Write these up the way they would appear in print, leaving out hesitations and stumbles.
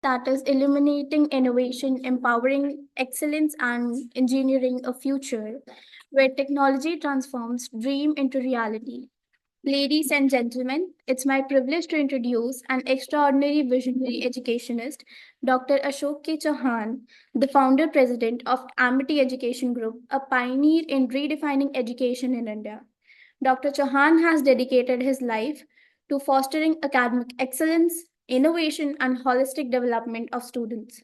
that is illuminating innovation, empowering excellence, and engineering a future where technology transforms dream into reality. Ladies and gentlemen, it's my privilege to introduce an extraordinary visionary educationist, Dr. Ashok K. Chauhan, the founder president of Amity Education Group, a pioneer in redefining education in India. Dr. Chauhan has dedicated his life to fostering academic excellence, innovation, and holistic development of students.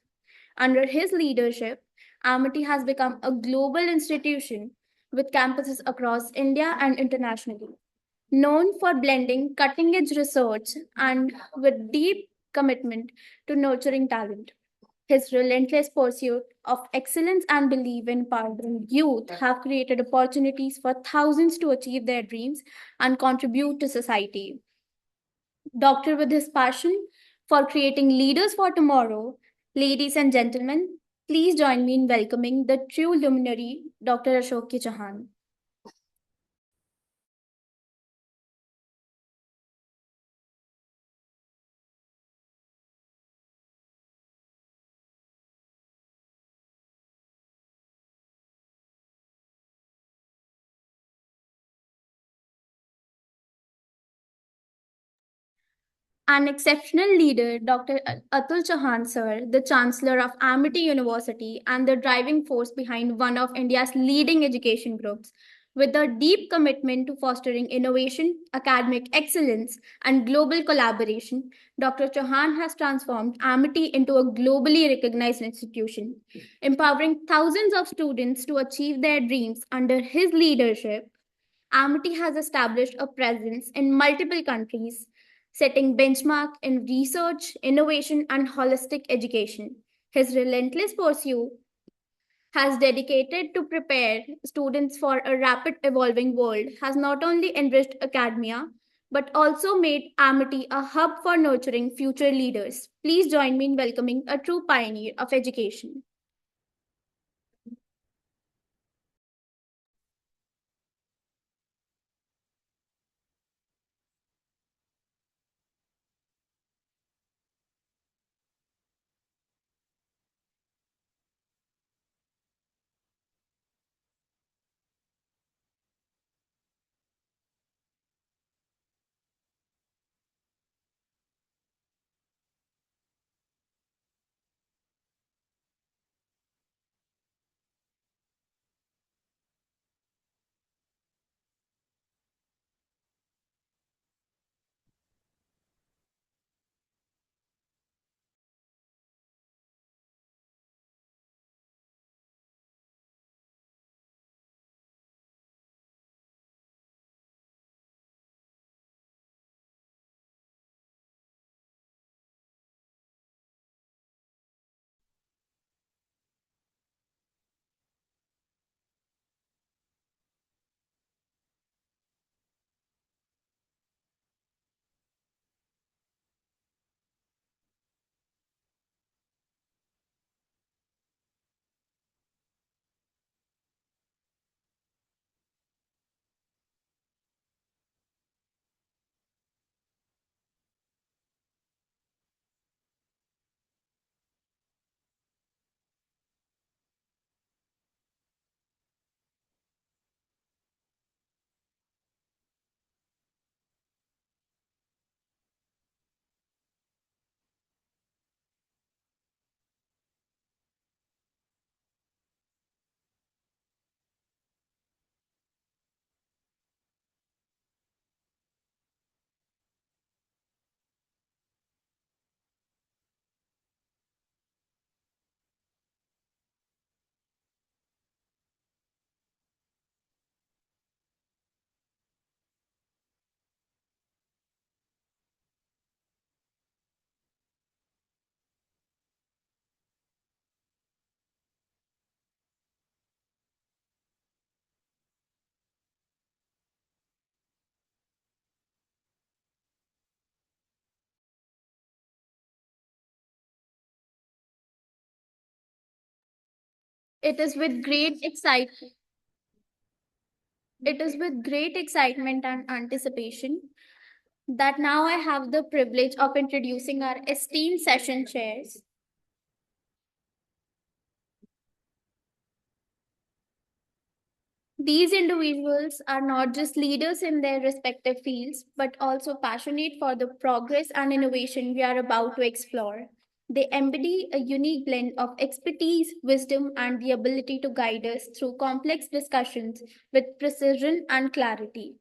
Under his leadership, Amity has become a global institution with campuses across India and internationally. Known for blending cutting edge research and with deep commitment to nurturing talent. His relentless pursuit of excellence and belief in empowering youth have created opportunities for thousands to achieve their dreams and contribute to society. Doctor, with his passion for creating leaders for tomorrow, ladies and gentlemen, please join me in welcoming the true luminary, Dr. Ashok K. Chauhan. An exceptional leader, Dr. Atul Chauhan sir, the Chancellor of Amity University and the driving force behind one of India's leading education groups. With a deep commitment to fostering innovation, academic excellence, and global collaboration, Dr. Chauhan has transformed Amity into a globally recognized institution, empowering thousands of students to achieve their dreams under his leadership. Amity has established a presence in multiple countries, setting benchmark in research, innovation, and holistic education. His relentless pursuit has dedicated to prepare students for a rapid evolving world has not only enriched academia but also made Amity a hub for nurturing future leaders. Please join me in welcoming a true pioneer of education. It is with great excitement. It is with great excitement and anticipation that now I have the privilege of introducing our esteemed session chairs. These individuals are not just leaders in their respective fields, but also passionate for the progress and innovation we are about to explore. They embody a unique blend of expertise, wisdom, and the ability to guide us through complex discussions with precision and clarity.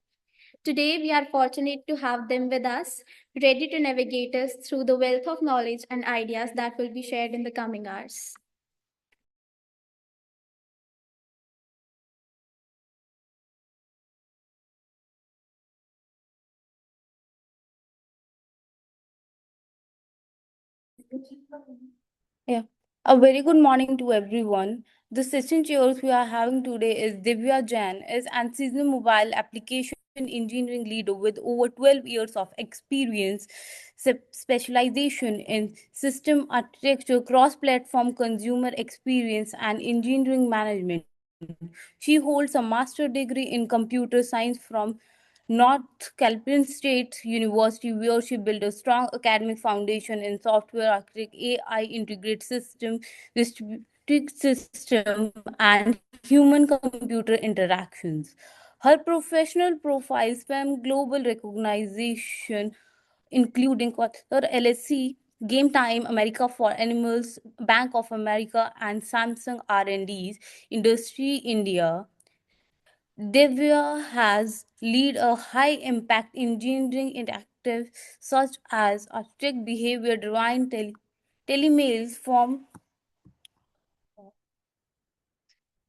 Today, we are fortunate to have them with us, ready to navigate us through the wealth of knowledge and ideas that will be shared in the coming hours. Yeah. A very good morning to everyone. The session chairs we are having today is Divya Jain, is an seasoned mobile application engineering leader with over 12 years of experience, specialization in system architecture, cross-platform consumer experience, and engineering management. She holds a master degree in computer science from North Carolina State University, where she built a strong academic foundation in software architect, AI integrated system, distributed system, and human computer interactions. Her professional profile spans global recognition, including Qatar LSC, Game Time, America for Animals, Bank of America, and Samsung R&D's Industry India. Divya has lead a high impact engineering interactive such as object behavior driven telemails form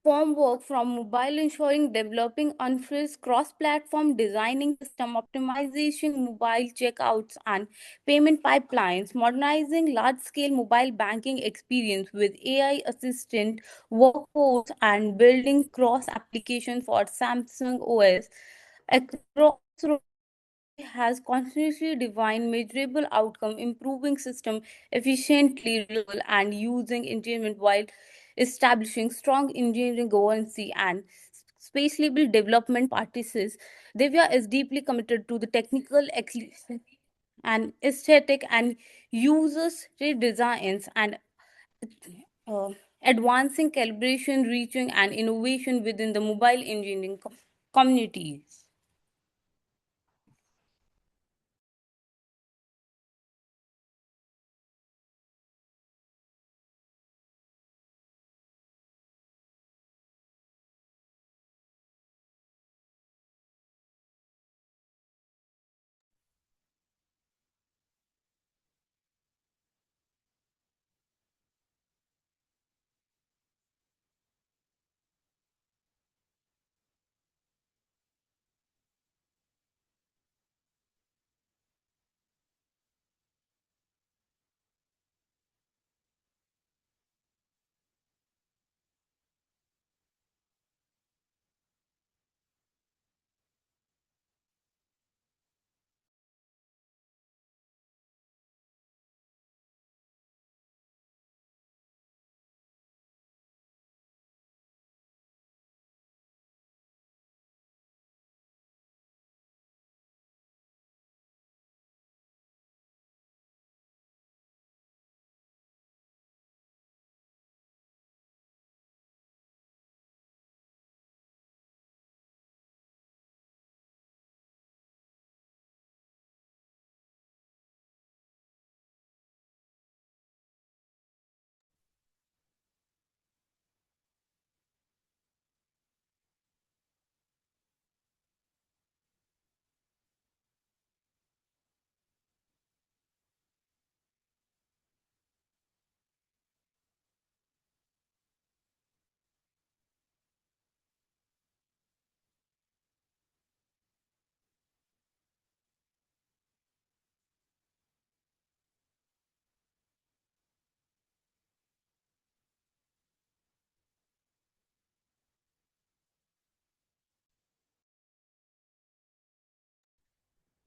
work from mobile ensuring developing unfreeze cross-platform designing system optimization mobile checkouts and payment pipelines modernizing large-scale mobile banking experience with AI assistant workforce and building cross application for Samsung OS across has continuously defined measurable outcome, improving system efficiently reliable and using engineering while establishing strong engineering governance and space level development practices. Divya is deeply committed to the technical excellence and aesthetic and users designs and uh, advancing calibration, reaching and innovation within the mobile engineering communities.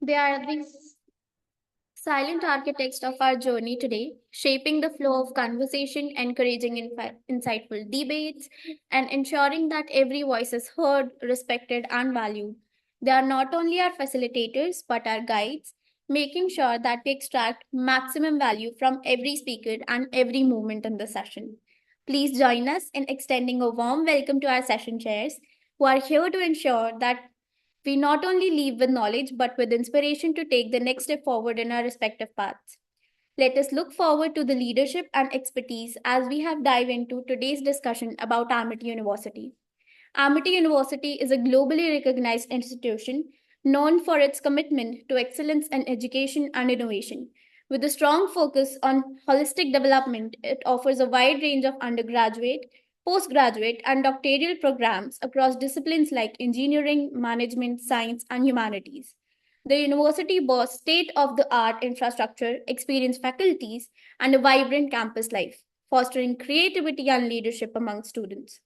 They are the silent architects of our journey today, shaping the flow of conversation, encouraging insightful debates, and ensuring that every voice is heard, respected, and valued. They are not only our facilitators but our guides, making sure that we extract maximum value from every speaker and every moment in the session. Please join us in extending a warm welcome to our session chairs. who are here to ensure that we not only leave with knowledge but with inspiration to take the next step forward in our respective paths. Let us look forward to the leadership and expertise as we have dive into today's discussion about Amity University. Amity University is a globally recognized institution known for its commitment to excellence in education and innovation. With a strong focus on holistic development, it offers a wide range of undergraduate, postgraduate, and doctoral programs across disciplines like engineering, management, science, and humanities. The university boasts state of the art infrastructure, experienced faculties, and a vibrant campus life, fostering creativity and leadership among students.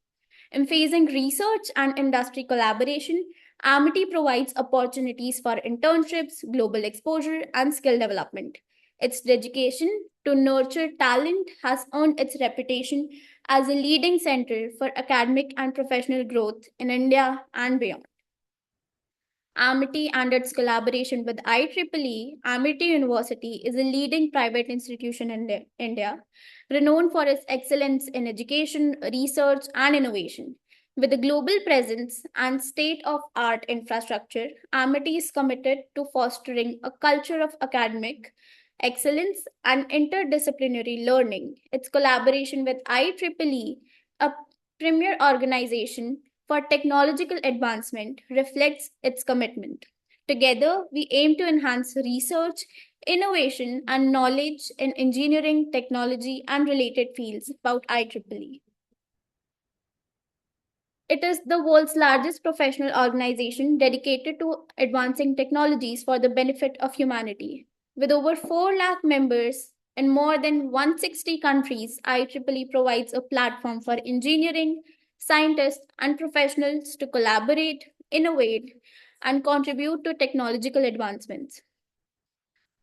Emphasizing research and industry collaboration, Amity provides opportunities for internships, global exposure, and skill development. Its dedication to nurture talent has earned its reputation as a leading center for academic and professional growth in India and beyond. Amity and its collaboration with IEEE, Amity University is a leading private institution in India, renowned for its excellence in education, research, and innovation. With a global presence and state of art infrastructure, Amity is committed to fostering a culture of academic excellence and interdisciplinary learning. Its collaboration with IEEE, a premier organization for technological advancement, reflects its commitment. Together, we aim to enhance research, innovation, and knowledge in engineering, technology, and related fields about IEEE. It is the world's largest professional organization dedicated to advancing technologies for the benefit of humanity. With over 4 lakh members in more than 160 countries, IEEE provides a platform for engineering, scientists, and professionals to collaborate, innovate, and contribute to technological advancements.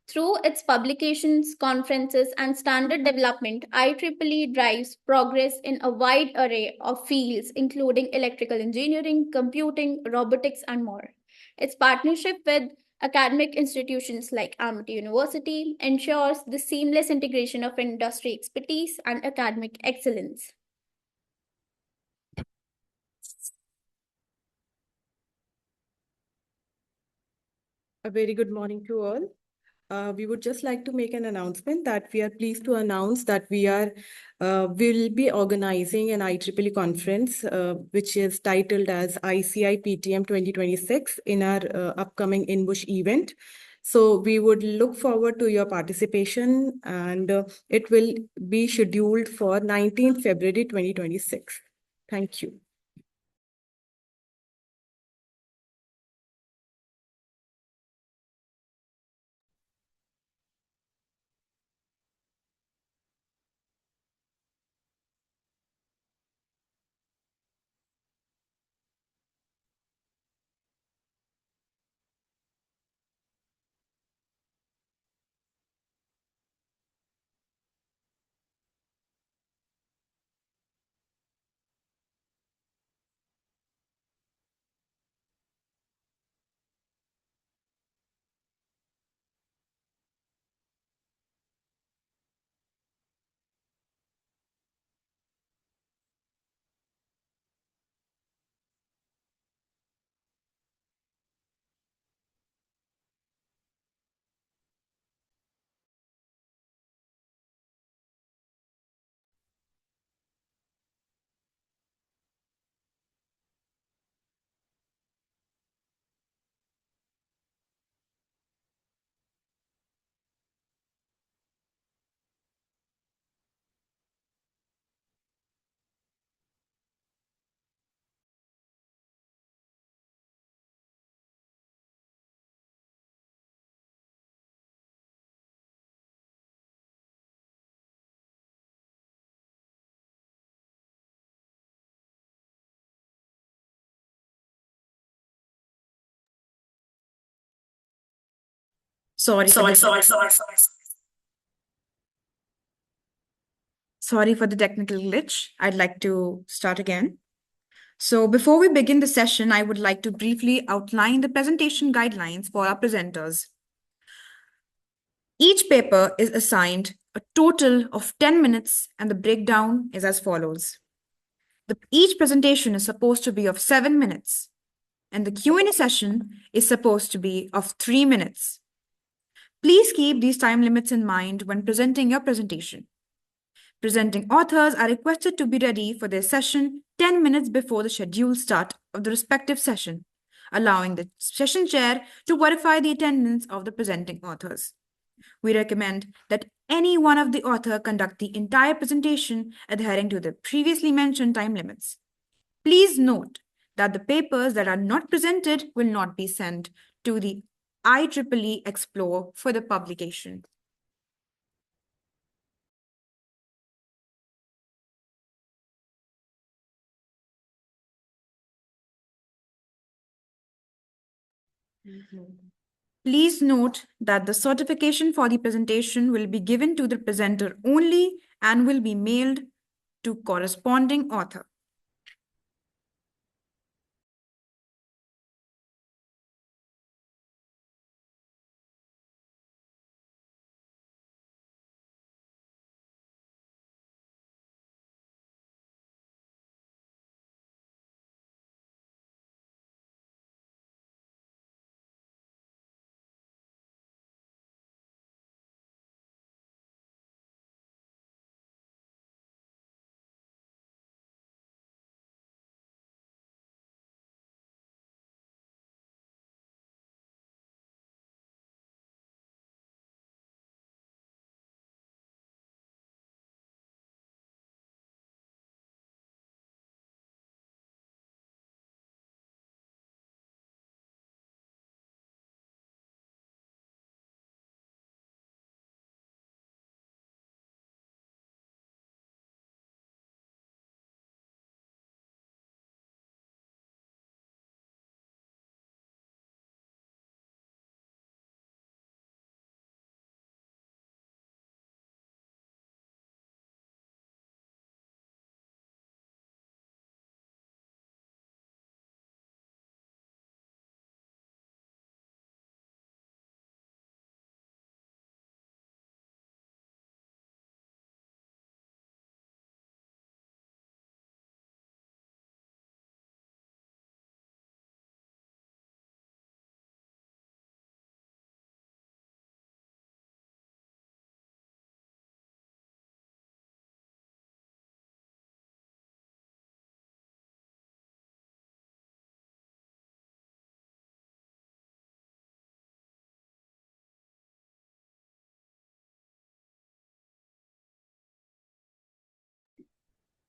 Through its publications, conferences, and standard development, IEEE drives progress in a wide array of fields, including electrical engineering, computing, robotics, and more. Its partnership with academic institutions like Amity University ensures the seamless integration of industry expertise and academic excellence. A very good morning to all. We would just like to make an announcement that we are pleased to announce that will be organizing an IEEE conference, which is titled as ICI PTM 2026 in our upcoming InBush event. So we would look forward to your participation, and it will be scheduled for 19th February 2026. Thank you. Sorry for sorry for the technical glitch. I'd like to start again. So before we begin the session, I would like to briefly outline the presentation guidelines for our presenters. Each paper is assigned a total of 10 minutes, and the breakdown is as follows. Each presentation is supposed to be of 7 minutes, and the Q&A session is supposed to be of 3 minutes. Please keep these time limits in mind when presenting your presentation. Presenting authors are requested to be ready for their session 10 minutes before the scheduled start of the respective session, allowing the session chair to verify the attendance of the presenting authors. We recommend that any one of the author conduct the entire presentation adhering to the previously mentioned time limits. Please note that the papers that are not presented will not be sent to the IEEE Explore for the publication. Please note that the certification for the presentation will be given to the presenter only and will be mailed to corresponding author.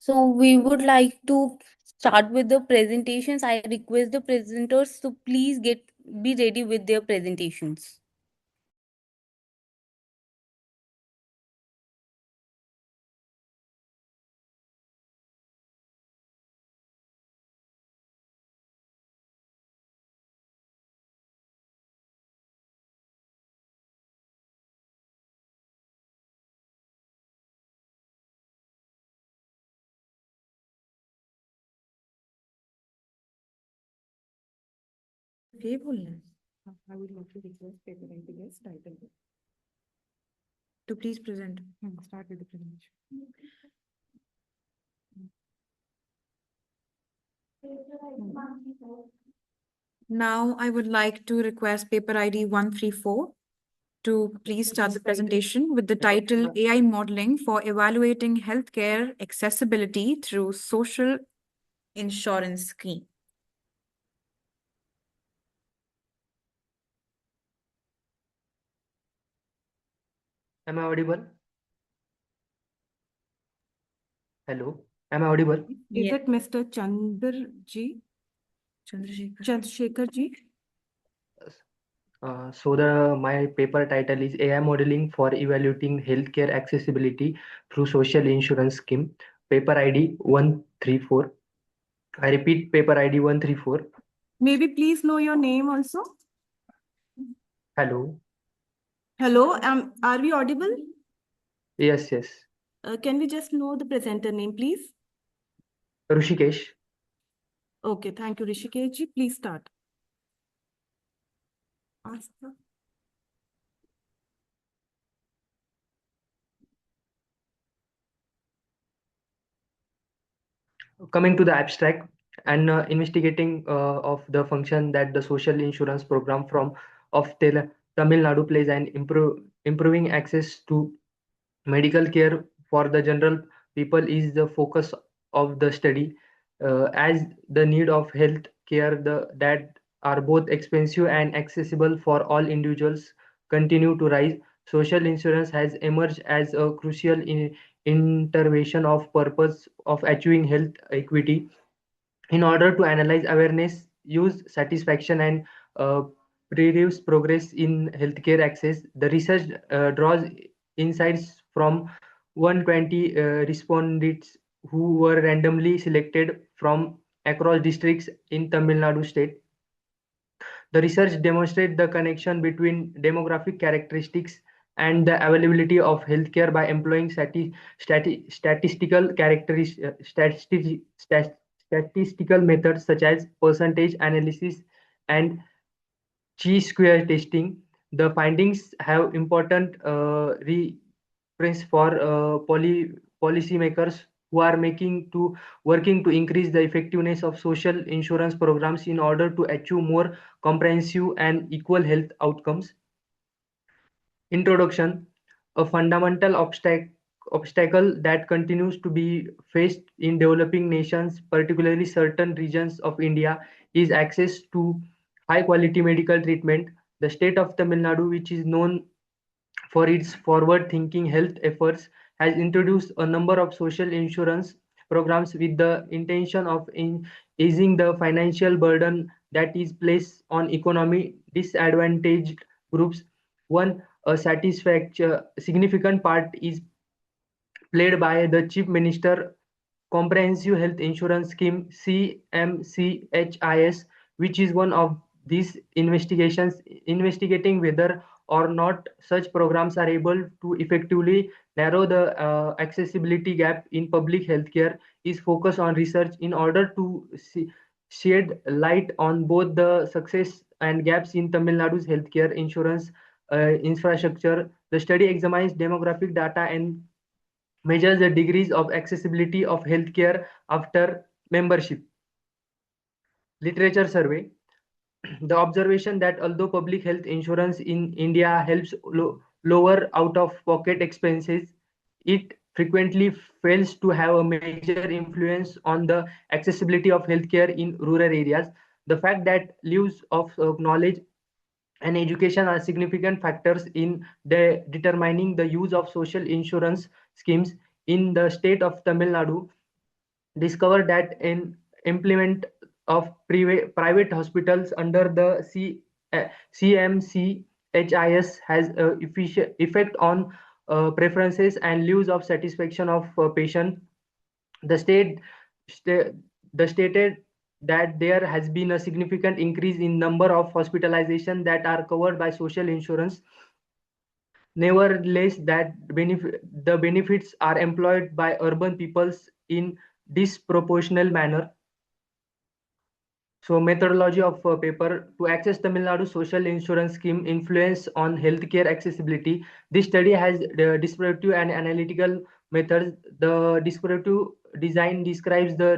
So we would like to start with the presentations. I request the presenters to please be ready with their presentations. ये बोलना है? I would like to request paper and guest title To please present. Start with the presentation. Now I would like to request paper ID 134 to please start the presentation with the title AI Modeling for Evaluating Healthcare Accessibility Through Social Insurance Scheme. Am I audible? Hello, am I audible? Is it Mr. Chandraji? Chandrasekhar ji? My paper title is AI Modeling for Evaluating Healthcare Accessibility Through Social Insurance Scheme. Paper ID 134. I repeat, paper ID 134. Maybe please know your name also. Hello. Hello, are we audible? Yes. Can we just know the presenter name, please? Rushikesh. Okay, thank you, Rishikesh ji. Please start. Ask her. Coming to the abstract and investigating of the function that the social insurance program from of Tamil Nadu plays and improving access to medical care for the general people is the focus of the study, as the need of health care that are both expensive and accessible for all individuals continue to rise. Social insurance has emerged as a crucial intervention of purpose of achieving health equity. In order to analyze awareness, use satisfaction, and uh, previews progress in healthcare access, the research draws insights from 120 respondents who were randomly selected from across districts in Tamil Nadu state. The research demonstrates the connection between demographic characteristics and the availability of healthcare by employing statistical statistical methods such as percentage analysis and chi-square testing. The findings have important reference for policymakers who are working to increase the effectiveness of social insurance programs in order to achieve more comprehensive and equal health outcomes. Introduction. A fundamental obstacle that continues to be faced in developing nations, particularly certain regions of India, is access to high quality medical treatment. The state of Tamil Nadu, which is known for its forward thinking health efforts, has introduced a number of social insurance programs with the intention of easing the financial burden that is placed on economy disadvantaged groups. One a significant part is played by the Chief Minister Comprehensive Health Insurance Scheme CMCHIS, which is one of these investigations investigating whether or not such programs are able to effectively narrow the accessibility gap in public healthcare, is focused on research in order to shed light on both the success and gaps in Tamil Nadu's healthcare insurance infrastructure. The study examines demographic data and measures the degrees of accessibility of healthcare after membership. Literature survey. The observation that although public health insurance in India helps lower out-of-pocket expenses, it frequently fails to have a major influence on the accessibility of healthcare in rural areas. The fact that lives of knowledge and education are significant factors in determining the use of social insurance schemes in the state of Tamil Nadu, discovered that in implement of private hospitals under the CMCHIS has a effect on preferences and lives of satisfaction of patient. The sta- the stated that there has been a significant increase in number of hospitalization that are covered by social insurance. Nevertheless, the benefits are employed by urban peoples in disproportional manner. So methodology of paper to access Tamil Nadu social insurance scheme influence on healthcare accessibility. This study has the descriptive and analytical methods. The descriptive design describes the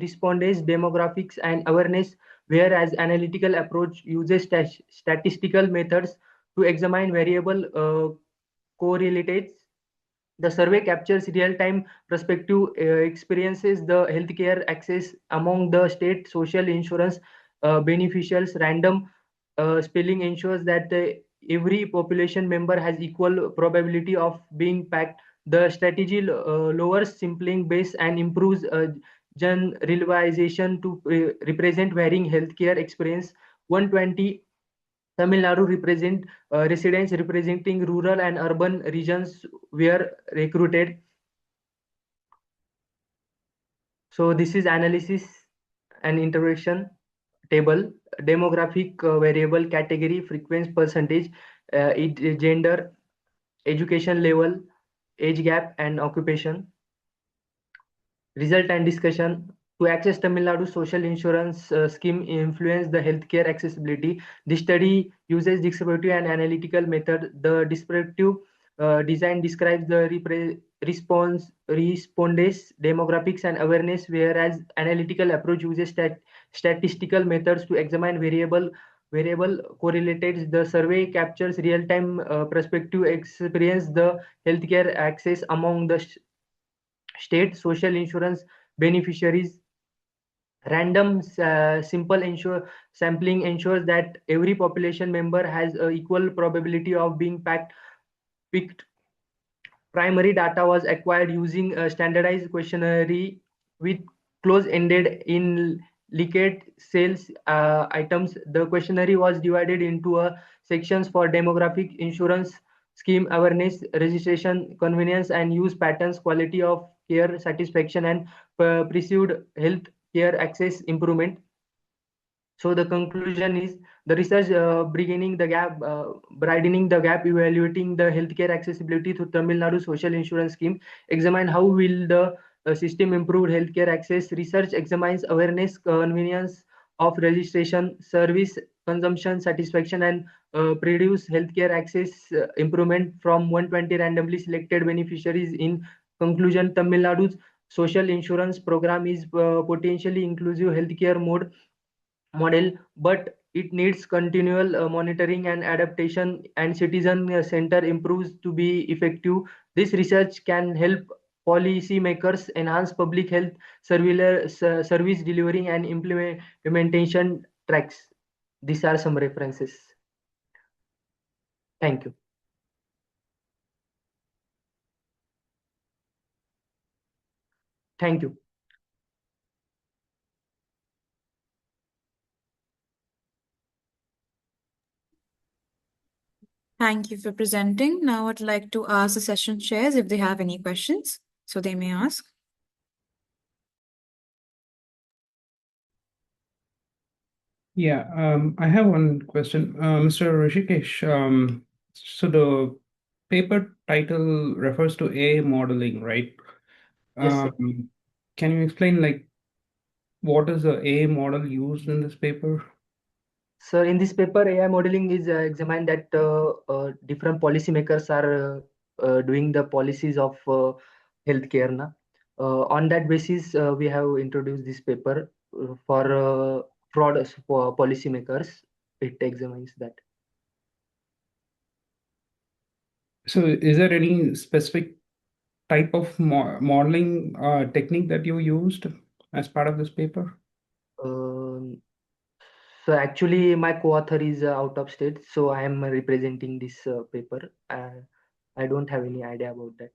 respondents, demographics, and awareness, whereas analytical approach uses statistical methods to examine variable correlates. The survey captures real-time perspective experiences the healthcare access among the state social insurance beneficiaries. Random spelling ensures that every population member has equal probability of being packed. The strategy lowers sampling base and improves generalization to represent varying healthcare experience. 120 Tamil Nadu residents representing rural and urban regions were recruited. So this is analysis and intervention table. Demographic variable category, frequency percentage, gender, education level, age gap, and occupation. Result and discussion. To access Tamil Nadu social insurance scheme influence the healthcare accessibility. The study uses descriptive and analytical method. The descriptive design describes the respondes demographics and awareness, whereas analytical approach uses statistical methods to examine variable correlates. The survey captures real-time perspective experience the healthcare access among the state social insurance beneficiaries. Random simple sampling ensures that every population member has a equal probability of being picked. Primary data was acquired using a standardized questionnaire with close-ended in liquid sales items. The questionnaire was divided into sections for demographic, insurance scheme awareness, registration, convenience and use patterns, quality of care, satisfaction, and perceived health care access improvement. So the conclusion is the research widening the gap, evaluating the healthcare accessibility through Tamil Nadu social insurance scheme, examine how will the system improve healthcare access. Research examines awareness, convenience of registration, service consumption, satisfaction, and produce healthcare access improvement from 120 randomly selected beneficiaries. In conclusion, Tamil Nadu's social insurance program is potentially inclusive healthcare model, but it needs continual monitoring and adaptation, and citizen center improves to be effective. This research can help policymakers enhance public health service delivery and implementation tracks. These are some references. Thank you. Thank you. Thank you for presenting. Now I'd like to ask the session chairs if they have any questions, so they may ask. Yeah, I have one question. Mr. Rishikesh, so the paper title refers to AI modeling, right? Yes, sir. Can you explain like what is the AI model used in this paper? So in this paper, AI modeling is examined that different policymakers are doing the policies of healthcare. On that basis, we have introduced this paper for fraud for policymakers. It examines that. So is there any specific type of modeling technique that you used as part of this paper? Um, so actually, my co-author is out of state, so I am representing this paper. I don't have any idea about that.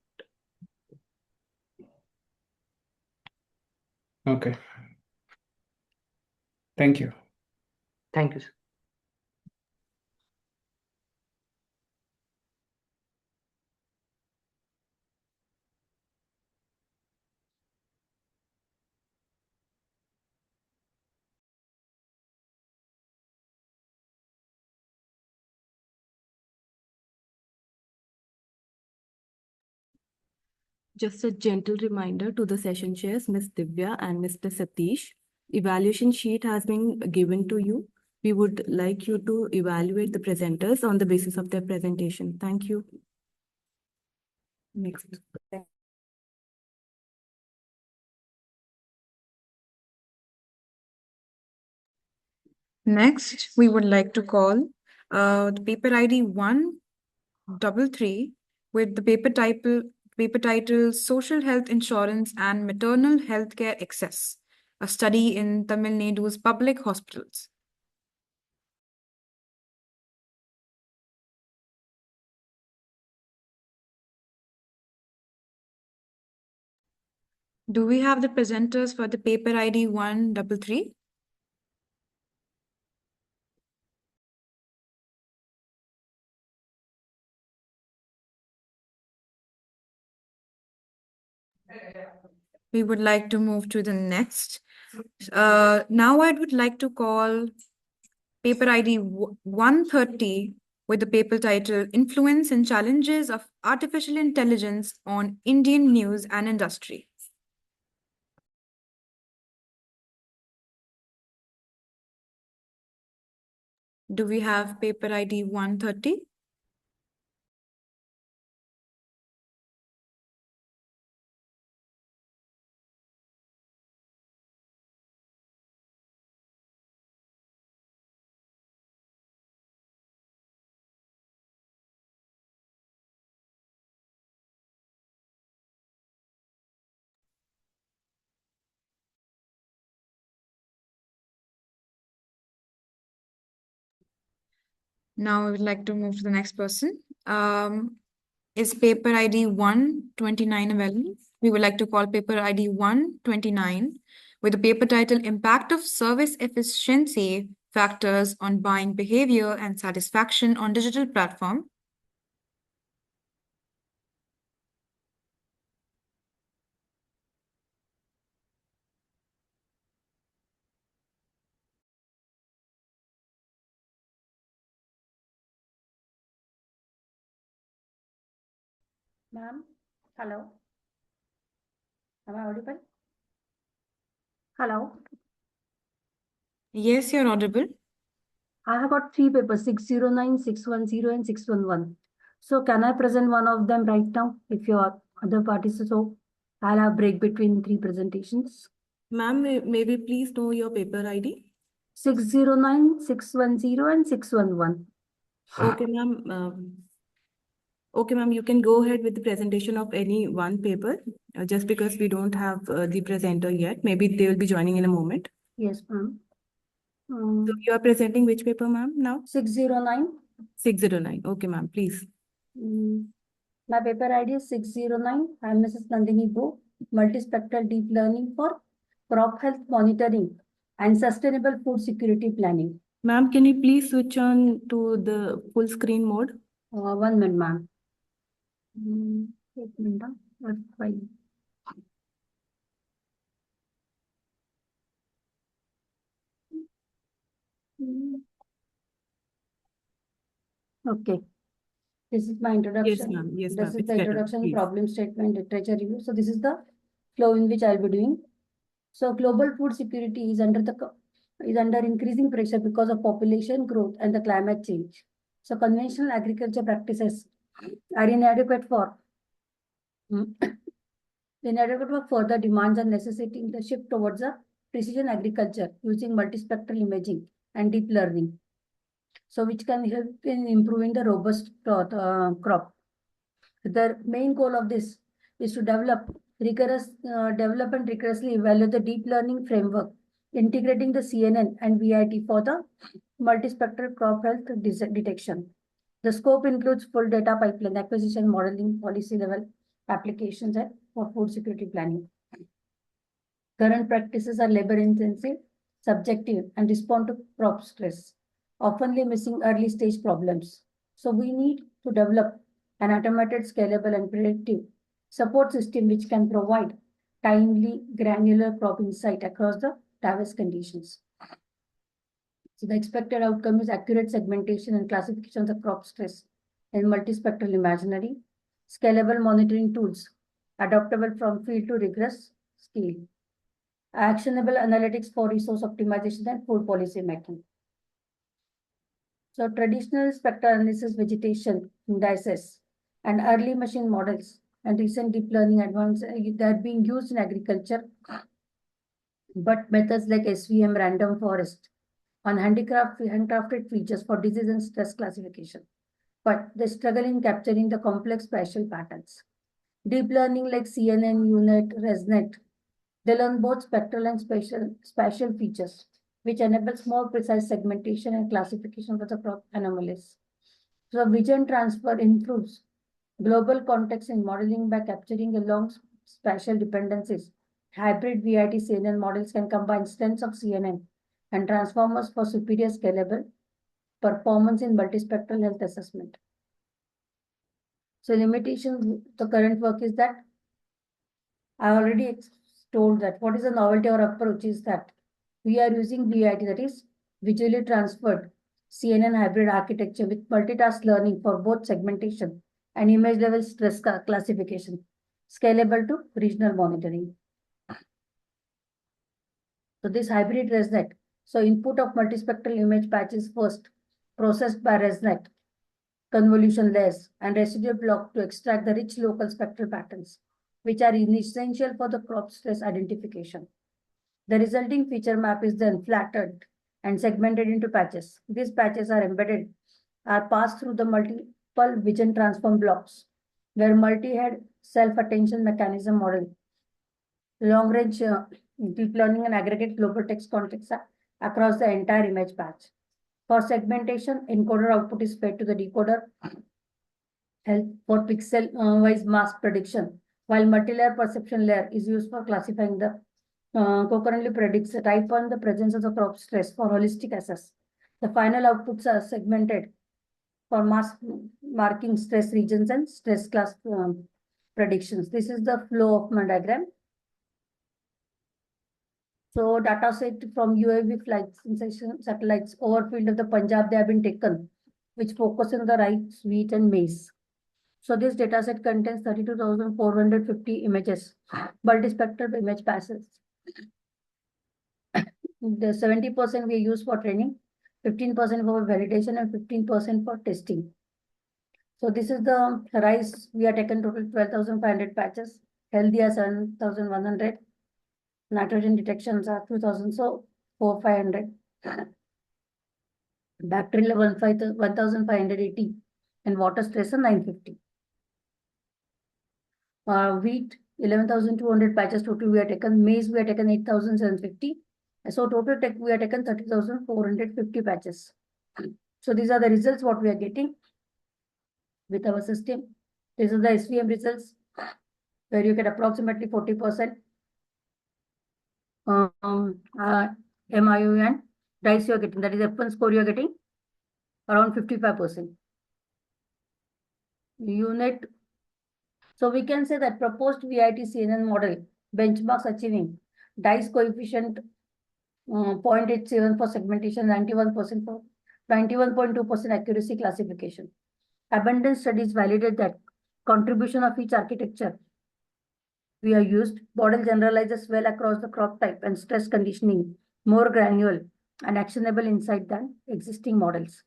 Okay. Thank you. Thank you, sir. Just a gentle reminder to the session chairs, Ms. Divya and Mr. Satish. Evaluation sheet has been given to you. We would like you to evaluate the presenters on the basis of their presentation. Thank you. Next. Next, we would like to call the paper ID 133 with the paper title Social Health Insurance and Maternal Healthcare Access, a study in Tamil Nadu's public hospitals. Do we have the presenters for the paper ID 133? We would like to move to the next. Now I would like to call paper ID 130 with the paper title Influence and Challenges of Artificial Intelligence on Indian News and Industry. Do we have paper ID 130? Now I would like to move to the next person. Is paper ID 129 available? We would like to call paper ID 129 with the paper title Impact of Service Efficiency Factors on Buying Behavior and Satisfaction on Digital Platform. Ma'am, hello. Am I audible? Hello. Yes, you're audible. I have got three papers, 609, 610, and 611. So can I present one of them right now? If your other parties so, I'll have break between three presentations. Ma'am, may we please know your paper ID? 609, 610, and 611. Okay, ma'am. Okay, ma'am, you can go ahead with the presentation of any one paper, just because we don't have the presenter yet. Maybe they will be joining in a moment. Yes, ma'am. So you are presenting which paper, ma'am, now? 609. 609. Okay, ma'am, please. My paper ID is 609. I am Mrs. Nandini Go, multispectral deep learning for crop health monitoring and sustainable food security planning. Ma'am, can you please switch on to the full screen mode? 1 minute, ma'am. 1 minute. That's fine. Okay. This is my introduction. Yes, ma'am. Yes, This ma'am. is It's the better. introduction, Please. problem statement, literature review. So this is the flow in which I'll be doing. So global food security is under increasing pressure because of population growth and the climate change. So conventional agriculture practices are inadequate for further demands and necessitating the shift towards a precision agriculture using multispectral imaging and deep learning. So which can help in improving the robust crop. The main goal of this is to develop and rigorously evaluate the deep learning framework, integrating the CNN and VIT for the multispectral crop health detection. The scope includes full data pipeline acquisition, modeling, policy level applications, and for food security planning. Current practices are labor intensive, subjective, and respond to crop stress, often missing early stage problems. So we need to develop an automated, scalable, and predictive support system which can provide timely, granular crop insight across the diverse conditions. So the expected outcome is accurate segmentation and classification of the crop stress in multispectral imaginary, scalable monitoring tools, adaptable from field to rigorous scale, actionable analytics for resource optimization and food policy making. So traditional spectral analysis, vegetation indices, and early machine models and recent deep learning advances that are being used in agriculture, but methods like SVM, random forest, on handcrafted features for disease and stress classification, but they struggle in capturing the complex spatial patterns. Deep learning like CNN, UNet, ResNet, they learn both spectral and spatial features, which enables more precise segmentation and classification of the crop anomalies. So vision transfer improves global context in modeling by capturing the long spatial dependencies. Hybrid VIT CNN models can combine strengths of CNN and transformers for superior scalable performance in multispectral health assessment. So limitations, the current work is that I already told that what is the novelty or approach is that we are using VIT, that is visually transferred CNN hybrid architecture with multitask learning for both segmentation and image level stress classification, scalable to regional monitoring. So this hybrid ResNet, so input of multispectral image patches first processed by ResNet, convolution layers and residual block to extract the rich local spectral patterns, which are essential for the crop stress identification. The resulting feature map is then flattened and segmented into patches. These patches are passed through the multiple vision transform blocks, where multi-head self-attention mechanism model, long-range deep learning and aggregate global text context across the entire image patch. For segmentation, encoder output is fed to the decoder for pixel-wise mask prediction, while multi-layer perception layer is used for classifying the concurrently predicts the type 1, the presence of the crop stress for holistic assess. The final outputs are segmented for marking stress regions and stress class predictions. This is the flow of my diagram. So data set from UAV flights and satellites over field of the Punjab, they have been taken, which focus on the rice, wheat and maize. So this data set contains 32,450 images, multispectral image passes. The 70% we use for training, 15% for validation and 15% for testing. So this is the rice. We are taken total 12,500 patches. Healthy are 7,100. Nitrogen detections are 2,000, so 4,500. Bacterial level 1,580 and water stress 950. Wheat 11,200 patches total we are taken. Maize we are taken 8,750. So total we are taken 30,450 patches. So these are the results what we are getting with our system. These are the SVM results where you get approximately 40% MIUN dice you are getting. That is F1 score you are getting around 55%. Unit. So we can say that proposed VIT CNN model benchmarks achieving dice coefficient 0.87 for segmentation, 91% for 91.2% accuracy classification. Abundance studies validate that contribution of each architecture we are used. Model generalizes well across the crop type and stress conditioning, more granular and actionable insight than existing models.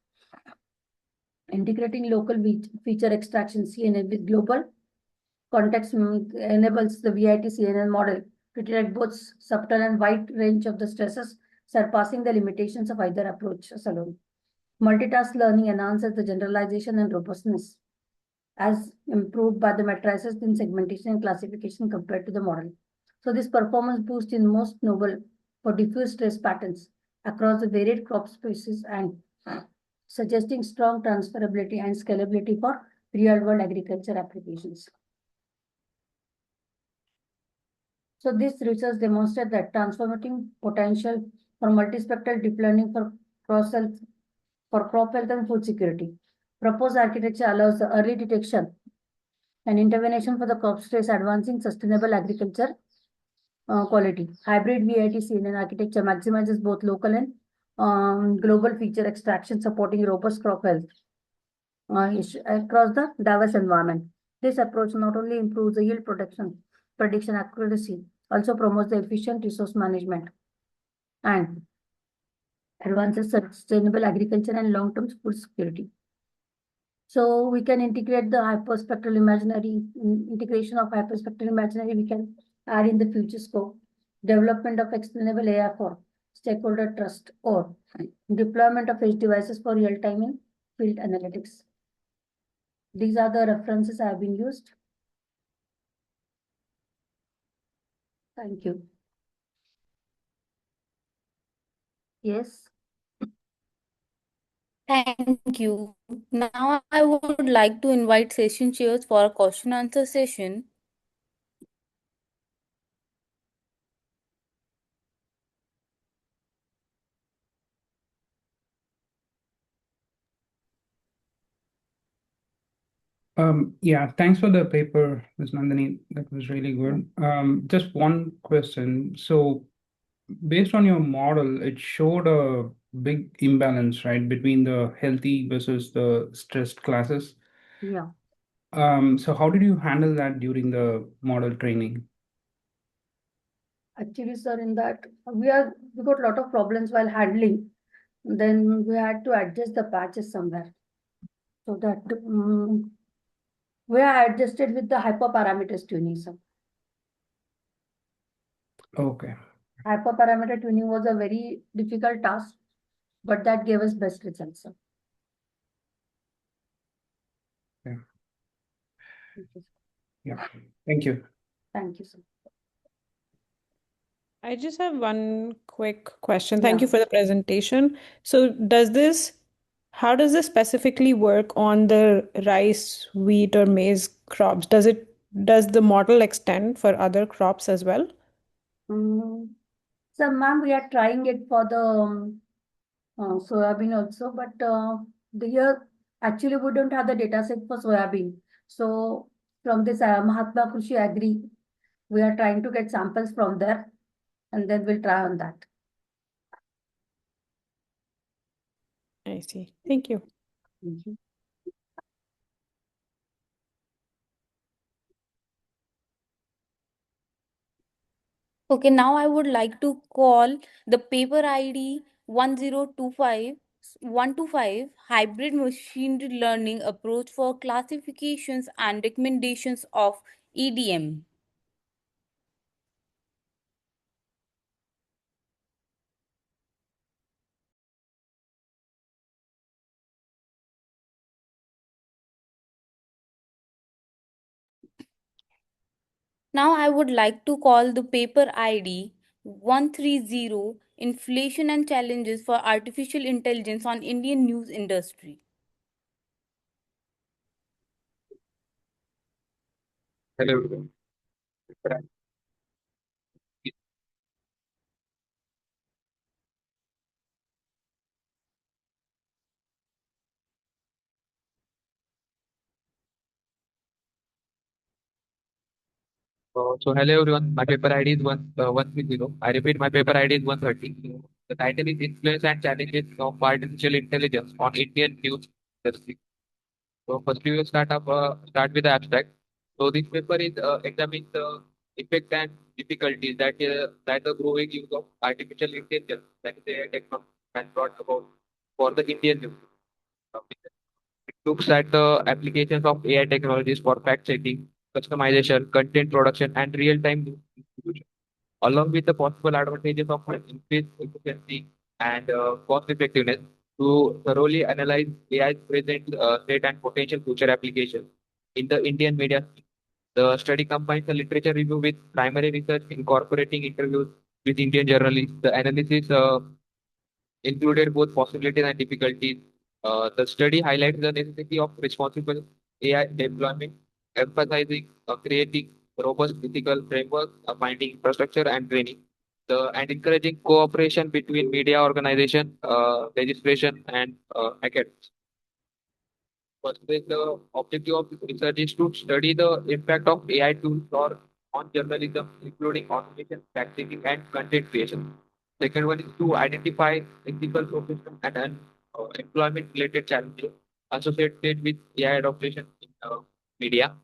Integrating local feature extraction CNN with global context enables the VIT CNN model to detect both subtle and wide range of the stresses, surpassing the limitations of either approach alone. Multitask learning enhances the generalization and robustness, as improved by the matrices in segmentation and classification compared to the model. So this performance boost is most novel for diffuse stress patterns across the varied crop species and suggesting strong transferability and scalability for real-world agriculture applications. So this research demonstrates that transformative potential for multispectral deep learning for crop health and food security. Proposed architecture allows the early detection and intervention for the crop stress, advancing sustainable agriculture quality. Hybrid VIT CNN architecture maximizes both local and global feature extraction, supporting robust crop health across the diverse environment. This approach not only improves the yield prediction accuracy, also promotes the efficient resource management and advances sustainable agriculture and long-term food security. So we can integrate the hyperspectral imaginary, integration of hyperspectral imaginary we can add in the future scope, development of explainable AI for stakeholder trust, or deployment of edge devices for real-time in field analytics. These are the references I have been used. Thank you. Yes. Thank you. Now I would like to invite session chairs for a question answer session. Yeah, thanks for the paper, Ms. Nandini. That was really good. Just one question. So based on your model, it showed a big imbalance, right, between the healthy versus the stressed classes. Yeah. So how did you handle that during the model training? Actually, sir, in that we got a lot of problems while handling. Then we had to adjust the patches somewhere. So that we are adjusted with the hyperparameters tuning, sir. Okay. Hyperparameter tuning was a very difficult task, but that gave us best results, sir. Yeah. Thank you, sir. Yeah. Thank you. Thank you, sir. I just have one quick question. Thank Yeah. you for the presentation. So how does this specifically work on the rice, wheat, or maize crops? Does the model extend for other crops as well? Mm. So, ma'am, we are trying it for the soybean also, but the here actually we don't have the data set for soybean. So, from this Mahatma Krishi Agri, we are trying to get samples from there, and then we'll try on that. I see. Thank you. Mhm. Okay, now I would like to call the paper ID 1025125 hybrid machine learning approach for classifications and recommendations of EDM. Now I would like to call the paper ID 130 Inflation and Challenges for Artificial Intelligence on Indian News Industry. Hello, everyone. Hello everyone. My paper ID is 130. I repeat, my paper ID is 130. The title is Influence and Challenges of Artificial Intelligence on Indian News Industry. Firstly, we'll start with the abstract. This paper is examines the effect and difficulties that the growing use of artificial intelligence, that is AI technology, has brought about for the Indian news. It looks at the applications of AI technologies for fact checking, customization, content production, and real-time news distribution, along with the possible advantages of increased efficiency and cost effectiveness to thoroughly analyze AI's present state and potential future applications in the Indian media. The study combines the literature review with primary research, incorporating interviews with Indian journalists. The analysis included both possibilities and difficulties. The study highlights the necessity of responsible AI deployment, emphasizing creating robust ethical frameworks, finding infrastructure and training, and encouraging cooperation between media organization, legislation, and academics. The objective of this research is to study the impact of AI tools on journalism, including automation, fact checking, and content creation. Second one is to identify ethical, professional, and employment-related challenges associated with AI adoption in media.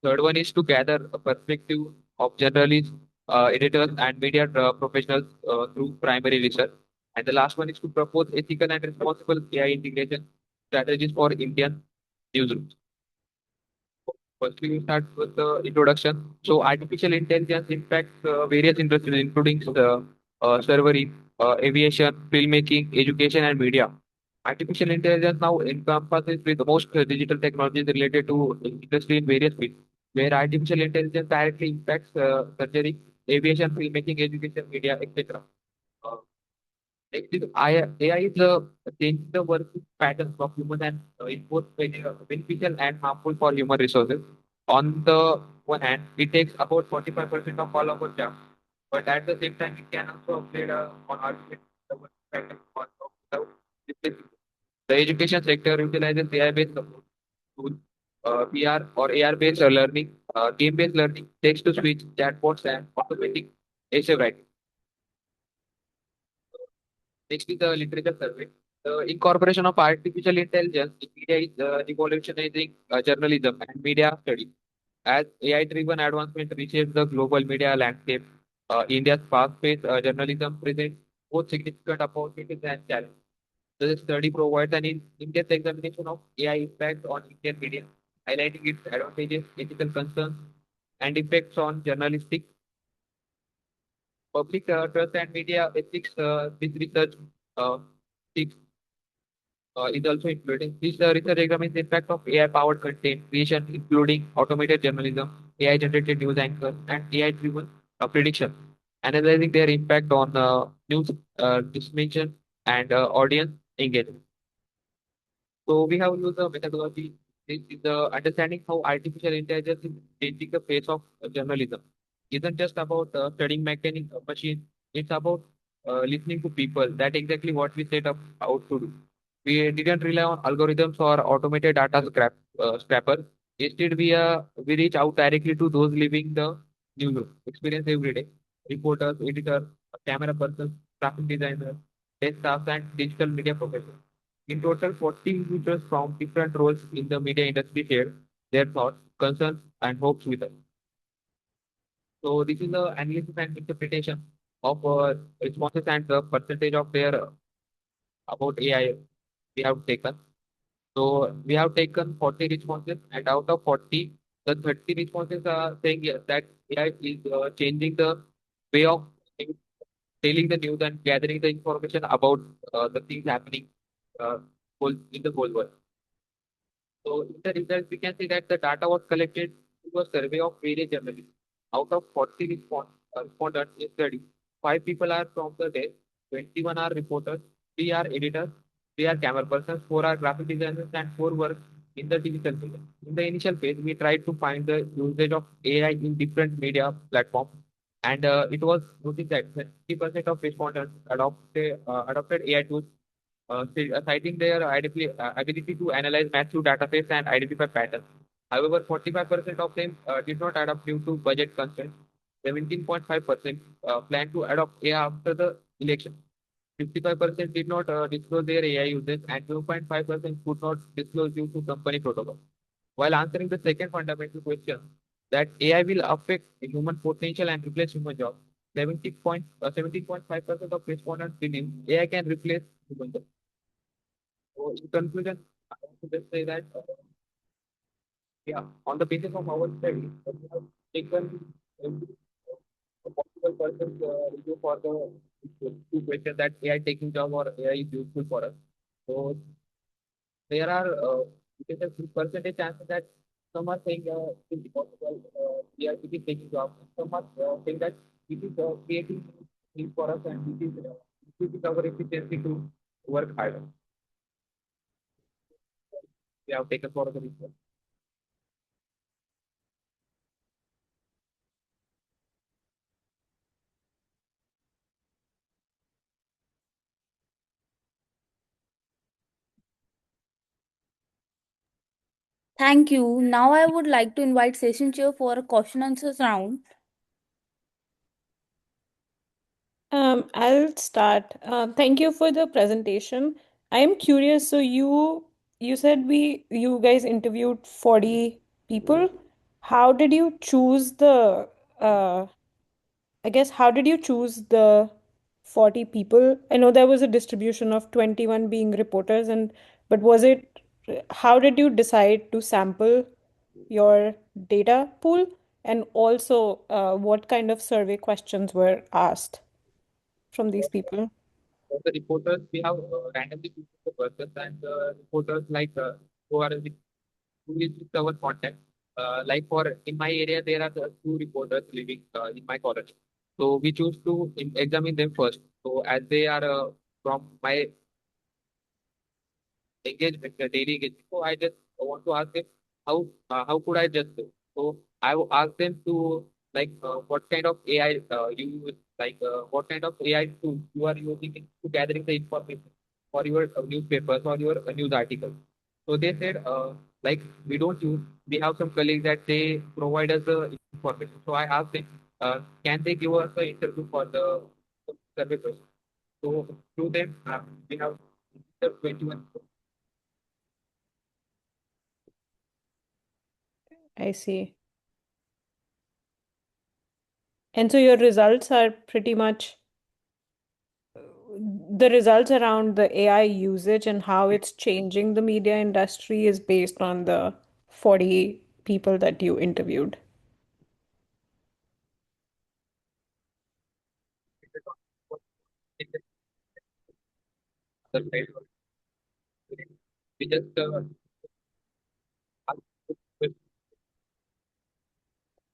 Third one is to gather a perspective of journalists, editors, and media professionals through primary research. And the last one is to propose ethical and responsible AI integration strategies for Indian newsrooms. Firstly, we start with the introduction. Artificial intelligence impacts various industries, including servering, aviation, filmmaking, education, and media. Artificial intelligence now encompasses with most digital technologies related to industry in various fields, where artificial intelligence directly impacts surgery, aviation, filmmaking, education, media, etc. AI is changing the work patterns of humans and is both beneficial and harmful for human resources. On the one hand, it takes about 45% of all our jobs, but at the same time, it can also upgrade on our work patterns without replacing it. The education sector utilizes AI-based support tools, VR or AR-based learning, game-based learning, text-to-speech, chatbots, and automatic essay writing. Next is the literature survey. The incorporation of artificial intelligence in media is revolutionizing journalism and media studies. As AI-driven advancement reshapes the global media landscape, India's fast-paced journalism presents both significant opportunities and challenges. The study provides an in-depth examination of AI impact on Indian media, highlighting its advantages, ethical concerns, and effects on journalistic public trust and media ethics. This research uh, seeks is also included. This research examines the impact of AI-powered content creation, including automated journalism, AI-generated news anchors, and AI-driven prediction. analyzing their impact on news dissemination and audience engagement. So we have used the methodology is the understanding how artificial intelligence is changing the face of journalism. Isn't just about studying mechanic machine. It's about listening to people. That's exactly what we set up out to do. We didn't rely on algorithms or automated data scrappers. Instead, we reach out directly to those living the newsroom experience every day. Reporters, editors, camera persons, graphic designers, desk staff, and digital media professionals. In total, 40 individuals from different roles in the media industry shared their thoughts, concerns, and hopes with us. So this is the analysis and interpretation of responses and the percentage of their about AI we have taken. So we have taken 40 responses, and out of 40, the 30 responses are saying yes, that AI is changing the way of telling the news and gathering the information about the things happening uh, in the whole world. So in the results, we can see that the data was collected through a survey of various journalists. Out of 40 respondents in study, 5 people are from the desk, 21 are reporters, 3 are editors, 3 are camera persons, 4 are graphic designers, and 4 work in the digital media. In the initial phase, we tried to find the usage of AI in different media platforms, and it was noticed that 30% of respondents adopted AI tools citing their ability to analyze massive data sets and identify patterns. However, 45% of them did not adopt due to budget constraints. 17.5% plan to adopt AI after the election. 55% did not disclose their AI usage, and 2.5% could not disclose due to company protocol. While answering the second fundamental question, that AI will affect human potential and replace human jobs, 17.5% of respondents believe AI can replace human jobs. So in conclusion, I want to just say that, yeah, on the basis of our study, we have taken every possible person review for the two questions that AI taking job or AI is useful for us. So there are you can say percentage chances that some are saying it is possible it is taking job. Some are saying that it is creating things for us and it is our efficiency to work harder. We have taken for the research. Thank you. Now I would like to invite session chair for a question answers round. I'll start. Thank you for the presentation. I am curious. So you said you guys interviewed 40 people. How did you choose the I guess how did you choose the 40 people? I know there was a distribution of 21 being reporters and but was it how did you decide to sample your data pool? And also, what kind of survey questions were asked from these people? For the reporters, we have randomly chosen the persons and reporters like who is with our contact. Like for in my area, there are two reporters living in my college. So we choose to examine them first. So as they are from my engagement, the daily engagement. So I just want to ask them how could I just do? So I will ask them to like what kind of AI you use, like what kind of AI tools you are using to gathering the information for your newspapers or your news articles. So they said like we don't use. We have some colleagues that they provide us the information. So I asked them, can they give us an interview for the survey question? So through them we have the 21. I see. And so your results are pretty much the results around the AI usage and how it's changing the media industry is based on the 40 people that you interviewed. The side. We just ask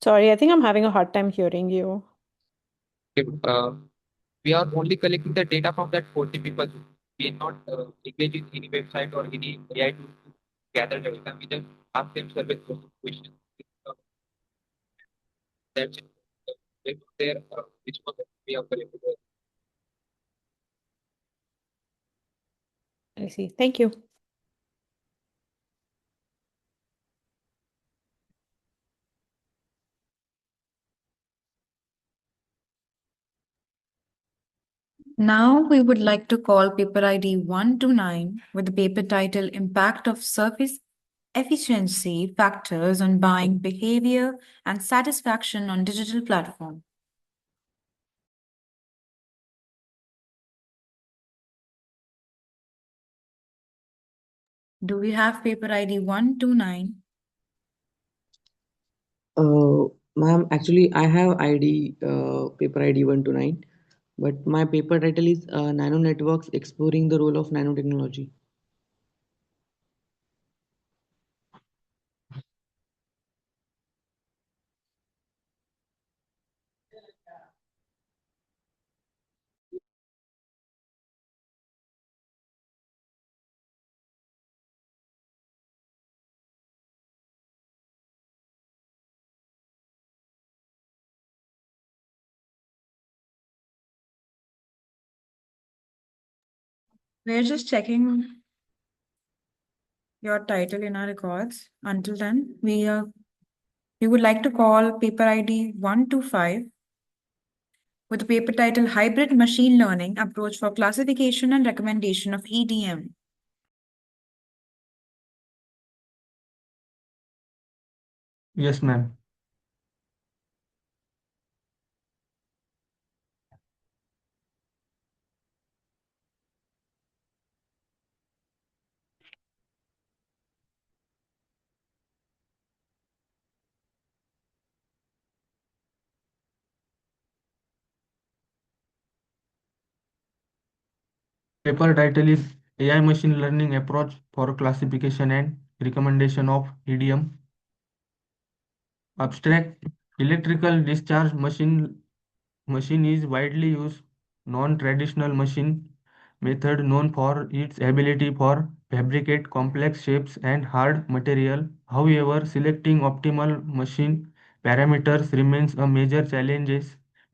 Sorry, I think I'm having a hard time hearing you. if, we are only collecting the data from that 40 people. We are not engaged in any website or any AI to gather the data. We just ask them survey questions. Uh, that's it. Based on their response, we have collected. I see. Thank you. Now we would like to call paper ID 129 with the paper title Impact of Surface Efficiency Factors on Buying Behavior and Satisfaction on Digital Platform. Do we have paper ID 129? Ma'am, actually, I have paper ID 129, but my paper title is Nano Networks Exploring the Role of Nanotechnology. We're just checking your title in our records. Until then, we would like to call paper ID 125 with the paper title Hybrid Machine Learning Approach for Classification and Recommendation of EDM. Yes, ma'am. Paper title is AI Machine Learning Approach for Classification and Recommendation of Idiom. Abstract electrical discharge machine is widely used non-traditional machine method known for its ability for fabricate complex shapes and hard material. However, selecting optimal machine parameters remains a major challenge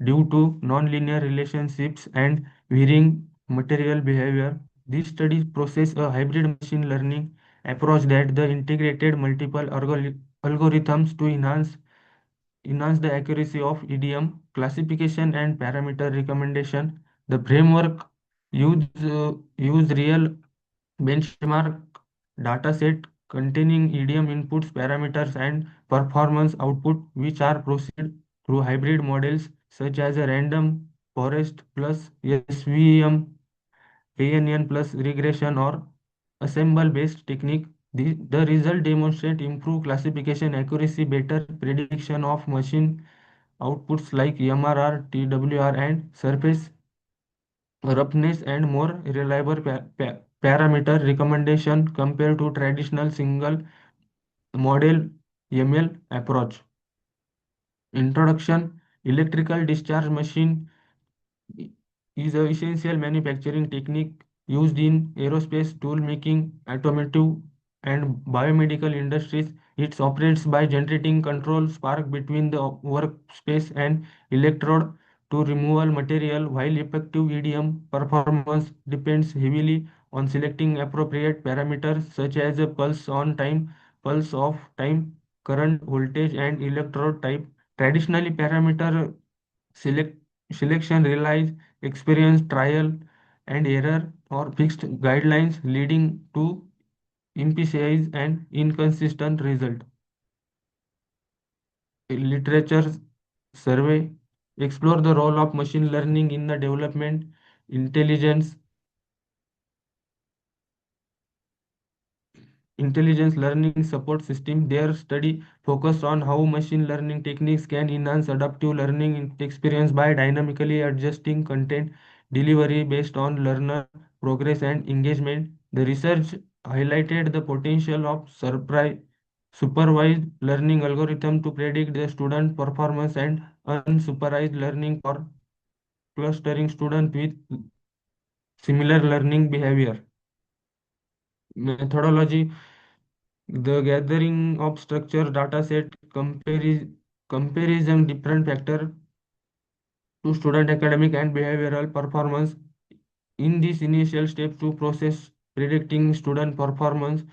due to nonlinear relationships and varying material behavior. This study process a hybrid machine learning approach that the integrated multiple algorithms to enhance the accuracy of idiom classification and parameter recommendation. The framework use real benchmark dataset containing idiom inputs, parameters, and performance output, which are processed through hybrid models such as a random forest plus SVM, ANN plus regression, or assemble-based technique. The result demonstrate improved classification accuracy, better prediction of machine outputs like MRR, TWR, and surface roughness, and more reliable parameter recommendation compared to traditional single model ML approach. Introduction: electrical discharge machine is an essential manufacturing technique used in aerospace, tool making, automotive, and biomedical industries. It operates by generating control spark between the workspace and electrode to remove material, while effective EDM performance depends heavily on selecting appropriate parameters such as a pulse on time, pulse off time, current, voltage, and electrode type. Traditionally, parameter select selection relies experience, trial and error, or fixed guidelines, leading to imprecise and inconsistent result. Literature survey explore the role of machine learning in the development intelligence learning support system. Their study focused on how machine learning techniques can enhance adaptive learning experience by dynamically adjusting content delivery based on learner progress and engagement. The research highlighted the potential of supervised learning algorithm to predict the student performance and unsupervised learning for clustering students with similar learning behavior. Methodology: the gathering of structured data set comparison different factor to student academic and behavioral performance. In this initial step to process predicting student performance,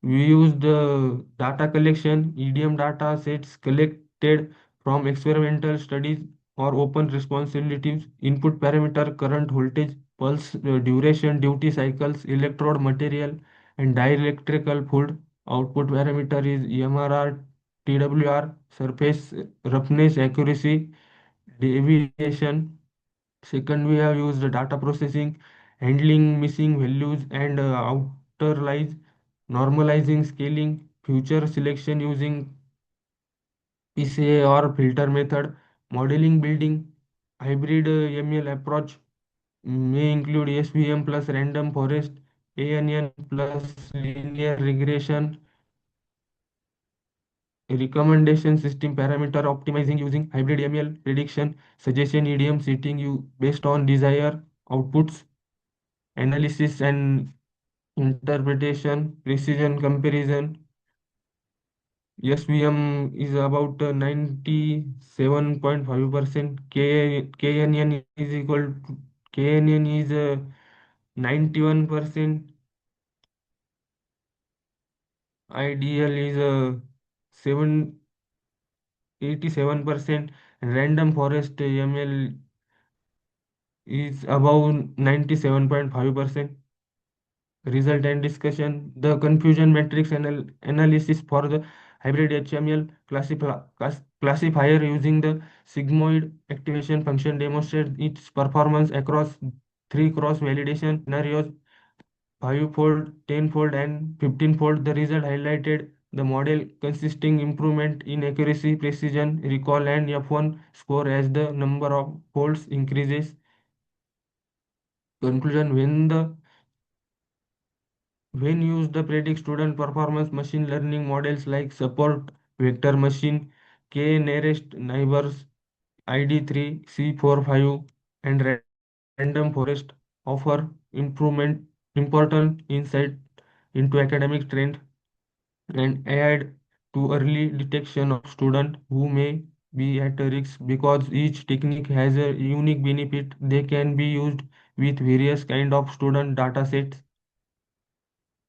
we use the data collection, EDM data sets collected from experimental studies or open responsibilities, input parameter, current voltage, pulse duration, duty cycles, electrode material, and dielectrical fluid. Output parameter is MRR, TWR, surface roughness, accuracy, deviation. Second, we have used data processing, handling missing values and outer lies, normalizing, scaling, future selection using PCA or filter method, modeling, building, hybrid ML approach may include SVM plus random forest, ANN plus linear regression, recommendation system parameter optimizing using hybrid ML prediction, suggestion EDM setting you based on desire outputs, analysis and interpretation, precision comparison. SVM is about 97.5%. KNN is equal to KNN is 91%. IDL is 87%. And random forest ML is above 97.5%. Result and discussion. The confusion matrix analysis for the hybrid HML classifier using the sigmoid activation function demonstrates its performance across three cross validation scenarios: 5-fold, 10-fold, and 15-fold. The result highlighted the model consisting improvement in accuracy, precision, recall, and F1 score as the number of folds increases. Conclusion: when used to predict student performance, machine learning models like support vector machine, K nearest neighbors, ID3, C45, and random forest offer important insight into academic trend and aid to early detection of students who may be at risk. Because each technique has a unique benefit, they can be used with various kind of student data sets.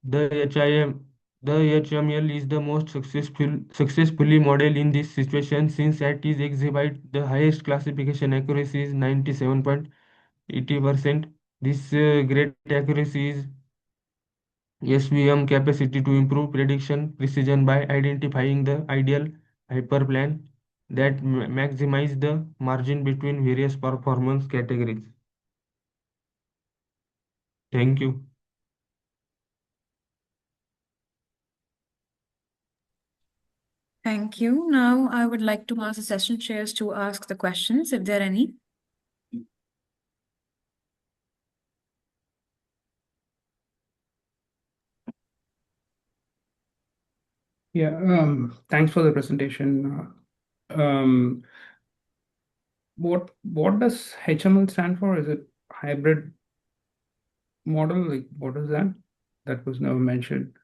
The HML is the most successfully model in this situation since it is exhibit the highest classification accuracy is 97.80%. This great accuracy is SVM capacity to improve prediction precision by identifying the ideal hyperplan that maximize the margin between various performance categories. Thank you. Thank you. Now I would like to ask the session chairs to ask the questions, if there are any. Yeah, thanks for the presentation. Um, what does HML stand for? Is it hybrid model? Like, what is that? That was never mentioned.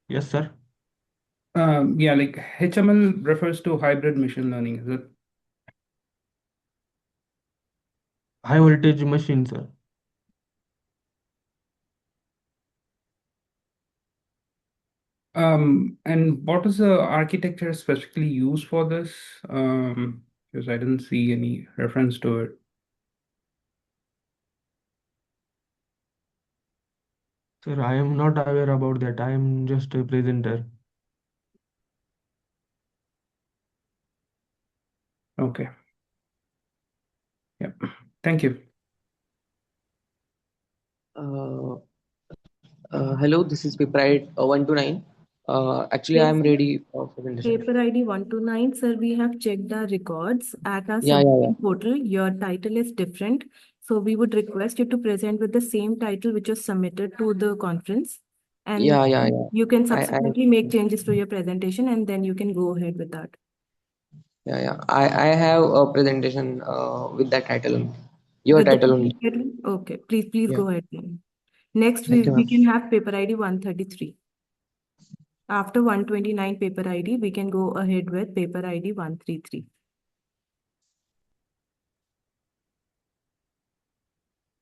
Yes, sir. Yeah, like HML refers to hybrid machine learning. Is it? High voltage machine, sir. And what is the architecture specifically used for this? Because I didn't see any reference to it. Sir, I am not aware about that. I am just a presenter. Okay. Yeah. Thank you. Hello, this is paper 1 to 9. Actually, I am ready for presentation. Paper ID 129, sir, we have checked our records at our Yeah, yeah, yeah. submission portal. Your title is different. So we would request you to present with the same title which was submitted to the conference. And Yeah, yeah, yeah. you can I subsequently make changes to your presentation and then you can go ahead with that. yeah, yeah. I have a presentation with that title only. Your With the title only. title? Okay, please Yeah. go ahead then. Next, Thank you, we ma'am. can have paper ID 133. After 129 paper ID, we can go ahead with paper ID 133.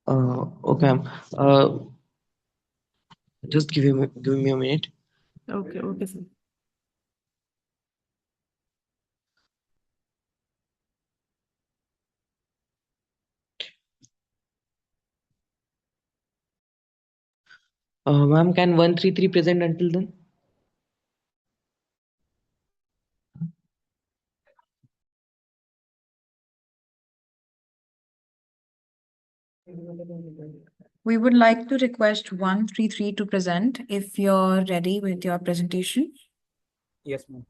Okay, ma'am. Just give me a minute. Okay, sir. Ma'am, can 133 present until then? We would like to request 133 to present if you're ready with your presentation. Yes, ma'am.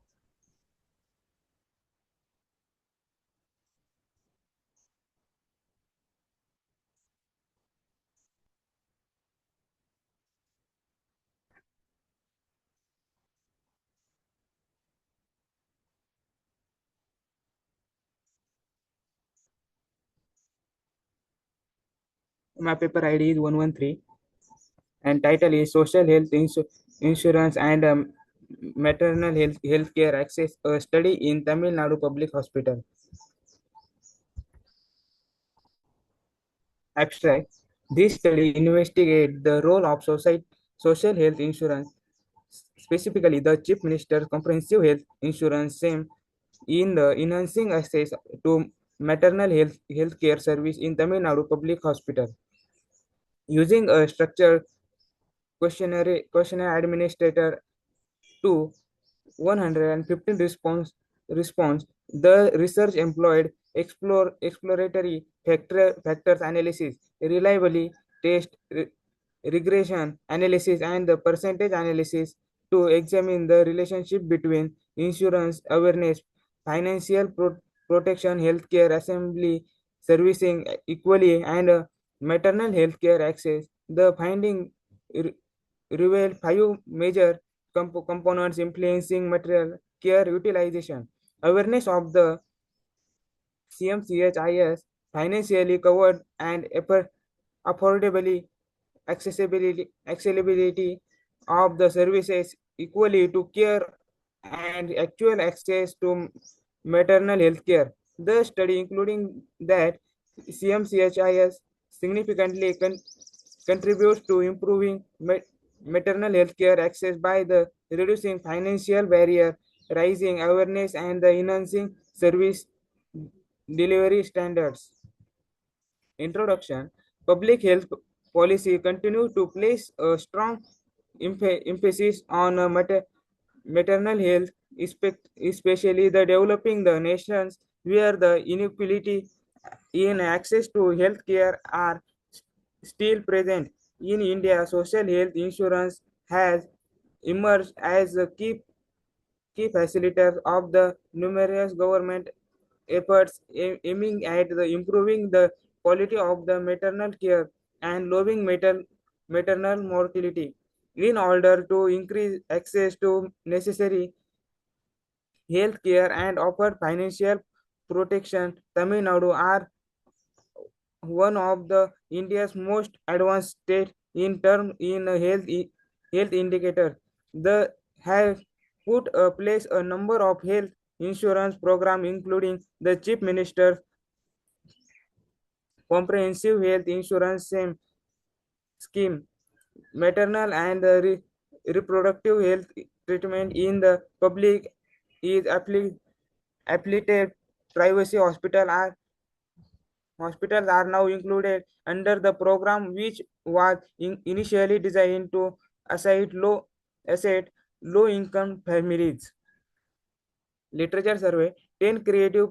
My paper ID is 113 and title is Social Health Insurance and Maternal Healthcare Access, a study in Tamil Nadu Public Hospital. Abstract. This study investigates the role of social health insurance, specifically the Chief Minister's Comprehensive Health Insurance scheme, in the enhancing access to maternal healthcare service in Tamil Nadu Public Hospital. Using a structured questionnaire administrator to 115 response, the research employed exploratory factors analysis, reliably test regression analysis, and the percentage analysis to examine the relationship between insurance awareness, financial protection, healthcare assembly servicing equally, and maternal healthcare access. The finding revealed five major components influencing material care utilization: awareness of the CMCHIS, financially covered and affordability, accessibility of the services equally to care, and actual access to maternal health care. The study including that CMCHIS significantly contributes to improving maternal health care access by the reducing financial barrier, raising awareness, and the enhancing service delivery standards. Introduction. Public health policy continue to place a strong emphasis on maternal health, especially the developing the nations where the inequality in access to health care are still present. In India, social health insurance has emerged as a key facilitator of the numerous government efforts aiming at the improving the quality of the maternal care and lowering maternal mortality. In order to increase access to necessary health care and offer financial protection, Tamil Nadu are one of the India's most advanced state in term in a health indicator. The have put place a number of health insurance program including the Chief Minister's Comprehensive Health Insurance scheme, maternal and reproductive health treatment in the public is affiliated privacy hospitals are now included under the program, which was initially designed to assist low income families. Literature survey: 10 creative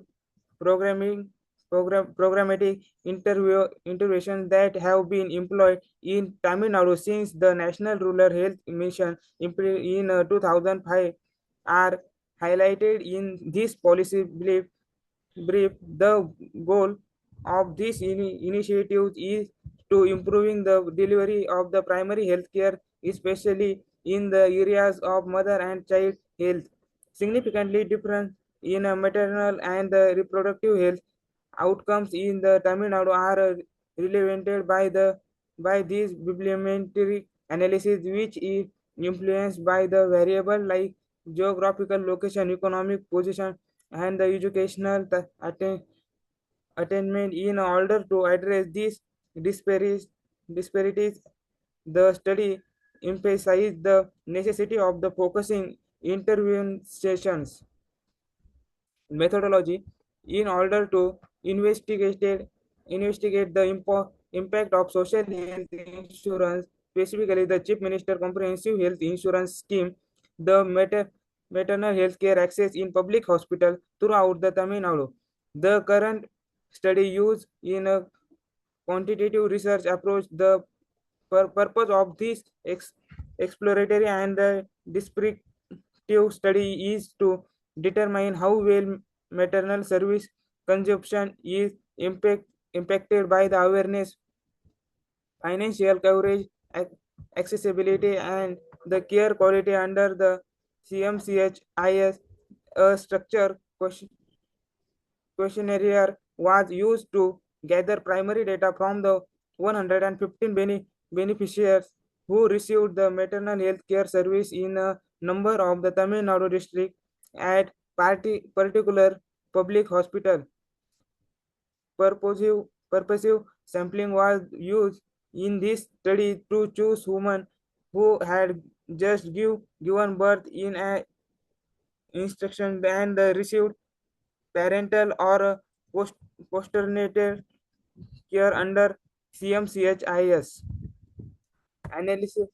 programming programmatic interventions that have been employed in Tamil Nadu since the National Rural Health Mission in 2005 are highlighted in this policy brief. The goal of this initiative is to improving the delivery of the primary health care, especially in the areas of mother and child health. Significantly different in maternal and reproductive health outcomes in the Tamil Nadu are relevant by these bibliometric analysis, which is influenced by the variable like geographical location, economic position, and the educational attainment. In order to address these disparities, the study emphasized the necessity of the focusing interventions methodology in order to investigate the impact of social health insurance, specifically the Chief Minister Comprehensive Health Insurance Scheme, the maternal health care access in public hospital throughout the Tamil Nadu. The current study used in a quantitative research approach. The purpose of this exploratory and descriptive study is to determine how well maternal service consumption is impacted by the awareness, financial coverage, accessibility, and the care quality under the CMCHIS. A structure questionnaire was used to gather primary data from the 115 beneficiaries who received the maternal health care service in a number of the Tamil Nadu district at particular public hospital. Purposive sampling was used in this study to choose women who had just given birth in a instruction and received parental or postnatal care under CMCHIS. Analysis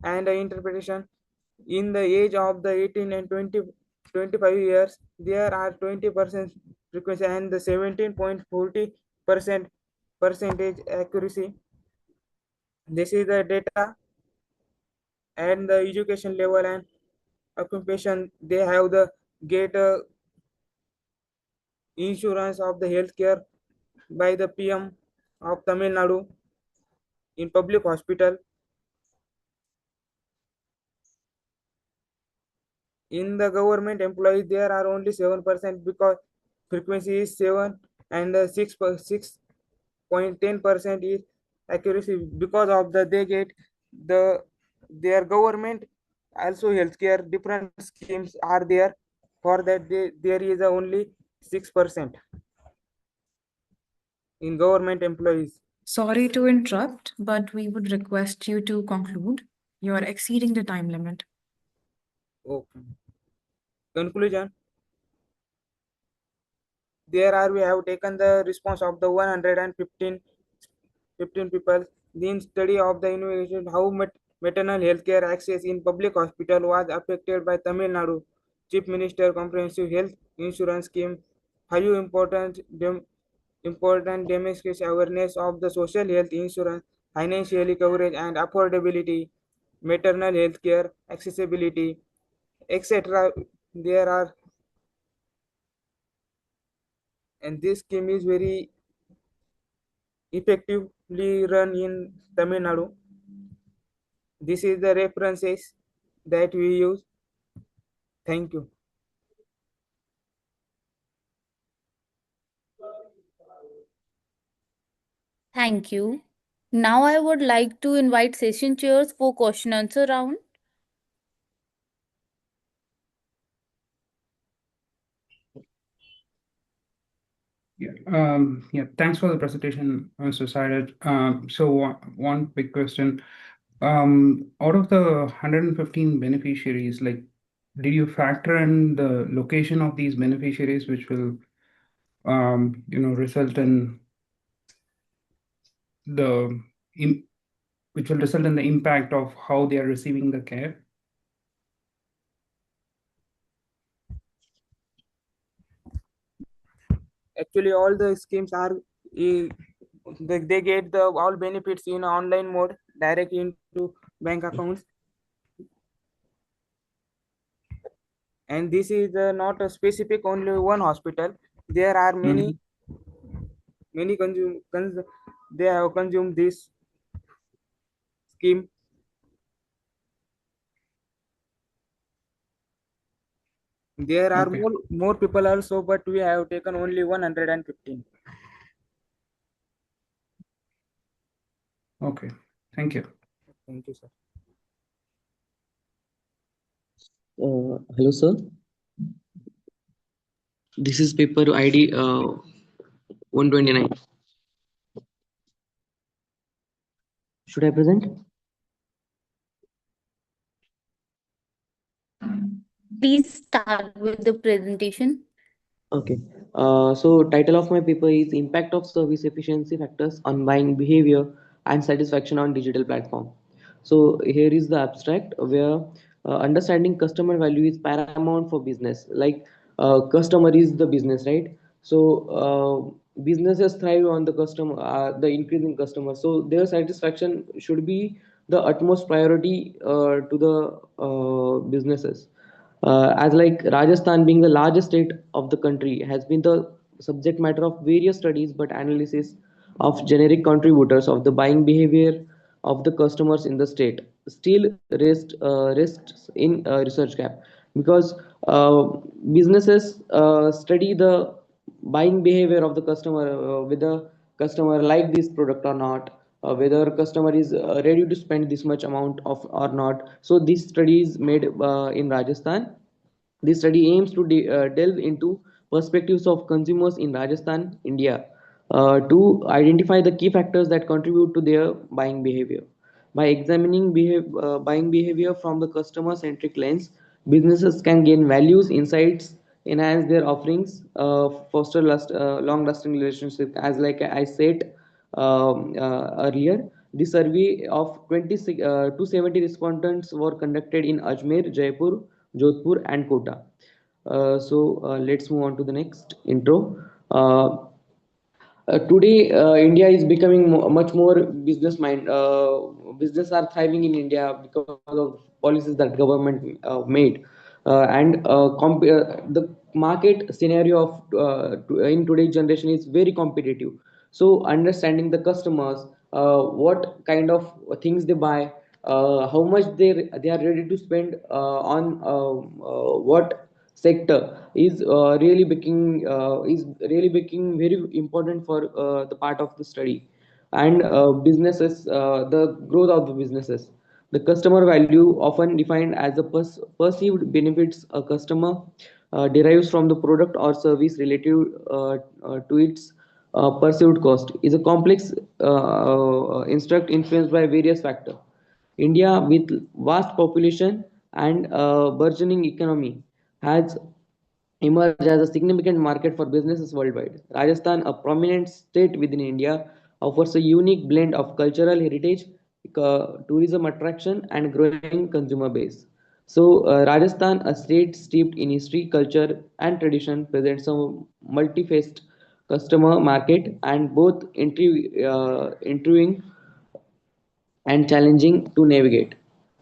and interpretation. In the age of the 18 and 25 years, there are 20% frequency and the 17.40% percentage accuracy. This is the data and the education level and occupation. They have the get insurance of the healthcare by the PM of Tamil Nadu in public hospital. In the government employees, there are only 7% because frequency is 7 and 6.10% is accuracy because of the they get the their government also healthcare different schemes are there for that there is only 6% in government employees. Sorry to interrupt, but we would request you to conclude. You are exceeding the time limit. Okay. Conclusion. There are we have taken the response of the 115 people. The study of the innovation how maternal healthcare access in public hospital was affected by Tamil Nadu Chief Minister Comprehensive Health Insurance Scheme. How important demonstrates awareness of the social health insurance, financially coverage and affordability, maternal health care, accessibility, etc. There are, and this scheme is very effectively run in Tamil Nadu. This is the references that we use. Thank you. Thank you. Now I would like to invite session chairs for question answer round. Yeah, thanks for the presentation, Mr. Sairaj. So one big question. Out of the 115 beneficiaries, like, did you factor in the location of these beneficiaries, which will, result in the which will result in the impact of how they are receiving the care? Actually, all the schemes are they get the all benefits in online mode directly into bank accounts, and this is not a specific only one hospital. There are Mhm. many they have consumed this scheme. There are Okay. more people also, but we have taken only 115. Okay. Thank you. Thank you, sir. Hello, sir. This is paper ID 129. Should I present? Please start with the presentation. Okay. So title of my paper is Impact of Service Efficiency Factors on Buying Behavior and Satisfaction on Digital Platform. So here is the abstract where understanding customer value is paramount for business. Like customer is the business, right? So businesses thrive on the customer, the increasing customer. So their satisfaction should be the utmost priority to the businesses. As like Rajasthan being the largest state of the country has been the subject matter of various studies but analysis of generic contributors of the buying behavior of the customers in the state still rests in research gap because businesses study the buying behavior of the customer, whether customer like this product or not, whether customer is ready to spend this much amount of or not. So this study is made in Rajasthan. This study aims to delve into perspectives of consumers in Rajasthan, India, to identify the key factors that contribute to their buying behavior. By examining buying behavior from the customer centric lens, businesses can gain values, insights, enhance their offerings, foster long lasting relationships. As like I said earlier, the survey of 270 respondents were conducted in Ajmer, Jaipur, Jodhpur, and Kota. Let's move on to the next intro. Today, India is becoming much more business mind. Business are thriving in India because of policies that government made, and the market scenario of in today's generation is very competitive. So, understanding the customers, what kind of things they buy, how much they are ready to spend on what sector is really becoming very important for the part of the study and businesses, the growth of the businesses. The customer value, often defined as the perceived benefits a customer derives from the product or service relative to its perceived cost, is a complex instruct influenced by various factors. India, with vast population and burgeoning economy, has emerged as a significant market for businesses worldwide. Rajasthan, a prominent state within India, offers a unique blend of cultural heritage, tourism attraction, and growing consumer base. So, Rajasthan, a state steeped in history, culture, and tradition, presents a multi-faced customer market and both intriguing and challenging to navigate.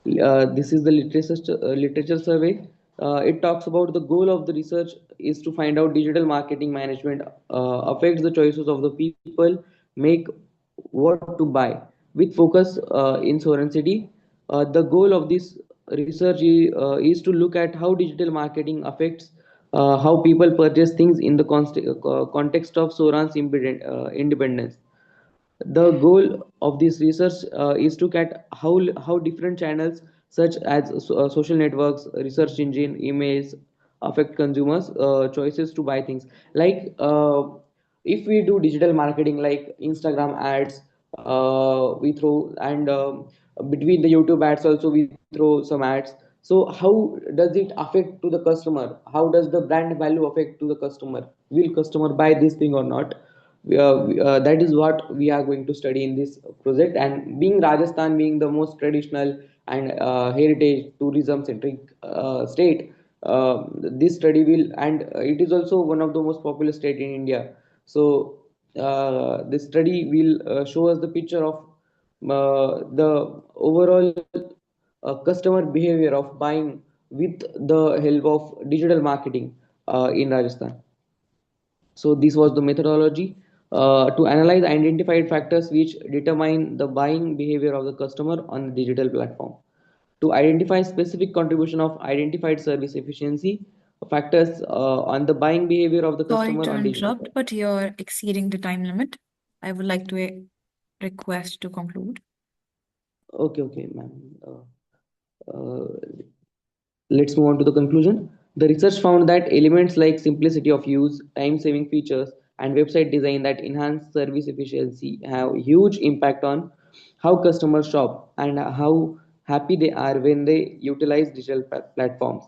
This is the literature survey. It talks about the goal of the research is to find out digital marketing management affects the choices of the people make what to buy with focus in Soren City. The goal of this research is to look at how digital marketing affects how people purchase things in the context of Soran's independence. The goal of this research is to get how different channels such as social networks, research engine, emails affect consumers choices to buy things. Like if we do digital marketing like Instagram ads, we throw, and between the YouTube ads also we throw some ads. So how does it affect to the customer? How does the brand value affect to the customer? Will customer buy this thing or not? That is what we are going to study in this project. And being Rajasthan being the most traditional and heritage tourism centric state, this study will, and it is also one of the most populous state in India. So this study will show us the picture of the overall customer behavior of buying with the help of digital marketing in Rajasthan. So this was the methodology to analyze identified factors which determine the buying behavior of the customer on the digital platform. To identify specific contribution of identified service efficiency factors on the buying behavior of the Sorry customer to on digital interrupt, but you're exceeding the time limit. I would like to request to conclude. Okay, ma'am. Uh, let's move on to the conclusion. The research found that elements like simplicity of use, time-saving features, and website design that enhance service efficiency have huge impact on how customers shop and how happy they are when they utilize digital platforms.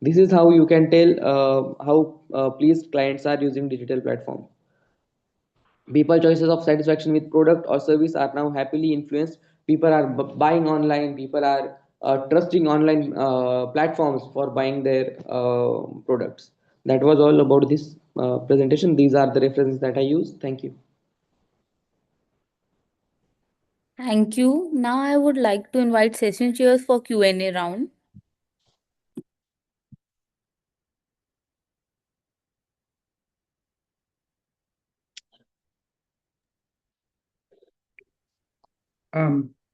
This is how you can tell how pleased clients are using digital platforms. People choices of satisfaction with product or service are now happily influenced. People are buying online. People are trusting online platforms for buying their products. That was all about this presentation. These are the references that I use. Thank you. Thank you. Now I would like to invite session chairs for Q&A round.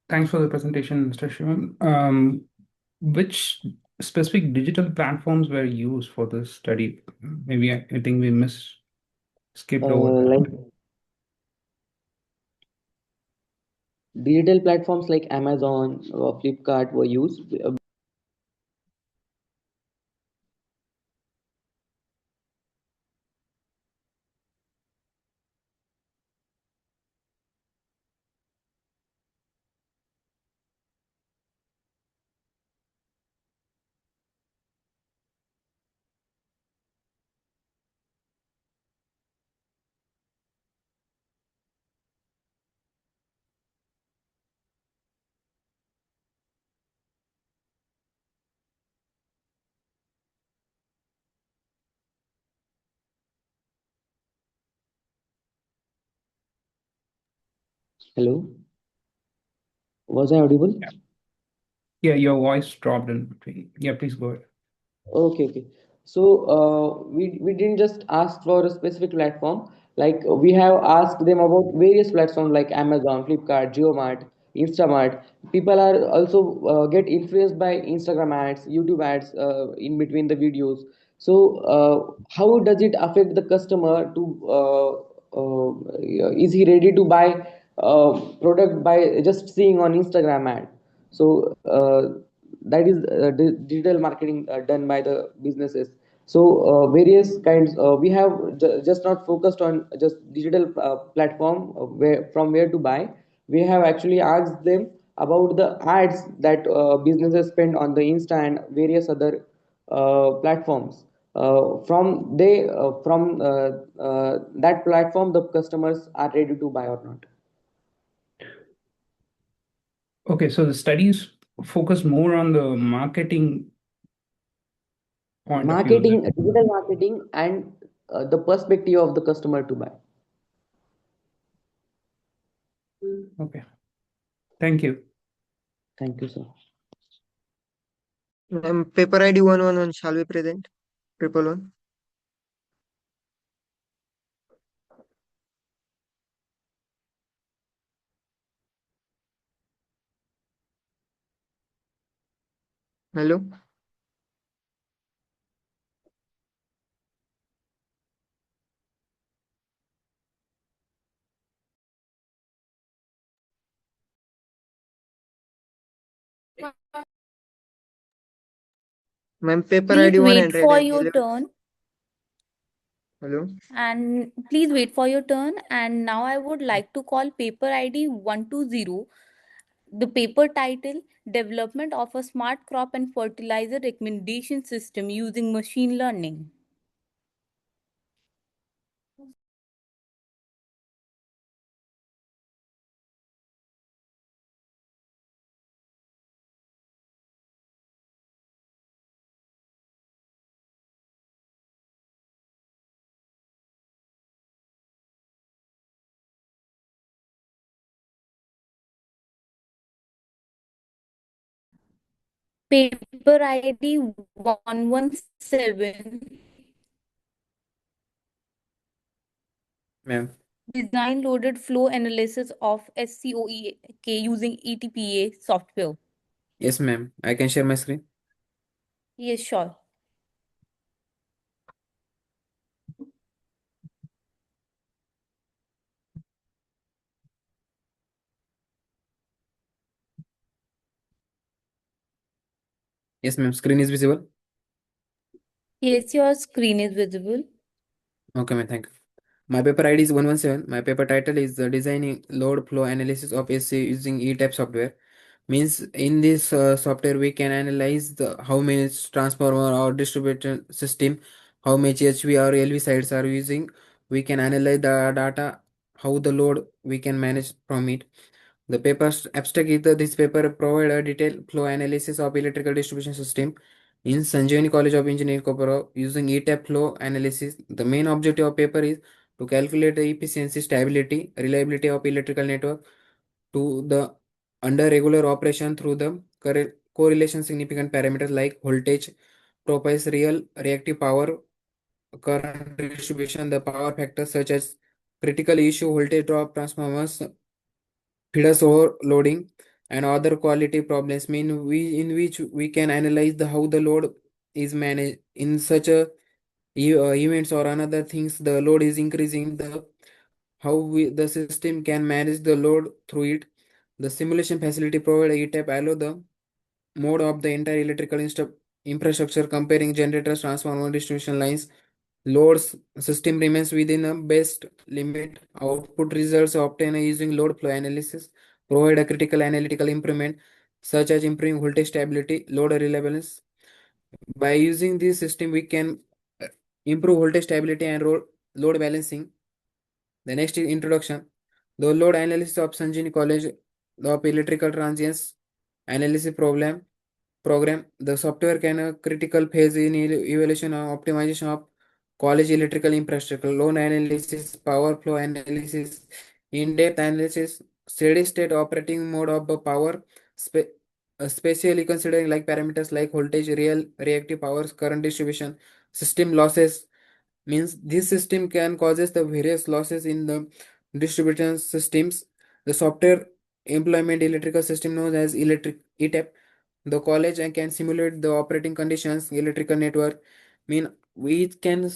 Thanks for the presentation, Mr. Shivam. Which specific digital platforms were used for this study? Maybe I think we skipped over that. Like digital platforms like Amazon or Flipkart were used. Hello, was I audible? Yeah, your voice dropped in between. Yeah, please go ahead. Okay. So we didn't just ask for a specific platform. Like we have asked them about various platforms like Amazon, Flipkart, JioMart, Instamart. People are also get influenced by Instagram ads, YouTube ads in between the videos. So how does it affect the customer to is he ready to buy product by just seeing on Instagram ad? So that is digital marketing done by the businesses. So various kinds we have just not focused on just digital platform where from where to buy. We have actually asked them about the ads that businesses spend on the Insta and various other platforms. From that platform the customers are ready to buy or not. Okay, so the studies focus more on the marketing point of view. Marketing, digital marketing, and the perspective of the customer to buy. Okay, thank you. Thank you, sir. Paper ID 111 shall be present. 111. Hello. Ma'am, paper Please ID wait 100 for and your 11. turn. Hello. And please wait for your turn. And now I would like to call paper ID 120. The paper title, Development of a Smart Crop and Fertilizer Recommendation System Using Machine Learning. Paper ID 117. Ma'am. Design loaded flow analysis of SCOEK using ETPA software. Yes, ma'am. I can share my screen. Yes, sure. Yes, ma'am. Screen is visible. Yes, your screen is visible. Okay, ma'am. Thank you. My paper ID is 117. My paper title is the Designing Load Flow Analysis of SC using E-type software. Means in this software we can analyze the how many transformer or distributed system, how much HV or LV sites are using. We can analyze the data, how the load we can manage from it. The paper's abstract is that this paper provide a detailed flow analysis of electrical distribution system in Sanjivani College of Engineering, Koparo using E-type flow analysis. The main objective of paper is to calculate the efficiency, stability, reliability of electrical network to the under regular operation through the correlation significant parameters like voltage, profiles, real reactive power, current distribution, the power factors such as critical issue, voltage drop, transformers, feeders overloading, and other quality problems mean we in which we can analyze the how the load is managed in such a events or another things the load is increasing the how the system can manage the load through it. The simulation facility provided ETAP allow the mode of the entire electrical infrastructure comparing generators, transformer, distribution lines, loads. System remains within a best limit. Output results obtained using load flow analysis provide a critical analytical improvement such as improving voltage stability, load reliability. By using this system, we can improve voltage stability and load balancing. The next is introduction. The load analysis of Sanjini College of Electrical Transients Analysis program. The software can a critical phase in evaluation and optimization of college electrical infrastructure, load analysis, power flow analysis, in-depth analysis, steady state operating mode of the power, spe- especially considering like parameters like voltage, real reactive powers, current distribution, system losses, means this system can causes the various losses in the distribution systems. The software employment electrical system known as electric ETAP. The college and can simulate the operating conditions electrical network. Mean we can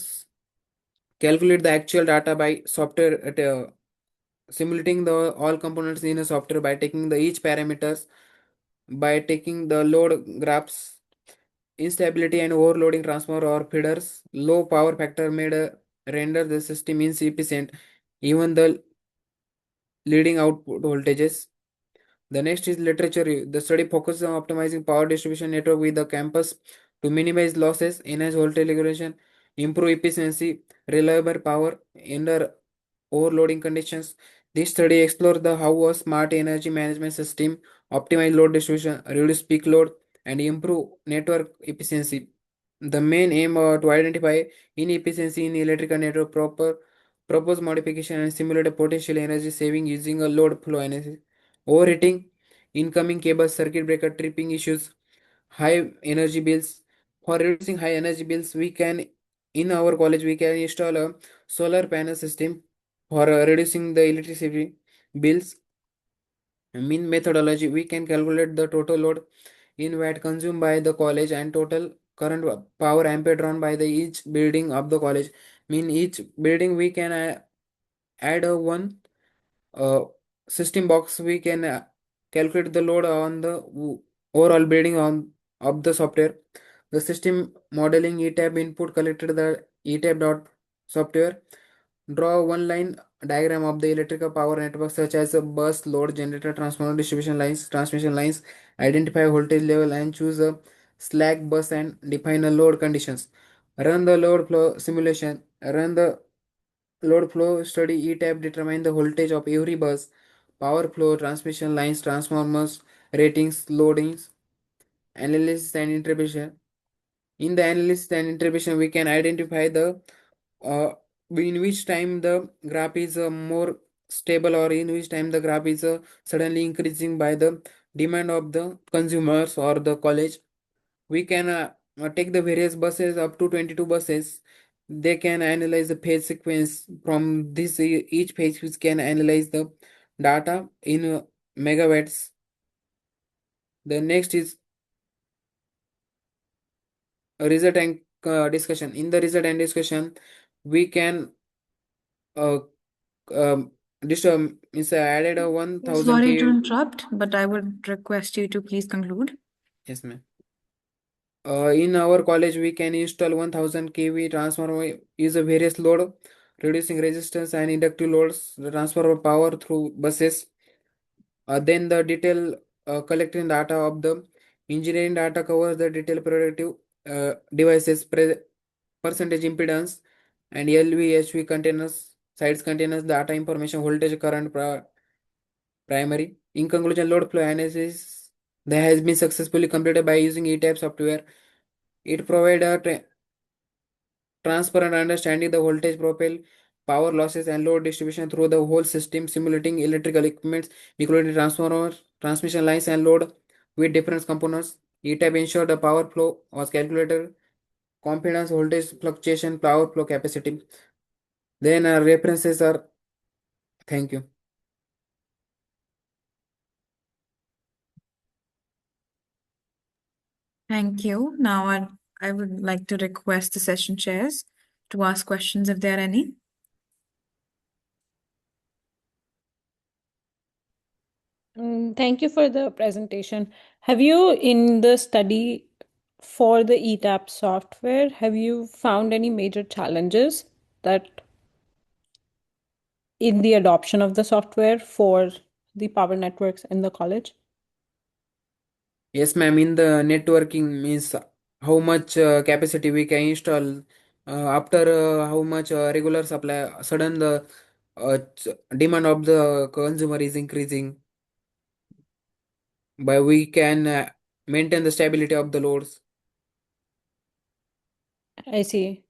calculate the actual data by software at, simulating the all components in a software by taking the each parameters, by taking the load graphs, instability and overloading transformer or feeders, low power factor made render the system insufficient, even the leading output voltages. The next is literature review. The study focuses on optimizing power distribution network with the campus to minimize losses, enhance voltage regulation, improve efficiency, reliable power under overloading conditions. This study explores the how a smart energy management system optimize load distribution, reduce peak load, and improve network efficiency. The main aim to identify inefficiency in electrical network propose modification and simulate a potential energy saving using a load flow analysis. Overheating, incoming cable circuit breaker tripping issues, high energy bills. For reducing high energy bills, we can in our college we can install a solar panel system for reducing the electricity bills. Mean methodology, we can calculate the total load in watt consumed by the college and total current power ampere drawn by the each building of the college. Mean each building we can add a one uh, system box. We can calculate the load on the overall building on of the software. The system modeling ETAB input collected the ETAB dot software. Draw one line diagram of the electrical power network such as a bus, load, generator, transformer, distribution lines, transmission lines. Identify voltage level and choose a slack bus and define a load conditions. Run the load flow simulation. Run the load flow study E-type determine the voltage of every bus, power flow, transmission lines, transformers, ratings, loadings, analysis and interpretation. In the analysis and interpretation, we can identify the uh, in which time the graph is more stable or in which time the graph is suddenly increasing by the demand of the consumers or the college. We can take the various buses up to 22 buses. They can analyze the page sequence from this each page, which can analyze the data in megawatts. The next is a result and discussion. In the result and discussion, we can uh, um, is added a 1000 Sorry to k. interrupt, but I would request you to please conclude. Yes, ma'am. In our college, we can install 1000 kV transformer, use a various load, reducing resistance and inductive loads, the transfer of power through buses. Then the detail collecting data of the engineering data covers the detail productive devices, percentage impedance, and LV, containers, sites containers, data information, voltage, current, primary. In conclusion, load flow analysis that has been successfully completed by using E-type software. It provides a transparent understanding the voltage profile, power losses, and load distribution through the whole system, simulating electrical equipments, including transformers, transmission lines, and load with different components. E-type ensure the power flow was calculated, competence, voltage fluctuation, power flow capacity. Then references are. Thank you. Thank you. Now I would like to request the session chairs to ask questions if there are any. Thank you for the presentation. Have you, in the study for the ETAP software, have you found any major challenges that in the adoption of the software for the power networks in the college? Yes, ma'am. In the networking means how much capacity we can install after how much regular supply. Sudden the demand of the consumer is increasing, but we can maintain the stability of the loads. I see.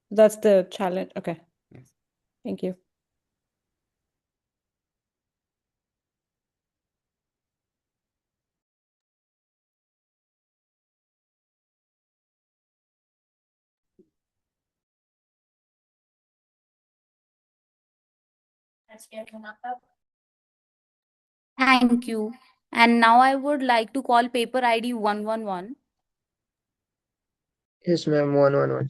That's the challenge. Okay. Yes. Thank you. Thank you. And now I would like to call paper ID 111. Yes, ma'am. 111.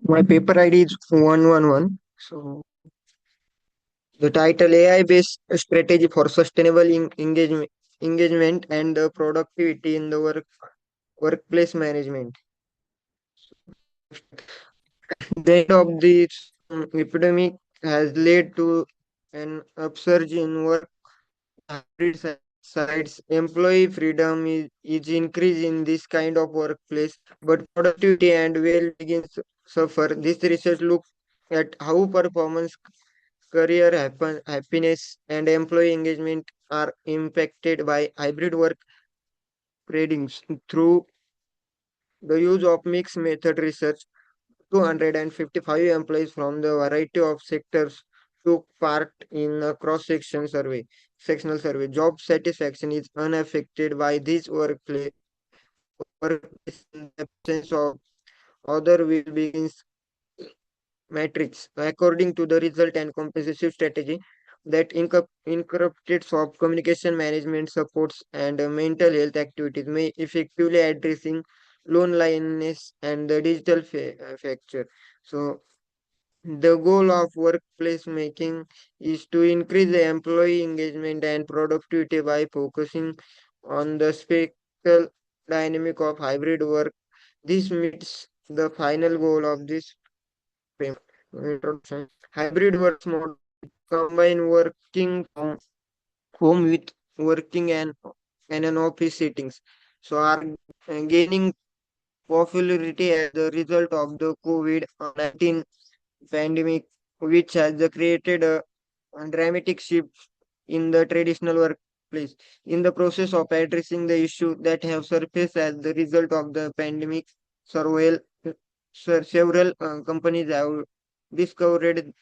My paper ID is 111. So the title AI-based strategy for sustainable engagement and productivity in the workplace management. The end of this epidemic has led to an upsurge in work hybrid sites. Employee freedom is increased in this kind of workplace, but productivity and well-being suffer. This research looks at how performance, career happiness, and employee engagement are impacted by hybrid work paradigms through the use of mixed method research. 255 employees from the variety of sectors took part in a sectional survey. Job satisfaction is unaffected by this workplace in the absence of other well-being metrics. According to the result and comprehensive strategy that incorporates of communication management supports and mental health activities may effectively addressing loneliness and the digital factor. So the goal of workplace making is to increase the employee engagement and productivity by focusing on the spatial dynamic of hybrid work. This meets the final goal of this frame. Introduction. Hybrid work model combine working from home with working and an office settings. So are gaining popularity as the result of the COVID-19 pandemic, which has created a dramatic shift in the traditional workplace. In the process of addressing the issue that have surfaced as the result of the pandemic, several, several companies have discovered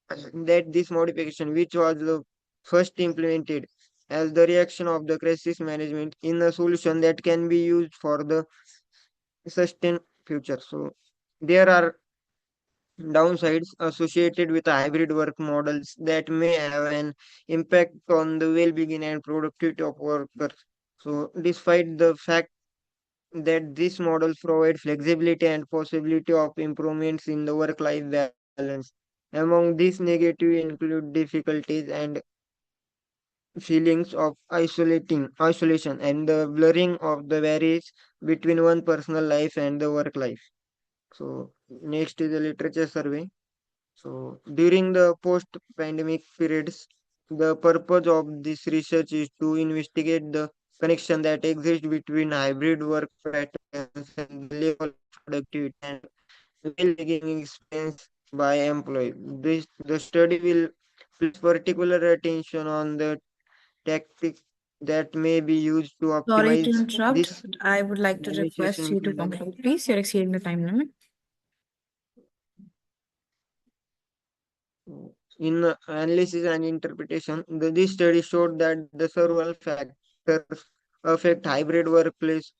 that this modification, which was the first implemented as the reaction of the crisis management in a solution that can be used for the sustained future. So there are downsides associated with hybrid work models that may have an impact on the well-being and productivity of workers. So despite the fact that these models provide flexibility and possibility of improvements in the work-life balance. Among these negative include difficulties and feelings of isolation and the blurring of the barriers between one personal life and the work life. So next is the literature survey. So during the post-pandemic periods, the purpose of this research is to investigate the connection that exists between hybrid work patterns and the level of productivity and well-being experienced by employees. The study will place particular attention on the tactics that may be used to Sorry to optimize interrupt, this but I would like to request you to conclude, please. You're exceeding the time limit. in analysis and interpretation. This study showed that the several factors affect hybrid workplace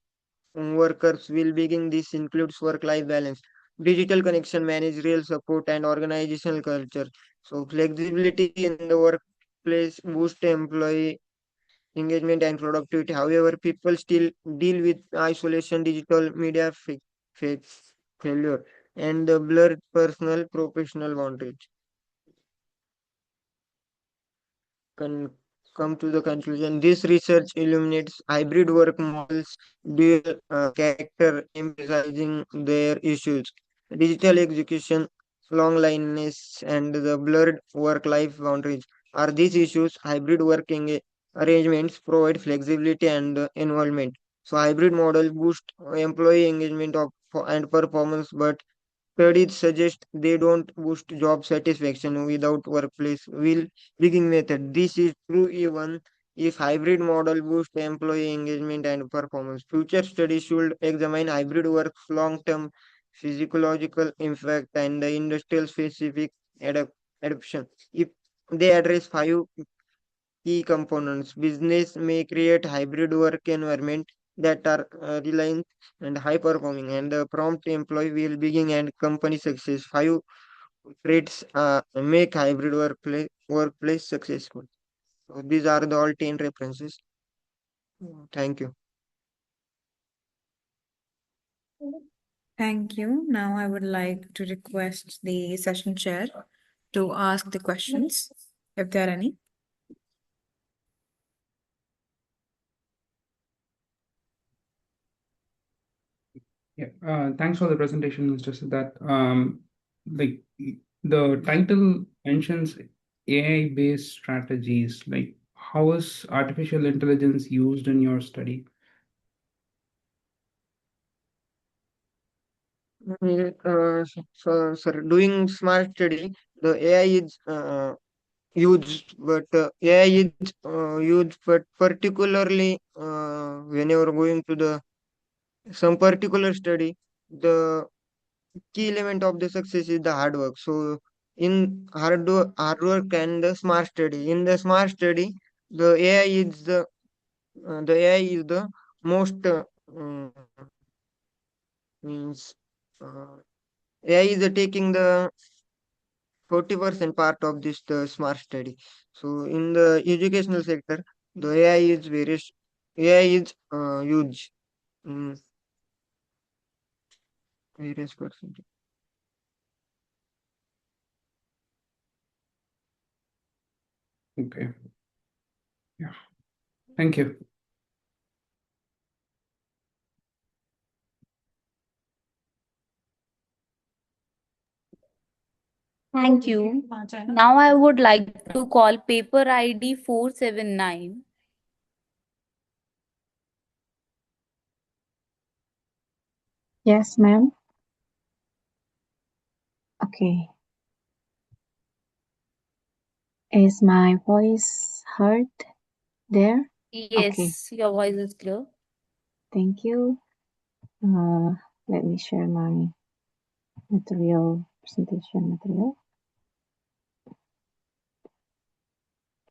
workers' well-being. This includes work-life balance, digital connection, managerial support, and organizational culture. So flexibility in the workplace boost employee engagement and productivity. However, people still deal with isolation, digital media fa- failure, and the blurred personal professional boundaries. Con- Come to the conclusion. This research illuminates hybrid work models, dual character, emphasizing their issues, digital execution, long lineage, and the blurred work-life boundaries. Are these issues? Hybrid working arrangements provide flexibility and involvement. So hybrid models boost employee engagement and performance, but studies suggest they don't boost job satisfaction without workplace will being method. This is true even if hybrid model boost employee engagement and performance. Future studies should examine hybrid work's long-term physiological impact and the industrial specific adoption. If they address five key components. Business may create hybrid work environment that are reliant and high performing and prompt employee well-being and company success. Five traits make hybrid workplace successful. So these are the all 10 references. Thank you. Thank you. Now I would like to request the session chair to ask the questions, if there are any. Yeah, thanks for the presentation. It's just that, like the title mentions AI-based strategies. Like, how is artificial intelligence used in your study? Sir, doing smart study, the AI is used, but AI is used, but particularly when you are going to the some particular study, the key element of the success is the hard work. So in hard work and the smart study. In the smart study, the AI is the AI is the most um, means AI is taking the 40% part of this the smart study. So in the educational sector, the AI is AI is huge. Mm, various percent. Okay. Yeah. Thank you. Thank you. Now I would like to call paper ID 479. Yes, ma'am. Okay. Is my voice heard there? Okay. Yes, your voice is clear. Thank you. Let me share my presentation material.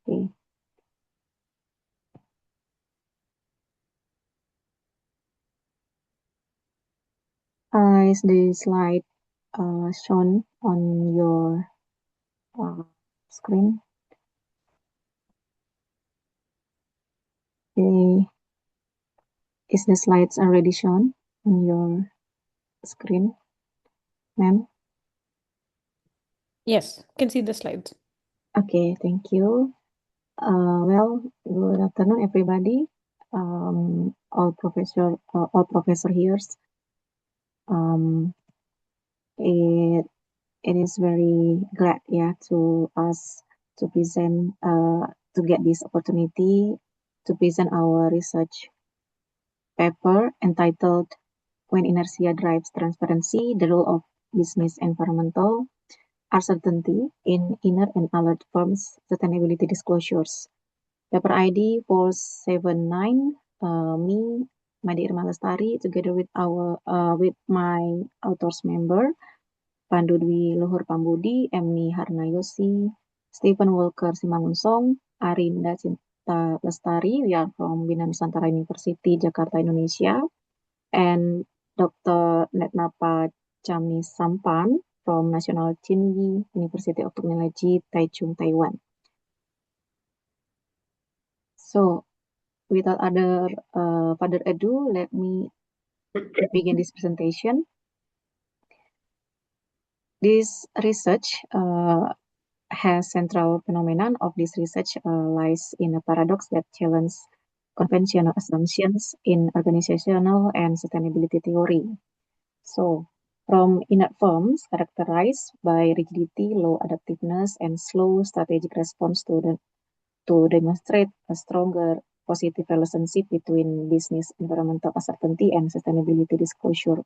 Okay. Is the slide shown on your screen? Okay. Is the slides already shown on your screen, ma'am? Yes, can see the slides. Okay, thank you. Well, good afternoon, everybody. All professor here. It it is very glad, yeah, to us to present to get this opportunity to present our research paper entitled "When Inertia Drives Transparency: The Role of Business Environmental Uncertainty in Inner and Alert Firms' Sustainability Disclosures." Paper ID 479. Me, Madi Irma Lestari, together with my authors member, Pandu Dwi Luhur Pambudi, Emni Harnayosi, Stephen Walker Simangunsong, Arinda Cinta Lestari. We are from Bina Nusantara University, Jakarta, Indonesia. And Dr. Netnapa Chami Sampan from National Tsinghua University of Technology, Taichung, Taiwan. So, without further ado, let me begin this presentation. This research has central phenomenon of this research lies in a paradox that challenges conventional assumptions in organizational and sustainability theory. So, from inert firms characterized by rigidity, low adaptiveness, and slow strategic response to demonstrate a stronger positive relationship between business environmental uncertainty and sustainability disclosure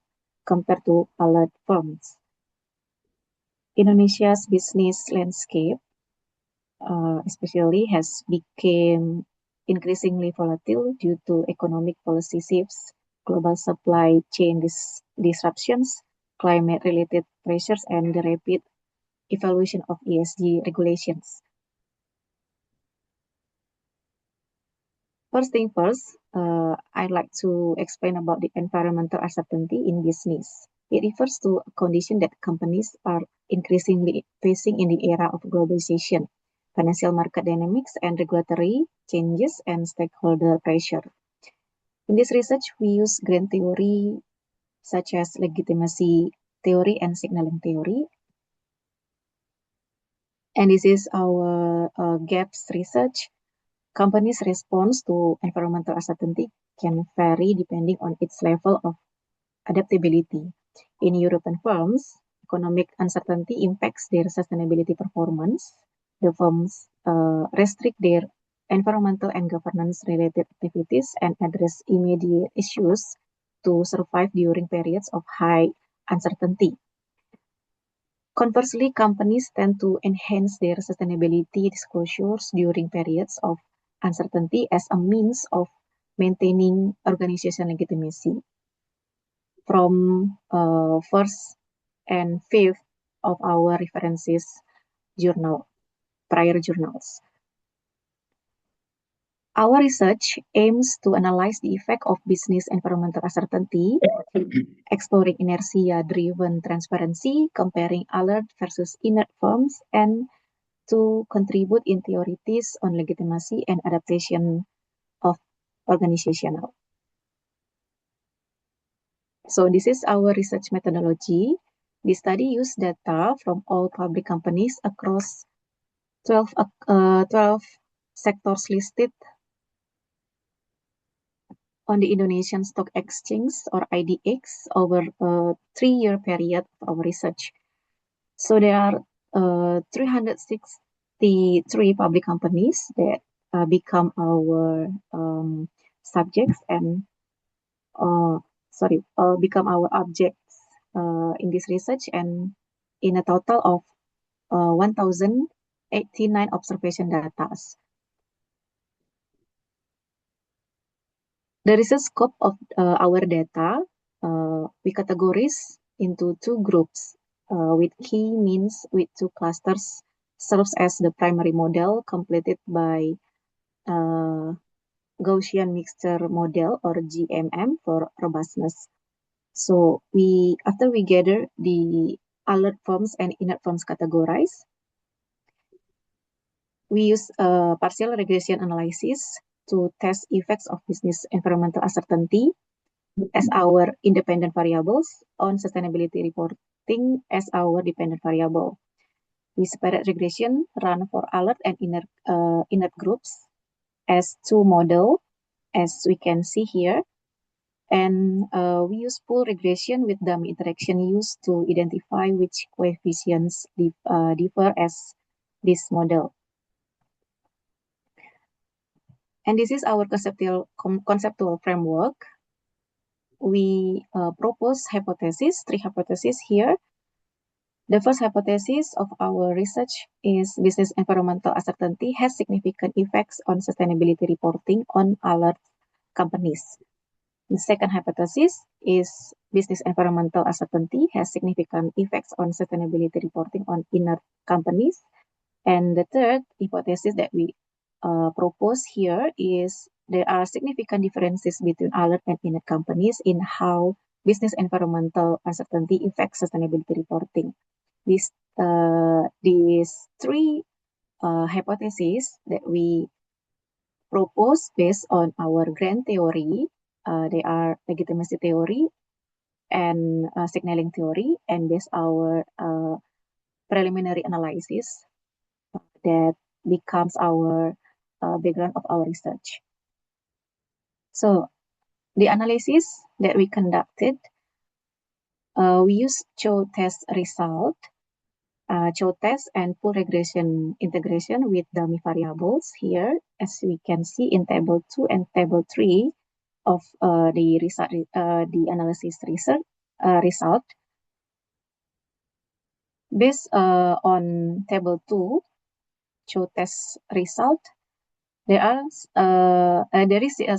compared to alert firms. Indonesia's business landscape especially has become increasingly volatile due to economic policy shifts, global supply chain disruptions, climate-related pressures, and the rapid evolution of ESG regulations. First thing first, I'd like to explain about the environmental uncertainty in business. It refers to a condition that companies are increasingly facing in the era of globalization, financial market dynamics, and regulatory changes and stakeholder pressure. In this research, we use grand theory such as legitimacy theory and signaling theory. And this is our GAPS research. Companies' response to environmental uncertainty can vary depending on its level of adaptability. In European firms, economic uncertainty impacts their sustainability performance. The firms restrict their environmental and governance-related activities and address immediate issues to survive during periods of high uncertainty. Conversely, companies tend to enhance their sustainability disclosures during periods of uncertainty as a means of maintaining organization legitimacy. From first and fifth of our references prior journals. Our research aims to analyze the effect of business environmental uncertainty, exploring inertia-driven transparency, comparing alert versus inert firms, and to contribute in theories on legitimacy and adaptation of organizational. So this is our research methodology. The study used data from all public companies across 12 sectors listed on the Indonesian Stock Exchange or IDX over a 3-year period of our research. So there are 363 public companies that become our subjects and become our objects in this research, and in a total of 1,089 observation data. The research scope of our data we categorize into two groups with key means with two clusters serves as the primary model completed by Gaussian mixture model or GMM for robustness. So after we gather the alert forms and inert forms categorized, we use partial regression analysis to test effects of business environmental uncertainty as our independent variables on sustainability reporting as our dependent variable. We separate regression run for alert and inert groups as two models, as we can see here. And we use pool regression with dummy interaction used to identify which coefficients differ as this model. And this is our conceptual framework. We propose three hypotheses here. The first hypothesis of our research is business environmental uncertainty has significant effects on sustainability reporting on alert companies. The second hypothesis is business environmental uncertainty has significant effects on sustainability reporting on inert companies. And the third hypothesis that we propose here is there are significant differences between alert and inert companies in how business environmental uncertainty affects sustainability reporting. These three hypotheses that we propose based on our grand theory. They are legitimacy theory and signaling theory, and based our preliminary analysis that becomes our background of our research. So the analysis that we conducted, we use CHO test result, CHO test and full regression integration with dummy variables here, as we can see in table 2 and table 3 of the result, the analysis result. Based on table 2, CHO test result, there is a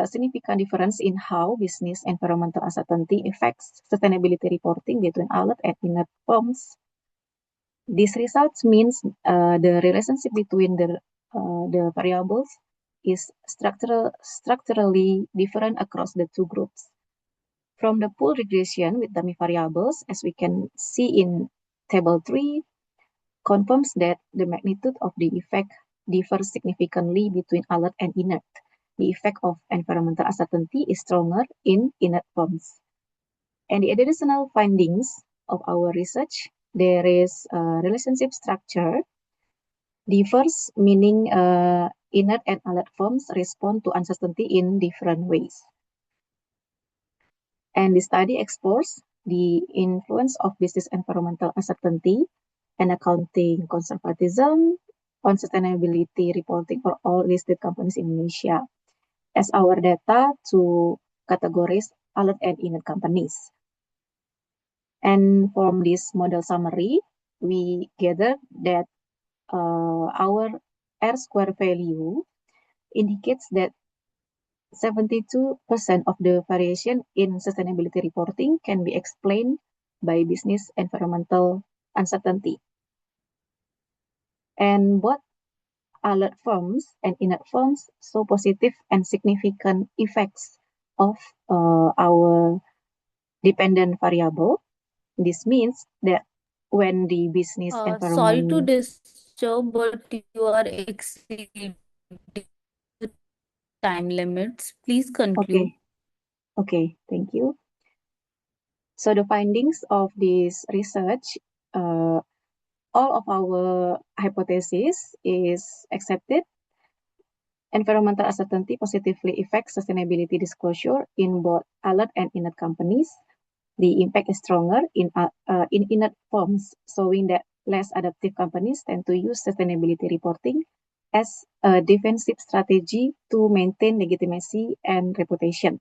significant difference in how business environmental uncertainty affects sustainability reporting between alert and inert firms. This result means the relationship between the variables is structurally different across the two groups. From the pool regression with dummy variables, as we can see in table 3, confirms that the magnitude of the effect differs significantly between alert and inert. The effect of environmental uncertainty is stronger in inert firms. And the additional findings of our research, there is a relationship structure differs, meaning inert and alert firms respond to uncertainty in different ways. And the study explores the influence of business environmental uncertainty and accounting conservatism on sustainability reporting for all listed companies in Indonesia as our data to categorize alert and inert companies. And from this model summary, we gather that our R-square value indicates that 72% of the variation in sustainability reporting can be explained by business environmental uncertainty. And both alert firms and inert firms show positive and significant effects of our dependent variable. This means that when the business Sorry to environment... disturb, but you are exceeding the time limits. Please conclude. Okay, thank you. So the findings of this research, all of our hypothesis is accepted. Environmental uncertainty positively affects sustainability disclosure in both alert and inert companies. The impact is stronger in inert firms, showing that less adaptive companies tend to use sustainability reporting as a defensive strategy to maintain legitimacy and reputation.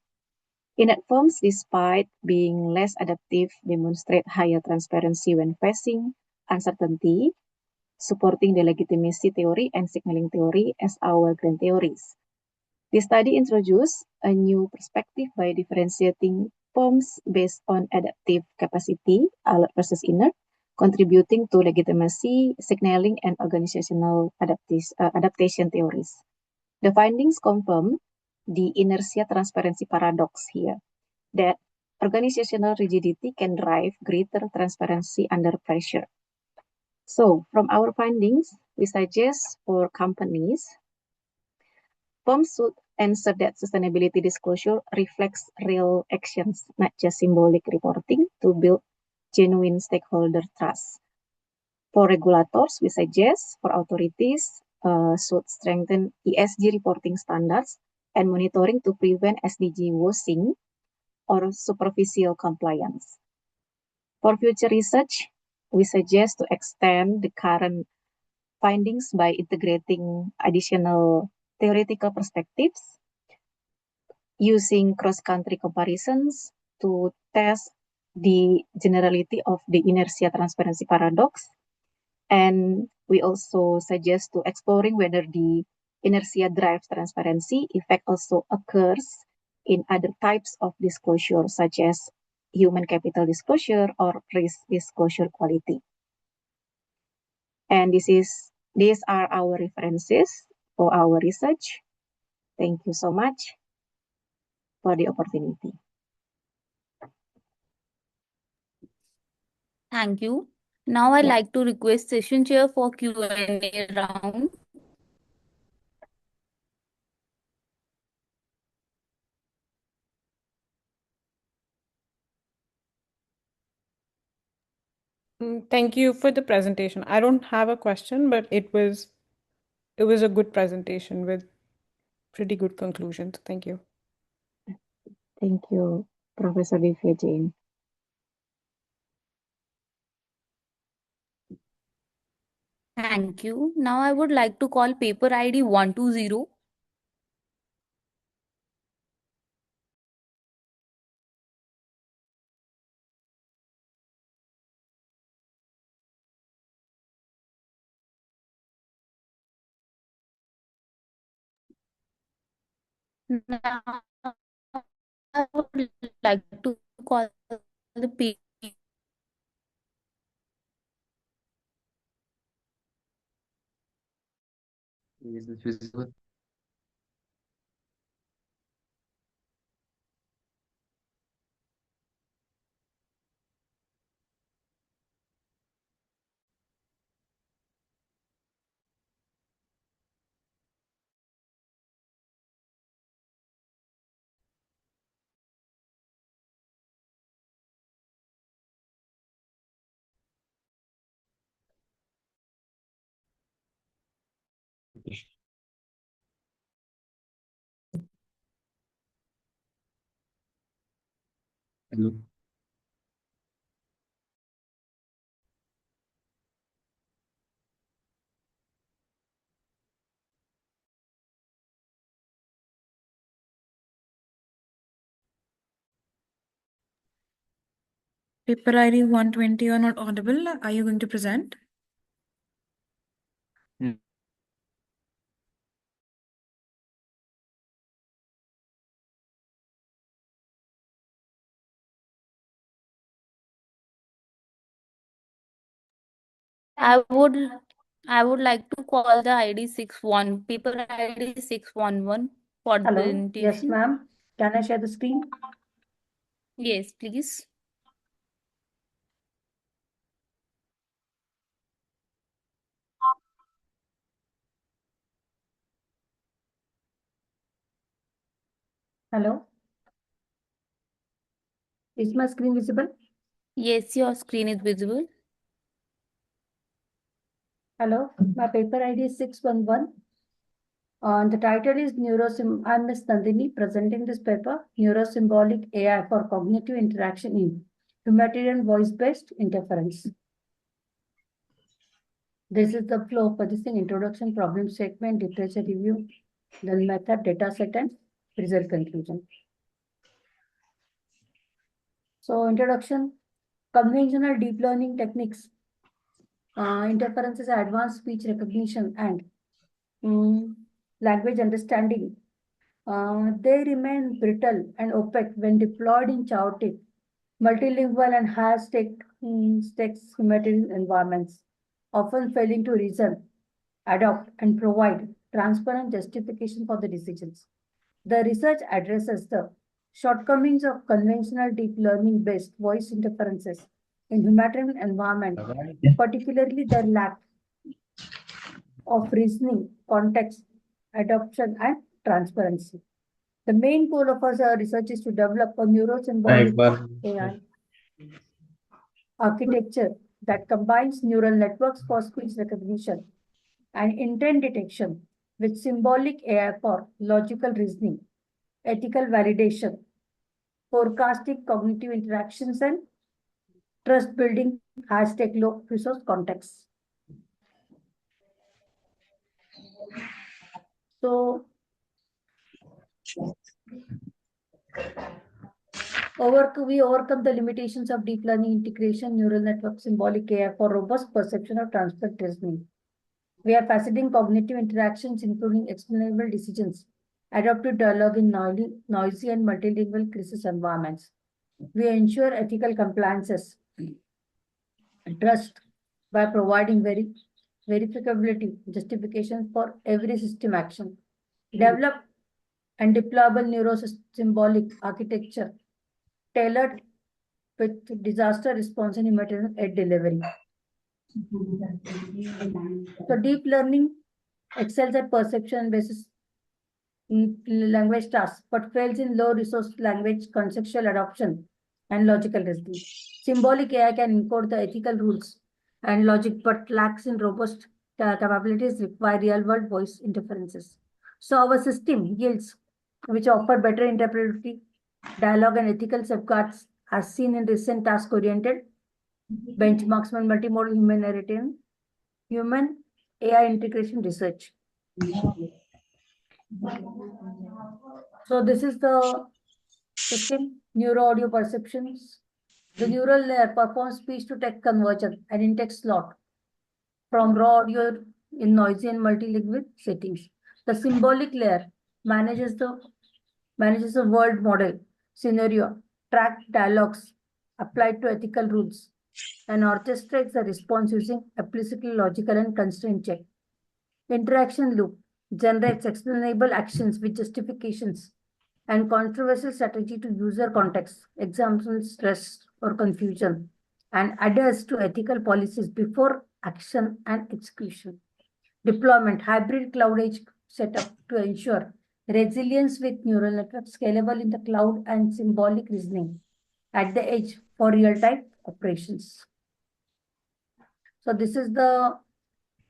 Inert firms, despite being less adaptive, demonstrate higher transparency when facing uncertainty, supporting the legitimacy theory and signaling theory as our grand theories. This study introduced a new perspective by differentiating performs based on adaptive capacity, alert versus inert, contributing to legitimacy, signaling, and organizational adaptation theories. The findings confirm the inertia transparency paradox here, that organizational rigidity can drive greater transparency under pressure. So, from our findings, we suggest for companies, firms should ensure that sustainability disclosure reflects real actions, not just symbolic reporting, to build genuine stakeholder trust. For regulators, we suggest for authorities should strengthen ESG reporting standards and monitoring to prevent SDG washing or superficial compliance. For future research, we suggest to extend the current findings by integrating additional theoretical perspectives, using cross-country comparisons to test the generality of the inertia transparency paradox. And we also suggest to exploring whether the inertia drives transparency effect also occurs in other types of disclosure, such as human capital disclosure or risk disclosure quality. And these are our references for our research. Thank you so much for the opportunity. Thank you. Now I'd Yeah. like to request session chair for Q&A round. Thank you for the presentation. I don't have a question, but it was a good presentation with pretty good conclusions. Thank you. Thank you, Professor Divya Jain. Thank you. Now I would like to call paper ID 120. Now I would like to call the paper. Is this visible? Hello. Paper ID 120, you're not audible. Are you going to present? I would like to call the ID 61, paper ID 611 for the Hello. Yes, presentation. ma'am. Can I share the screen? Yes, please. Hello. Is my screen visible? Yes, your screen is visible. Hello. My paper ID is 611. The title is I'm Ms. Nandini presenting this paper, Neurosymbolic AI for Cognitive Interaction in Humanitarian Voice-Based Interference. This is the flow for this thing: introduction, problem statement, literature review, then method, data set, and result conclusion. So introduction, conventional deep learning techniques, interferences, advanced speech recognition, and language understanding They remain brittle and opaque when deployed in chaotic, multilingual, and high-stakes humanitarian environments, often failing to reason, adopt, and provide transparent justification for the decisions. The research addresses the shortcomings of conventional deep learning-based voice interferences in humanitarian environment, particularly their lack of reasoning, context, adoption, and transparency. The main goal of our research is to develop a neurosymbolic AI architecture that combines neural networks for speech recognition and intent detection with symbolic AI for logical reasoning, ethical validation, forecasting cognitive interactions, and trust building hashtag low resource contexts. So, we overcome the limitations of deep learning integration, neural network, symbolic AI for robust perception of transparent reasoning. We are facilitating cognitive interactions, including explainable decisions, adaptive dialogue in noisy and multilingual crisis environments. We ensure ethical compliances and trust by providing verificability justifications for every system action. Develop and deployable neurosymbolic architecture tailored with disaster response and humanitarian aid delivery. So deep learning excels at perception basis language tasks, but fails in low resource language conceptual adoption and logical reasoning. Symbolic AI can encode the ethical rules and logic, but lacks in robust capabilities require real-world voice interferences. So our system yields, which offer better interpretability, dialogue, and ethical safeguards, as seen in recent task-oriented benchmarks on multimodal human narrative, human AI integration research. So this is the system, neuro-audio perceptions. The neural layer performs speech-to-text conversion and in-text slot from raw audio in noisy and multilingual settings. The symbolic layer manages the world model, scenario, track dialogues applied to ethical rules, and orchestrates the response using explicitly logical and constraint check. Interaction loop generates explainable actions with justifications and controversial strategy to user context, examples, stress or confusion, and adheres to ethical policies before action and execution. Deployment, hybrid cloud edge setup to ensure resilience with neural networks scalable in the cloud and symbolic reasoning at the edge for real-time operations. So this is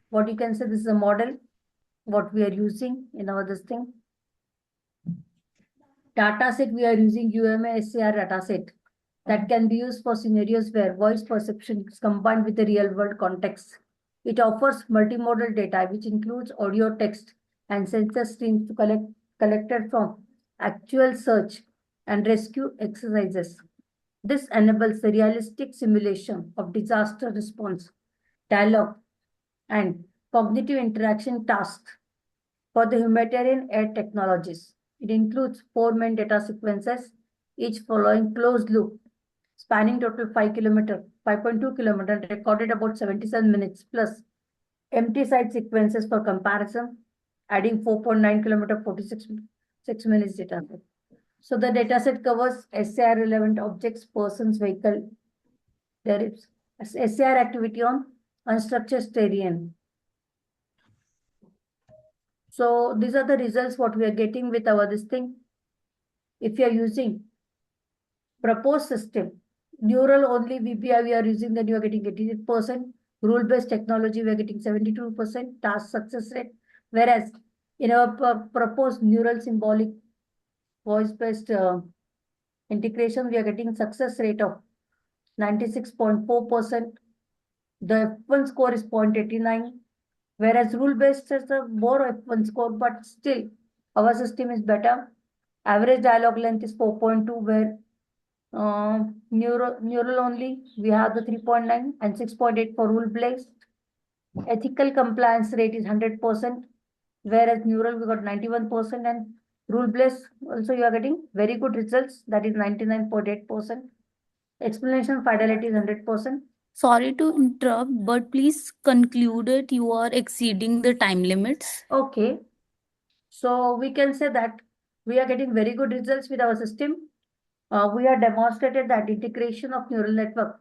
what you can say, this is a model, what we are using in our this thing. Dataset, we are using UMA SAR dataset that can be used for scenarios where voice perception is combined with the real world context. It offers multimodal data, which includes audio, text, and sensor streams collected from actual search and rescue exercises. This enables the realistic simulation of disaster response, dialogue, and cognitive interaction tasks for the humanitarian aid technologies. It includes 4 main data sequences, each following closed loop, spanning total 5.2 kilometer, recorded about 77 minutes, plus empty site sequences for comparison, adding 4.9 kilometer, 46 minutes data set. So the dataset covers SAR relevant objects, persons, vehicle. There is SAR activity on unstructured terrain. So these are the results what we are getting with our this thing. If you are using proposed system, neural only VPI we are using, then you are getting 88%. Rule-based technology, we are getting 72% task success rate. Whereas in our proposed neural symbolic voice-based integration, we are getting success rate of 96.4%. The F1 score is 0.89, whereas rule-based is a more F1 score, but still our system is better. Average dialogue length is 4.2, where neural only, we have the 3.9 and 6.8 for rule-based. Ethical compliance rate is 100%, whereas neural we got 91% and Rule based also you are getting very good results, that is 99.8%. Explanation fidelity is 100%. Sorry to interrupt, but please conclude it. You are exceeding the time limits. Okay. So we can say that we are getting very good results with our system. We have demonstrated that integration of neural network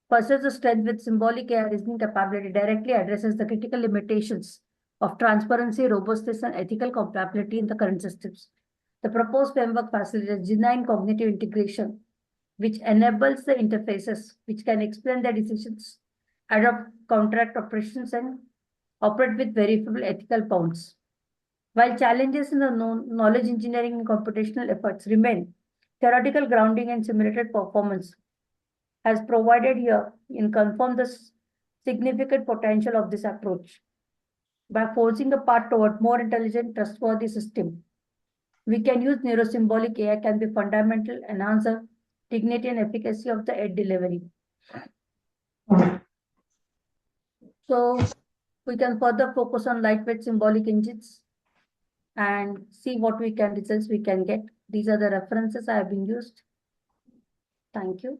possesses the strength with symbolic AI reasoning capability directly addresses the critical limitations of transparency, robustness, and ethical compatibility in the current systems. The proposed framework facilitates genuine cognitive integration, which enables the interfaces which can explain their decisions, adopt contract operations, and operate with verifiable ethical bounds. While challenges in the knowledge engineering and computational efforts remain, theoretical grounding and simulated performance has provided here in confirm the significant potential of this approach. By forcing a path toward more intelligent, trustworthy system, we can use neurosymbolic AI can be fundamental, enhance the dignity and efficacy of the aid delivery. So we can further focus on lightweight symbolic engines and see what results we can get. These are the references I have been used. Thank you.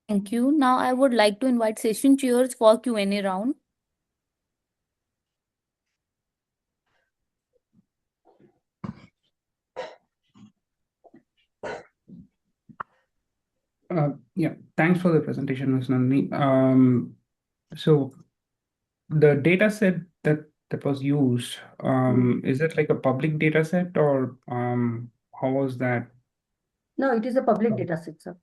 Thank you. Now I would like to invite session chairs for Q&A round. Yeah, thanks for the presentation, Ms. Nandini. So the data set that was used, is it like a public data set or how was that No, it is a public data set, sir.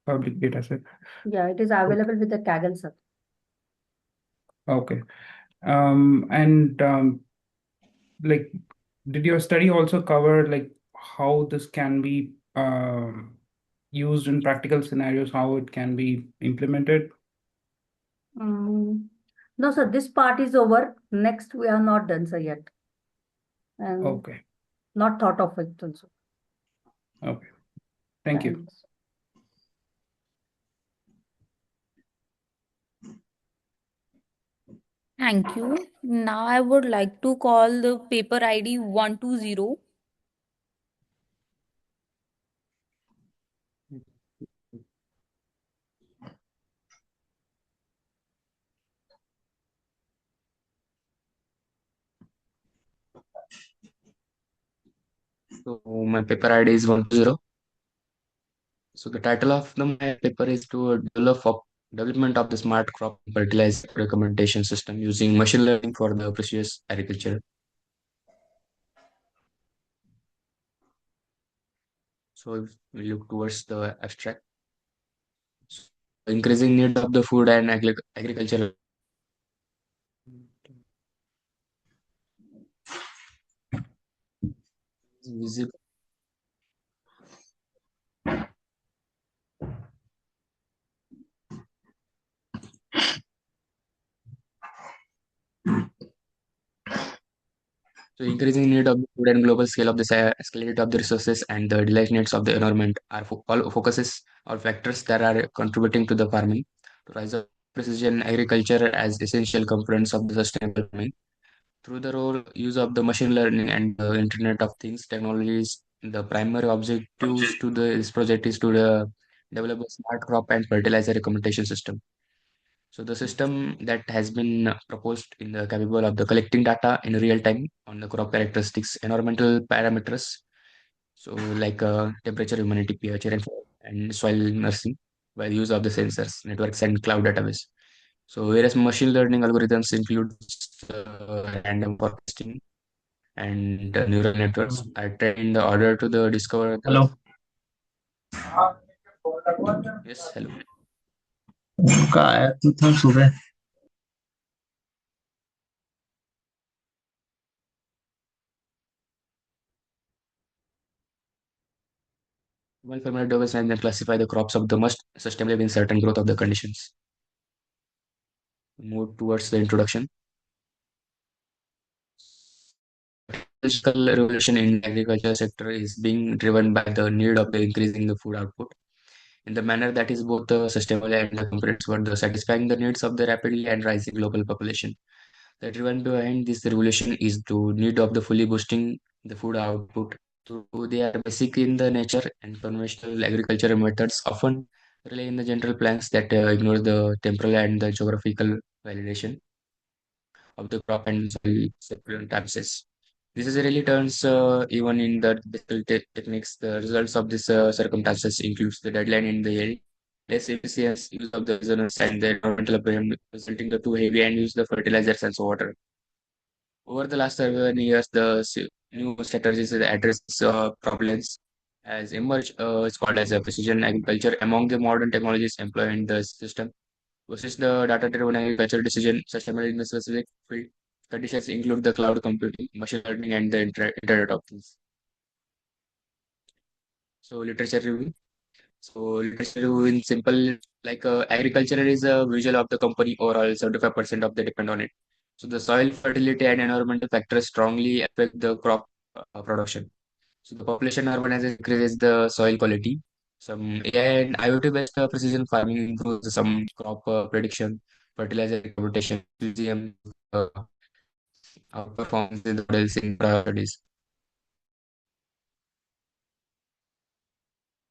public data set? Yeah, it is available with the Kaggle, sir. Okay. And like, did your study also cover like how this can be used in practical scenarios, how it can be implemented? No, sir, this part is over. Next, we are not done, sir, yet. And Okay. not thought of it also. Okay. Thank you. Thanks. Thank you. Now I would like to call the paper ID 120. So my paper ID is 120. So the title of my paper is to development of the smart crop fertilizer recommendation system using machine learning for the precious agriculture. So if we look towards the abstract, so increasing need of the food and agriculture. Visible. So increasing need of the food and global scale of the scarcity of the resources and the delight needs of the environment are all focuses or factors that are contributing to the farming to rise of precision agriculture as essential components of the sustainable farming. Through the role use of the machine learning and the Internet of Things technologies, the primary objectives to this project is to develop a smart crop and fertilizer recommendation system. So the system that has been proposed in the capable of the collecting data in real time on the crop characteristics, environmental parameters, so like temperature, humidity, pH, rainfall, and soil nursing by the use of the sensors, networks, and cloud database. So whereas machine learning algorithms include random forecasting and neural networks are trained in the order to the discover the. Hello. Yes, hello. काय आहे? तू थांब सुबह. Mobile format device and then classify the crops of the most sustainable in certain growth of the conditions. Move towards the introduction. Technological revolution in agriculture sector is being driven by the need of the increasing the food output in the manner that is both sustainable and comprehensive, satisfying the needs of the rapidly and rising global population. The driven behind this revolution is the need of the fully boosting the food output. So they are basic in the nature, and conventional agricultural methods often rely on the general plans that ignore the temporal and the geographical validation of the crop and soil supplement access. This is really turns even in the digital techniques. The results of this circumstances includes the deadline in the yield, less efficient use of the resonance and the environmental premium, resulting the too heavy and use the fertilizers and so water. Over the last 7 years, the new strategies that address problems has emerged. It's called as a precision agriculture among the modern technologies employed in the system versus the data-driven agriculture decision sustainable in the specific field. Conditions include the cloud computing, machine learning, and the Internet of Things. So literature review. So literature review in simple, like agriculture is a visual of the company overall, 75% of the depend on it. So the soil fertility and environmental factors strongly affect the crop production. So the population urbanization increases the soil quality. Some AI and IoT-based precision farming improves some crop prediction, fertilizer rotation, museum outperforms in the models in studies.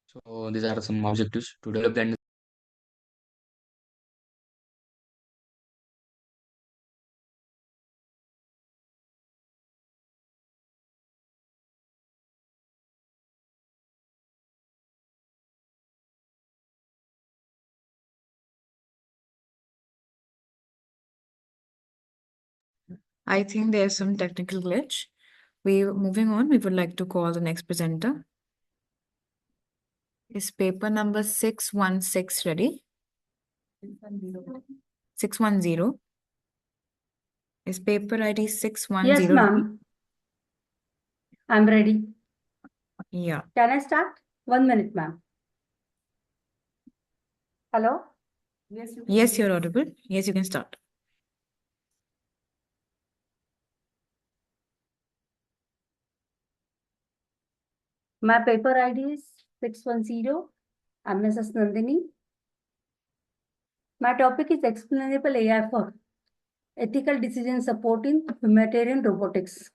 So these are some objectives to develop the I think there's some technical glitch. Moving on, we would like to call the next presenter. Is paper number 616 ready? 610. Is paper ID 610 Yes, ready? ma'am. I'm ready. Yeah. Can I start? 1 minute, ma'am. Hello? Yes, you're audible. Yes, you can start. My paper ID is 610. I'm Mrs. Nandini. My topic is explainable AI for ethical decision support in humanitarian robotics.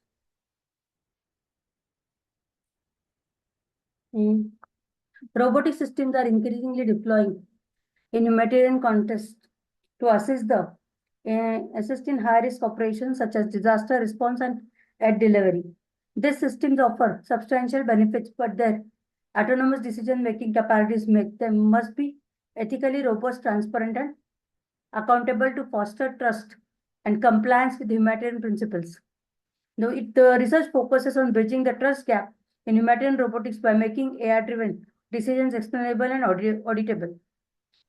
Robotic systems are increasingly deploying in humanitarian context to assist in high-risk operations such as disaster response and aid delivery. These systems offer substantial benefits, but their autonomous decision-making capabilities make them must be ethically robust, transparent, and accountable to foster trust and compliance with humanitarian principles. The research focuses on bridging the trust gap in humanitarian robotics by making AI-driven decisions explainable and auditable.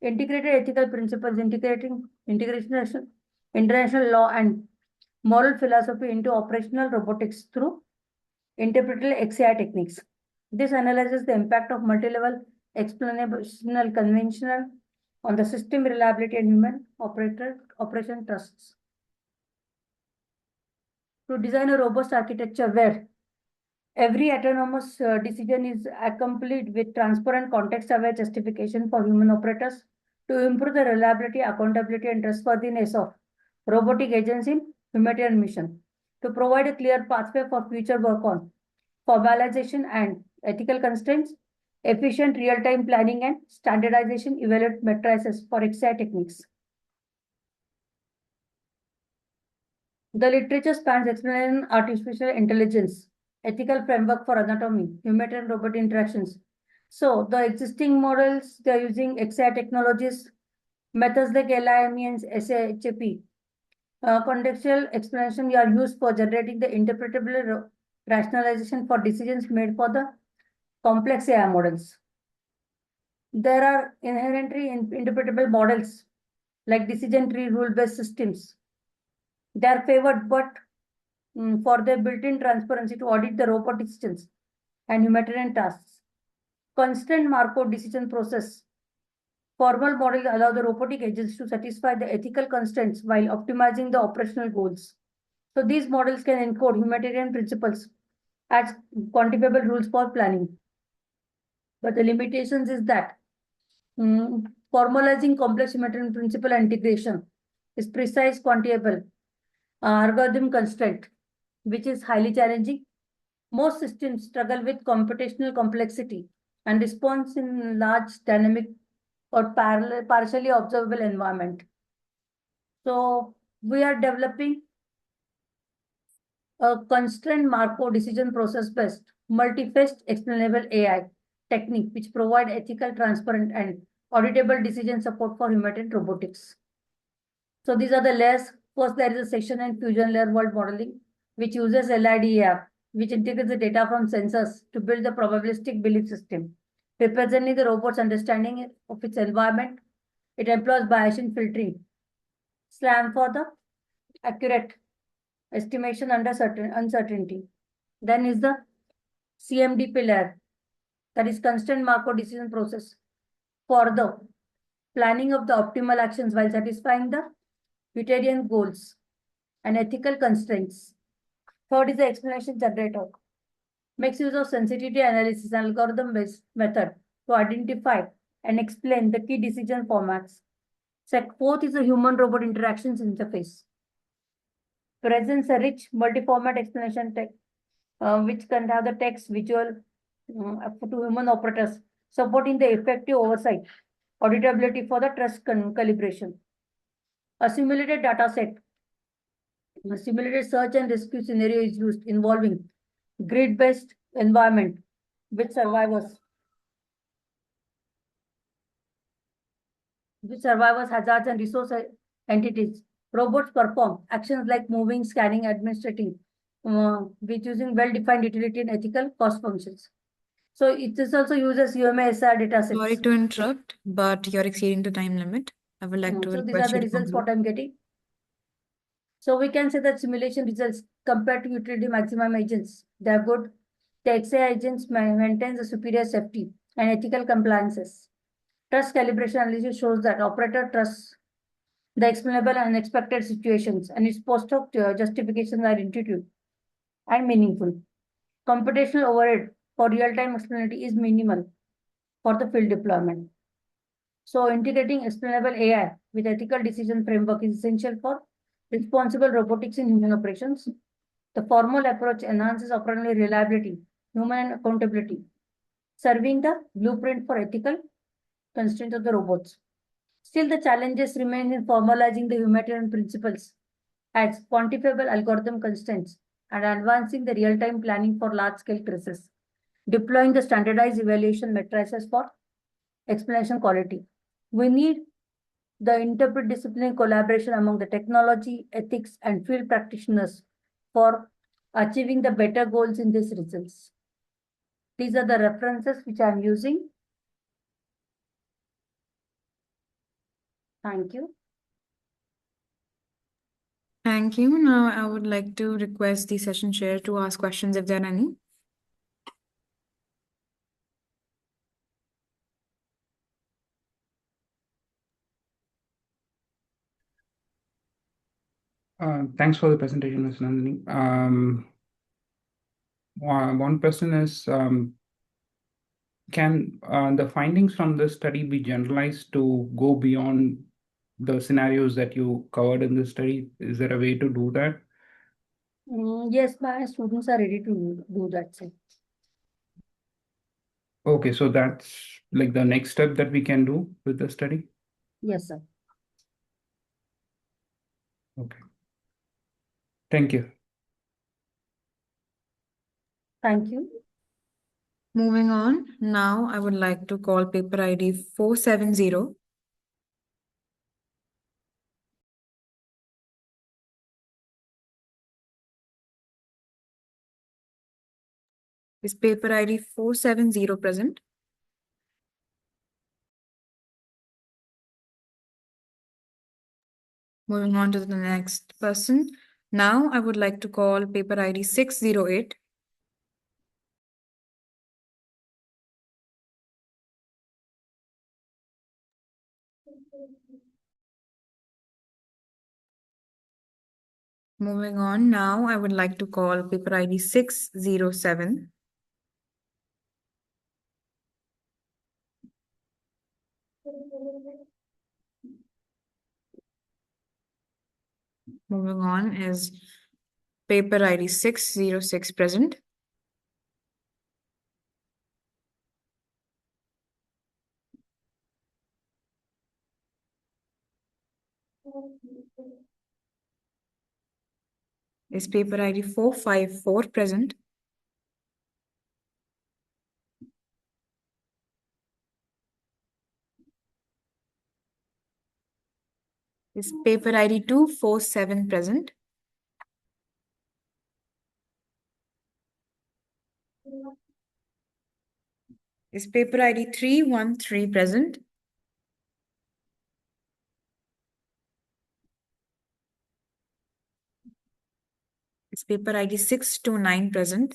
Integrated ethical principles, integrating international law and moral philosophy into operational robotics through interpretable XAI techniques. This analyzes the impact of multi-level explainational conventional on the system reliability and human operation trusts. To design a robust architecture where every autonomous decision is accompanied with transparent context-aware justification for human operators to improve the reliability, accountability, and trustworthiness of robotic agents in humanitarian mission. To provide a clear pathway for future work on formalization and ethical constraints, efficient real-time planning and standardization evaluate matrices for XI techniques. The literature spans explaining artificial intelligence, ethical framework for anatomy, human and robot interactions. So the existing models, they're using XI technologies, methods like LIME and SAHP. Contextual explanation are used for generating the interpretable rationalization for decisions made for the complex AI models. There are inherently interpretable models like decision tree rule-based systems. They are favored, but for their built-in transparency to audit the robot decisions and humanitarian tasks. Constant Markov decision process. Formal models allow the robotic agents to satisfy the ethical constraints while optimizing the operational goals. So these models can encode humanitarian principles as quantifiable rules for planning. But the limitations is that Formalizing complex humanitarian principle and integration is precise, quantifiable, algorithm constraint, which is highly challenging. Most systems struggle with computational complexity and response in large dynamic or partially observable environment. So we are developing a constraint Markov decision process based multi-phased explainable AI technique which provide ethical, transparent, and auditable decision support for humanitarian robotics. So these are the layers. First, there is a section and fusion layer world modeling, which uses LIDAR, which integrates the data from sensors to build the probabilistic belief system, representing the robot's understanding of its environment. It employs Bayesian filtering, SLAM for the accurate estimation under certain uncertainty. Then is the CMD pillar, that is constant Markov decision process for the planning of the optimal actions while satisfying the utilitarian goals and ethical constraints. Third is the explanation generator. Makes use of sensitivity analysis and algorithm-based method to identify and explain the key decision formats. Fourth is the human-robot interactions interface. Presents a rich multi-format explanation text, which can have the text, visual to human operators, supporting the effective oversight, auditability for the trust calibration. A simulated data set. A simulated search and rescue scenario is used involving grid-based environment with survivors, hazards, and resource entities. Robots perform actions like moving, scanning, administrating, with using well-defined utility and ethical cost functions. So it is also uses UMSR datasets. Sorry to interrupt, but you're exceeding the time limit. I would like to So these request are the you to results conclude. what I'm getting. So we can say that simulation results compared to utility maximum agents, they are good. The XA agents maintains a superior safety and ethical compliances. Trust calibration analysis shows that operator trusts the explainable and unexpected situations, and its post-hoc justifications are intuitive and meaningful. Computational overhead for real-time explainability is minimal for the field deployment. So integrating explainable AI with ethical decision framework is essential for responsible robotics in human operations. The formal approach enhances operational reliability, human accountability, serving the blueprint for ethical constraints of the robots. Still, the challenges remain in formalizing the humanitarian principles as quantifiable algorithm constraints and advancing the real-time planning for large-scale crises, deploying the standardized evaluation matrices for explanation quality. We need the interdisciplinary collaboration among the technology, ethics, and field practitioners for achieving the better goals in these results. These are the references which I am using. Thank you. Thank you. Now I would like to request the session chair to ask questions if there are any. Thanks for the presentation, Ms. Nandini. One question is, can the findings from this study be generalized to go beyond the scenarios that you covered in this study? Is there a way to do that? Yes, my students are ready to do that. Sir. Okay, so that's like the next step that we can do with the study? Yes, sir. Okay. Thank you. Thank you. Moving on, now I would like to call paper ID 470. Is paper ID 470 present? Moving on to the next person. Now I would like to call paper ID 608. Moving on, now I would like to call paper ID 607. Moving on is paper ID 606 present. Is paper ID 454 present? Is paper ID 247 present? Is paper ID 313 present? Is paper ID 629 present?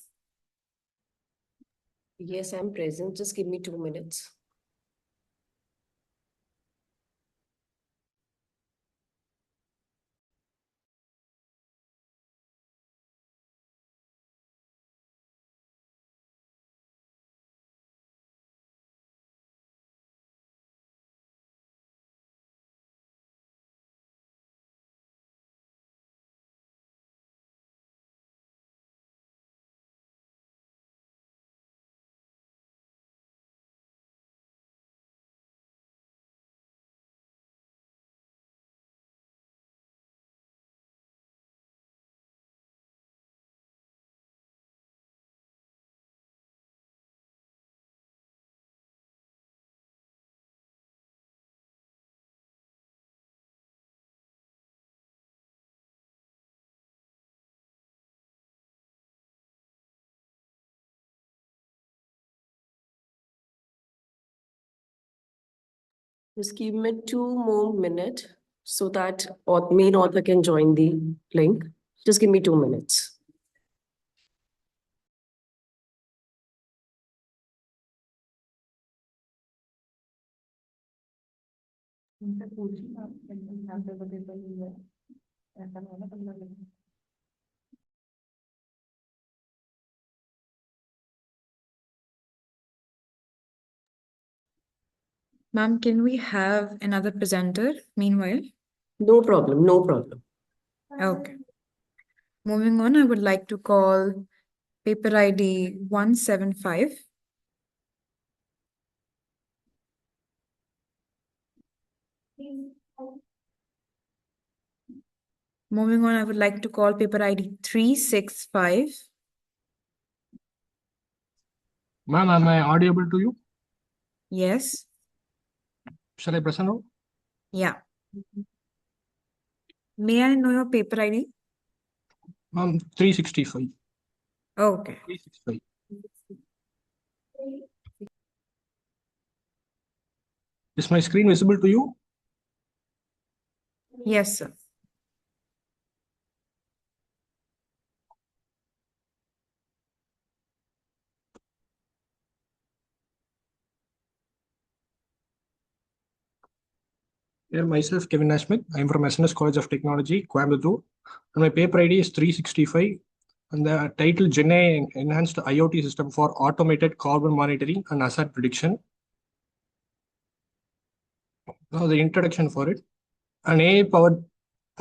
Yes, I'm present. Just give me 2 minutes. Just give me 2 more minutes so that main author can join the link. Just give me 2 minutes. Ma'am, can we have another presenter meanwhile? No problem, no problem. Okay. Moving on, I would like to call paper ID 175. Moving on, I would like to call paper ID 365. Ma'am, am I audible to you? Yes. Shall I present now? Yeah. May I know your paper ID? Ma'am, 365. Okay. 365. Is my screen visible to you? Yes, sir. Here myself, Kevin Nasmith. I am from SNS College of Technology, Coimbatore. And my paper ID is 365. And the title GenAI Enhanced IoT System for Automated Carbon Monitoring and Hazard Prediction. Now the introduction for it. An AI-powered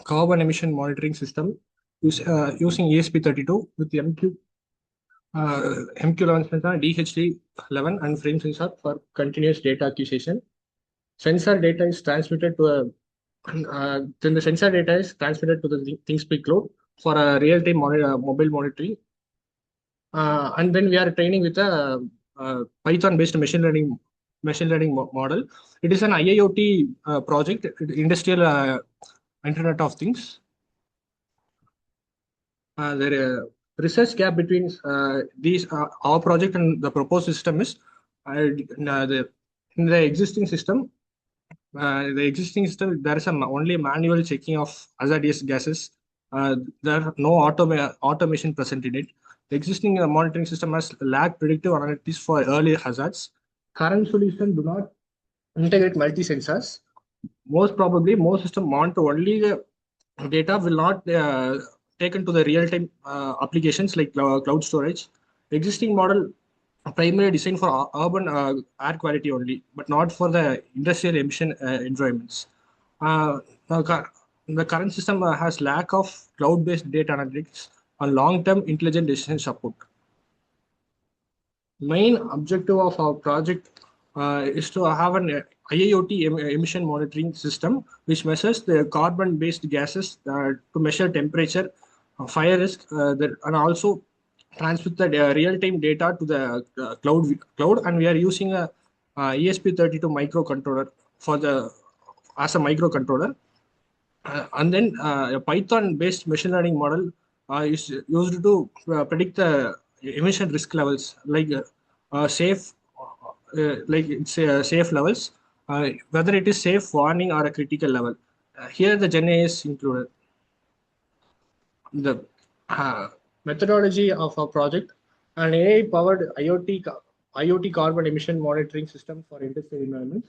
carbon emission monitoring system using ESP32 with MQ11 sensor, DHT11 and frame sensor for continuous data acquisition. Sensor data is transmitted to a then the sensor data is transmitted to the ThinkSpeak cloud for a real-time mobile monitoring. And then we are training with a Python-based machine learning model. It is an IIoT project, industrial Internet of Things. The research gap between these our project and the proposed system is in the existing system. There is only manual checking of hazardous gases. There are no automation present in it. The existing monitoring system has lack predictive analytics for early hazards. Current solution do not integrate multi sensors. Most probably, most system monitor only the data will not taken to the real-time applications like cloud storage. Existing model primarily designed for urban air quality only, but not for the industrial emission environments. Uh, now, the current system has lack of cloud-based data analytics and long-term intelligent decision support. Main objective of our project is to have an IIoT emission monitoring system which measures the carbon-based gases to measure temperature, fire risk, and also transmit the real-time data to the cloud. And we are using a, ESP32 microcontroller for the as a microcontroller. And then a Python-based machine learning model is used to predict the emission risk levels, safe, like it's safe levels, whether it is safe, warning, or a critical level. Here, the Gen A is included. The methodology of our project: an AI-powered IoT carbon emission monitoring system for industrial environments.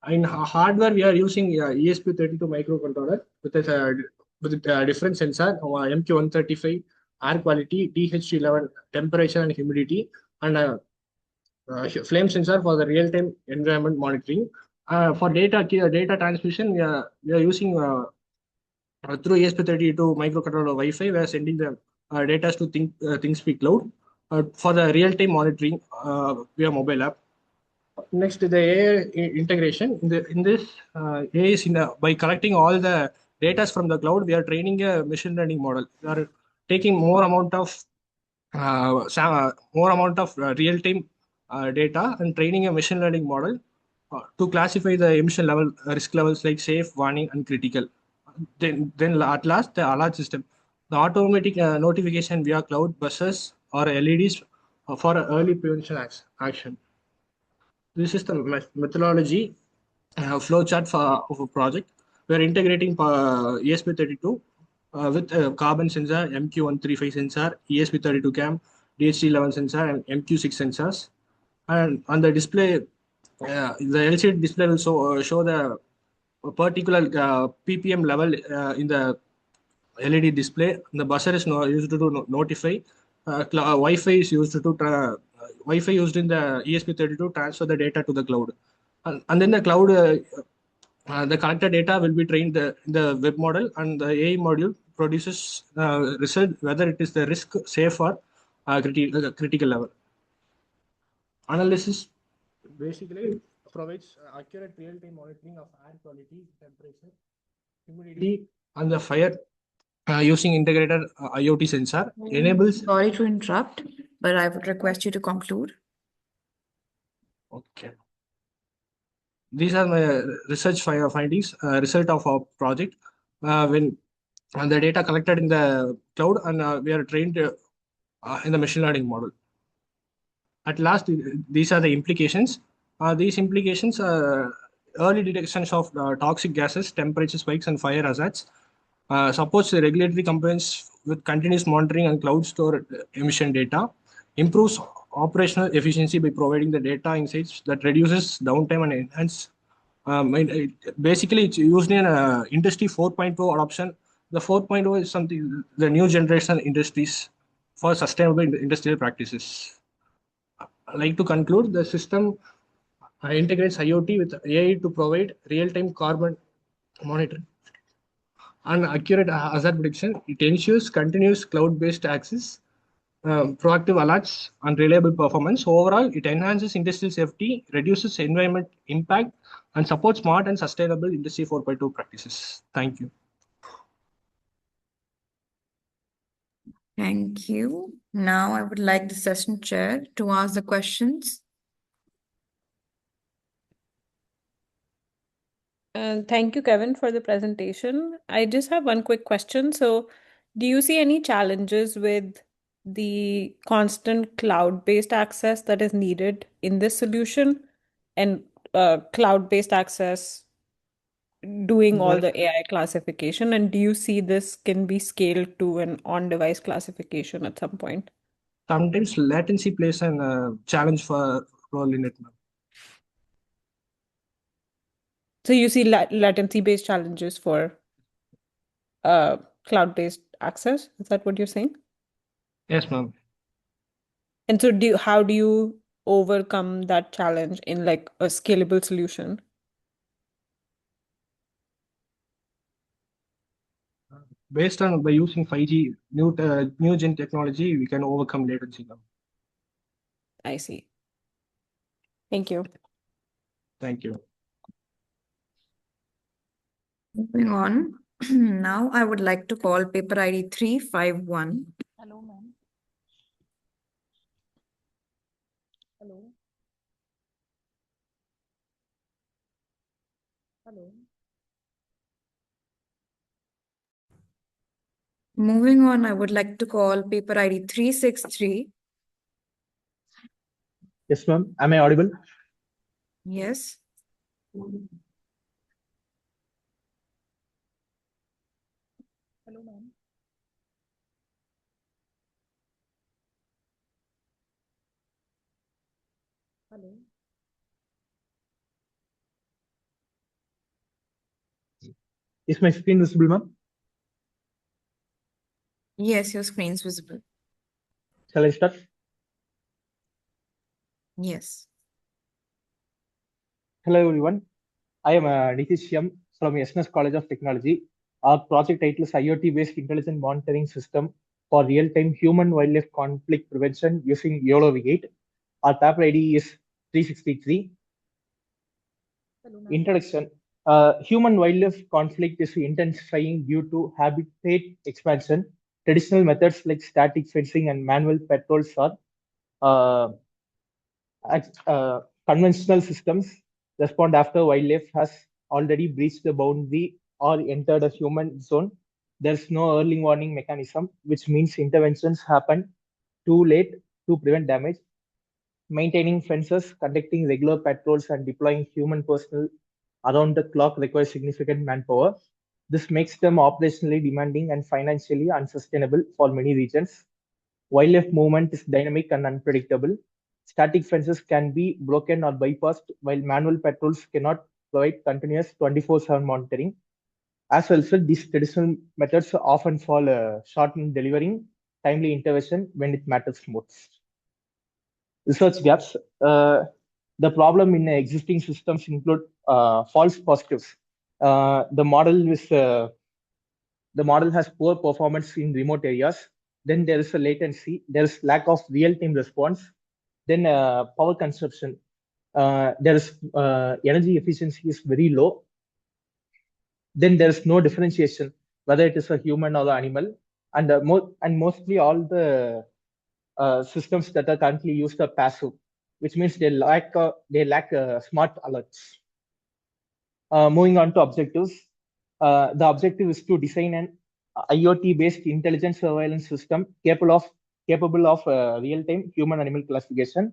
In hardware, we are using ESP32 microcontroller with a different sensor, MQ135 air quality, DHT11 temperature and humidity, and flame sensor for the real-time environment monitoring. For data transmission, we are using through ESP32 microcontroller Wi-Fi. We are sending the data to ThinkSpeak Cloud. For the real-time monitoring, via mobile app. Next, the AI integration. In this, AI is by collecting all the data from the cloud, we are training a machine learning model. We are taking more amount of real-time data and training a machine learning model to classify the emission level risk levels like safe, warning, and critical. Then at last, the alert system, the automatic notification via cloud buses or LEDs for early prevention action. This is the methodology flowchart of a project. We are integrating ESP32 with a carbon sensor, MQ135 sensor, ESP32 cam, DHT11 sensor, and MQ6 sensors. And on the display, the LCD display will show the particular ppm level in the LED display. The buzzer is used to notify. Wi-Fi is used to Wi-Fi used in the ESP32 transfer the data to the cloud, and then the cloud. The collected data will be trained in the web model, and the AI module produces result whether it is the risk, safe, or critical level. Analysis basically provides accurate real-time monitoring of air quality, temperature, humidity, and the fire using integrated IoT sensor. Enables. Sorry to interrupt, but I would request you to conclude. Okay. These are my research findings, result of our project. When the data collected in the cloud, and we are trained in the machine learning model. At last, these are the implications. These implications early detections of toxic gases, temperature spikes, and fire hazards. Supports the regulatory compliance with continuous monitoring and cloud store emission data. Improves operational efficiency by providing the data insights that reduces downtime and enhance. Basically, it's used in Industry 4.0 adoption. The 4.0 is something the new generation industries for sustainable industrial practices. I'd like to conclude, the system integrates IoT with AI to provide real-time carbon monitoring and accurate hazard prediction. It ensures continuous cloud-based access, proactive alerts, and reliable performance. Overall, it enhances industrial safety, reduces environment impact, and supports smart and sustainable Industry 4.2 practices. Thank you. Thank you. Now I would like the session chair to ask the questions. Thank you, Kevin, for the presentation. I just have one quick question. So, do you see any challenges with the constant cloud-based access that is needed in this solution and cloud-based access doing all the AI classification? And do you see this can be scaled to an on-device classification at some point? Sometimes latency plays a challenge for role in it. So you see latency-based challenges for cloud-based access? Is that what you're saying? Yes, ma'am. And so how do you overcome that challenge in like a scalable solution? Based on by using 5G new gen technology, we can overcome latency now. I see. Thank you. Thank you. Moving on. Now I would like to call paper ID 351. Hello, ma'am. Hello. Hello. Moving on, I would like to call paper ID 363. Yes, ma'am. Am I audible? Yes. Hello, ma'am. Hello. Is my screen visible, ma'am? Yes, your screen's visible. Shall I start? Yes. Hello, everyone. I am Nitish Yam from SNS College of Technology. Our project title is IoT-based intelligent monitoring system for real-time human-wildlife conflict prevention using YOLO V8. Our paper ID is 363. Hello, ma'am. Introduction. Human-wildlife conflict is intensifying due to habitat expansion. Traditional methods like static fencing and manual patrols are uh, conventional systems respond after wildlife has already breached the boundary or entered a human zone. There's no early warning mechanism, which means interventions happen too late to prevent damage. Maintaining fences, conducting regular patrols, and deploying human personnel around the clock requires significant manpower. This makes them operationally demanding and financially unsustainable for many regions. Wildlife movement is dynamic and unpredictable. Static fences can be broken or bypassed, while manual patrols cannot provide continuous 24/7 monitoring. As well, so these traditional methods often fall short in delivering timely intervention when it matters most. Research gaps. The problem in existing systems include false positives. The model has poor performance in remote areas. Then there is a latency. There is lack of real-time response. Then power consumption. There is energy efficiency is very low. Then there is no differentiation whether it is a human or an animal. And mostly all the systems that are currently used are passive, which means they lack smart alerts. Moving on to objectives, the objective is to design an IoT-based intelligent surveillance system capable of real-time human-animal classification.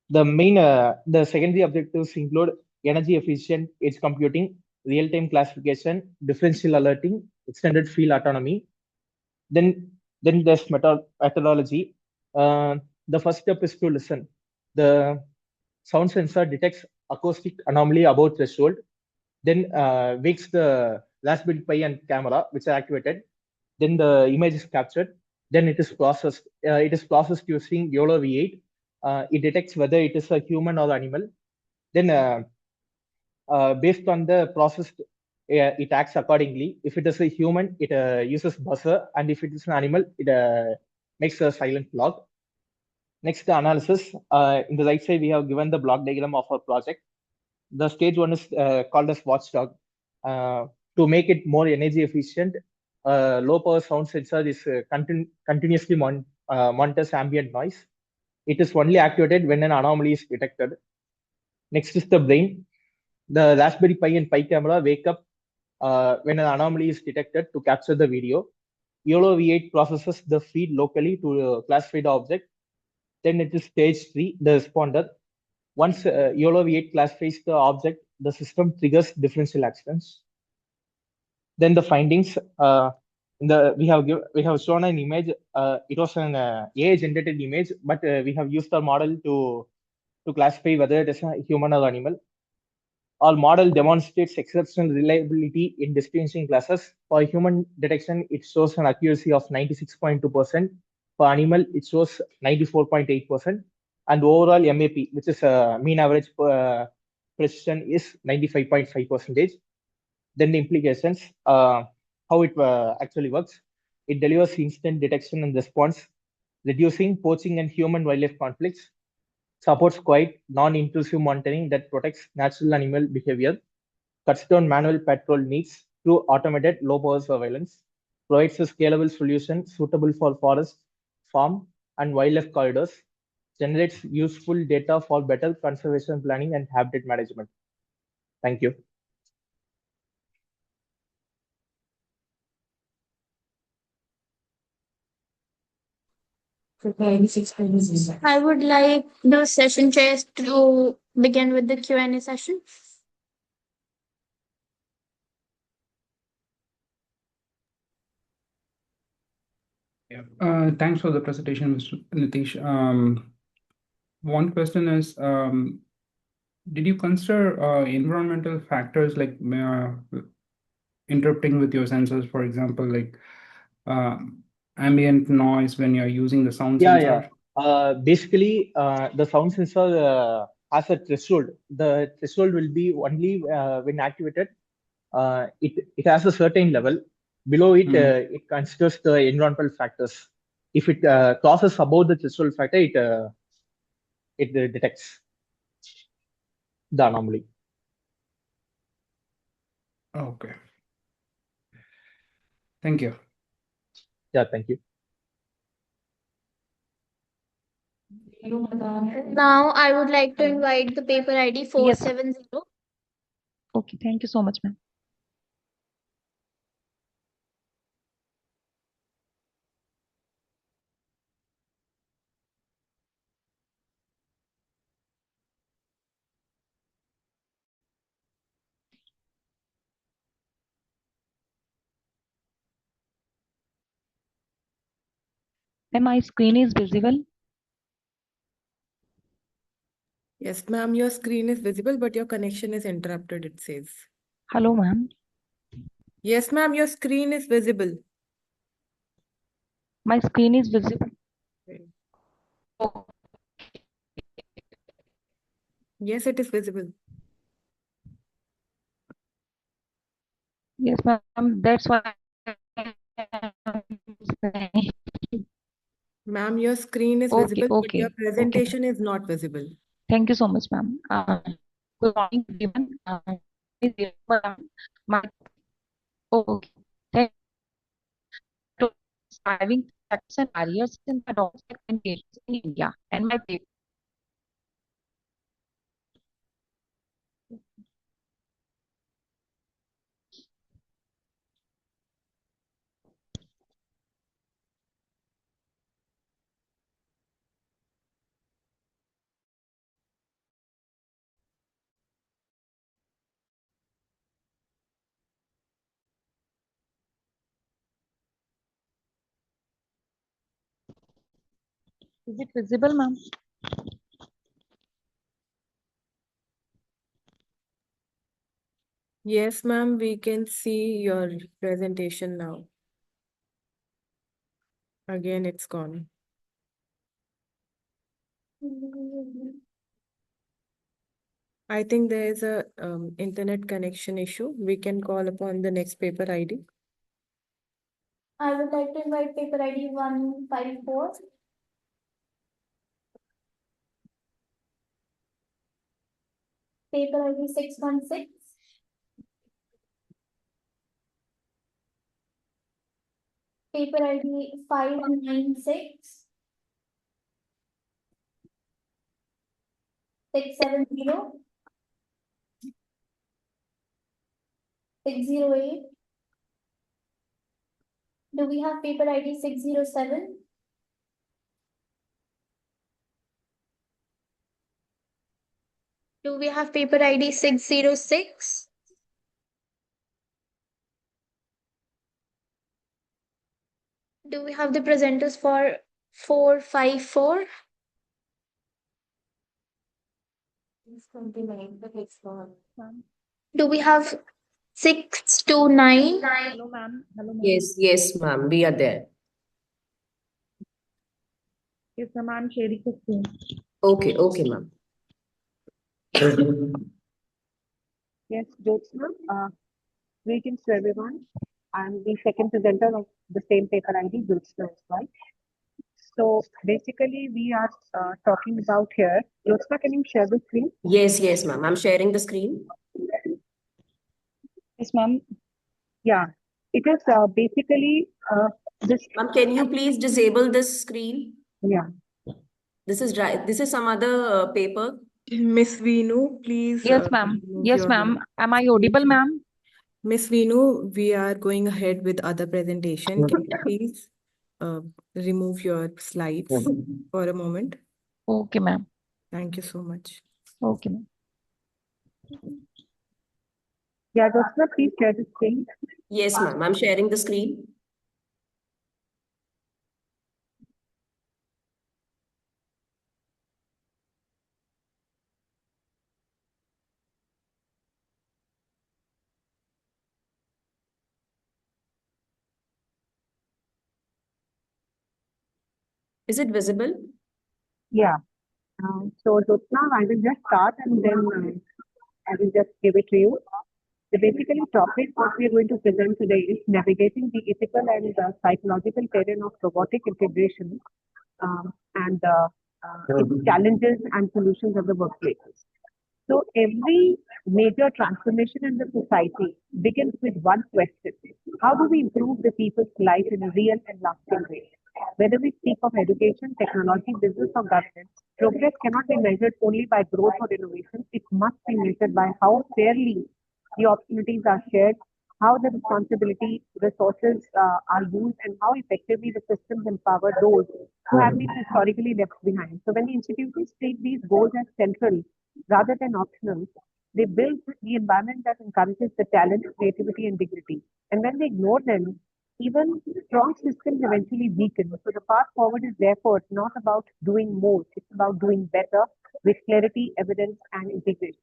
The secondary objectives include energy efficient edge computing, real-time classification, differential alerting, extended field autonomy. Then there's methodology. The first step is to listen. The sound sensor detects acoustic anomaly above threshold, then wakes the Raspberry Pi and camera, which are activated. Then the image is captured. Then it is processed. It is processed using YOLO V8. It detects whether it is a human or animal. Then, based on the process, it acts accordingly. If it is a human, it uses buzzer, and if it is an animal, it makes a silent log. Next, the analysis. In the right side, we have given the block diagram of our project. The stage one is called as watchdog. To make it more energy efficient, low power sound sensor is continuously monitors ambient noise. It is only activated when an anomaly is detected. Next is the brain. The Raspberry Pi and Pi camera wake up when an anomaly is detected to capture the video. YOLO V8 processes the feed locally to classify the object. Then it is stage 3, the responder. Once YOLO V8 classifies the object, the system triggers differential actions. Then the findings. We have shown an image. It was an AI generated image, but we have used our model to classify whether it is a human or animal. Our model demonstrates exceptional reliability in distinguishing classes. For human detection, it shows an accuracy of 96.2%. For animal, it shows 94.8%. And overall MAP, which is mean average precision, is 95.5%. Then the implications. how it actually works. It delivers instant detection and response, reducing poaching and human wildlife conflicts, supports quiet, non-intrusive monitoring that protects natural animal behavior, cuts down manual patrol needs through automated low-power surveillance, provides a scalable solution suitable for forest, farm, and wildlife corridors, generates useful data for better conservation planning and habitat management. Thank you. I would like the session chairs to begin with the Q&A session. Yeah. Thanks for the presentation, Mr. Nitish. One question is, did you consider environmental factors like interrupting with your sensors, for example, like ambient noise when you're using the sound sensor? Basically, the sound sensor has a threshold. The threshold will be only when activated. It has a certain level. Below it, it considers the environmental factors. If it crosses above the threshold factor, it detects the anomaly. Okay. Thank you. Yeah, thank you. Now, I would like to invite the paper ID 470. Okay, thank you so much, ma'am. Ma'am, my screen is visible. Yes, ma'am, your screen is visible, but your connection is interrupted, it says. Hello, ma'am. Yes, ma'am, your screen is visible. My screen is visible. Yes, it is visible. Yes, ma'am. That's why. Ma'am, your screen is Okay, visible, but okay, your okay. presentation is not visible. Thank you so much, ma'am. Good morning, everyone. My okay. Thank you for describing facts and barriers in the dog segmentation in India. And my paper. Is it visible, ma'am? Yes, ma'am, we can see your presentation now. Again, it's gone. I think there is a internet connection issue. We can call upon the next paper ID. I would like to invite paper ID 154. Paper ID 616. Paper ID 596. 670. 608. Do we have paper ID 607? Do we have paper ID 606? Do we have the presenters for 454? Do we have 629? Hello, ma'am. Hello, ma'am. Yes, ma'am. We are there. Yes, ma'am. I'm sharing the screen. Okay, ma'am. Yes, Jyotsna. Greetings to everyone. I'm the second presenter of the same paper ID, Jyotsna Oswal. So basically, we are talking about here. Jyotsna, can you share the screen? Yes, ma'am. I'm sharing the screen. Yes, ma'am. Yeah, it is basically this. Ma'am, can you please disable this screen? Yeah. This is right. This is some other paper. Miss Veenu, please Yes, ma'am. remove Yes, your ma'am. Am I screen audible, share. ma'am? Miss Veenu, we are going ahead with other presentation. Can you please uh, remove your slides for a moment? Okay, ma'am. Thank you so much. Okay, ma'am. Yeah, Jyotsna, please share the screen. Yes, ma'am. I'm sharing the screen. Is it visible? Yeah. So Jyotsna, I will just start and then I will just give it to you. The basically topic what we are going to present today is navigating the ethical and psychological terrain of robotic integration and its challenges and solutions of the workplace. So every major transformation in the society begins with one question. How do we improve the people's life in a real and lasting way? Whether we speak of education, technology, business, or governance, progress cannot be measured only by growth or innovation. It must be measured by how fairly the opportunities are shared, how the responsibility resources are used, and how effectively the systems empower those who have been historically left behind. So when the institutions take these goals as central rather than optional, they build the environment that encourages the talent, creativity, and dignity. And when they ignore them, even strong systems eventually weaken. So the path forward is therefore not about doing more, it's about doing better with clarity, evidence, and integration.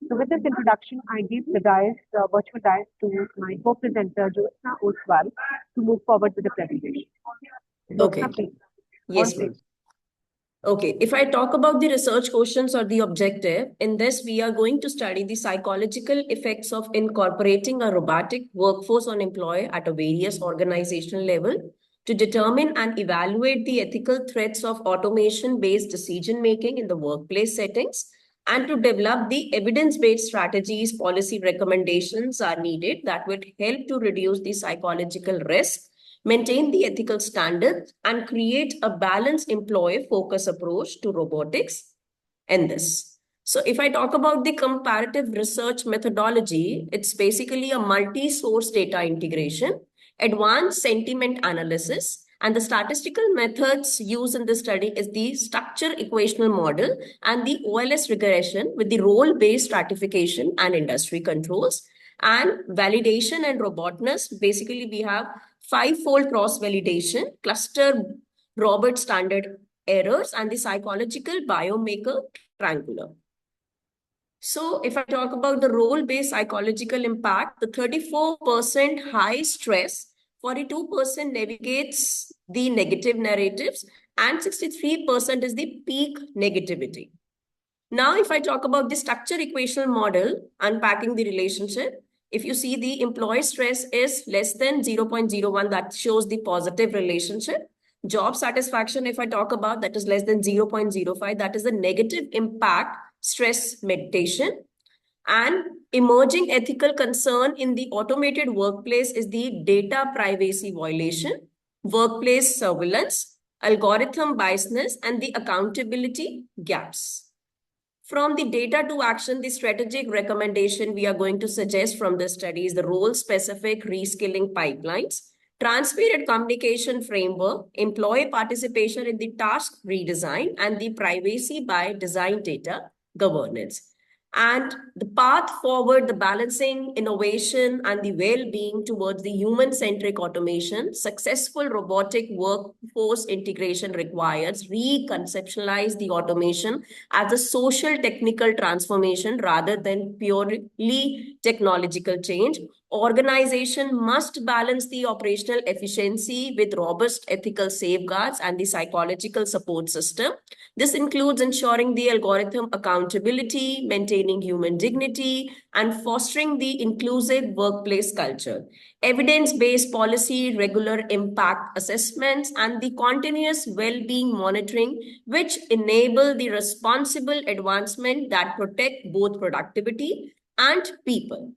So with this introduction, I give the virtual dais to my co-presenter, Jyotsna Oswal, to move forward with the presentation. Okay. Jyotsna, please. Yes, On ma'am. stage. Okay, if I talk about the research questions or the objective, in this we are going to study the psychological effects of incorporating a robotic workforce on employee at a various organizational level to determine and evaluate the ethical threats of automation-based decision making in the workplace settings and to develop the evidence-based strategies, policy recommendations are needed that would help to reduce the psychological risk, maintain the ethical standards, and create a balanced employee focus approach to robotics in this. So if I talk about the comparative research methodology, it's basically a multi-source data integration, advanced sentiment analysis, and the statistical methods used in this study is the structure equational model and the OLS regression with the role-based stratification and industry controls. And validation and robustness, basically we have five-fold cross-validation, cluster Robert standard errors, and the psychological biomarker triangular. So if I talk about the role-based psychological impact, the 34% high stress, 42% navigates the negative narratives, and 63% is the peak negativity. Now, if I talk about the structure equational model, unpacking the relationship, if you see the employee stress is less than 0.01, that shows the positive relationship. Job satisfaction, if I talk about, that is less than 0.05, that is the negative impact stress meditation. And emerging ethical concern in the automated workplace is the data privacy violation, workplace surveillance, algorithm biasness, and the accountability gaps. From the data to action, the strategic recommendation we are going to suggest from the study is the role-specific reskilling pipelines, transparent communication framework, employee participation in the task redesign, and the privacy by design data governance. And the path forward, the balancing innovation and the well-being towards the human-centric automation, successful robotic workforce integration requires reconceptualize the automation as a social technical transformation rather than purely technological change. Organization must balance the operational efficiency with robust ethical safeguards and the psychological support system. This includes ensuring the algorithm accountability, maintaining human dignity, and fostering the inclusive workplace culture. Evidence-based policy, regular impact assessments, and the continuous well-being monitoring, which enable the responsible advancement that protect both productivity and people.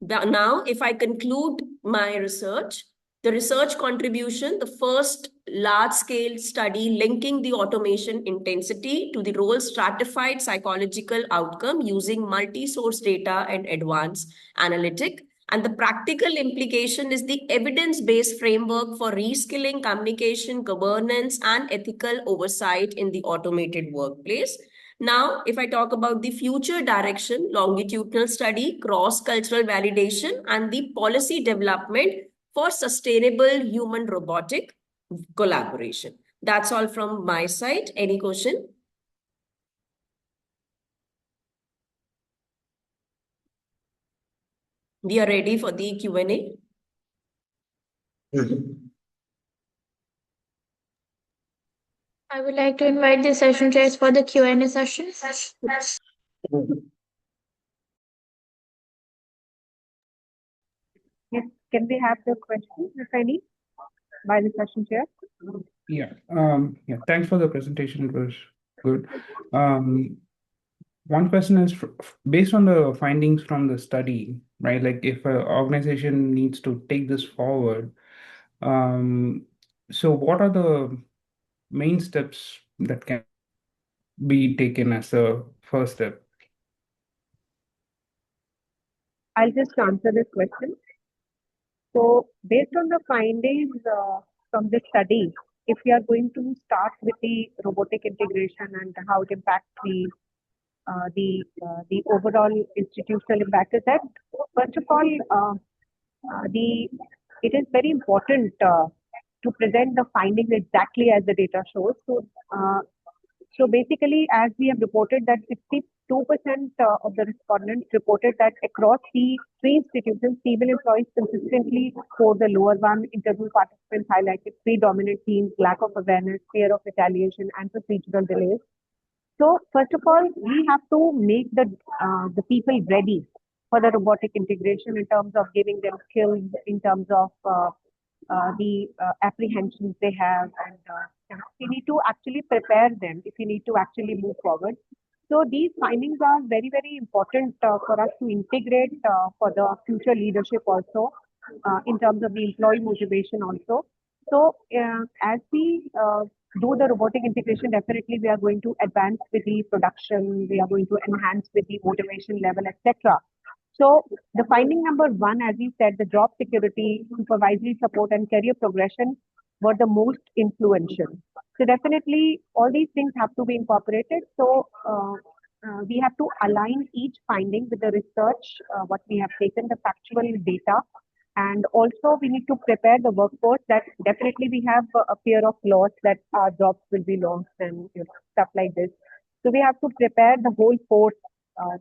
Now, if I conclude my research, the research contribution, the first large-scale study linking the automation intensity to the role stratified psychological outcome using multi-source data and advanced analytic. And the practical implication is the evidence-based framework for reskilling, communication, governance, and ethical oversight in the automated workplace. Now, if I talk about the future direction, longitudinal study, cross-cultural validation, and the policy development for sustainable human robotic collaboration. That's all from my side. Any question? We are ready for the Q&A. I would like to invite the session chairs for the Q&A session. Yes, can we have the questions, if any, by the session chair? Yeah, thanks for the presentation. It was good. One question is based on the findings from the study, right? Like if an organization needs to take this forward, so what are the main steps that can be taken as a first step? I'll just answer this question. So, based on the findings from this study, if we are going to start with the robotic integration and how it impacts the overall institutional impact, is that first of all, the it is very important to present the findings exactly as the data shows. So basically, as we have reported that 62% of the respondents reported that across the three institutions, female employees consistently scored the lower one. Interview participants highlighted three dominant themes: lack of awareness, fear of retaliation, and procedural delays. So first of all, we have to make the people ready for the robotic integration in terms of giving them skills, in terms of the apprehensions they have, and we need to actually prepare them if we need to actually move forward. So these findings are very, very important for us to integrate for the future leadership also, in terms of the employee motivation also. So as we do the robotic integration, definitely we are going to advance with the production, we are going to enhance with the motivation level, etc. So the finding number one, as we said, the job security, supervisory support, and career progression were the most influential. So definitely all these things have to be incorporated. So we have to align each finding with the research, what we have taken, the factual data, and also we need to prepare the workforce that definitely we have a fear of loss, that our jobs will be lost and stuff like this. So we have to prepare the whole force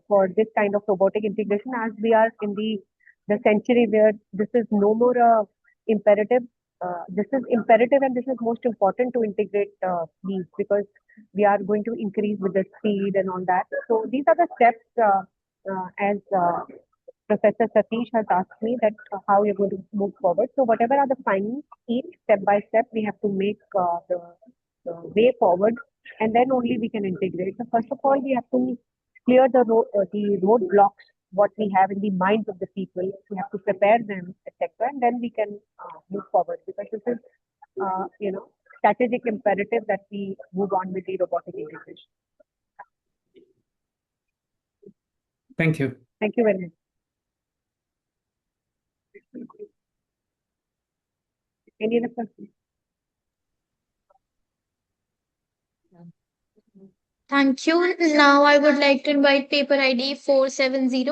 for this kind of robotic integration, as we are in the century where this is no more a imperative. This is imperative and this is most important to integrate these, because we are going to increase with the speed and all that. So these are the steps as Professor Satish has asked me that how you're going to move forward. So whatever are the findings, each step by step we have to make the way forward, and then only we can integrate. So first of all, we have to clear the roadblocks what we have in the minds of the people. We have to prepare them, etc., and then we can move forward, because this is strategic imperative that we move on with the robotic integration. Thank you. Thank you very much. Any other questions? Thank you. Now I would like to invite paper ID 470.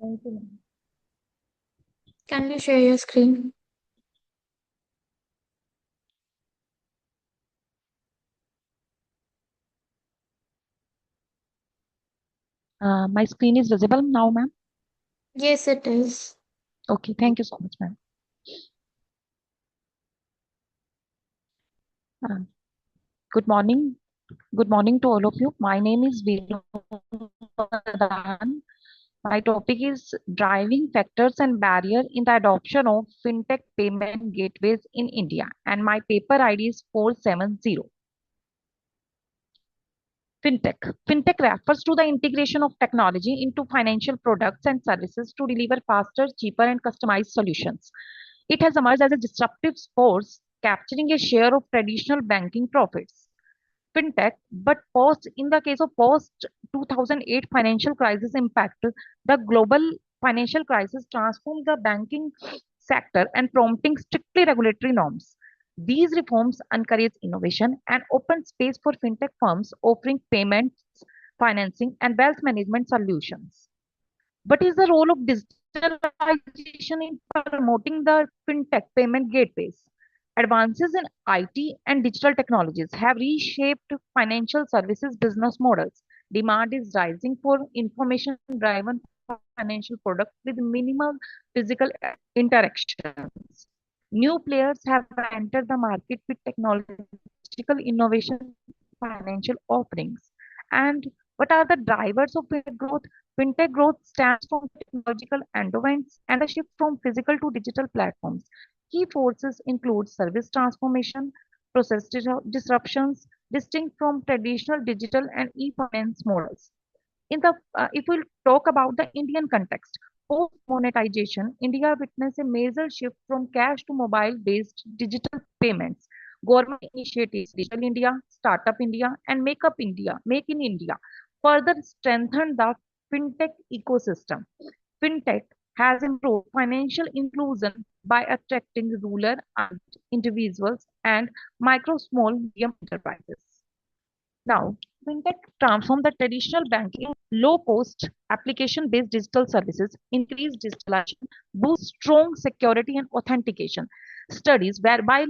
Thank you. Can you share your screen? My screen is visible now, ma'am. Yes, it is. Okay, thank you so much, ma'am. Uh, Good morning. Good morning to all of you. My name is Venu Pradhan. My topic is driving factors and barrier in the adoption of fintech payment gateways in India, and my paper ID is 470. Fintech. Fintech refers to the integration of technology into financial products and services to deliver faster, cheaper, and customized solutions. It has emerged as a disruptive force, capturing a share of traditional banking profits. Fintech, but post in the case of post 2008 financial crisis impact, the global financial crisis transformed the banking sector and prompting strictly regulatory norms. These reforms encourage innovation and open space for fintech firms offering payments, financing, and wealth management solutions. What is the role of digitalization in promoting the fintech payment gateways? Advances in IT and digital technologies have reshaped financial services business models. Demand is rising for information driven financial products with minimal physical interactions. New players have entered the market with technological innovation financial offerings. And what are the drivers of fintech growth? Fintech growth stems from technological endowments and a shift from physical to digital platforms. Key forces include service transformation, process disruptions, distinct from traditional digital and e-finance models. If we talk about the Indian context, post monetization, India witnessed a major shift from cash to mobile based digital payments. Government initiatives, Digital India, Startup India, and Make in India further strengthened the fintech ecosystem. Fintech has improved financial inclusion by attracting rural individuals and micro, small, medium enterprises. Now, fintech transformed the traditional banking, low-cost, application-based digital services, increased digitalization, boost strong security and authentication. Studies, whereby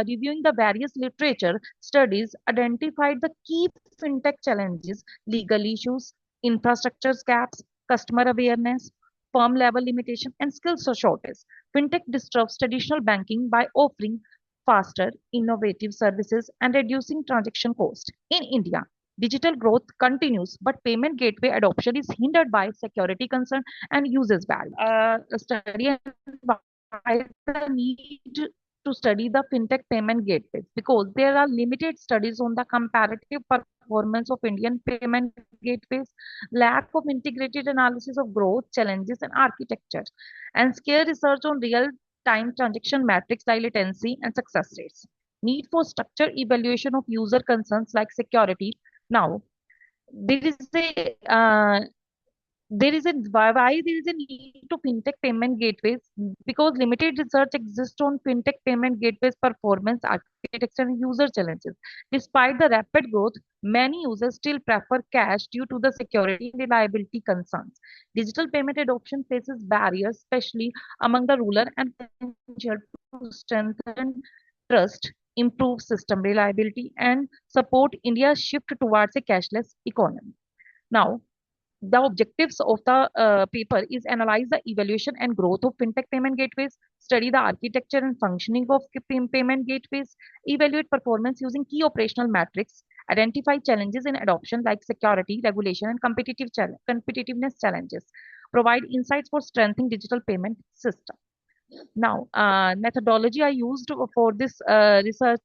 reviewing the various literature, studies identified the key fintech challenges, legal issues, infrastructure gaps, customer awareness, firm level limitation, and skills shortage. Fintech disrupts traditional banking by offering faster, innovative services, and reducing transaction cost. In India, digital growth continues, but payment gateway adoption is hindered by security concern and users barrier. A study and why the need to study the fintech payment gateways because there are limited studies on the comparative performance of Indian payment gateways, lack of integrated analysis of growth, challenges, and architecture, and scale research on real time transaction metrics like latency and success rates. Need for structured evaluation of user concerns like security. Now, there is a why there is a need to fintech payment gateways because limited research exists on fintech payment gateways performance architecture and user challenges. Despite the rapid growth, many users still prefer cash due to the security and reliability concerns. Digital payment adoption faces barriers, especially among the rural and potential to strengthen trust, improve system reliability, and support India's shift towards a cashless economy. Now, the objectives of the paper is analyze the evaluation and growth of fintech payment gateways, study the architecture and functioning of payment gateways, evaluate performance using key operational metrics, identify challenges in adoption like security, regulation, and competitiveness challenges, provide insights for strengthening digital payment system. Now, methodology I used for this research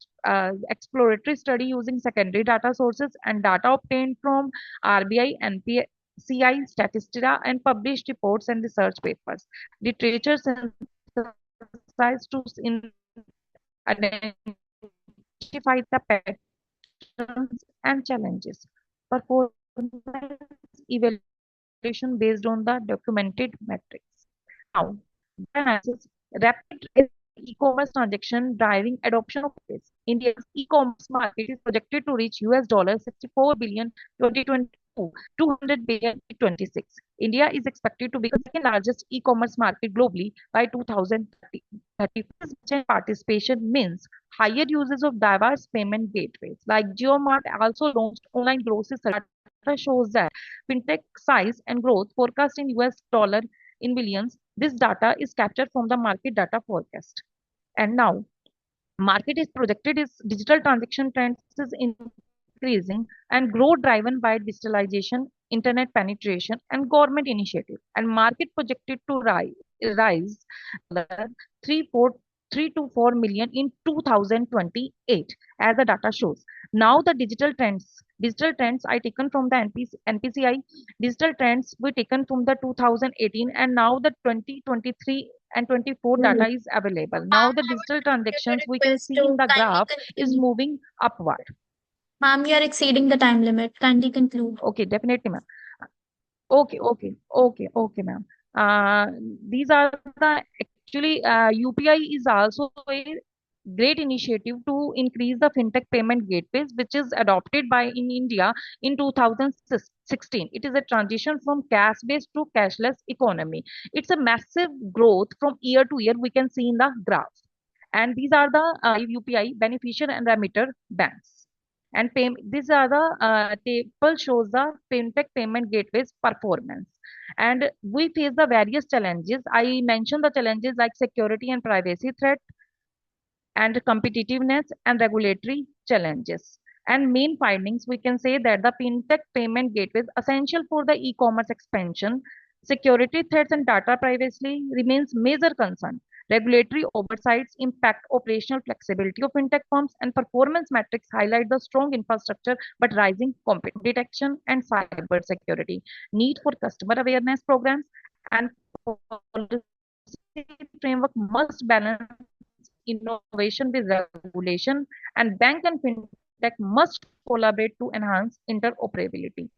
exploratory study using secondary data sources and data obtained from RBI, NPCI, Statista, and published reports and research papers. Literature synthesized to identify the patterns and challenges. Performance evaluation based on the documented metrics. Now, analysis, rapid e-commerce transaction driving adoption of this. India's e-commerce market is projected to reach $64 billion 2022, 200 billion 26. India is expected to become the second largest e-commerce market globally by 2030. Merchant participation means higher uses of diverse payment gateways. Like GeoMart also launched online grocery service. Data shows that fintech size and growth forecast in US dollar in billions. This data is captured from the market data forecast. And now market is projected is digital transaction trends is increasing and growth driven by digitalization, internet penetration, and government initiative. And market projected to rise another 3, 4, 3 to 4 million in 2028, as the data shows. Now the digital trends are taken from the NPCI. Digital trends were taken from the 2018, and now the 2023 and 24 data is available. Now the digital transactions we can Request see in to the kindly graph is continue. moving upward. Ma'am, you are exceeding the time limit. Kindly conclude. Okay, definitely, ma'am. Okay, ma'am. These are the actually UPI is also a great initiative to increase the fintech payment gateways, which is adopted by in India in 2016. It is a transition from cash-based to cashless economy. It's a massive growth from year to year. We can see in the graph. And these are the UPI beneficiary and remitter banks. And these are the table shows the fintech payment gateways performance. And we face the various challenges. I mentioned the challenges like security and privacy threat, and competitiveness and regulatory challenges. And main findings, we can say that the fintech payment gateway is essential for the e-commerce expansion. Security threats and data privacy remains major concern. Regulatory oversights impact operational flexibility of fintech firms, and performance metrics highlight the strong infrastructure but rising competition detection and cyber security. Need for customer awareness programs and policy framework must balance innovation with regulation, and bank and fintech must collaborate to enhance interoperability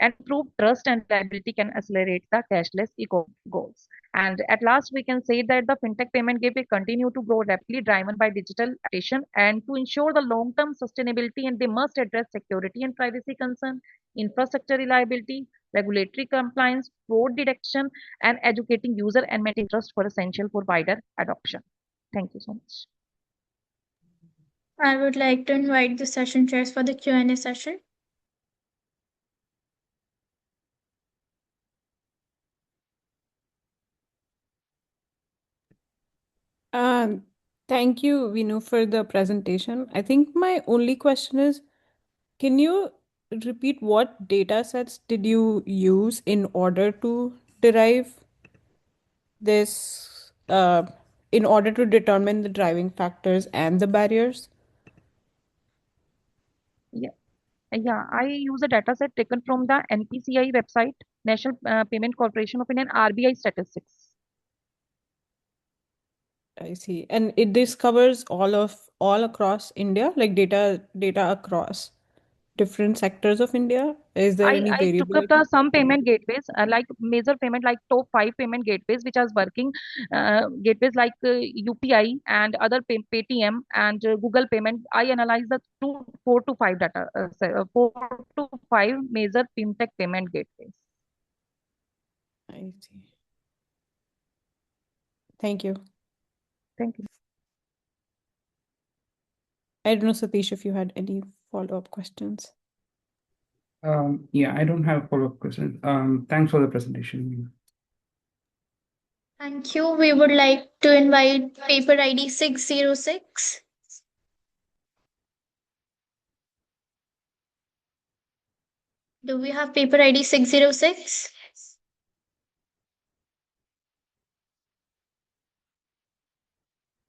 and improve trust and reliability can accelerate the cashless eco goals. And at last, we can say that the fintech payment gateway continue to grow rapidly, driven by digital adoption, and to ensure the long-term sustainability, and they must address security and privacy concern, infrastructure reliability, regulatory compliance, fraud detection, and educating user and maintaining trust for essential for wider adoption. Thank you so much. I would like to invite the session chairs for the Q&A session. Um, Thank you, Vinu, for the presentation. I think my only question is, can you repeat what data sets did you use in order to derive this, in order to determine the driving factors and the barriers? Yeah. Yeah, I use a data set taken from the NPCI website, National Payment Corporation of India, and RBI statistics. I see. And this covers all across India, like data across different sectors of India. Is there any I took up variability? the some payment gateways, like major payment, like top 5 payment gateways, which are working gateways like UPI and other Paytm and Google Payment. I analyze the 4 to 5 data, 4 to 5 major fintech payment gateways. I see. Thank you. Thank you. I don't know, Satish, if you had any follow-up questions. Yeah, I don't have follow-up questions. Thanks for the presentation. Thank you. We would like to invite paper ID 606. Do we have paper ID 606?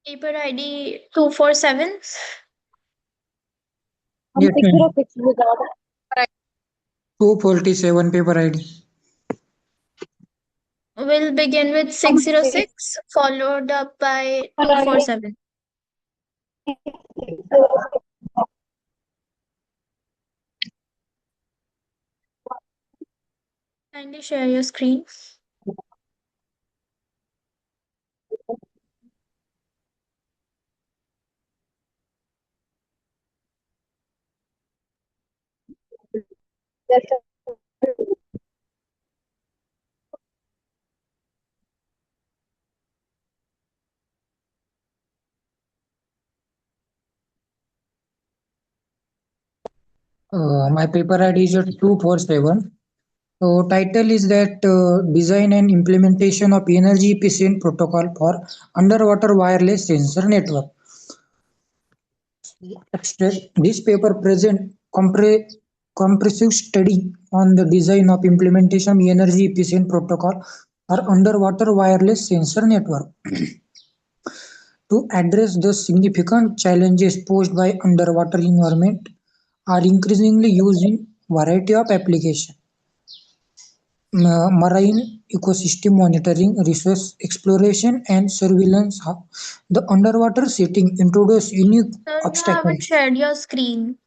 Paper ID 247. Yes, ma'am. 606 without 247 paper ID. We'll begin with 606, followed up by 247. Kindly share your screen. My paper ID is 247. So title is that design and implementation of energy efficient protocol for underwater wireless sensor network. Abstract. This paper present comprehensive study on the design of implementation of energy efficient protocol for underwater wireless sensor network. To address the significant challenges posed by underwater environment are increasingly used in variety of applications. Marine ecosystem monitoring, resource exploration, and surveillance. The underwater setting introduce unique Sir, you haven't obstacles. shared your screen.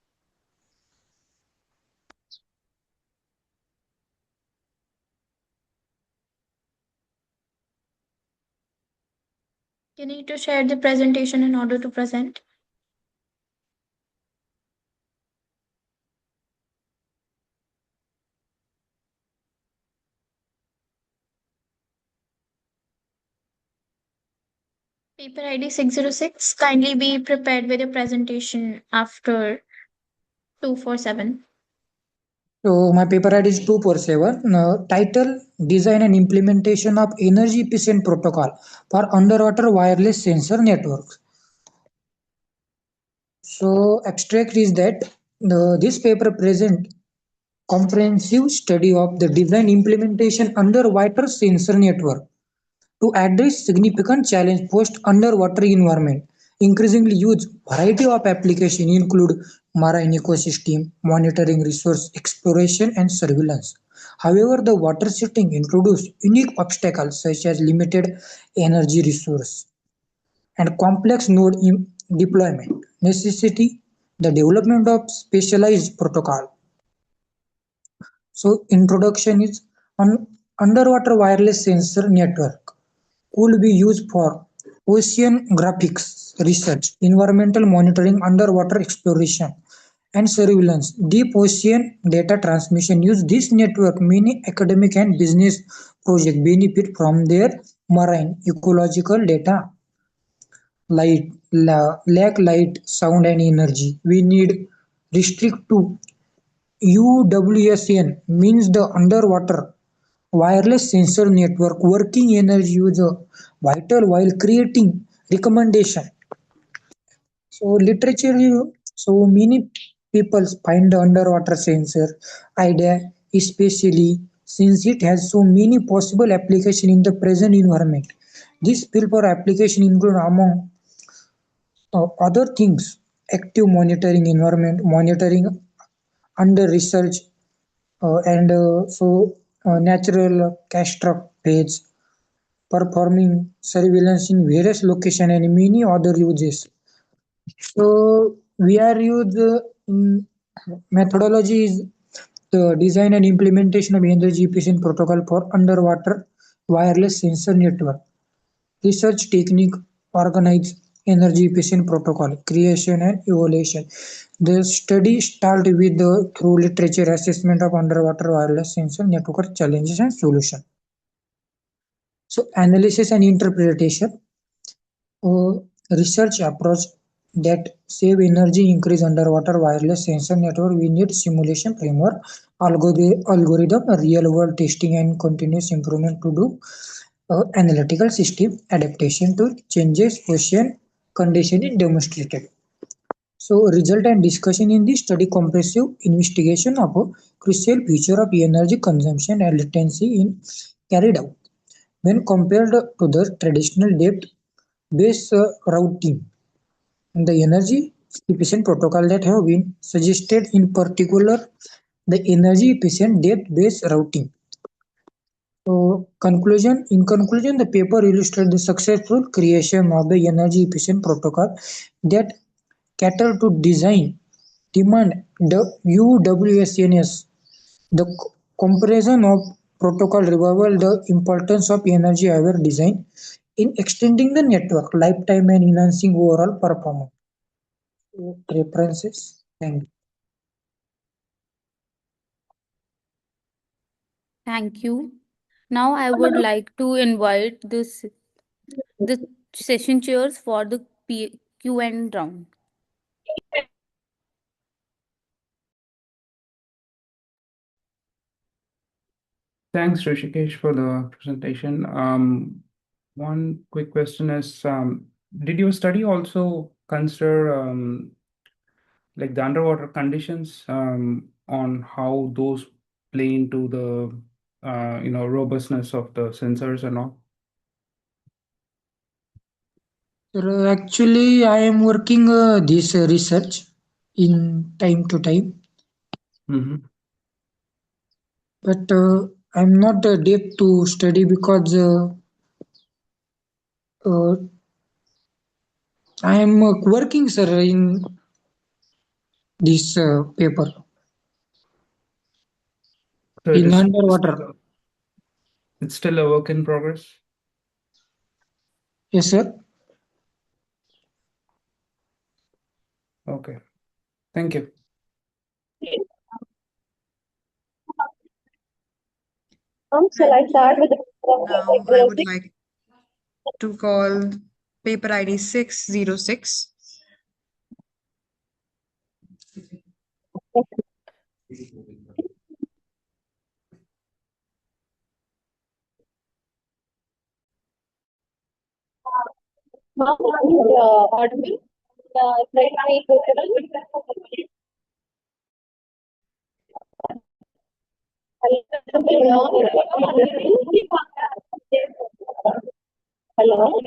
You need to share the presentation in order to present. Paper ID 606. Kindly be prepared with your presentation after 247. So my paper ID is 247. Title: Design and Implementation of Energy Efficient Protocol for Underwater Wireless Sensor Networks. So abstract is that this paper present comprehensive study of the design implementation underwater sensor network to address significant challenge post underwater environment. Increasingly used variety of application include marine ecosystem, monitoring, resource exploration, and surveillance. However, the water setting introduce unique obstacles such as limited energy resource and complex node deployment necessity the development of specialized protocol. So introduction is on underwater wireless sensor network could be used for oceanographics research, environmental monitoring, underwater exploration, and surveillance. Deep ocean data transmission use this network. Many academic and business projects benefit from their marine ecological data. Lack light, sound, and energy. We need restrict to UWSN means the underwater wireless sensor network working energy use vital while creating recommendation. So literature, so many people find the underwater sensor idea especially since it has so many possible application in the present environment. This field for application include among other things active monitoring environment monitoring under research and natural catastrophes, performing surveillance in various locations and many other uses. So we are use in methodology is the design and implementation of energy efficient protocol for underwater wireless sensor network. Research technique organize energy efficient protocol creation and evaluation. The study started with the through literature assessment of underwater wireless sensor network challenges and solution. So analysis and interpretation. Research approach that save energy increase underwater wireless sensor network. We need simulation framework, algorithm, real world testing, and continuous improvement to do analytical system adaptation to changes ocean condition is demonstrated. So result and discussion in this study comprehensive investigation of a crucial feature of energy consumption and latency in carried out when compared to the traditional depth based routing and the energy efficient protocol that have been suggested in particular the energy efficient depth based routing. So in conclusion, the paper illustrates the successful creation of the energy efficient protocol that cater to design, demand, the UWSNS, the comparison of protocol revival, the importance of energy aware design in extending the network lifetime and enhancing overall performance. References. Thank you. Thank you. Now I would like to invite the session chairs for the Q&A round. Thanks, Rishikesh, for the presentation. One quick question is, did your study also consider like the underwater conditions on how those play into the robustness of the sensors and all? Sir, actually, I am working this research in time to time, but I'm not deep to study because uh, I am working, sir, in this paper So it in is underwater. it's still a work in progress. Yes, sir. Okay, thank you. Shall I start with the Now I would like to call paper ID 606. audible? Right, Hello.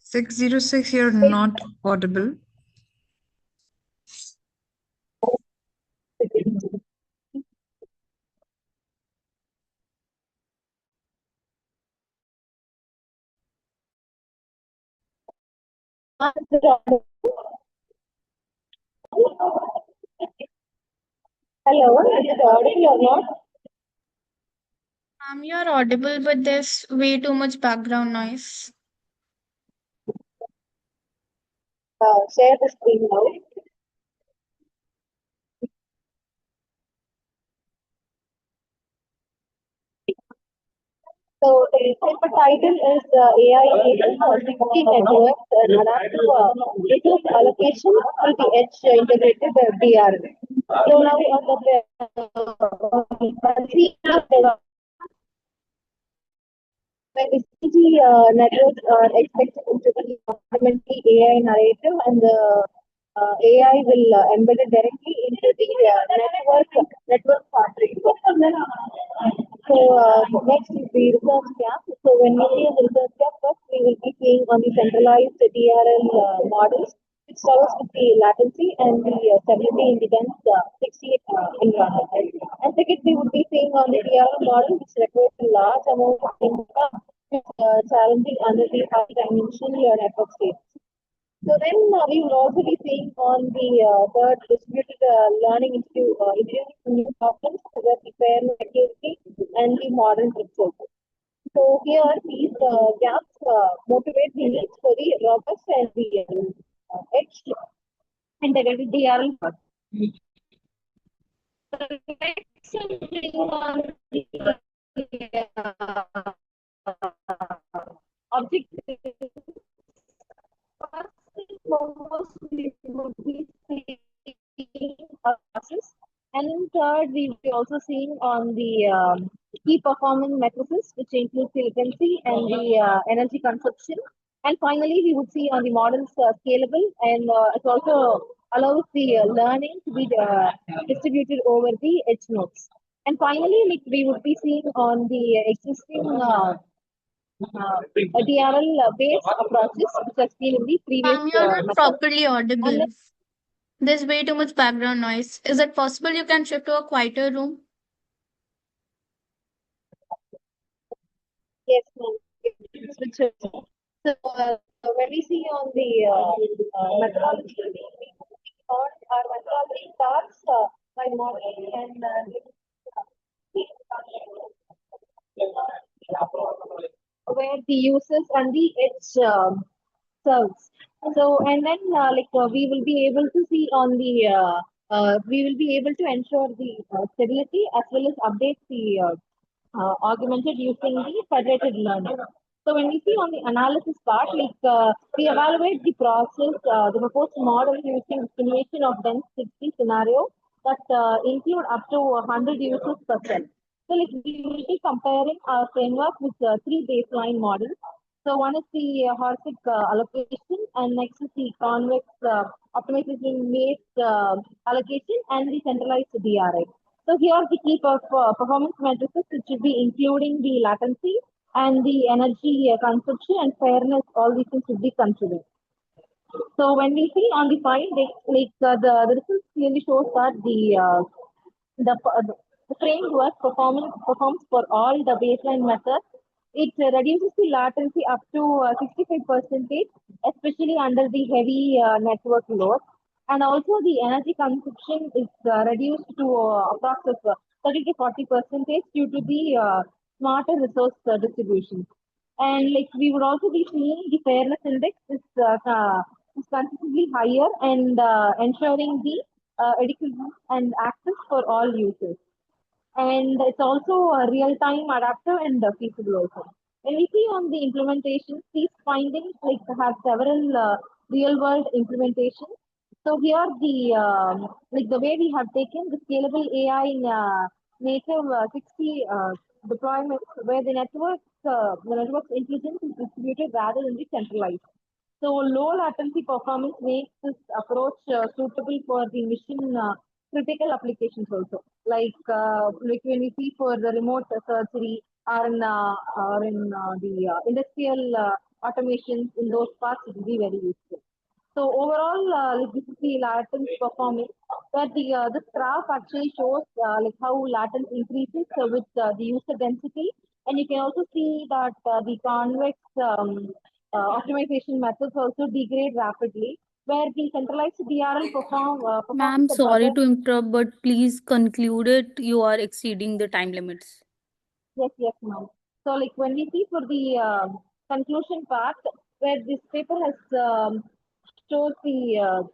606, you're not audible. Hello, is it audible or not? You're audible, but there's way too much background noise. Share the screen now. So the paper title is AI-enabled connectivity networks and adaptive resource allocation to the edge integrated DR. So now on the when the CG networks are expected to be complementary AI narrative, and the AI will embed it directly into the network fabric. So next is the research gap. So when we see the research gap, first we will be seeing on the centralized DRL models, which covers with the latency and the stability in the dense 60 environment. And second, we would be seeing on the DRL model, which requires a large amount of data, challenging under the high dimensional network states. So then we will also be seeing on the third distributed learning into introducing new problems that repair accuracy and the modern pictures. So here these gaps motivate the needs for the robust and the edge integrated DRL. Object foremost, we would be seeing process. And third, we will be also seeing on the key performance matrices, which includes the latency and the energy consumption. And finally, we would see on the models scalable, and it also allows the learning to be distributed over the edge nodes. And finally, like we would be seeing on the existing DRL based approaches, which has been in the previous You're not method. properly audible. There's way too much background noise. Is it possible you can shift to a quieter room? Yes, ma'am. Switch it. So when we see on the methodology, our methodology starts by modeling and where the users and the edge serves. So and then we will be able to see on the we will be able to ensure the stability as well as update the augmented using the federated learning. So when we see on the analysis part, we evaluate the process, the proposed model using simulation of dense 60 scenario that include up to 100 users per cell. So like we will be comparing our framework with three baseline models. So one is the Horsic allocation, and next is the convex optimization-based allocation, and the centralized DRI. So here are the key performance matrices, which should be including the latency and the energy consumption and fairness. All these things should be considered. So when we see on the findings, the results clearly shows that the framework performs for all the baseline methods. It reduces the latency up to 65%, especially under the heavy network load. And also the energy consumption is reduced to approximately 30 to 40% due to the smarter resource distribution. And like we would also be seeing the fairness index is consistently higher and ensuring the adequacy and access for all users. And it's also a real-time adaptive and feasible also. When we see on the implementation, these findings like have several real-world implementations. So here the like the way we have taken the scalable AI in native 60 deployments where the network's intelligence is distributed rather than the centralized. So low latency performance makes this approach suitable for the mission critical applications also, like when we see for the remote surgery or in the industrial automations in those parts, it will be very useful. So overall, like this is the latent performance, where this graph actually shows like how latency increases with the user density, and you can also see that the convex optimization methods also degrade rapidly, where the centralized DRL performs Ma'am, the sorry better. to interrupt, but please conclude it. You are exceeding the time limits. Yes, yes, ma'am. So, like when we see for the conclusion part, where this paper has shows the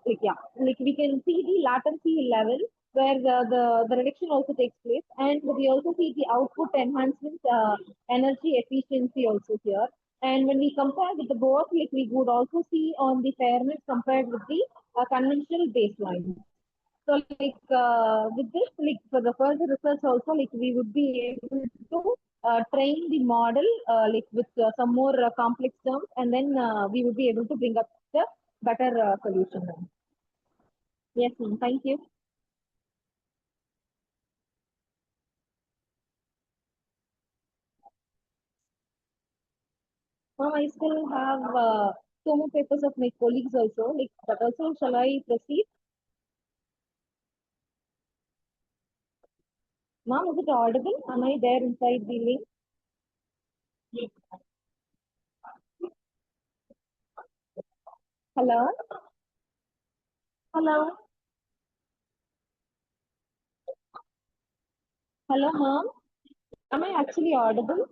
like yeah, like we can see the latency level where the reduction also takes place, and we also see the output enhancement, energy efficiency also here. And when we compare with the both, like we would also see on the fairness compared with the conventional baseline. So like with this, like for the further research also, like we would be able to train the model like with some more complex terms, and then we would be able to bring up the better solution. Ma'am. Yes, ma'am. Thank you. Ma'am, I still have two more papers of my colleagues also. Like that also, shall I proceed? Ma'am, is it audible? Am I there inside the link? Hello? Hello? Hello, ma'am? Am I actually audible?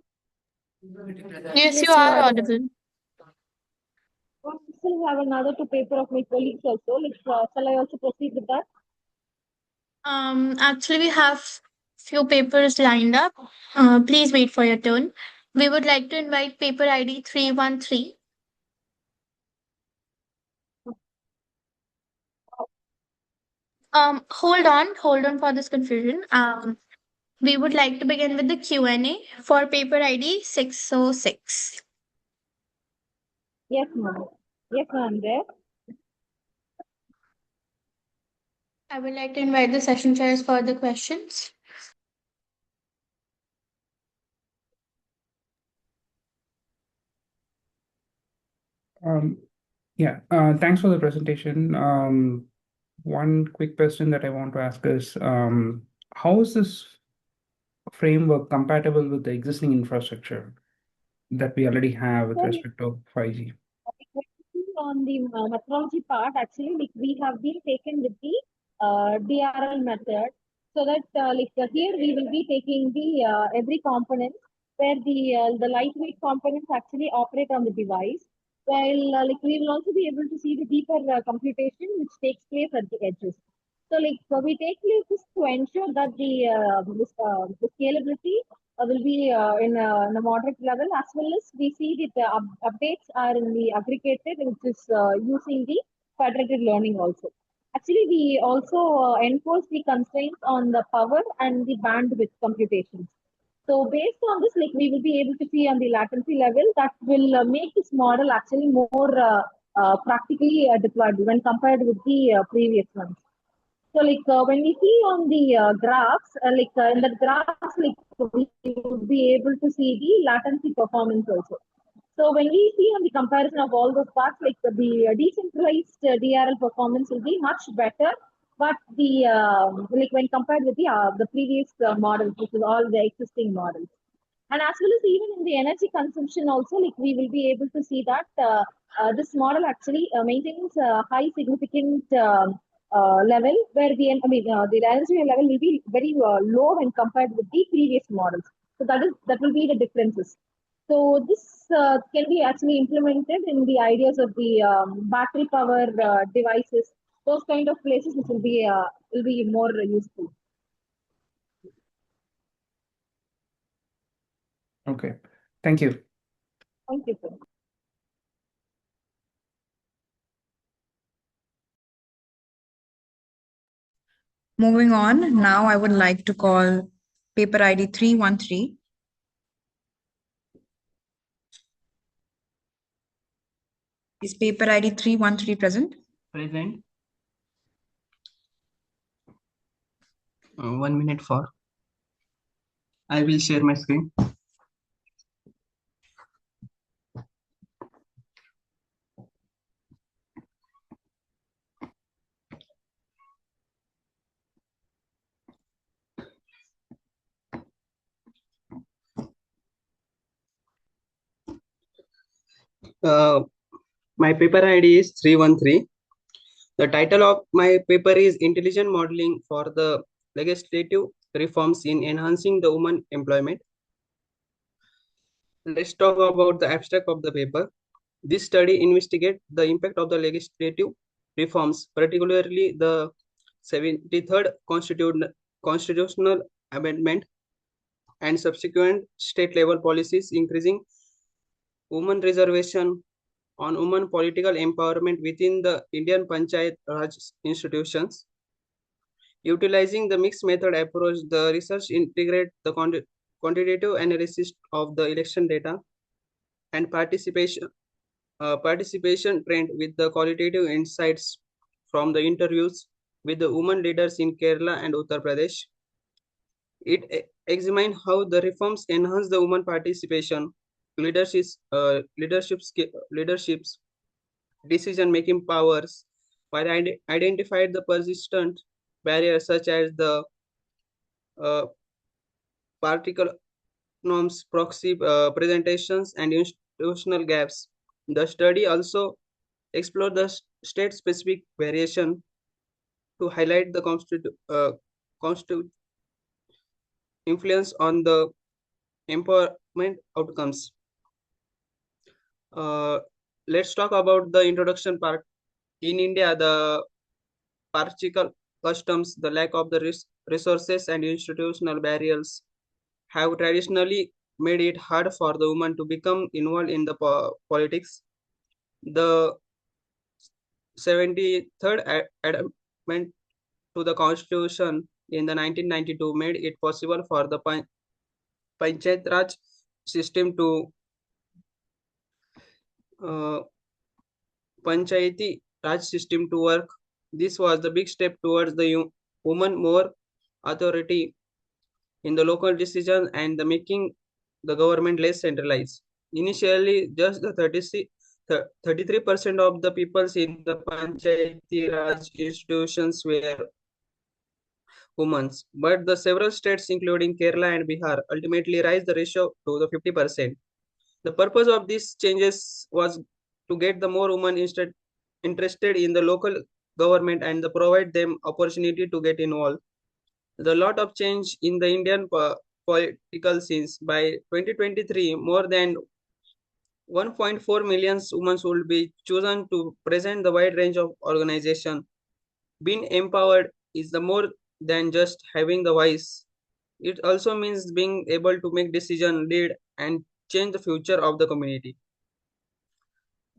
Yes, you Yes, you are are. audible. I still have another two paper of my colleagues also. Like, shall I also proceed with that? Actually, we have few papers lined up. Please wait for your turn. We would like to invite paper ID 313. Hold on for this confusion. We would like to begin with the Q&A for paper ID 606. Yes, ma'am. Yes, ma'am, there. I would like to invite the session chairs for the questions. Um, yeah, thanks for the presentation. One quick question that I want to ask is, how is this framework compatible with the existing infrastructure that we already have with So, respect to 5G? on the methodology part, actually, like we have been taken with the DRL method, so that here we will be taking the every component where the lightweight components actually operate on the device, while like we will also be able to see the deeper computation which takes place at the edges. So we take this to ensure that the scalability will be in a moderate level, as well as we see that the updates are in the aggregated, which is using the federated learning also. Actually, we also enforce the constraints on the power and the bandwidth computations. So based on this, like we will be able to see on the latency level that will make this model actually more practically deployed when compared with the previous ones. So like when we see on the graphs, in the graphs, like we would be able to see the latency performance also. So when we see on the comparison of all those parts, like the decentralized DRL performance will be much better, but the like when compared with the previous models, which is all the existing models. And as well as even in the energy consumption also, like we will be able to see that this model actually maintains a high significant level where the energy level will be very low when compared with the previous models. So that will be the differences. So this can be actually implemented in the ideas of the battery power devices, those kind of places which will be more useful. Okay. Thank you. Thank you, sir. Moving on, now I would like to call paper ID 313. Is paper ID 313 present? Present. 1 minute for. I will share my screen. My paper ID is 313. The title of my paper is Intelligent Modeling for the Legislative Reforms in Enhancing the Women Employment. Let's talk about the abstract of the paper. This study investigates the impact of the legislative reforms, particularly the 73rd Constitutional Amendment and subsequent state-level policies increasing women reservation on women political empowerment within the Indian Panchayat Raj institutions. Utilizing the mixed method approach, the research integrates the quantitative analysis of the election data and participation trend with the qualitative insights from the interviews with the women leaders in Kerala and Uttar Pradesh. It examined how the reforms enhance the women participation, leaderships, decision-making powers, while identified the persistent barriers such as the particle norms, proxy presentations, and institutional gaps. The study also explored the state-specific variation to highlight the influence on the empowerment outcomes. Let's talk about the introduction part. In India, the patriarchal customs, the lack of the resources and institutional barriers have traditionally made it hard for the woman to become involved in the politics. The 73rd Amendment to the Constitution in the 1992 made it possible for the Panchayat Raj system to Panchayati Raj system to work. This was the big step towards the woman more authority in the local decision and the making the government less centralized. Initially, just the 33% of the peoples in the Panchayati Raj institutions were women, but the several states, including Kerala and Bihar, ultimately raised the ratio to the 50%. The purpose of these changes was to get the more women interested in the local government and to provide them opportunity to get involved. The lot of change in the Indian political scenes. By 2023, more than 1.4 million women will be chosen to present the wide range of organization. Being empowered is the more than just having the voice. It also means being able to make decision, lead, and change the future of the community.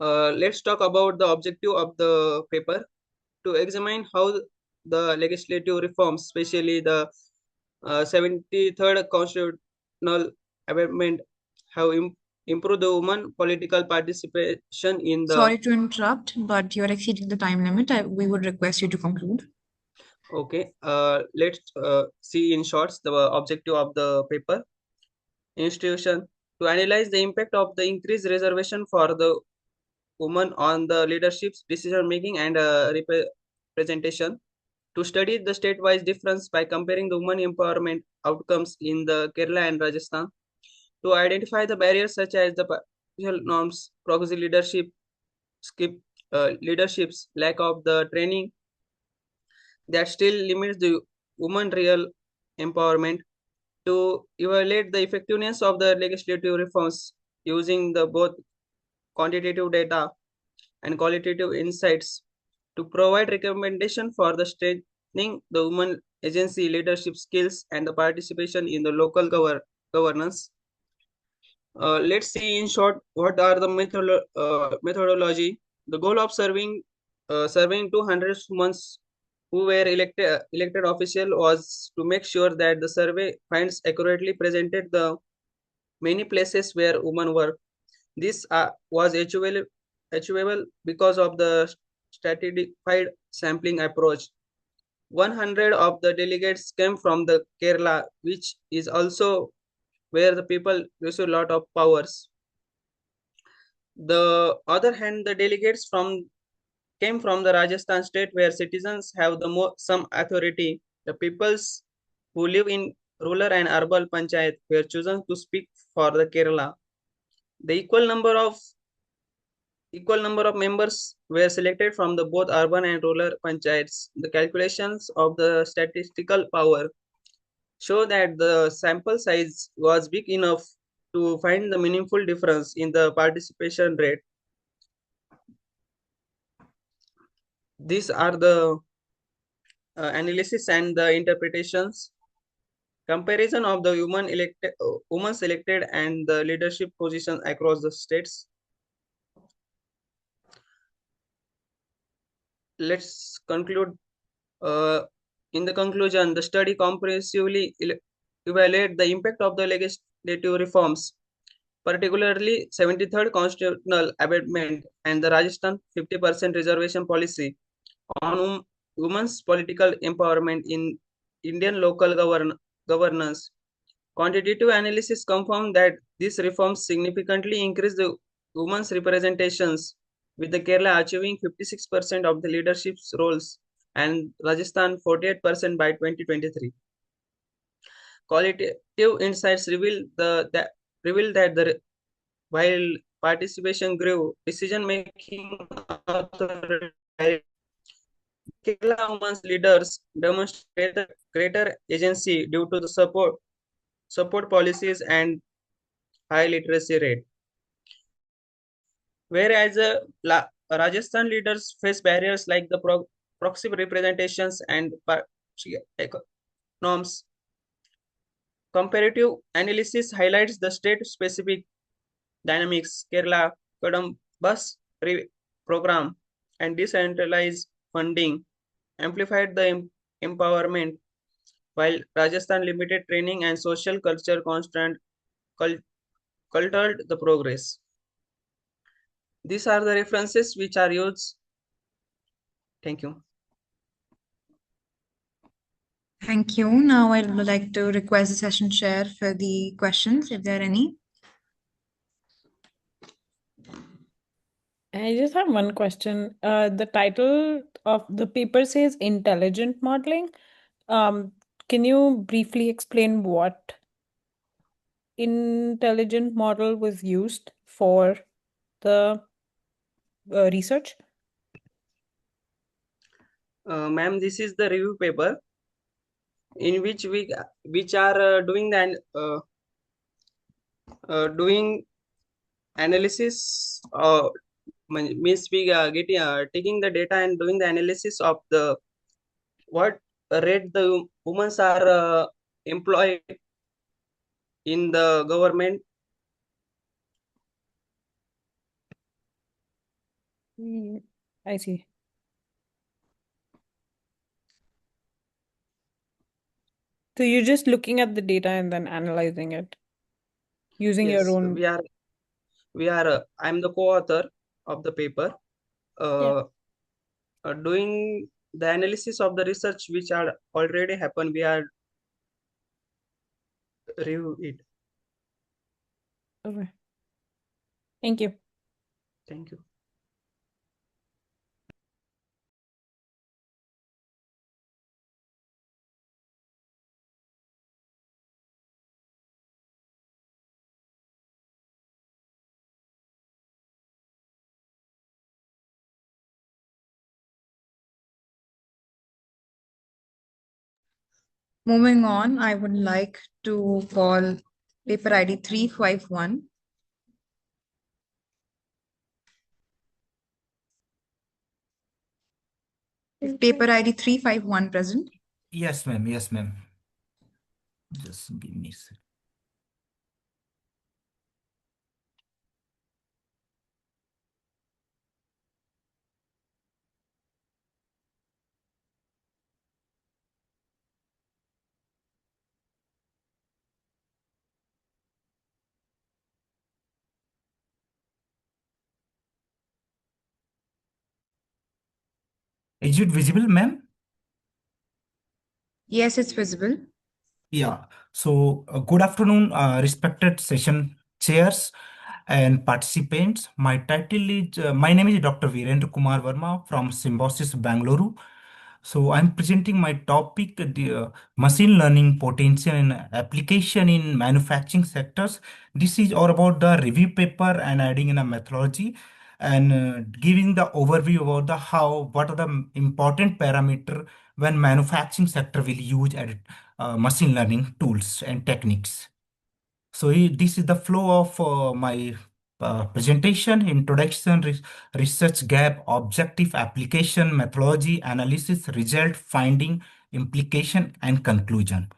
Let's talk about the objective of the paper. to examine how the legislative reforms, especially the 73rd constitutional amendment, have improved the women political participation in the. Sorry to interrupt, but you're exceeding the time limit. We would request you to conclude. Okay, let's see in shorts the objective of the paper. Institution to analyze the impact of the increased reservation for the women on the leadership's decision making and representation. To study the state-wise difference by comparing the women empowerment outcomes in the Kerala and Rajasthan. To identify the barriers such as the patriarchal norms, proxy leadership, leadership's lack of the training that still limits the woman real empowerment. To evaluate the effectiveness of the legislative reforms using the both quantitative data and qualitative insights. To provide recommendation for the strengthening the women agency leadership skills and the participation in the local governance. Let's see in short what are the methodology. The goal of serving 200 women who were elected official was to make sure that the survey finds accurately presented the many places where women were. This was achievable because of the stratified sampling approach. 100 of the delegates came from the Kerala, which is also where the people receive a lot of powers. The other hand, the delegates came from the Rajasthan state, where citizens have the some authority. The peoples who live in rural and urban panchayat were chosen to speak for the Kerala. The equal number of members were selected from the both urban and rural panchayats. The calculations of the statistical power show that the sample size was big enough to find the meaningful difference in the participation rate. These are the analysis and the interpretations. Comparison of the women selected and the leadership positions across the states. Let's conclude. In the conclusion, the study comprehensively evaluate the impact of the legislative reforms, particularly 73rd constitutional amendment and the Rajasthan 50% reservation policy on women's political empowerment in Indian local governance. Quantitative analysis confirmed that these reforms significantly increase the women's representations, with the Kerala achieving 56% of the leadership roles and Rajasthan 48% by 2023. Qualitative insights reveal that while participation grew, decision making Kerala women's leaders demonstrate greater agency due to the support policies and high literacy rate. Whereas Rajasthan leaders face barriers like the proxy representations and norms. Comparative analysis highlights the state-specific dynamics. Kerala Kadam Bus program and decentralized funding amplified the empowerment, while Rajasthan limited training and social culture constant curtailed the progress. These are the references which are used. Thank you. Thank you. Now I would like to request the session chair for the questions, if there are any. I just have one question. The title of the paper says intelligent modeling. Can you briefly explain what intelligent model was used for the research? Ma'am, this is the review paper in which which are doing analysis. Means we taking the data and doing the analysis of the what rate the women are employed in the government. I see. So you're just looking at the data and then analyzing it using your Yes, own. I'm the co-author of the paper, Yeah. doing the analysis of the research which are already happened. We are review it. Okay. Thank you. Thank you. Moving on, I would like to call paper ID 351. Paper ID 351 present. Yes, ma'am. Yes, ma'am. Just give me a sec. Is it visible, ma'am? Yes, it's visible. Yeah. So, good afternoon, respected session chairs and participants. My name is Dr. Virendra Kumar Verma from Symbiosis, Bangalore. So, I'm presenting my topic, the machine learning potential and application in manufacturing sectors. This is all about the review paper and adding in a methodology and giving the overview about what are the important parameter when manufacturing sector will use machine learning tools and techniques. So this is the flow of my presentation: introduction, research gap, objective, application, methodology, analysis, result, finding, implication, and conclusion.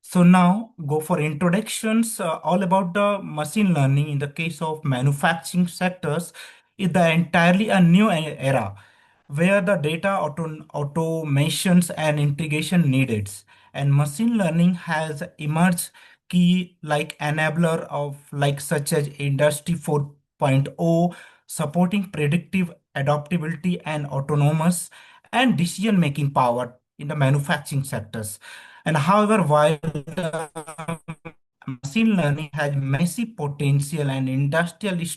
So now go for introductions, all about the machine learning in the case of manufacturing sectors is the entirely a new era where the data automations and integration needed. And machine learning has emerged key like enabler of like such as Industry 4.0, supporting predictive adaptability and autonomous and decision making power in the manufacturing sectors. And however, while machine learning has massive potential and industry is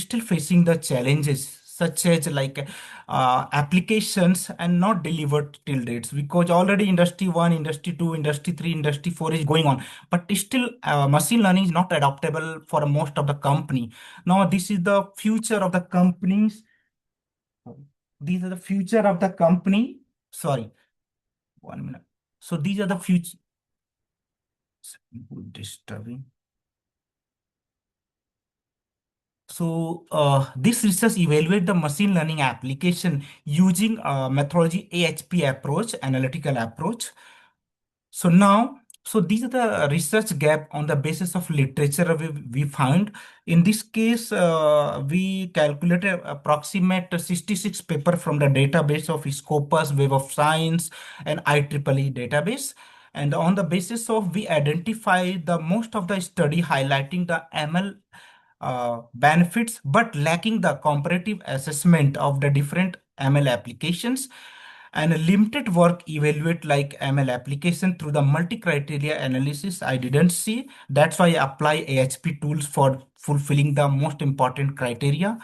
still facing the challenges such as like applications and not delivered till dates because already industry 1, industry 2, industry 3, industry 4 is going on, but still machine learning is not adaptable for most of the company. Now this is the future of the companies. These are the future of the company. Sorry, 1 minute. So these are the future. Disturbing. So this research evaluate the machine learning application using methodology AHP approach, analytical approach. So now, so these are the research gap on the basis of literature we found. In this case, we calculated approximate 66 paper from the database of Scopus, Web of Science, and IEEE database. And on the basis of, we identify the most of the study highlighting the ML benefits, but lacking the comparative assessment of the different ML applications and a limited work evaluate like ML application through the multi-criteria analysis. I didn't see. That's why I apply AHP tools for fulfilling the most important criteria.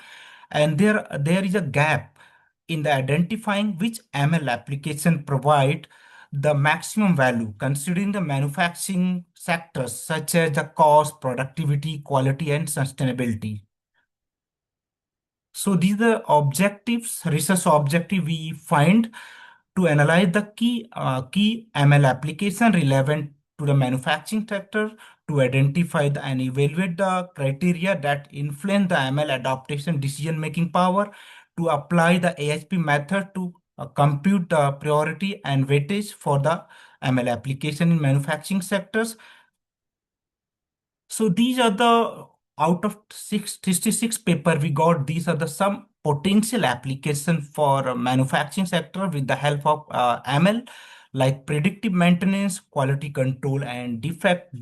And there is a gap in the identifying which ML application provide the maximum value considering the manufacturing sectors such as the cost, productivity, quality, and sustainability. So these are objectives, research objective we find to analyze the key ML application relevant to the manufacturing sector, to identify and evaluate the criteria that influence the ML adaptation decision-making power, to apply the AHP method to compute the priority and weightage for the ML application in manufacturing sectors. So these are the out of 66 paper we got. These are the some potential application for manufacturing sector with the help of ML, like predictive maintenance, quality control and defect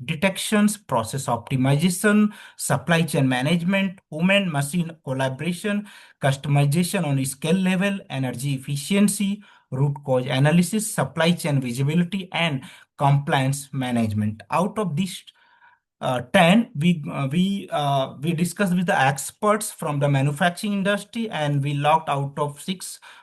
detections, process optimization, supply chain management, human machine collaboration, customization on scale level, energy efficiency, root cause analysis, supply chain visibility, and compliance management. Out of these 10, we discussed with the experts from the manufacturing industry, and we locked out of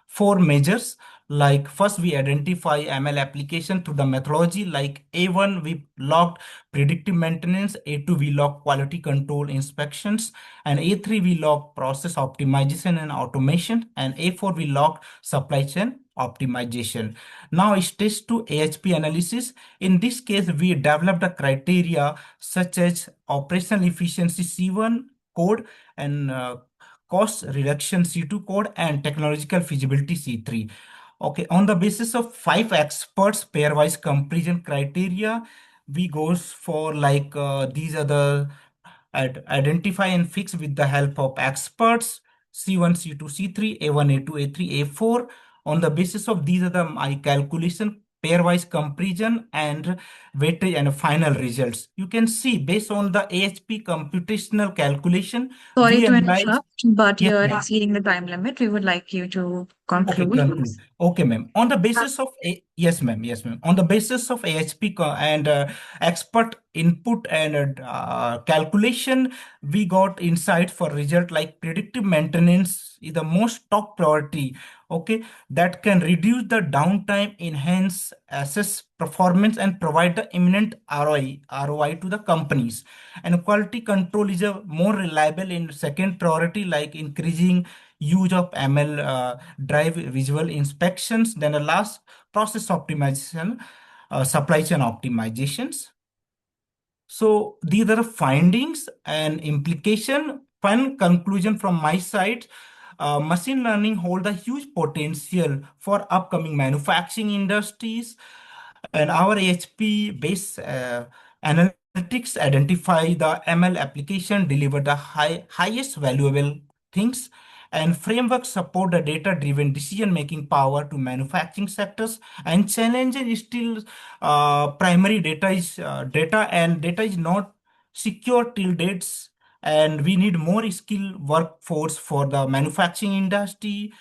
4 measures. Like first, we identify ML application through the methodology. Like A1, we logged predictive maintenance. A2, we logged quality control inspections. And A3, we logged process optimization and automation. And A4, we logged supply chain optimization. Now, stage 2 AHP analysis. In this case, we developed a criteria such as operational efficiency C1 code and cost reduction C2 code and technological feasibility C3. Okay, on the basis of 5 experts pairwise comparison criteria, we goes for like these are the identify and fix with the help of experts C1, C2, C3, A1, A2, A3, A4. On the basis of these are the my calculation pairwise comparison and weightage and final results. You can see based on the AHP computational calculation, Sorry we to analyze. interrupt, but Yes, you're ma'am. exceeding the time limit. We would like you to Okay, conclude. conclude. Okay, ma'am. On the basis of yes, ma'am. Yes, ma'am. On the basis of AHP and expert input and calculation, we got insight for result like predictive maintenance is the most top priority. Okay, that can reduce the downtime, enhance assess performance, and provide the imminent ROI to the companies. And quality control is a more reliable in second priority, like increasing use of ML drive visual inspections. Then the last process optimization, supply chain optimizations. So these are the findings and implication. Final conclusion from my side. Machine learning hold a huge potential for upcoming manufacturing industries, and our AHP based analytics identify the ML application, deliver the highest valuable things, and framework support the data-driven decision-making power to manufacturing sectors. And challenge is still primary data is data, and data is not secure till dates. And we need more skilled workforce for the manufacturing industry.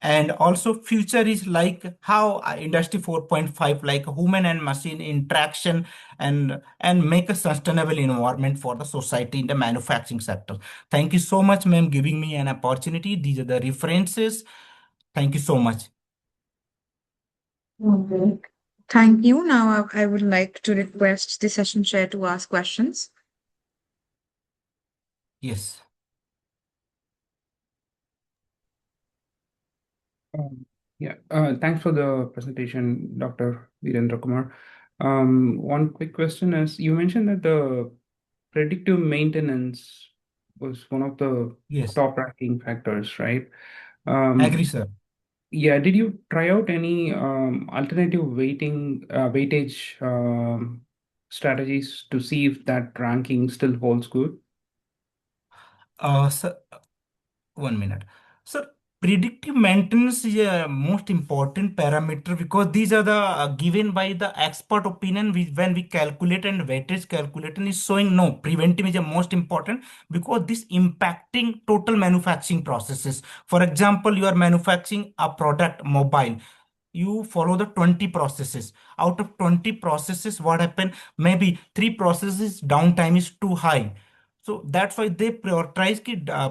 And also future is like how industry 4.5 like human and machine interaction and make a sustainable environment for the society in the manufacturing sector. Thank you so much, ma'am, giving me an opportunity. These are the references. Thank you so much. Okay. Thank you. Now I would like to request the session chair to ask questions. Yes. Yeah, thanks for the presentation, Dr. Virendra Kumar. One quick question is, you mentioned that the predictive maintenance was one of the Yes. top ranking factors, right? Agree, sir. Yeah, did you try out any alternative weightage strategies to see if that ranking still holds good? Sir, 1 minute. So predictive maintenance is a most important parameter because these are the given by the expert opinion. When we calculate and weightage calculation is showing no, preventive is the most important because this impacting total manufacturing processes. For example, you are manufacturing a product mobile, you follow the 20 processes. Out of 20 processes, what happen, maybe 3 processes downtime is too high. So that's why they prioritize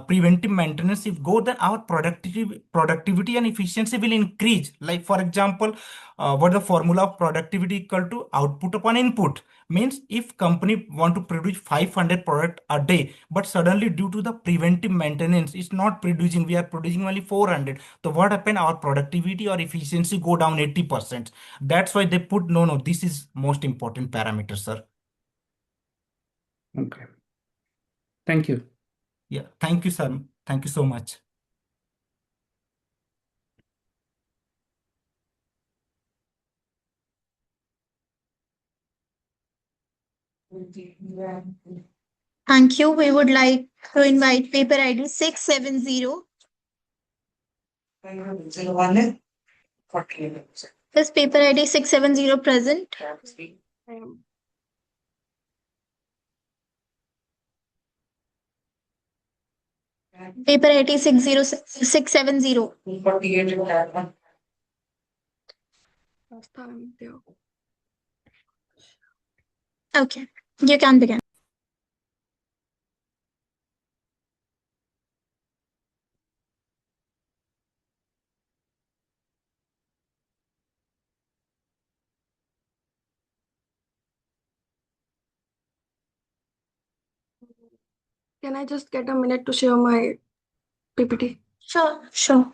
preventive maintenance. If go, then our productivity and efficiency will increase. Like for example, what the formula of productivity equal to output upon input. Means if company want to produce 500 product a day, but suddenly due to the preventive maintenance, it's not producing. We are producing only 400. So what happen? Our productivity or efficiency go down 80%. That's why they put no. This is most important parameter, sir. Okay. Thank you. Yeah, thank you, sir. Thank you so much. Thank you. We would like to invite paper ID 670. Is paper ID 670 present? Paper ID 670. Okay, you can begin. Can I just get a minute to share my PPT? Sure.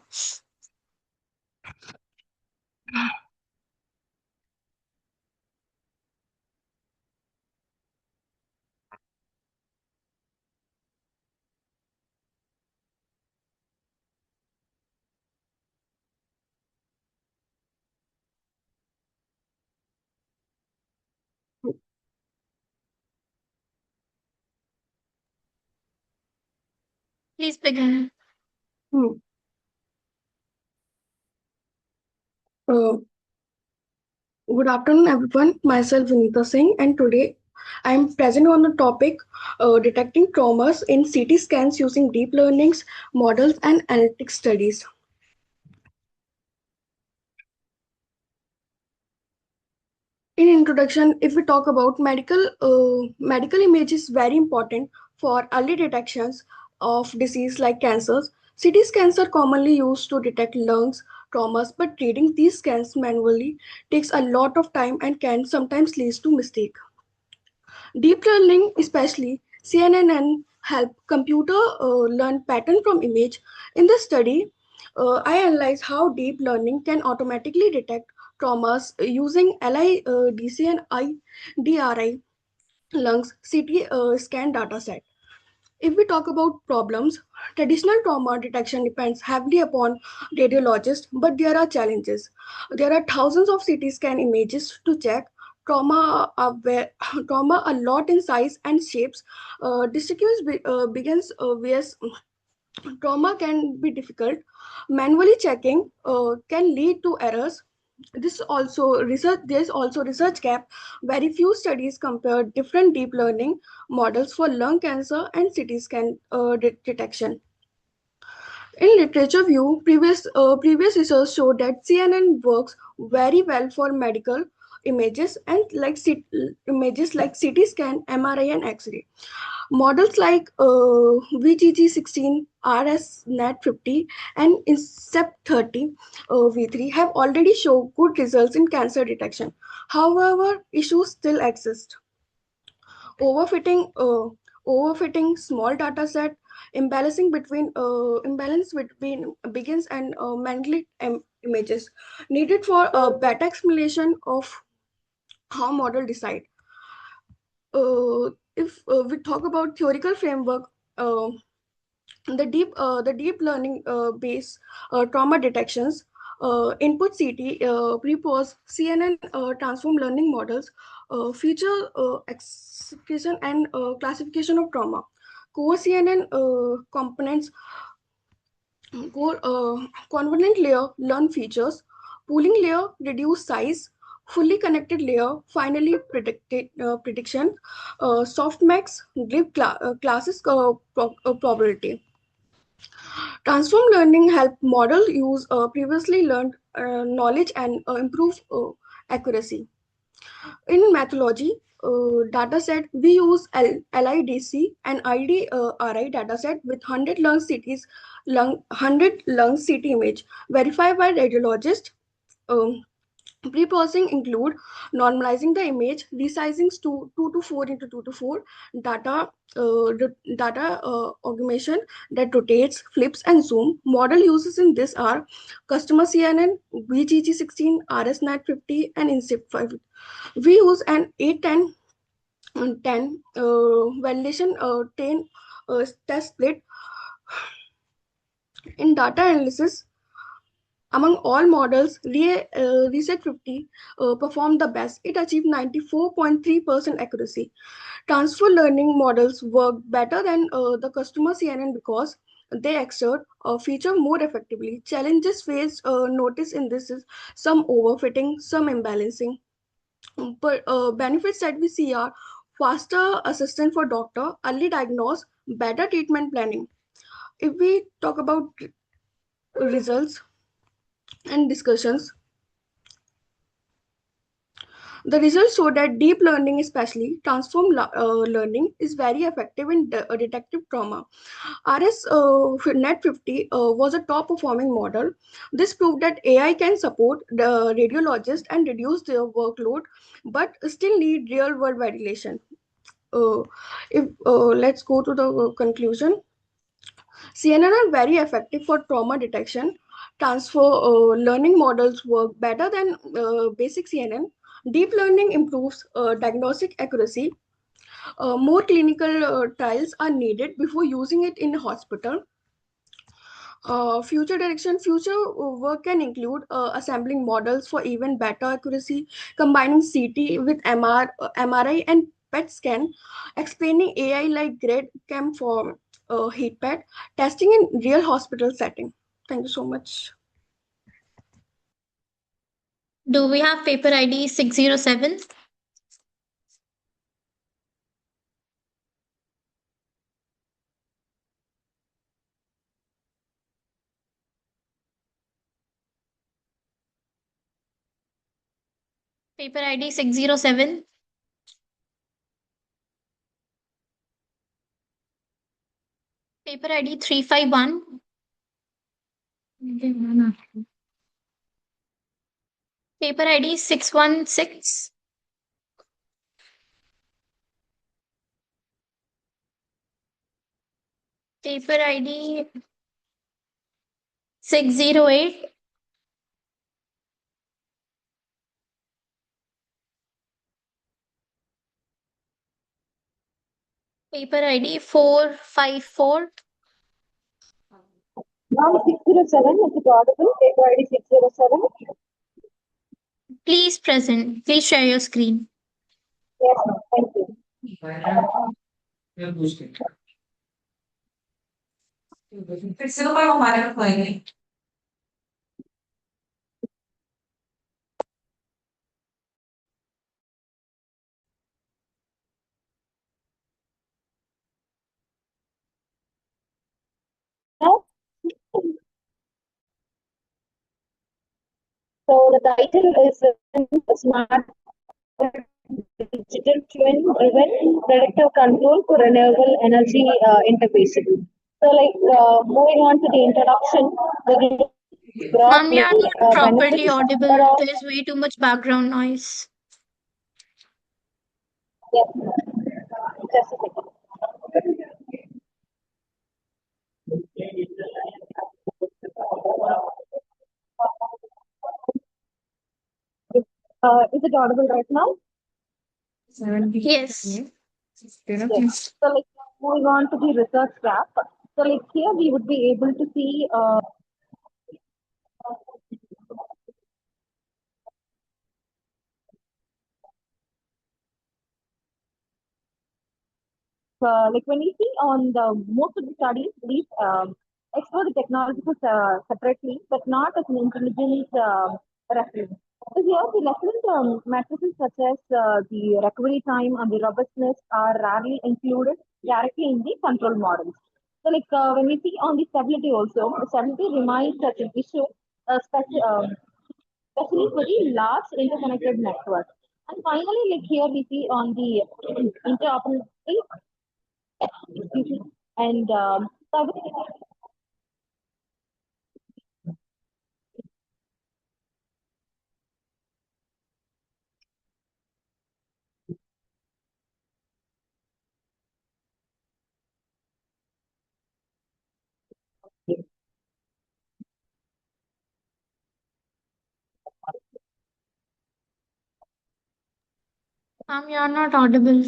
Please begin. Uh, Good afternoon, everyone. Myself Vinita Singh, and today I am present on the topic detecting traumas in CT scans using deep learnings, models, and analytic studies. In introduction, if we talk about medical image is very important for early detections of disease like cancers. CT scans are commonly used to detect lungs traumas, but reading these scans manually takes a lot of time and can sometimes lead to mistake. Deep learning, especially CNN, help computer learn pattern from image. In this study, I analyze how deep learning can automatically detect traumas using LIDC and IDRI lungs CT scan dataset. If we talk about problems, traditional trauma detection depends heavily upon radiologists, but there are challenges. There are thousands of CT scan images to check. Trauma a lot in size and shapes. Begins where trauma can be difficult. Manually checking can lead to errors. There's also research gap. Very few studies compare different deep learning models for lung cancer and CT scan detection. In literature view, previous research showed that CNN works very well for medical images and images like CT scan, MRI, and X-ray. Models like VGG16, RSNet50, and INSEPT30 V3 have already shown good results in cancer detection. However, issues still exist. Overfitting, small data set, imbalance between begins and manually images needed for a better explanation of how model decide. If we talk about theoretical framework, uh, the deep learning base trauma detections, input CT, pre-pose CNN transform learning models, feature execution and classification of trauma. Core CNN components, core convoluted layer learn features, pooling layer reduce size, fully connected layer finally prediction, softmax give classes probability. Transform learning help model use previously learned knowledge and improve accuracy. In methodology, dataset we use LIDC and IDRI dataset with 100 lung CT image verified by radiologist. Um, Pre-processing include normalizing the image, resizing to 2 to 4 into 2 to 4, data augmentation that rotates, flips, and zoom. Model uses in this are customer CNN, VGG16, RSNet50, and INSEPT5. We use an 810 10 validation 10 test split in data analysis. Among all models, Reset 50 performed the best. It achieved 94.3% accuracy. Transfer learning models work better than the customer CNN because they exert a feature more effectively. Challenges faced notice in this is some overfitting, some imbalancing. But benefits that we see are faster assistance for doctor, early diagnose, better treatment planning. If we talk about results and discussions, the results show that deep learning, especially learning, is very effective in detective trauma. Net 50 was a top performing model. This proved that AI can support the radiologist and reduce their workload, but still need real world validation. If Let's go to the conclusion. CNN are very effective for trauma detection. Transfer learning models work better than basic CNN. Deep learning improves diagnostic accuracy. More clinical trials are needed before using it in hospital. Future work can include assembling models for even better accuracy, combining CT with MRI and PET scan, explaining AI like grid cam for heat pad, testing in real hospital setting. Thank you so much. Do we have paper ID 607? Paper ID 607. Paper ID 351. Paper ID 616. Paper ID 608. Paper ID 454. Now 607, is it audible? Paper ID 607. Please present. Please share your screen. Yes, ma'am. Thank you. Now, so the title is Smart Digital Twin Driven Predictive Control for Renewable Energy Interface. So, moving on to the introduction, the Ma'am, you broadly are not properly benefits audible. are of There is way too much background noise. yes, just a second. Is it audible right now? Yes. Yes. So, moving on to the research graph. So, here we would be able to see when we see on the most of the studies, we explore the technologies separately, but not as an intelligent reference. So here, the reference matrices such as the recovery time and the robustness are rarely included directly in the control models. So, when we see on the stability also, the stability remains such an issue, especially for the large interconnected network. And finally, here we see on the interoperability and Ma'am, you are not audible.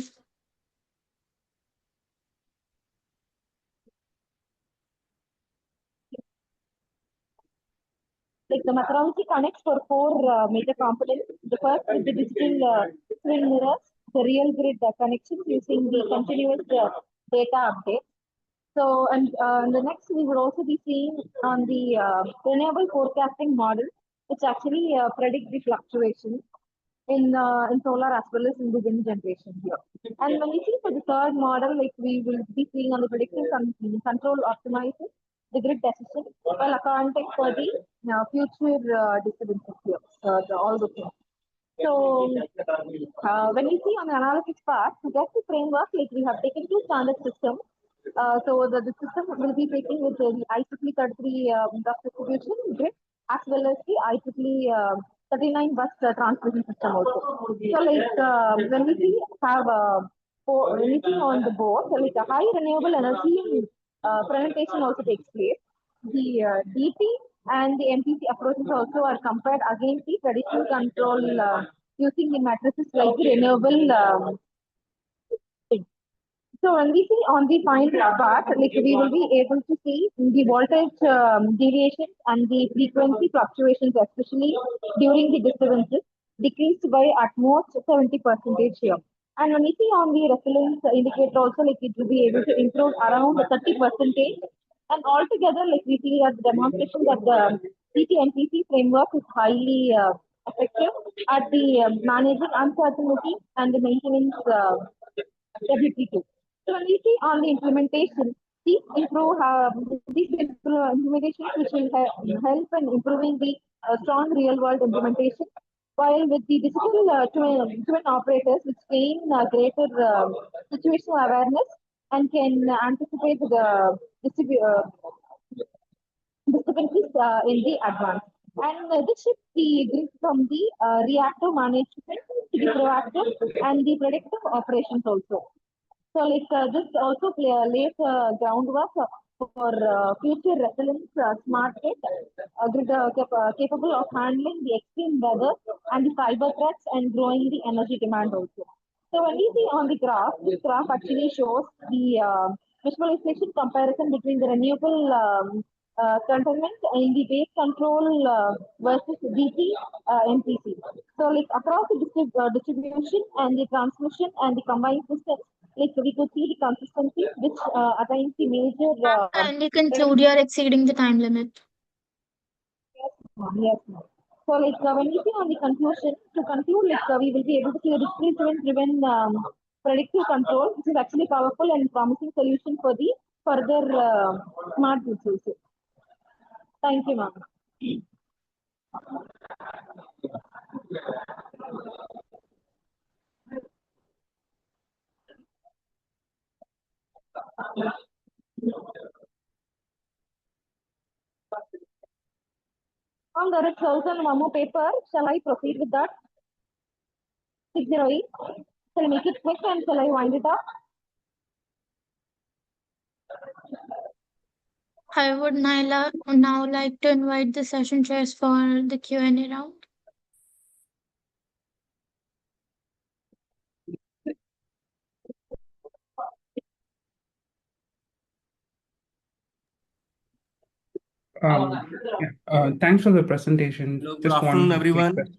the methodology connects for four major components. The first is the digital twin mirrors, the real grid connection using the continuous data update. So, and the next we would also be seeing on the renewable forecasting model, which actually predict the fluctuations in solar as well as in the wind generation here. And when we see for the third model, like we will be seeing on the predictive control optimizes the grid decision while accounting for the future disturbances here, all the things. So when we see on the analysis part, to get the framework, like we have taken two standard systems. So the system will be taking with the IEEE 33 bus distribution grid as well as the IEEE 39 bus transmission system also. So like when we see have when we see on the board, so like a high renewable energy presentation also takes place. The DP and the MPC approaches also are compared against the traditional control using the matrices like the renewable so when we see on the final part, like we will be able to see the voltage deviations and the frequency fluctuations, especially during the disturbances, decreased by at most 70% here. And when we see on the resilience indicator also, like it will be able to improve around 30%. And altogether, like we see that the demonstration that the CTNPC framework is highly effective at the managing uncertainty and the maintenance ability too. So when we see on the implementation, these implementations which will help in improving the strong real world implementation, while with the digital twin operators which gain greater situational awareness and can anticipate the disturbances in the advance. And this shifts the grid from the reactive management to the proactive and the predictive operations also. So, like this also lays groundwork for future resilience smart grid capable of handling the extreme weather and the cyber threats and growing the energy demand also. So, when we see on the graph, this graph actually shows the visualization comparison between the renewable containment in the base control versus DT MPC. So, like across the distribution and the transmission and the combined systems, like we could see the consistency which attains the major Kindly conclude, you're exceeding the time limit. yes, ma'am. So like when we see on the conclusion, to conclude, like we will be able to see a discrete driven predictive control, which is actually powerful and promising solution for the further smart grids also. Thank you, ma'am. There is also one more paper. Shall I proceed with that? 608. Shall I make it quick and shall I wind it up? I would now like to invite the session chairs for the Q&A round. Thanks for the presentation. Hello, good Just afternoon, one quick everyone. question.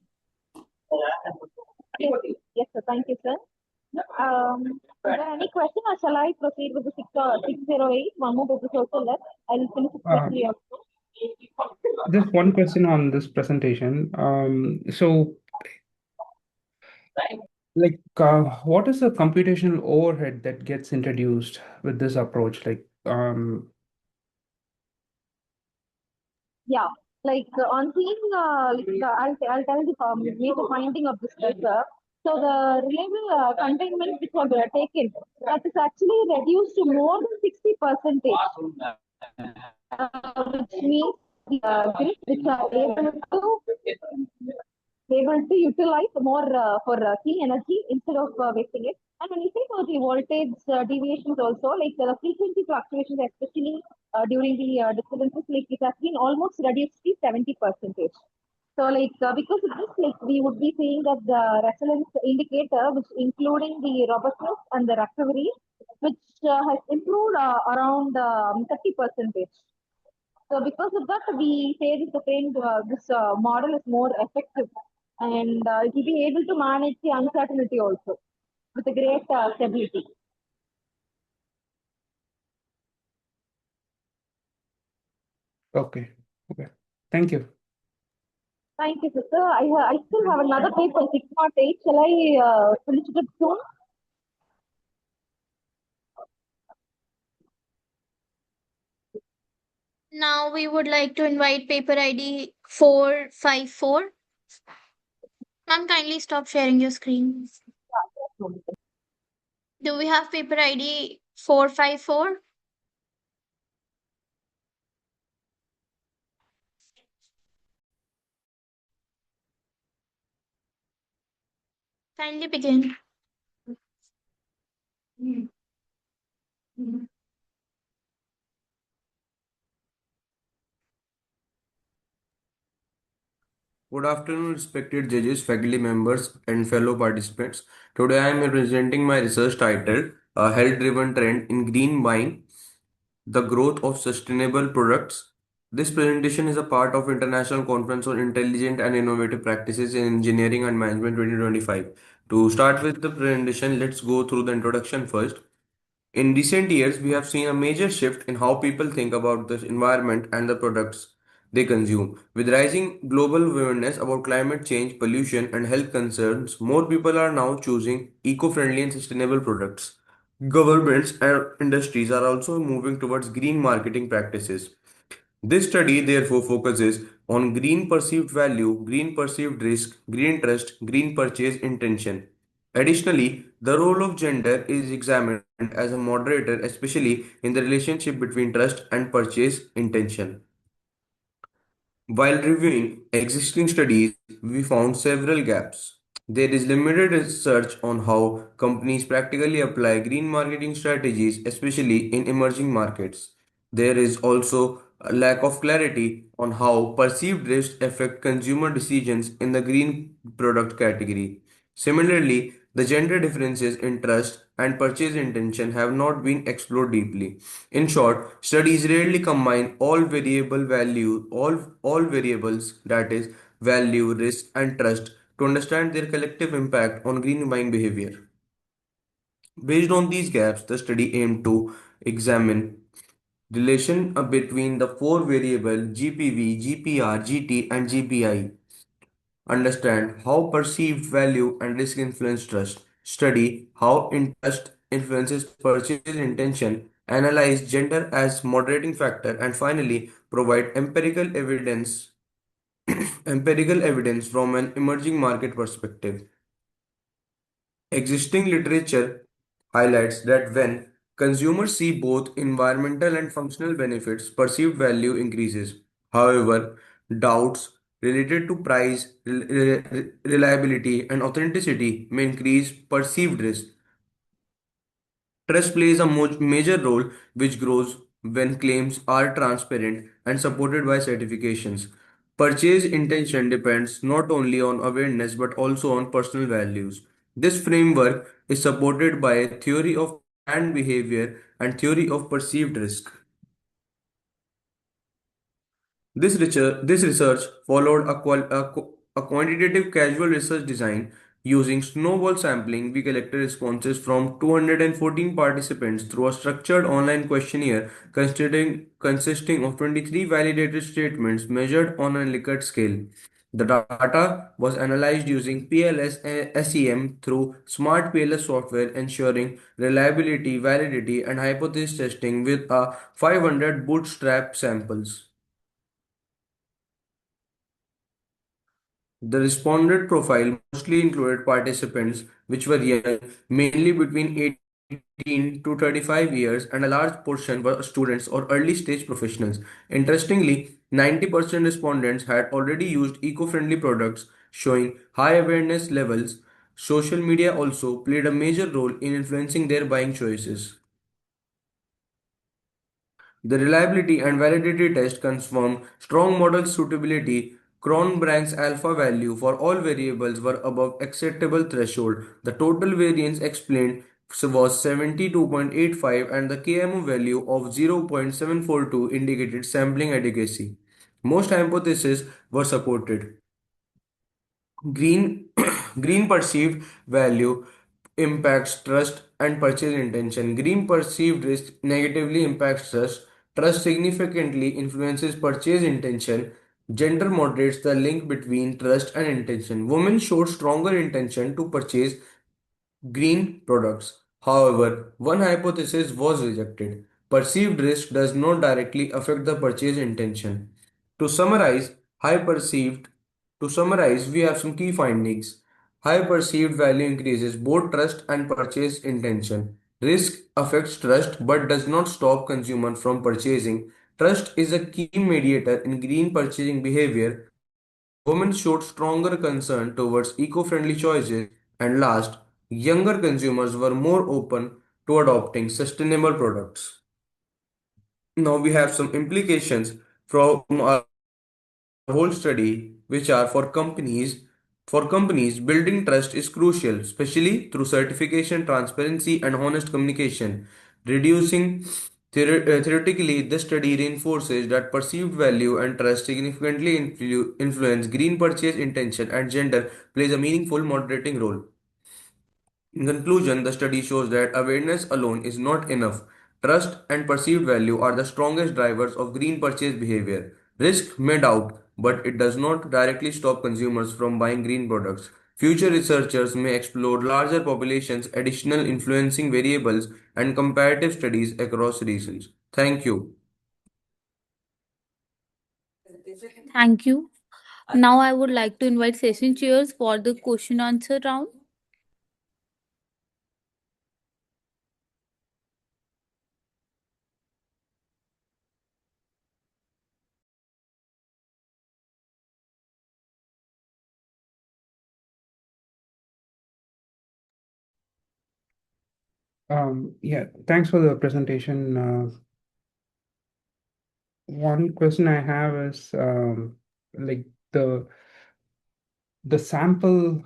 Yes, sir. Thank you, sir. Is there any question or shall I proceed with the 608? One more paper is also left. I will finish it Uh, quickly also. just one question on this presentation. So, like, what is the computational overhead that gets introduced with this approach? Like, Yeah, like on seeing, I'll tell the major finding of this paper. So the reliable containment which have taken, that is actually reduced to more than 60%, which means the grids which are able to utilize more for clean energy instead of wasting it. And when you say about the voltage deviations also, like the frequency fluctuations, especially during the disturbances, like it has been almost reduced to 70%. So like because of this, like we would be saying that the resilience indicator, which including the robustness and the recovery, which has improved around 30%. So because of that, we say that this model is more effective and it will be able to manage the uncertainty also with a great stability. Okay. Okay. Thank you. Thank you, sister. I still have another paper, 608. Shall I finish it up soon? Now we would like to invite paper ID 454. Ma'am, kindly stop sharing your screen. Do we have paper ID 454? Kindly begin. Good afternoon, respected judges, faculty members, and fellow participants. Today I am presenting my research titled A Health Driven Trend in Green Buying, the Growth of Sustainable Products. This presentation is a part of International Conference on Intelligent and Innovative Practices in Engineering and Management 2025. To start with the presentation, let's go through the introduction first. In recent years, we have seen a major shift in how people think about the environment and the products they consume. With rising global awareness about climate change, pollution, and health concerns, more people are now choosing eco friendly and sustainable products. Governments and industries are also moving towards green marketing practices. This study therefore focuses on green perceived value, green perceived risk, green trust, green purchase intention. Additionally, the role of gender is examined as a moderator, especially in the relationship between trust and purchase intention. While reviewing existing studies, we found several gaps. There is limited research on how companies practically apply green marketing strategies, especially in emerging markets. There is also a lack of clarity on how perceived risks affect consumer decisions in the green product category. Similarly, the gender differences in trust and purchase intention have not been explored deeply. In short, studies rarely combine all variables, that is value, risk and trust, to understand their collective impact on green buying behavior. Based on these gaps, the study aimed to examine relation between the four variable GPV, GPR, GT and GPI. Understand how perceived value and risk influence trust. Study how interest influences purchase intention. Analyze gender as moderating factor. And finally, provide empirical evidence from an emerging market perspective. Existing literature highlights that when consumers see both environmental and functional benefits, perceived value increases. However, doubts related to price, reliability, and authenticity may increase perceived risk. Trust plays a major role, which grows when claims are transparent and supported by certifications. Purchase intention depends not only on awareness but also on personal values. This framework is supported by theory of brand behavior and theory of perceived risk. This research followed a quantitative casual research design. Using snowball sampling, we collected responses from 214 participants through a structured online questionnaire consisting of 23 validated statements measured on a Likert scale. The data was analyzed using PLS SEM through smart PLS software, ensuring reliability, validity, and hypothesis testing with a 500 bootstrap samples. The respondent profile mostly included participants which were young, mainly between 18 to 35 years, and a large portion were students or early stage professionals. Interestingly, 90% respondents had already used eco friendly products, showing high awareness levels. Social media also played a major role in influencing their buying choices. The reliability and validity test confirmed strong model suitability. Cronbach's alpha value for all variables were above acceptable threshold. The total variance explained was 72.85 and the KMO value of 0.742 indicated sampling adequacy. Most hypotheses were supported. Green green perceived value impacts trust and purchase intention. Green perceived risk negatively impacts trust. Trust significantly influences purchase intention. Gender moderates the link between trust and intention. Women showed stronger intention to purchase green products. However, one hypothesis was rejected. Perceived risk does not directly affect the purchase intention. To summarize, high perceived to summarize, we have some key findings. High perceived value increases both trust and purchase intention. Risk affects trust but does not stop consumers from purchasing. Trust is a key mediator in green purchasing behavior. Women showed stronger concern towards eco-friendly choices, and last, younger consumers were more open to adopting sustainable products. Now we have some implications from our whole study, which are for companies. For companies, building trust is crucial, especially through certification, transparency, and honest communication. Reducing theoretically, this study reinforces that perceived value and trust significantly influence green purchase intention, and gender plays a meaningful moderating role. In conclusion, the study shows that awareness alone is not enough. Trust and perceived value are the strongest drivers of green purchase behavior. Risk may doubt, but it does not directly stop consumers from buying green products. Future researchers may explore larger populations, additional influencing variables, and comparative studies across regions. Thank you. Thank you. Now I would like to invite session chairs for the question answer round. Yeah, thanks for the presentation. One question I have is like the the sample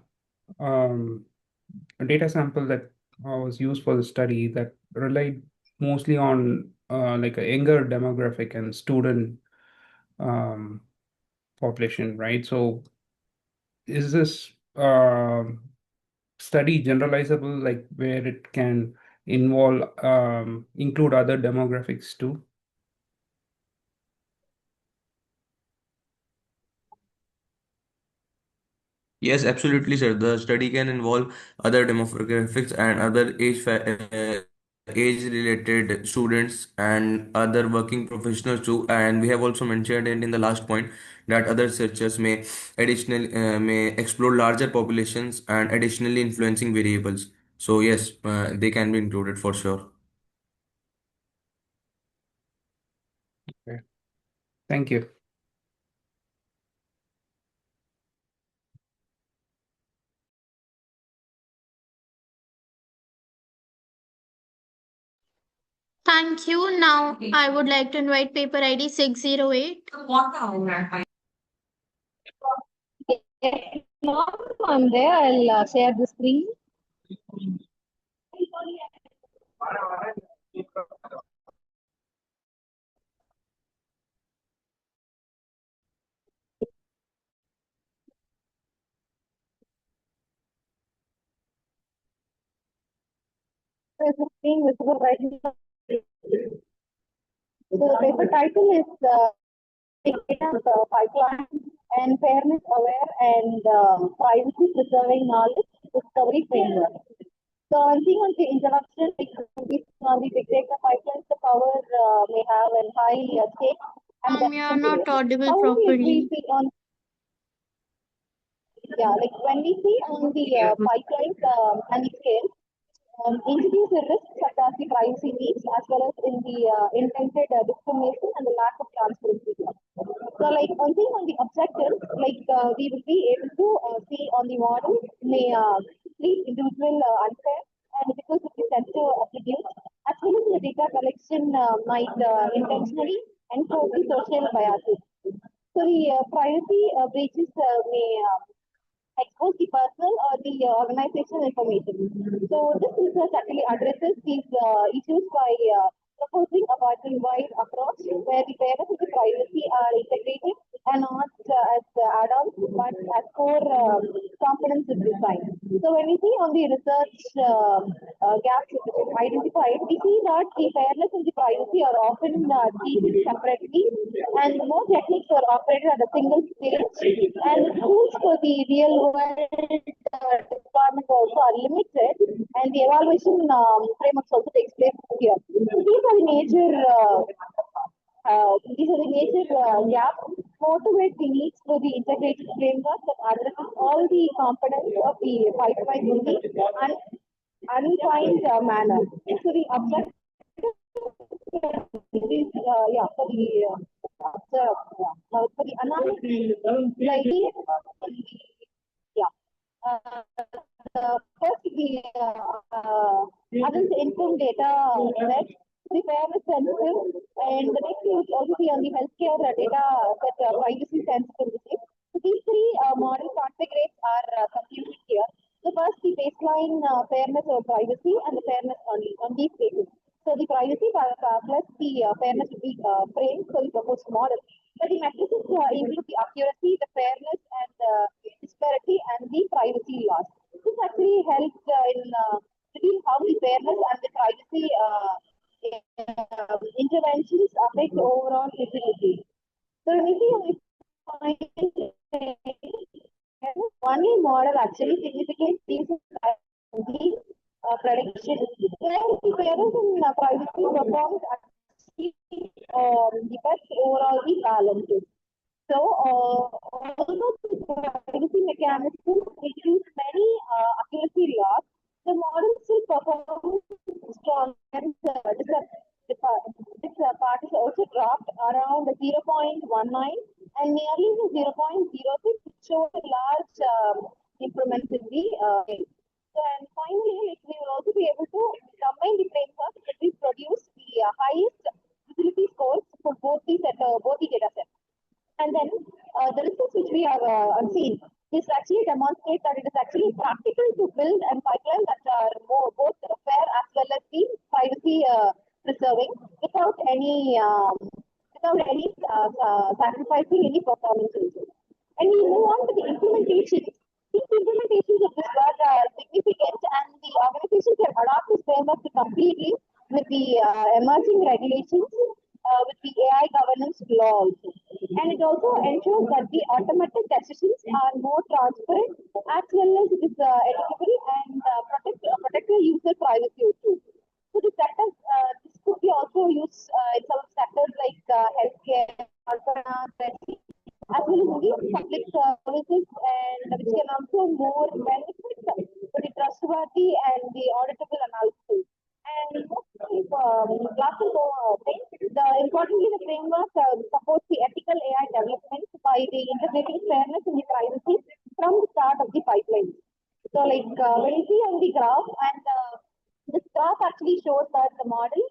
data sample that was used for the study that relied mostly on like a younger demographic and student um, population, right? So is this study generalizable, like where it can involve include other demographics too? Yes, absolutely, sir. The study can involve other demographics and other age-related students and other working professionals too. And we have also mentioned it in the last point that other researchers may explore larger populations and additionally influencing variables. So yes, they can be included for sure. Okay. Thank you. Thank you. Now I would like to invite paper ID 608. Yes, ma'am, I'm there. I'll share the screen. There's a screen visible right now. So the paper title is Big Data Pipeline and Fairness Aware and Privacy Preserving Knowledge Discovery Framework. So I think on the introduction, on the big data pipelines, the power may have a high stake and You are sensitivity. not audible However, if we properly. see on like when we see on the pipelines and the scale, introduce a risk such as the privacy needs as well as in the intended discrimination and the lack of transparency. So, like one thing on the objectives, like we will be able to see on the model may treat individual unfair and because of the sensitive attributes, as well as the data collection might intentionally enforce the social biases. So the privacy breaches may expose the personal or the organizational information. So this research actually addresses these issues by proposing a bottom-wide approach where the fairness and the privacy are integrated and not as add-ons but as core components of design. So So when we see on the research gaps which is identified, we see that the fairness and the privacy are often treated separately, and more techniques are operated at a single stage, and the tools for the real world deployment also are limited, and the evaluation frameworks also takes place here. So these are the major gaps, motivate the needs for the integrated framework that addresses all the components of the pipeline in the undefined manner. So the objective is, for the analysis, like yeah. Uh, first, the adult income data set, the fairness sensitive, and the next is also the on the healthcare data set privacy sensitive. So these three model configurates are computed here. So first, the baseline fairness or privacy, and the fairness on these bases. So the privacy plus the fairness will be framed for the proposed model. But the matrices include the accuracy, the fairness, and disparity, and the privacy loss. This actually helps in reveal how the fairness and the privacy interventions affect overall utility. So when we see only model actually significant uses the prediction. Fairness and privacy performance actually depends overall the balances. So, although the privacy mechanism reduce many accuracy loss, the model still performs strong. And this part is also dropped around 0.19 and nearly 0.06, which shows a large improvement in the So, and finally, we will also be able to combine the framework that we produce the highest utility scores for both the data sets. And then the results which we have seen is actually demonstrate that it is actually practical to build and pipeline that are both fair as well as the privacy preserving without any sacrificing any performance also. And we move on to the implementations. These implementations of this work are significant, and the organization can adopt this framework completely with the emerging regulations with the AI governance law also. And it also ensures that the automatic decisions are more transparent as well as it is editable and protect the user privacy also. So the sectors, this could be also used in some sectors like healthcare, as well as the public services, and which can also more benefit for the trustworthy and the auditable analysis. And importantly, the framework supports the ethical AI development by the integrating fairness and the privacy from the start of the pipeline. So, when you see on the graph, and this graph actually shows that the model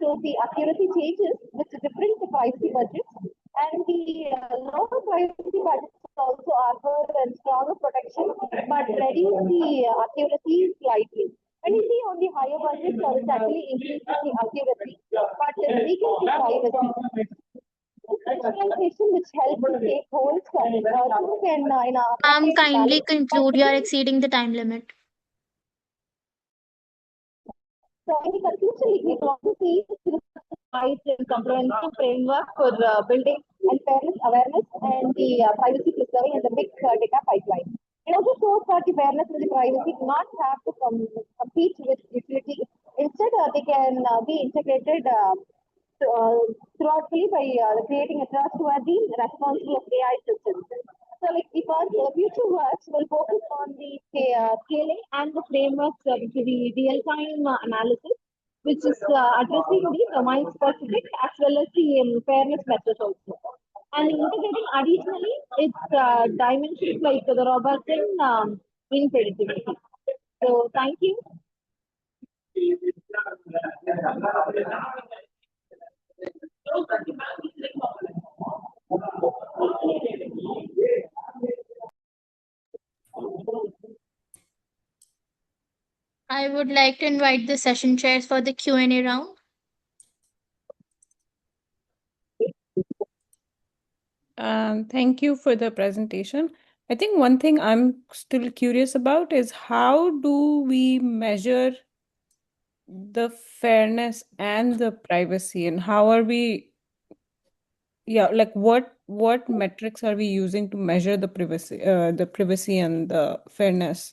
shows the accuracy changes with different privacy budgets, and the lower privacy budgets also offer a stronger protection but reduce the accuracy slightly. When you see on the higher budget, it's actually increases the accuracy, but it weakens the privacy. Digitalization, which helps the stakeholders, can in a Kindly balance. conclude. You are exceeding the time limit. So in conclusion, we can also see and comprehensive framework for building and fairness awareness and the privacy preserving and the big data pipeline. It also shows that the fairness and the privacy do not have to compete with utility. Instead, they can be integrated throughoutly by creating a trustworthy, responsible AI systems. So, the future works will focus on the scaling and the frameworks to the real-time analysis, which is addressing the domain-specific as well as the fairness methods also. And integrating additionally its dimensions like the robust and predictability. So, thank you. I would like to invite the session chairs for the Q&A round. Thank you for the presentation. I think one thing I'm still curious about is how do we measure the fairness and the privacy, and how are we, yeah, like what metrics are we using to measure the privacy and the fairness?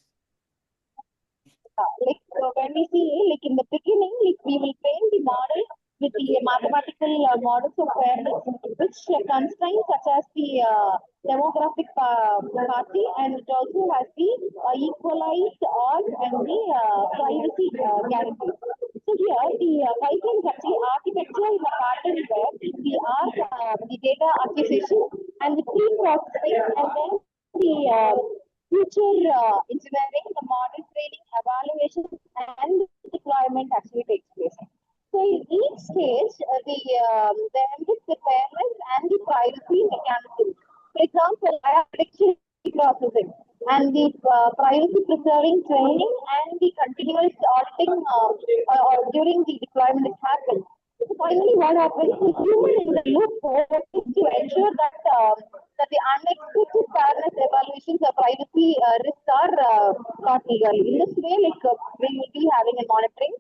When we see like in the beginning, like we will train the model with the mathematical models of fairness, which constraints such as the demographic party, and it also has the equalized odds and the privacy guarantees. So here the pipeline is actually architecture in a pattern where we are the data acquisition and the pre-processing, and then the future engineering, the model training, evaluation, and deployment actually takes place. So in each stage, the embed the fairness and the privacy mechanism. For example, I have prediction processing and the privacy preserving training and the continuous auditing during the deployment is happened. So finally, what happens? The human in the loop works to ensure that the unexpected fairness evaluations of privacy risks are caught legally. In this way, we will be having a monitoring.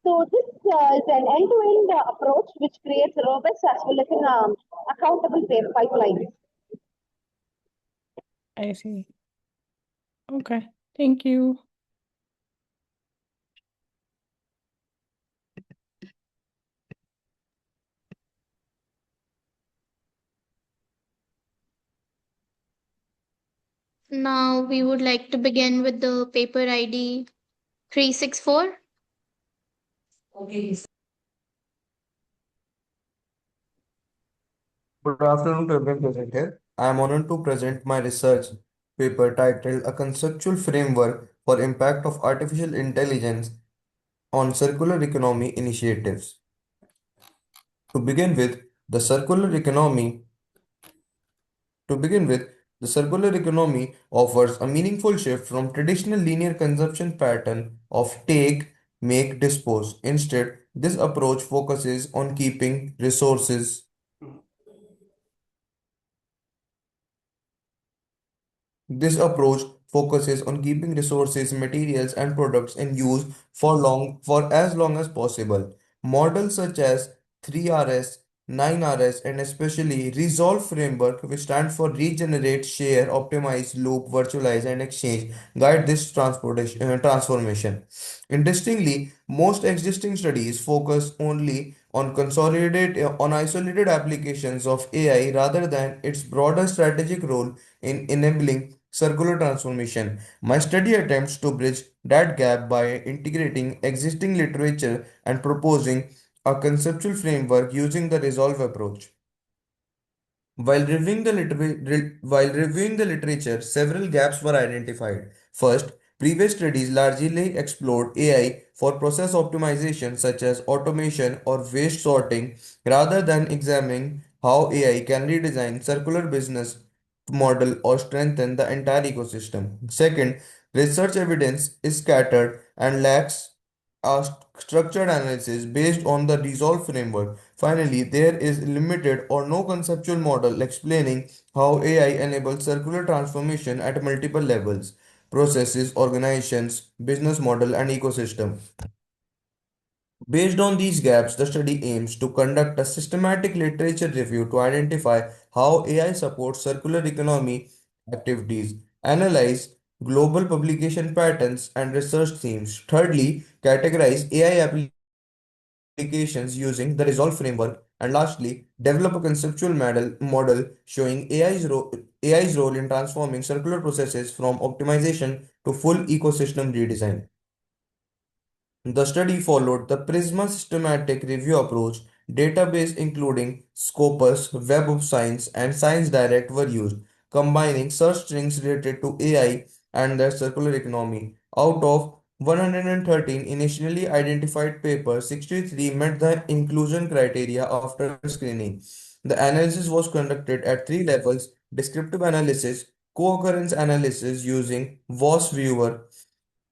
So this is an end-to-end approach which creates a robust as well as an accountable pipeline. I see. Okay, thank you. Now we would like to begin with the paper ID 364. Good afternoon to everyone present here. I am honored to present my research paper titled A Conceptual Framework for Impact of Artificial Intelligence on Circular Economy Initiatives. To begin with, the circular economy To begin with, the circular economy offers a meaningful shift from traditional linear consumption pattern of take, make, dispose. Instead, this approach focuses on keeping resources This approach focuses on keeping resources, materials, and products in use for as long as possible. Models such as 3RS, 9RS, and especially Resolve framework, which stands for Regenerate, Share, Optimize, Loop, Virtualize, and Exchange, guide this transformation. Interestingly, most existing studies focus only on isolated applications of AI rather than its broader strategic role in enabling circular transformation. My study attempts to bridge that gap by integrating existing literature and proposing a conceptual framework using the resolve approach. While reviewing the literature, several gaps were identified. First, previous studies largely explored AI for process optimization such as automation or waste sorting rather than examining how AI can redesign circular business model or strengthen the entire ecosystem. Second, research evidence is scattered and lacks a structured analysis based on the resolve framework. Finally, there is limited or no conceptual model explaining how AI enables circular transformation at multiple levels processes, organizations, business model, and ecosystem. Based on these gaps, the study aims to conduct a systematic literature review to identify how AI supports circular economy activities, analyze global publication patterns and research themes. Thirdly, categorize AI applications using the Resolve framework. And lastly, develop a conceptual model showing AI's role in transforming circular processes from optimization to full ecosystem redesign. The study followed the Prisma systematic review approach. Database including Scopus, Web of Science, and Science Direct were used, combining search strings related to AI and the circular economy. Out of 113 initially identified papers, 63 met the inclusion criteria after screening. The analysis was conducted at three levels: descriptive analysis, co-occurrence analysis using VOS viewer,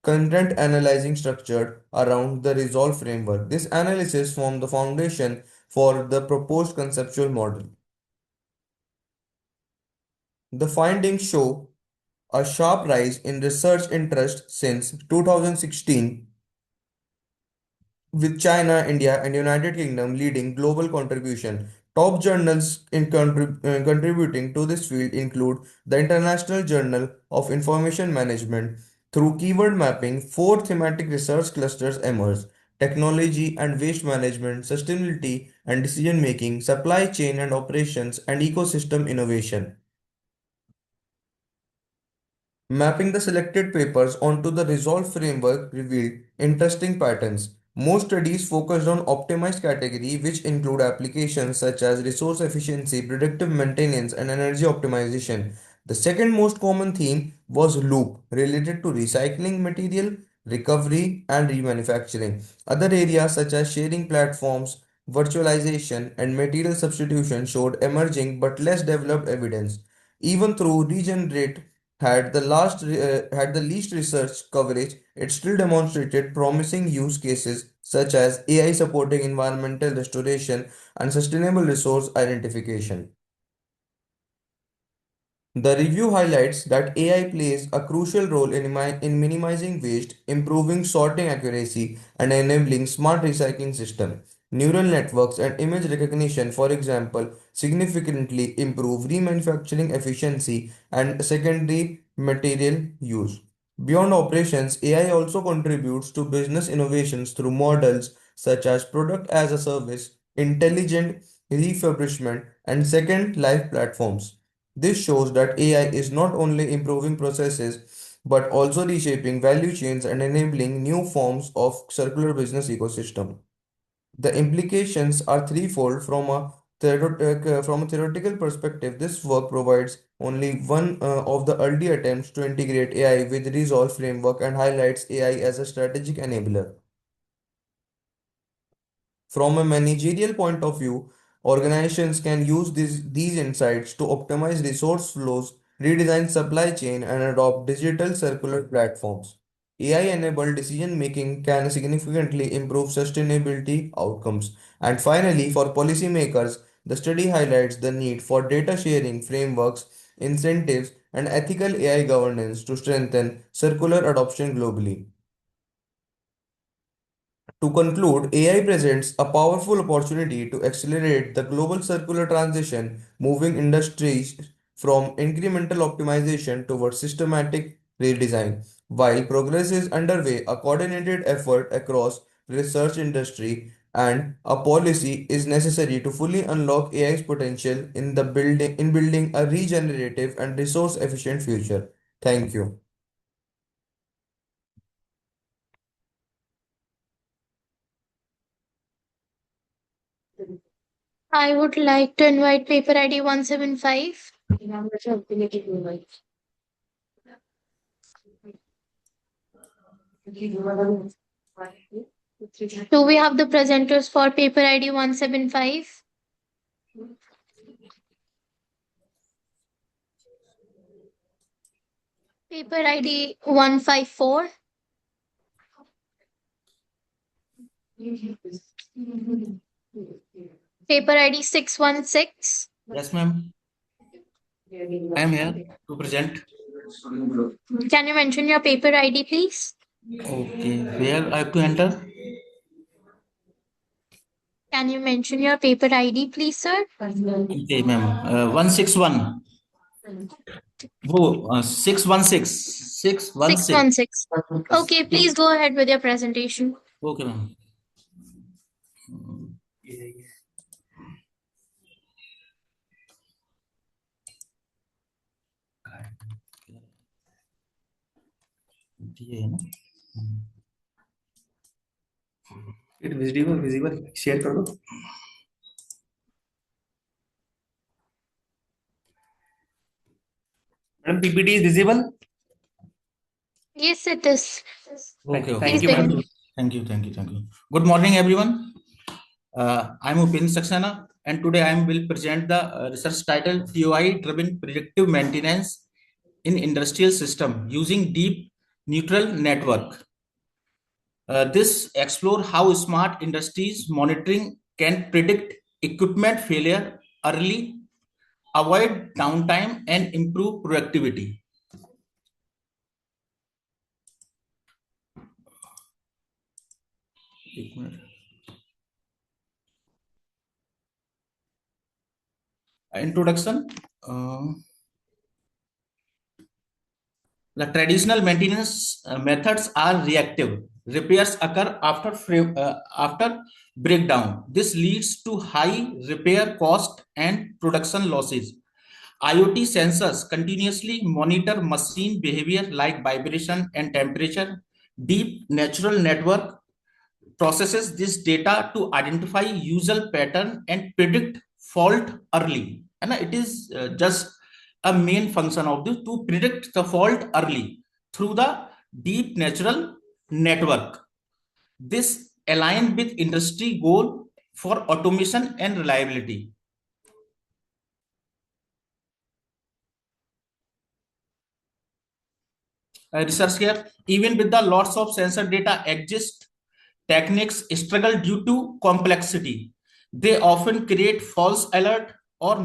content analyzing structured around the resolve framework. This analysis formed the foundation for the proposed conceptual model. The findings show a sharp rise in research interest since 2016, with China, India, and United Kingdom leading global contribution. Top journals contributing to this field include the International Journal of Information Management. Through keyword mapping, four thematic research clusters emerge: technology and waste management, sustainability and decision making, supply chain and operations, and ecosystem innovation. Mapping the selected papers onto the Resolve framework revealed interesting patterns. Most studies focused on optimized category, which include applications such as resource efficiency, predictive maintenance, and energy optimization. The second most common theme was loop, related to recycling material, recovery, and remanufacturing. Other areas such as sharing platforms, virtualization, and material substitution showed emerging but less developed evidence. Even through regenerate had the least research coverage, it still demonstrated promising use cases such as AI supporting environmental restoration and sustainable resource identification. The review highlights that AI plays a crucial role in minimizing waste, improving sorting accuracy, and enabling smart recycling system. Neural networks and image recognition, for example, significantly improve remanufacturing efficiency and secondary material use. Beyond operations, AI also contributes to business innovations through models such as product as a service, intelligent refurbishment, and second life platforms. This shows that AI is not only improving processes but also reshaping value chains and enabling new forms of circular business ecosystem. The implications are threefold from a theoretical perspective. This work provides only one of the early attempts to integrate AI with Resolve framework and highlights AI as a strategic enabler. From a managerial point of view, organizations can use these insights to optimize resource flows, redesign supply chain, and adopt digital circular platforms. AI-enabled decision making can significantly improve sustainability outcomes. And finally, for policymakers, the study highlights the need for data sharing frameworks, incentives, and ethical AI governance to strengthen circular adoption globally. To conclude, AI presents a powerful opportunity to accelerate the global circular transition, moving industries from incremental optimization towards systematic redesign. While progress is underway, a coordinated effort across research industry and a policy is necessary to fully unlock AI's potential in building a regenerative and resource efficient future. Thank you. I would like to invite paper ID 175. Do we have the presenters for paper ID 175? Paper ID 154. Paper ID 616. Yes, ma'am. I am here to present. Can you mention your paper ID, please? Okay, where I have to enter? Can you mention your paper ID, please, sir? Okay, ma'am. 161. Wo 616. 616. 616. Okay, please go ahead with your presentation. Okay, ma'am. ये है ना It visible share कर दो. Madam, PPT is visible? Yes, it is. Okay, Please thank you, begin. ma'am. Thank you. Good morning, everyone. I'm Upin Saxena, and today I will present the research title POI-driven predictive maintenance in industrial system using deep neural network. This explore how smart industries monitoring can predict equipment failure early, avoid downtime, and improve productivity. एक minute. Introduction. The traditional maintenance methods are reactive. Repairs occur after breakdown. This leads to high repair cost and production losses. IoT sensors continuously monitor machine behavior like vibration and temperature. Deep neural network processes this data to identify usual pattern and predict fault early. And it is just a main function of this to predict the fault early through the deep neural network. This aligns with industry goal for automation and reliability. Research here, even with the lots of sensor data exist, techniques struggle due to complexity. They often create false alert or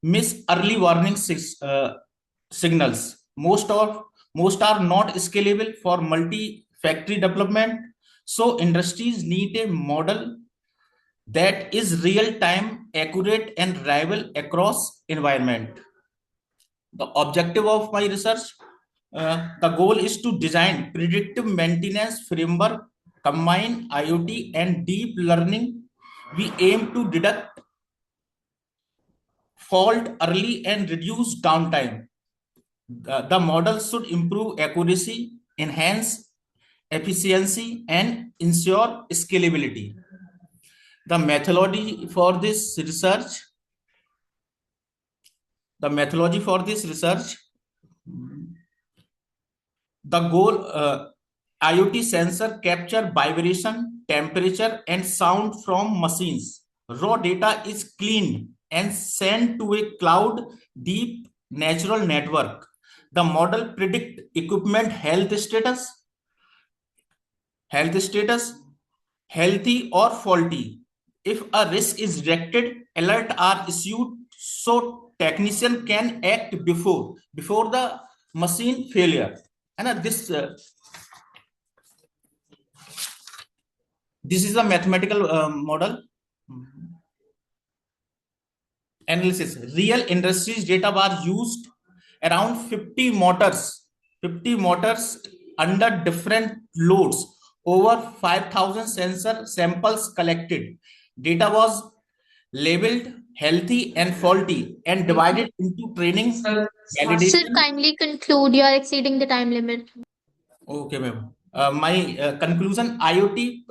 miss early warning signals. Most are not scalable for multi-factory development. So industries need a model that is real-time, accurate, and reliable across environment. The objective of my research, the goal is to design predictive maintenance framework, combine IoT and deep learning. We aim to detect fault early and reduce downtime. The model should improve accuracy, enhance efficiency, and ensure scalability. The methodology for this research, the goal, IoT sensor capture vibration, temperature, and sound from machines. Raw data is cleaned and sent to a cloud deep neural network. The model predict equipment status, healthy or faulty. If a risk is detected, alert are issued so technician can act before the machine failure. And this is a mathematical model analysis. Real industries data were used, around 50 motors under different loads, over 5,000 sensor samples collected. Data was labeled healthy and faulty and divided into training, Sir, validation. kindly conclude. You are exceeding the time limit. Okay, ma'am. My conclusion, IoT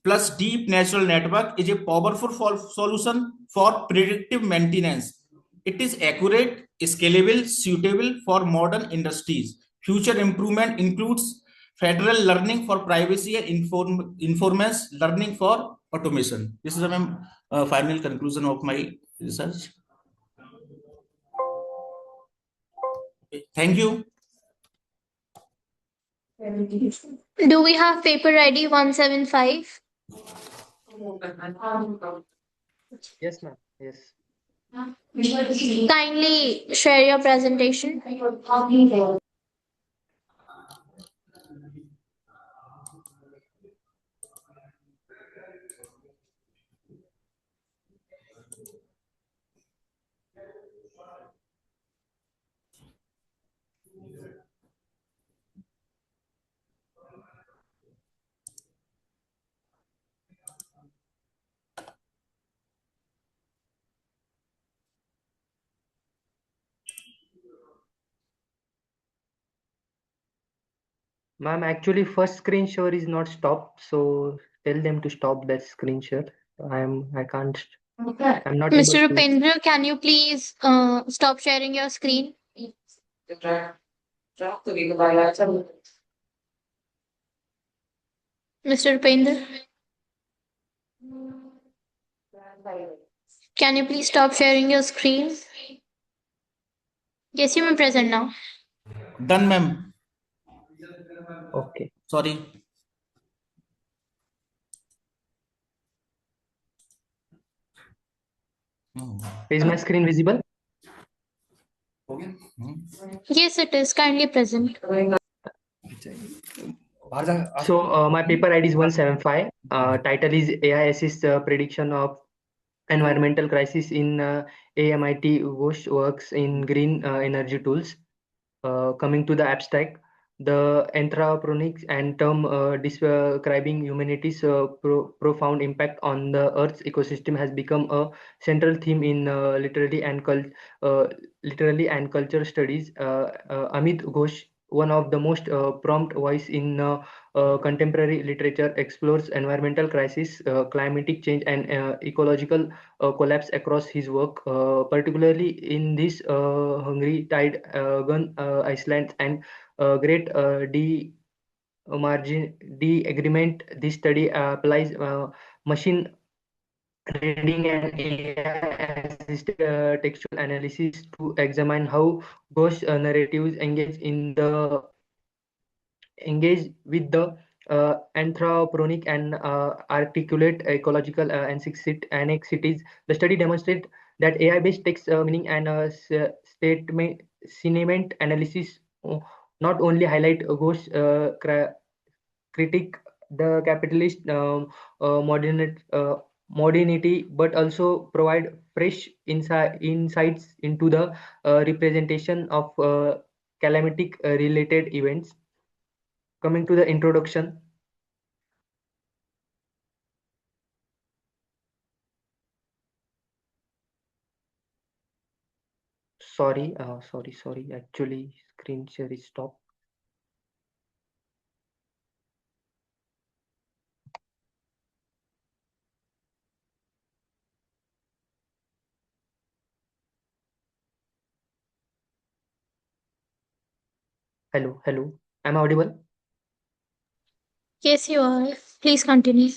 plus deep neural network is a powerful solution for predictive maintenance. It is accurate, scalable, suitable for modern industries. Future improvement includes federal learning for privacy and informance learning for automation. This is a final conclusion of my research. Thank you. Do we have paper ID 175? Yes, ma'am. Yes. Kindly share your presentation. Ma'am, actually, first screen share is not stopped, so tell them to stop that screen share. I can't. I'm not able Mr. to. Rupendra, can you please stop sharing your screen? Mr. Rupendra, can you please stop sharing your screen? Yes, you may present now. Done, ma'am. Okay. Sorry. Is my screen visible? Yes, it is. Kindly present. So my paper ID is 175. Title is AI Assist Prediction of Environmental Crisis in AMIT Ghosh Works in Green Energy Tools. Coming to the abstract, the anthroponics and term describing humanity's profound impact on the Earth's ecosystem has become a central theme in uh, literary and culture studies. Amit Ghosh, one of the most prompt voice in contemporary literature, explores environmental crisis, climatic change, and ecological collapse across his work, particularly in this Hungry Tide, Gun Iceland, and Great De-agreement. This study applies machine reading and AI-assisted textual analysis to examine how ghost narratives engage with the anthroponic and articulate ecological anxieties. The study demonstrates that AI-based text meaning and statement sentiment analysis not only highlight a ghost critique the capitalist modernity, but also provide fresh insights into the representation of climatic related events. Coming to the introduction, sorry, actually screen share is stopped. Hello, am I audible? Yes, you are. Please continue.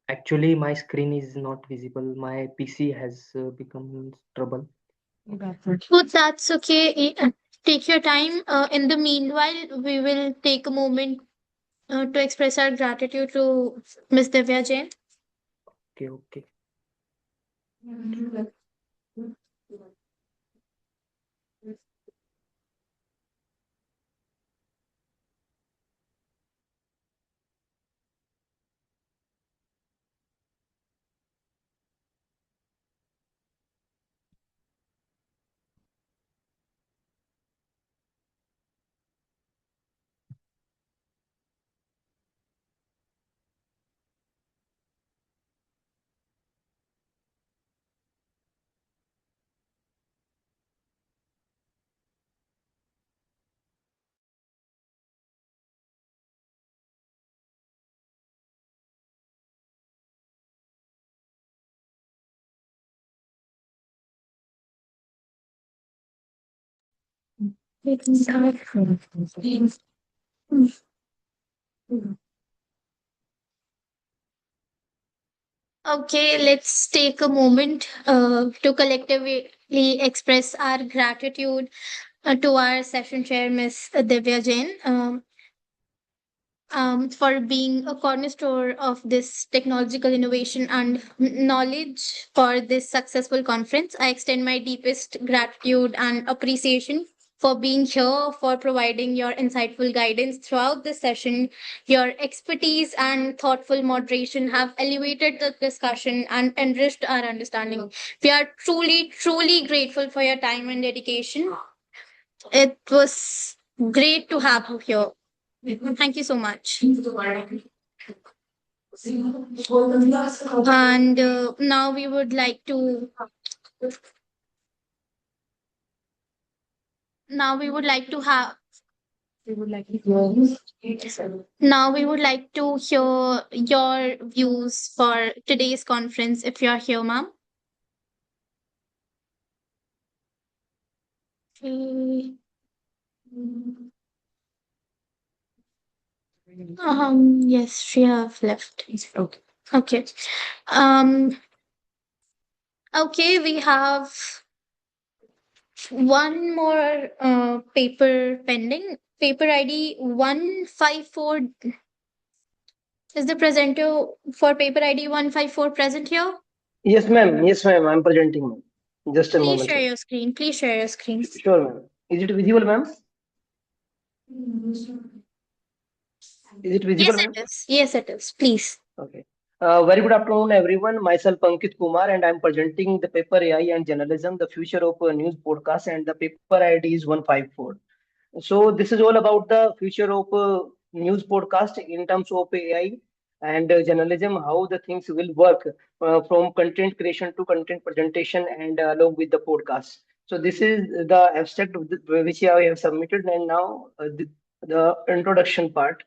Actually, my screen is not visible. My PC has become trouble. But that's okay. Take your time. In the meanwhile, we will take a moment to express our gratitude to Miss Divya Jain. Okay. Okay, let's take a moment to collectively express our gratitude to our session chair, Miss Divya Jain. For being a cornerstone of this technological innovation and knowledge for this successful conference. I extend my deepest gratitude and appreciation for being here, for providing your insightful guidance throughout this session. Your expertise and thoughtful moderation have elevated the discussion and enriched our understanding. We are truly grateful for your time and dedication. It was great to have you here. Thank you so much. And now we would like to now we would like to have now we would like to hear your views for today's conference if you're here, ma'am. Okay. Yes, she have left. Okay. Um, okay, we have one more paper pending. Paper ID 154. Is the presenter for paper ID 154 present here? Yes, ma'am. Yes, ma'am. I'm presenting, ma'am. Just a Please moment, share ma'am. your screen. Please share your screen. Sure, ma'am. Is it visible, ma'am? Is it visible, Yes, ma'am? it is. Yes, it is. Please. Okay. Very good afternoon, everyone. Myself Ankit Kumar, and I'm presenting the paper AI and journalism, the future of news podcast, and the paper ID is 154. So this is all about the future of news podcast in terms of AI and journalism, how the things will work from content creation to content presentation and along with the podcast. So this is the abstract of which I have submitted, and now the introduction part.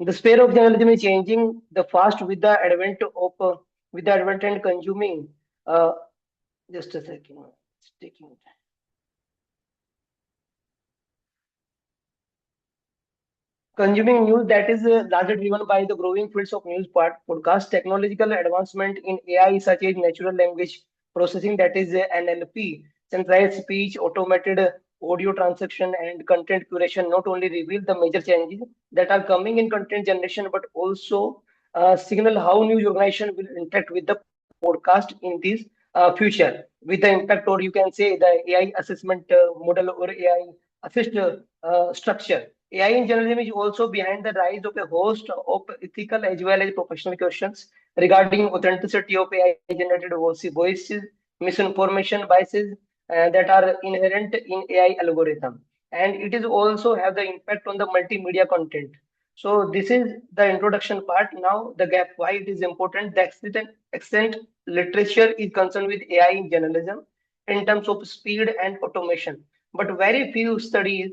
The sphere of journalism is changing the fast with the advent of with the advent and consuming. Uh, just a second, it's taking. Consuming news that is largely driven by the growing fields of news podcast, technological advancement in AI such as natural language processing, that is NLP, centralized speech, automated audio transcription, and content curation not only reveal the major changes that are coming in content generation, but also signal how news organization will interact with the podcast in this future with the impact, or you can say the AI assessment model or AI assist structure. AI in journalism is also behind the rise of a host of ethical as well as professional questions regarding authenticity of AI-generated voices, misinformation, biases that are inherent in AI algorithm, and it is also have the impact on the multimedia content. So this is the introduction part. Now the gap why it is important. The extent literature is concerned with AI in journalism in terms of speed and automation, but very few studies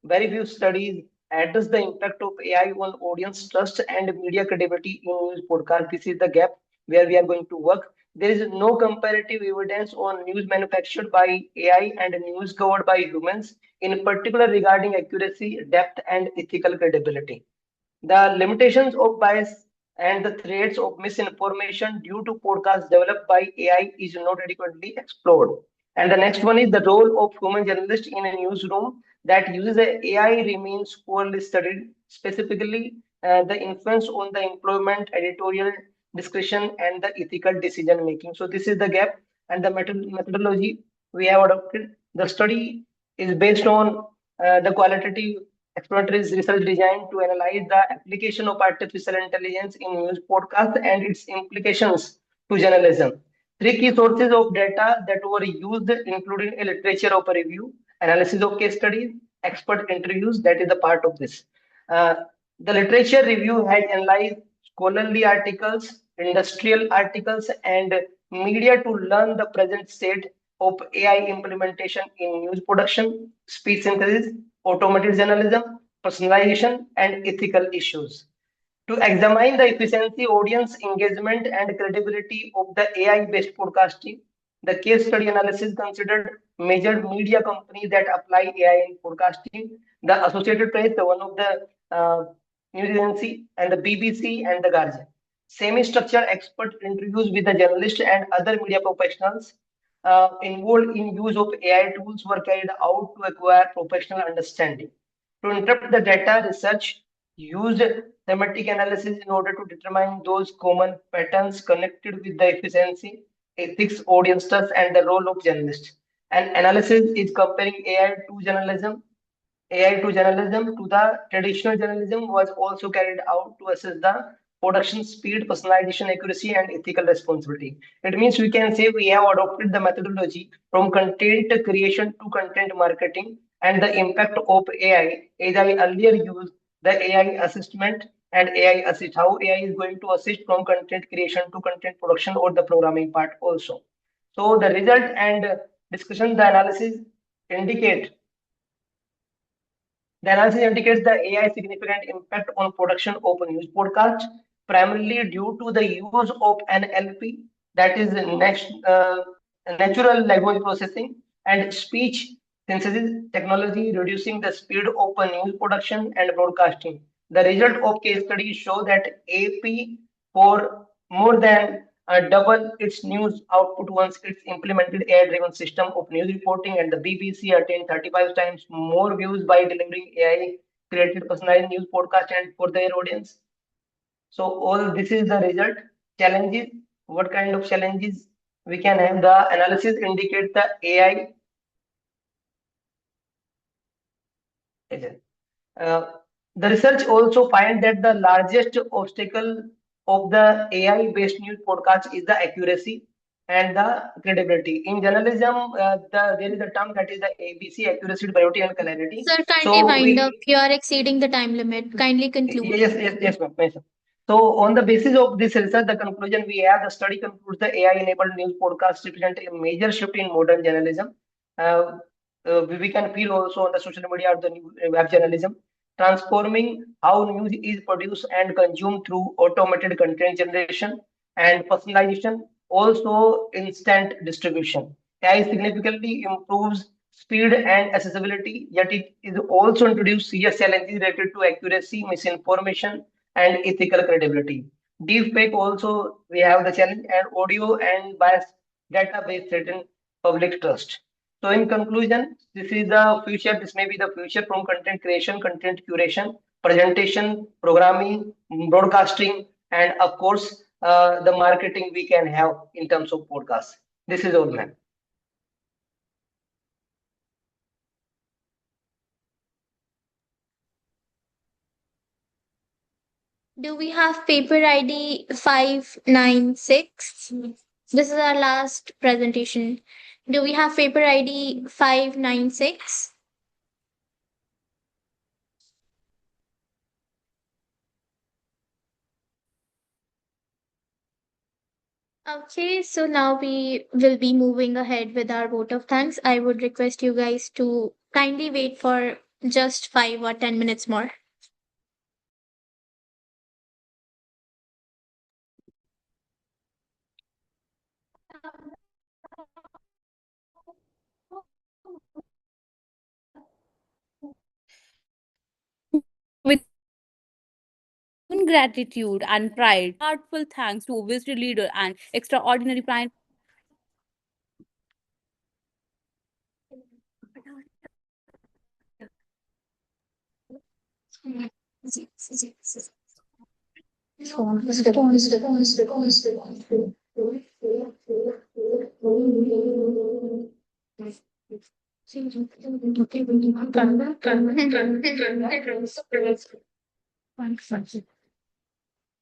address the impact of AI on audience trust and media credibility in news podcast. This is the gap where we are going to work. There is no comparative evidence on news manufactured by AI and news covered by humans, in particular regarding accuracy, depth, and ethical credibility. The limitations of bias and the threats of misinformation due to podcasts developed by AI is not adequately explored. And the next one is the role of human journalist in a newsroom that uses AI remains poorly studied, specifically the influence on the employment, editorial discretion, and the ethical decision making. So this is the gap, and the methodology we have adopted. The study is based on the qualitative exploratory research designed to analyze the application of artificial intelligence in news podcast and its implications to journalism. Three key sources of data that were used including a literature of a review, analysis of case studies, expert interviews, that is the part of this. Uh, the literature review had analyzed scholarly articles, industrial articles, and media to learn the present state of AI implementation in news production, speech synthesis, automated journalism, personalization, and ethical issues. To examine the efficiency, audience engagement, and credibility of the AI-based podcasting, the case study analysis considered major media companies that apply AI in podcasting, the Associated Press, the one of the news agency, and the BBC and the Guardian. Semi-structured expert interviews with the journalists and other media professionals involved in use of AI tools were carried out to acquire professional understanding. To interpret the data, research used thematic analysis in order to determine those common patterns connected with the efficiency, ethics, audience trust, and the role of journalists. And analysis is comparing AI to journalism to the traditional journalism was also carried out to assess the production speed, personalization, accuracy, and ethical responsibility. It means we can say we have adopted the methodology from content creation to content marketing and the impact of AI. As I earlier used the AI assessment and AI assist, how AI is going to assist from content creation to content production or the programming part also. So the result and discussion, the analysis indicate the analysis indicates the AI significant impact on production of news podcast, primarily due to the use of NLP, that is natural language processing, and speech synthesis technology, reducing the speed of news production and broadcasting. The result of case studies show that AP for more than double its news output once it's implemented AI-driven system of news reporting, and the BBC attained 35 times more views by delivering AI-created personalized news podcast and for their audience. So all this is the result. Challenges. What kind of challenges we can have? The analysis indicates the AI. The research also finds that the largest obstacle of the AI-based news podcast is the accuracy and the credibility. In journalism, there is a term that is the ABC: accuracy, brevity, and clarity. Sir, kindly So wind up. we You are exceeding the time limit. Kindly conclude. yes, ma'am. Yes, ma'am. So, on the basis of this research, the conclusion we have, the study concludes the AI-enabled news podcast represent a major shift in modern journalism. Uh, we can feel also on the social media or the web journalism, transforming how news is produced and consumed through automated content generation and personalization, also instant distribution. AI significantly improves speed and accessibility, yet it is also introduced serious challenges related to accuracy, misinformation, and ethical credibility. Deepfake also we have the challenge, and audio and bias database threaten public trust. So in conclusion, this is the future. This may be the future from content creation, content curation, presentation, programming, broadcasting, and of course the marketing we can have in terms of podcasts. This is all, ma'am. Do we have paper ID 596? This is our last presentation. Do we have paper ID 596? Okay, so now we will be moving ahead with our vote of thanks. I would request you guys to kindly wait for just 5 or 10 minutes more. With gratitude and pride, heartfelt thanks to a visionary leader and extraordinary prime.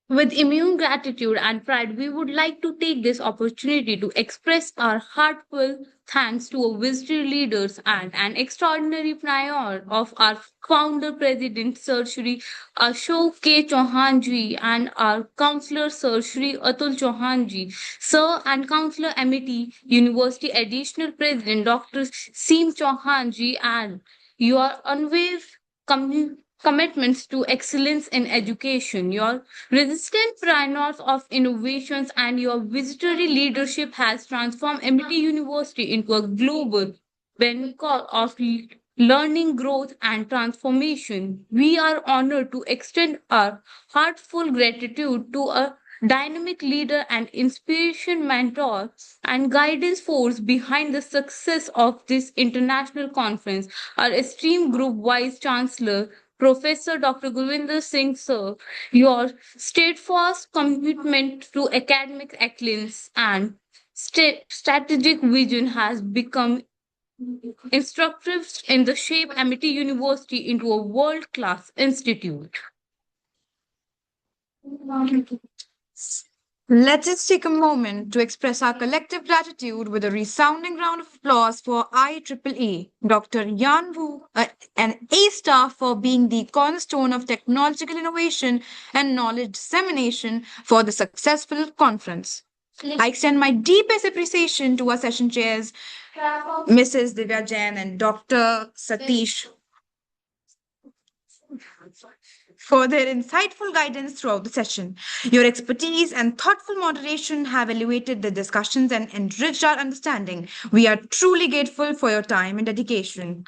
With immune gratitude and pride, we would like to take this opportunity to express our heartfelt thanks to our visionary leaders and an extraordinary prior of our founder president Sir Shri Ashok K. Chauhan ji and our counselor Sir Shri Atul Chauhan ji, Sir and Counselor Amity University additional president Dr. Seem Chauhan ji, and your unwavering commitments to excellence in education, your resistant pioneers of innovations, and your visionary leadership has transformed MIT University into a global beacon of learning, growth, and transformation. We are honored to extend our heartful gratitude to a dynamic leader and inspiration mentor and guidance force behind the success of this international conference, our esteemed group vice chancellor Professor Dr. Gurvinder Singh, sir, your steadfast commitment to academic excellence and strategic vision has become instructive in the shape Amity University into a world-class institute. Let us take a moment to express our collective gratitude with a resounding round of applause for IEEE, Dr. Yan Wu, an A star for being the cornerstone of technological innovation and knowledge dissemination for the successful conference. I extend my deepest appreciation to our session chairs, Mrs. Divya Jain and Dr. Satish, for their insightful guidance throughout the session. Your expertise and thoughtful moderation have elevated the discussions and enriched our understanding. We are truly grateful for your time and dedication.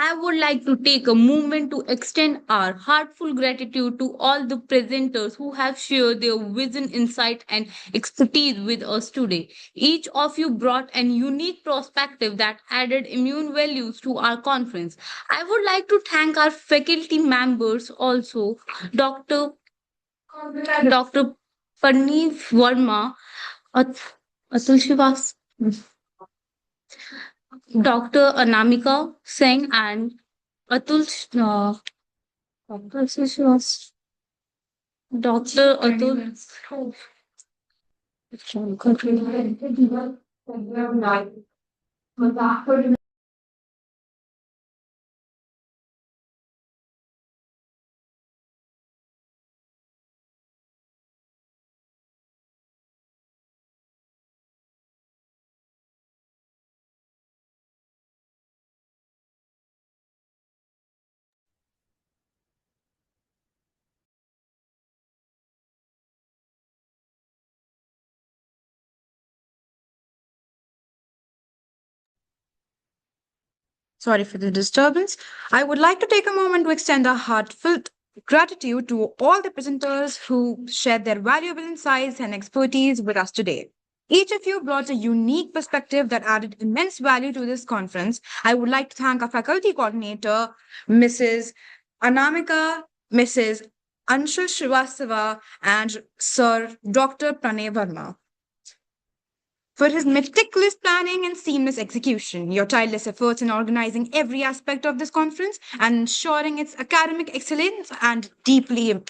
I would like to take a moment to extend our heartful gratitude to all the presenters who have shared their vision, insight, and expertise with us today. Each of you brought an unique perspective that added immune values to our conference. I would like to thank our faculty members also, Dr. Parneet Verma, Atul Shivas, Dr. Anamika Singh and Atul Dr. Srivastava. Dr. Atul. Sorry for the disturbance. I would like to take a moment to extend a heartfelt gratitude to all the presenters who shared their valuable insights and expertise with us today. Each of you brought a unique perspective that added immense value to this conference. I would like to thank our faculty coordinator, Mrs. Anamika, Mrs. Anshul Srivastava, and Sir Dr. Pranay Verma for his meticulous planning and seamless execution, your tireless efforts in organizing every aspect of this conference and ensuring its academic excellence and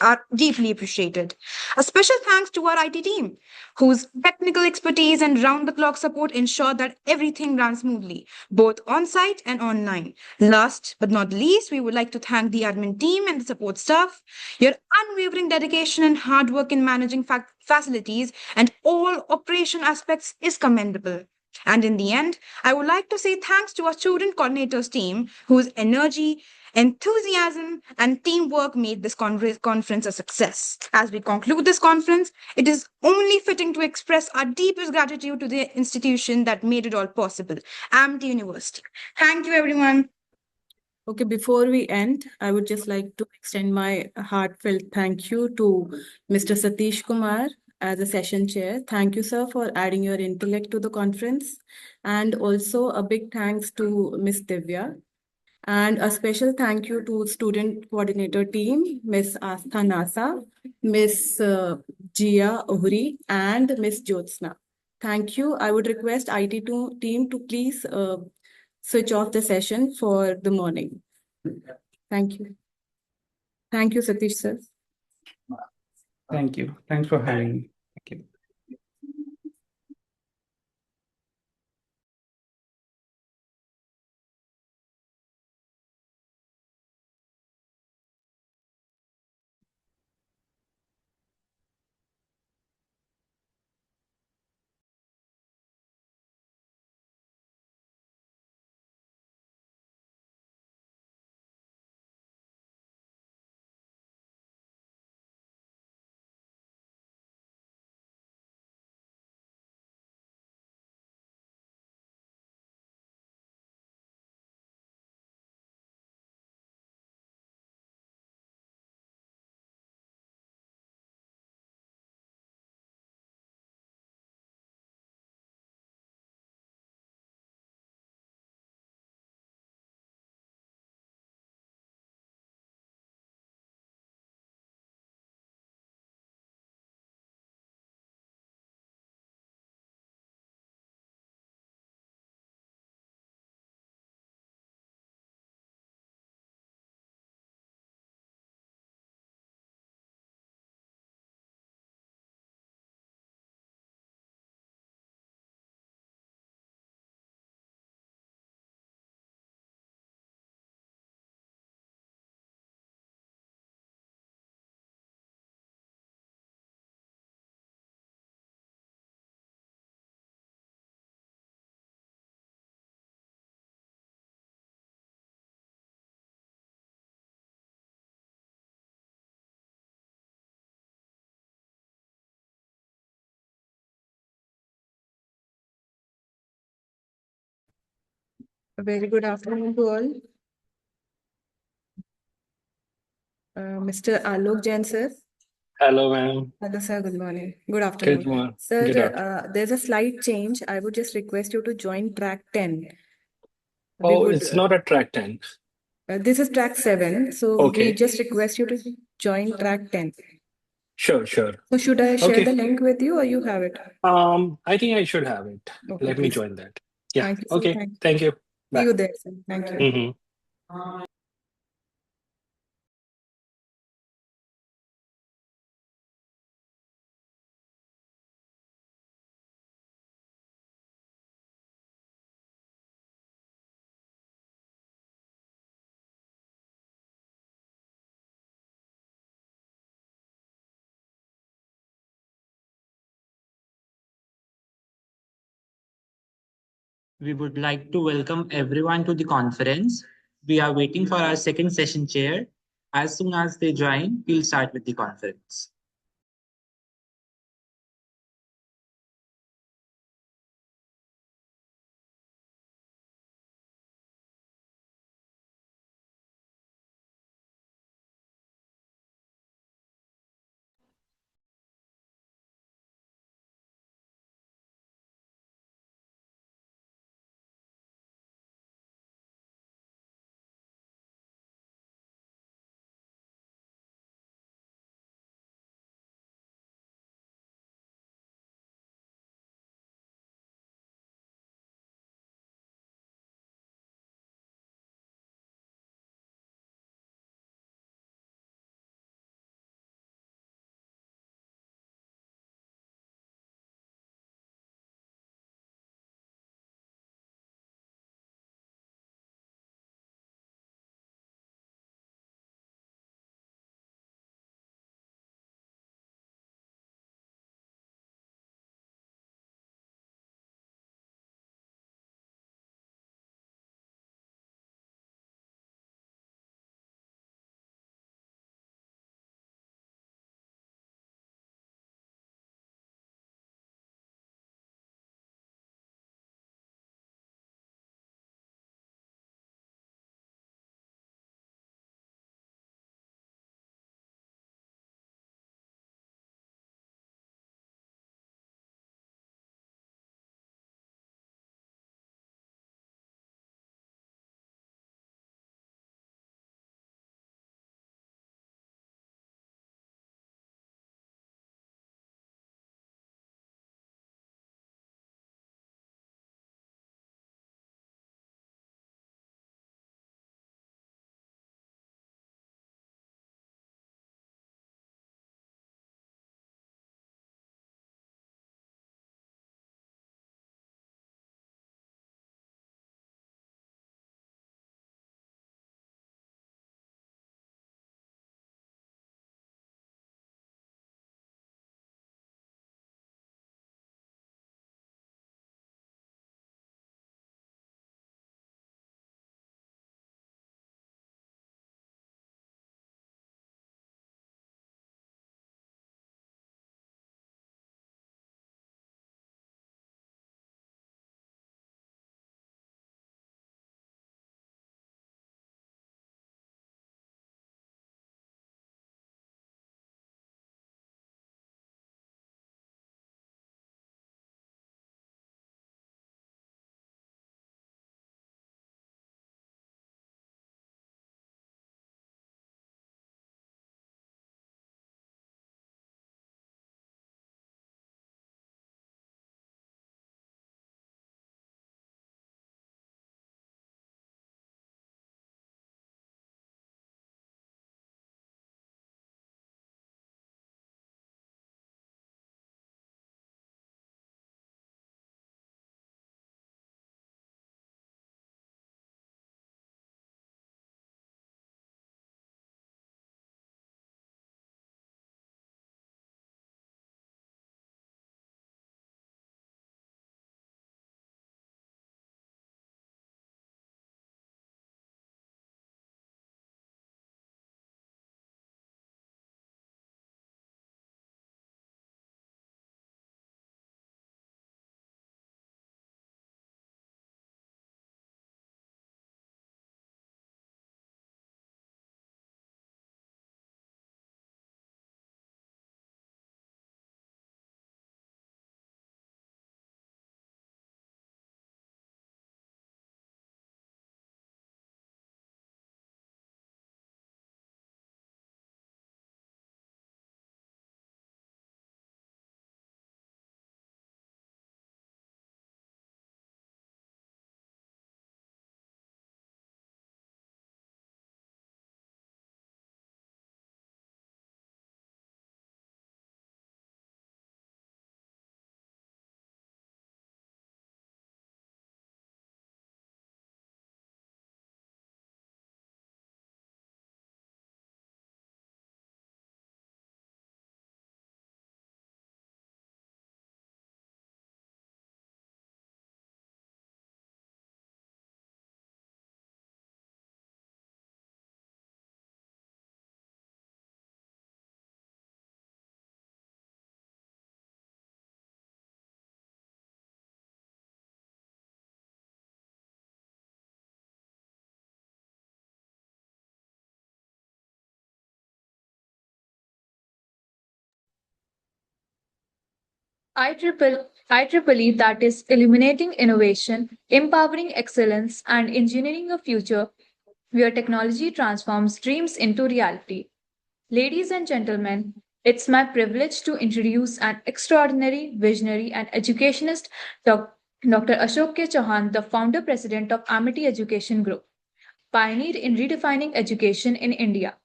are deeply appreciated. A special thanks to our IT team, whose technical expertise and round-the-clock support ensure that everything runs smoothly, both on-site and online. Last but not least, we would like to thank the admin team and the support staff. Your unwavering dedication and hard work in managing facilities and all operation aspects is commendable. And in the end, I would like to say thanks to our student coordinators team whose energy, enthusiasm, and teamwork made this conference a success. As we conclude this conference, it is only fitting to express our deepest gratitude to the institution that made it all possible, AMT University. Thank you, everyone. Okay, before we end, I would just like to extend my heartfelt thank you to Mr. Satish Kumar as a session chair. Thank you, sir, for adding your intellect to the conference. And also a big thanks to Ms. Divya. And a special thank you to student coordinator team, Ms. Astha Nasa, Ms. Jia Ohri, and Ms. Jyotsna. Thank you. I would request team to please switch off the session for the morning. Thank you. Thank you, Satish sir. Thank you. Thanks for having me. Thank you. A very good afternoon to all. Mr. Alok Jain, sir. Hello, ma'am. Hello, sir. Good morning. Good Good afternoon. morning. Sir, Good afternoon. there's a slight change. I would just request you to join track 10. We Oh, would, it's not a track 10. This is track 7. So we Okay. just request you to join track 10. Sure, sure. So should I share the Okay. link with you or you have it? I think I should have it. Okay, Let me please. join that. Yeah. Thank you, sir. Okay. Thank you. Thank you. See Bye. you there, sir. Thank you. Mhm. We would like to welcome everyone to the conference. We are waiting for our second session chair. As soon as they join, we'll start with the conference. IEEE, that is illuminating innovation, empowering excellence, and engineering a future where technology transforms dreams into reality. Ladies and gentlemen, it's my privilege to introduce an extraordinary, visionary, and educationist, Dr. Ashok K. Chauhan, the founder president of Amity Education Group, pioneered in redefining education in India.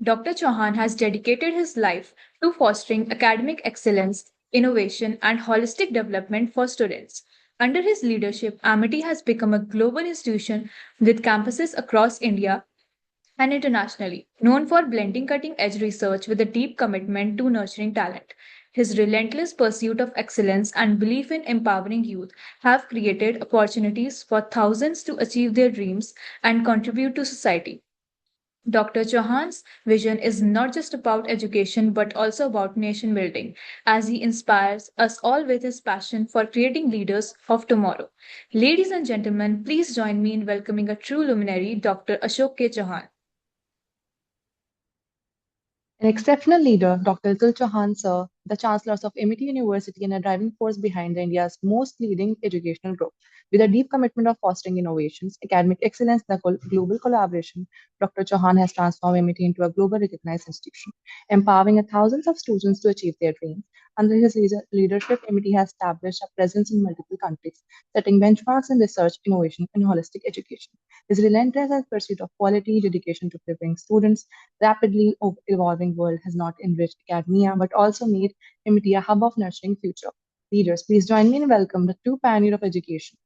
Dr. Chauhan has dedicated his life to fostering academic excellence, innovation, and holistic development for students. Under his leadership, Amity has become a global institution with campuses across India and internationally, known for blending cutting edge research with a deep commitment to nurturing talent. His relentless pursuit of excellence and belief in empowering youth have created opportunities for thousands to achieve their dreams and contribute to society. Dr. Chauhan's vision is not just about education but also about nation building, as he inspires us all with his passion for creating leaders of tomorrow. Ladies and gentlemen, please join me in welcoming a true luminary, Dr. Ashok K. Chauhan. An exceptional leader, Dr. Atul Chauhan, sir, the chancellors of Amity University and a driving force behind India's most leading educational group. With a deep commitment of fostering innovations, academic excellence, and global collaboration, Dr. Chauhan has transformed Amity into a global recognized institution, empowering thousands of students to achieve their dreams. Under his leadership, Amity has established a presence in multiple countries, setting benchmarks in research, innovation, and holistic education. His relentless pursuit of quality, dedication to preparing students, rapidly evolving world has not enriched academia but also made MIT a hub of nurturing future leaders. Please join me in welcome the true pioneer of education.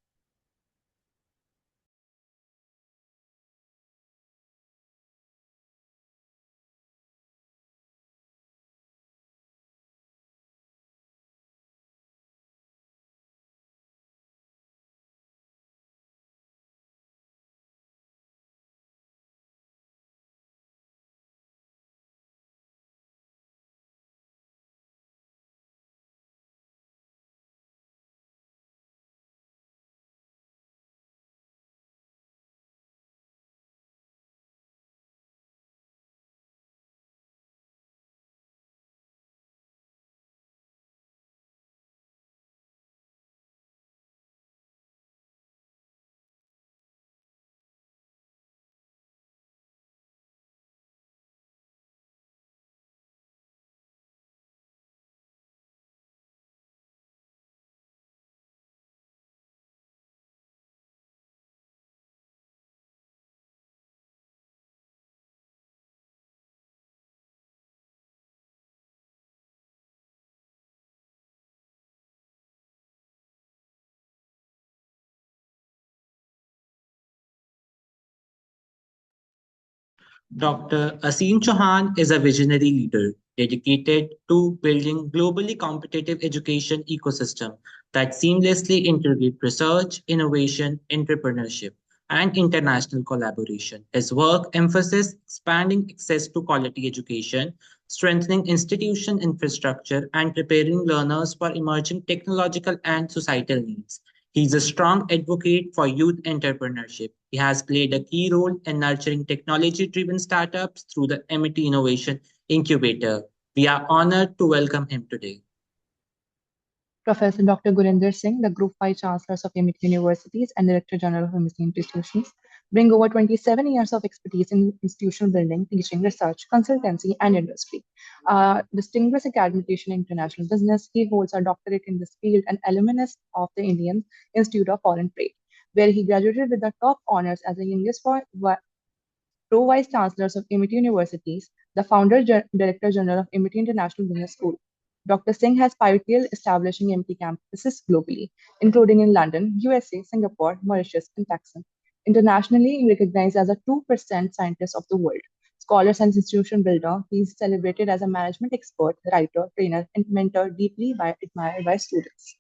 Dr. Asim Chauhan is a visionary leader dedicated to building globally competitive education ecosystem that seamlessly integrate research, innovation, entrepreneurship, and international collaboration. His work emphasizes expanding access to quality education, strengthening institution infrastructure, and preparing learners for emerging technological and societal needs. He's a strong advocate for youth entrepreneurship. He has played a key role in nurturing technology driven startups through the MIT Innovation Incubator. We are honored to welcome him today. Professor Dr. Gurinder Singh, the Group 5 Chancellors of MIT Universities and Director General of MIT Institutions, bring over 27 years of expertise in institutional building, teaching, research, consultancy, and industry. Distinguished academician in international business, he holds a doctorate in this field and alumnus of the Indian Institute of Foreign Trade, where he graduated with the top honors as the youngest Pro-Vice Chancellors of MIT Universities, the Founder Director General of MIT International Business School. Dr. Singh has pivotal establishing MIT campuses globally, including in London, USA, Singapore, Mauritius, and Texas. Internationally recognized as a 2% scientist of the world, scholars and institution builder, he is celebrated as a management expert, writer, trainer, and mentor deeply admired by students.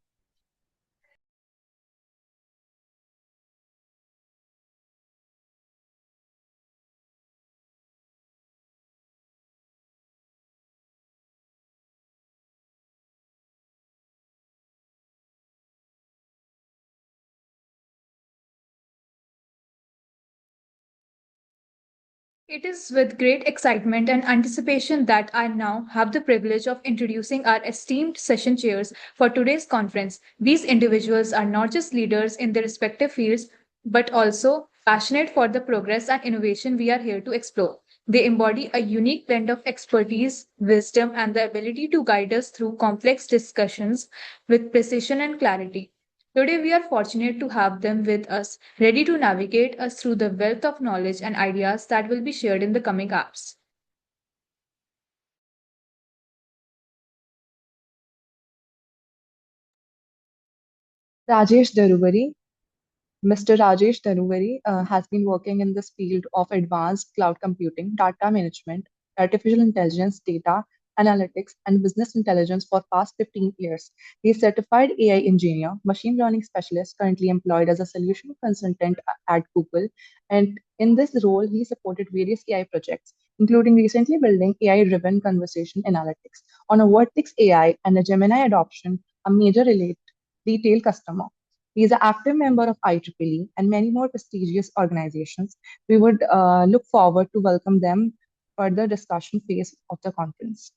It is with great excitement and anticipation that I now have the privilege of introducing our esteemed session chairs for today's conference. These individuals are not just leaders in their respective fields, but also passionate for the progress and innovation we are here to explore. They embody a unique blend of expertise, wisdom, and the ability to guide us through complex discussions with precision and clarity. Today, we are fortunate to have them with us, ready to navigate us through the wealth of knowledge and ideas that will be shared in the coming hours. Rajesh Darubari. Mr. Rajesh Darubari has been working in this field of advanced cloud computing, data management, artificial intelligence, data analytics, and business intelligence for past 15 years. He is certified AI engineer, machine learning specialist, currently employed as a solution consultant at Google. And in this role, he supported various AI projects, including recently building AI-driven conversation analytics on a Vertex AI and a Gemini adoption, a major retail customer. He is an active member of IEEE and many more prestigious organizations. We would look forward to welcome them for the discussion phase of the conference.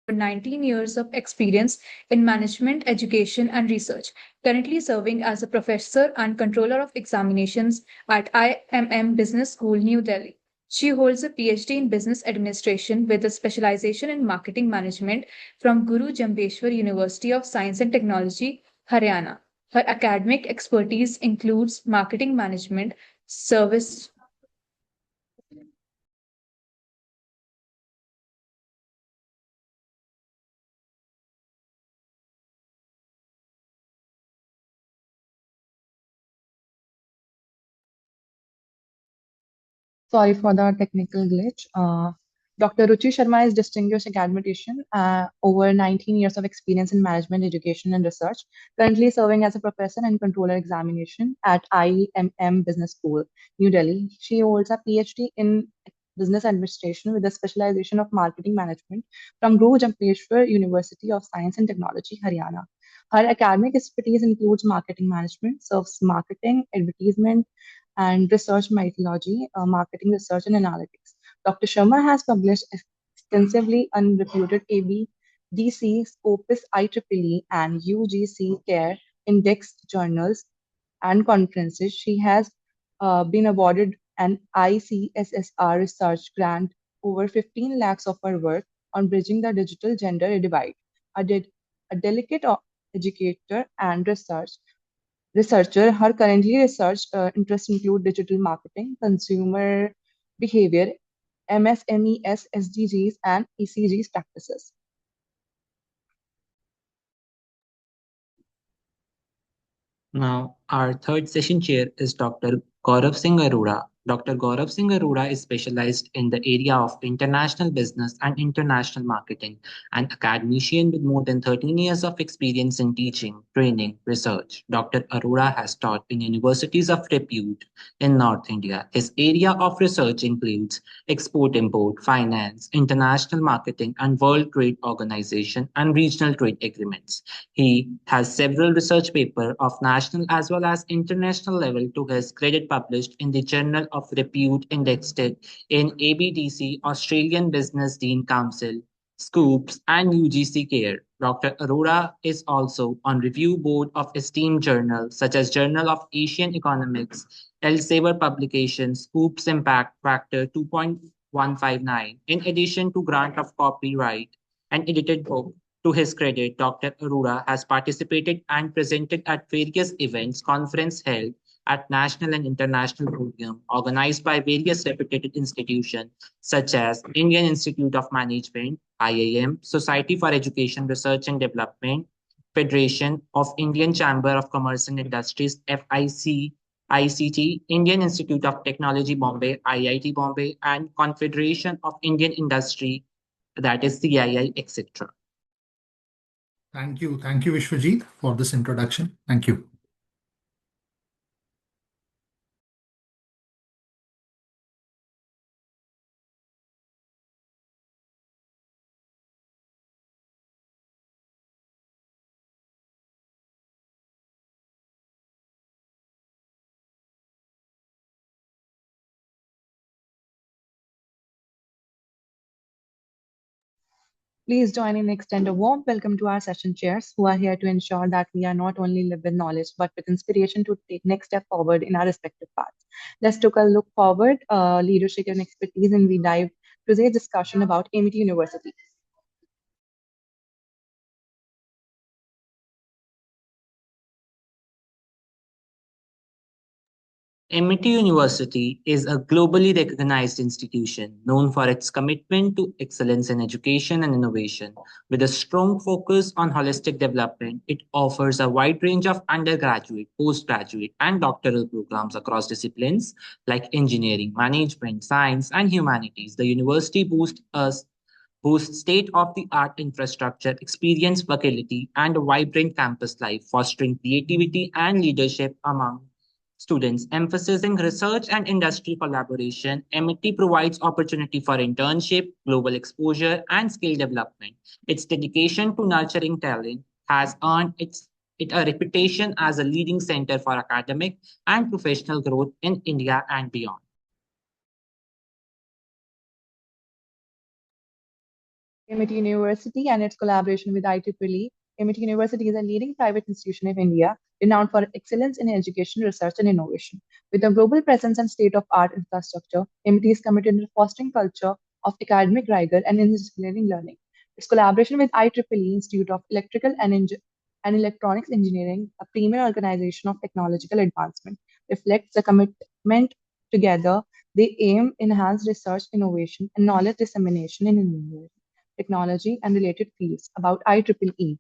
Over 19 years of experience in management, education, and research, currently serving as a professor and controller of examinations at IMM Business School, New Delhi. She holds a PhD in business administration with a specialization in marketing management from Guru Jambheshwar University of Science and Technology, Haryana. Her academic expertise includes marketing management, service Sorry for the technical glitch. Dr. Ruchi Sharma is distinguished academician, over 19 years of experience in management, education, and research, currently serving as a professor and controller examination at IMM Business School, New Delhi. She holds a PhD in business administration with a specialization of marketing management from Guru Jampeshwar University of Science and Technology, Haryana. Her academic expertise includes marketing management, serves marketing, advertisement, and research methodology, marketing research and analytics. Dr. Sharma has published extensively on reputed ABDC, Scopus IEEE, and UGC CARE index journals and conferences. She has been awarded an ICSSR research grant over 15 lakhs of her work on bridging the digital gender divide. A, ded- a delicate educator and researcher. Her currently research interests include digital marketing, consumer behavior, MSMES, SDGs, and ECGs practices. Now, our third session chair is Dr. Gaurav Singh Arora. Dr. Gaurav Singh Arora is specialized in the area of international business and international marketing, an academician with more than 13 years of experience in teaching, training, research. Dr. Arora has taught in universities of repute in North India. His area of research includes export-import, finance, international marketing, and World Trade Organization and regional trade agreements. He has several research papers of national as well as international level to his credit published in the Journal of Repute indexed in ABDC, Australian Business Dean Council, Scoops, and UGC Care. Dr. Arora is also on review board of esteemed journals such as Journal of Asian Economics, Elsevier Publications, Scoops Impact Factor 2.159, in addition to grant of copyright and edited book. To his credit, Dr. Arora has participated and presented at various events, conferences held at national and international podium organized by various reputed institutions such as Indian Institute of Management, IIM, Society for Education Research and Development, Federation of Indian Chamber of Commerce and Industries, FIC, ICT, Indian Institute of Technology Bombay, IIT Bombay, and Confederation of Indian Industry, that is CII, etc. Thank you. Thank you, Vishwajit, for this introduction. Thank you. Please join in and extend a warm welcome to our session chairs who are here to ensure that we are not only live with knowledge but with inspiration to take next step forward in our respective paths. Let's take a look forward, leadership and expertise, and we dive today's discussion about Amity University. MIT University is a globally recognized institution known for its commitment to excellence in education and innovation. With a strong focus on holistic development, it offers a wide range of undergraduate, postgraduate, and doctoral programs across disciplines like engineering, management, science, and humanities. The university boasts state-of-the-art infrastructure, experienced faculty, and a vibrant campus life, fostering creativity and leadership among students. Emphasizing research and industry collaboration, MIT provides opportunity for internship, global exposure, and skill development. Its dedication to nurturing talent has earned it a reputation as a leading center for academic and professional growth in India and beyond. Amity University and its collaboration with IEEE. Amity University is a leading private institution of India, renowned for excellence in education, research, and innovation. With a global presence and state-of-art infrastructure, Amity is committed to fostering culture of academic rigor and interdisciplinary learning. Its collaboration with IEEE Institute of Electrical and Electronics Engineering, a premier organization of technological advancement, reflects the commitment together. They aim enhance research, innovation, and knowledge dissemination in engineering, technology, and related fields about IEEE.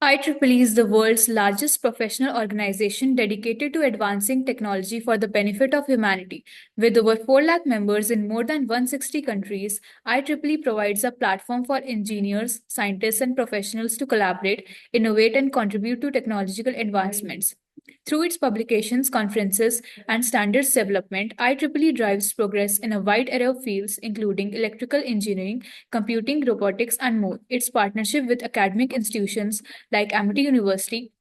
IEEE is the world's largest professional organization dedicated to advancing technology for the benefit of humanity. With over 4 lakh members in more than 160 countries, IEEE provides a platform for engineers, scientists, and professionals to collaborate, innovate, and contribute to technological advancements. Through its publications, conferences, and standards development, IEEE drives progress in a wide array of fields, including electrical engineering, computing, robotics, and more. Its partnership with academic institutions like Amity University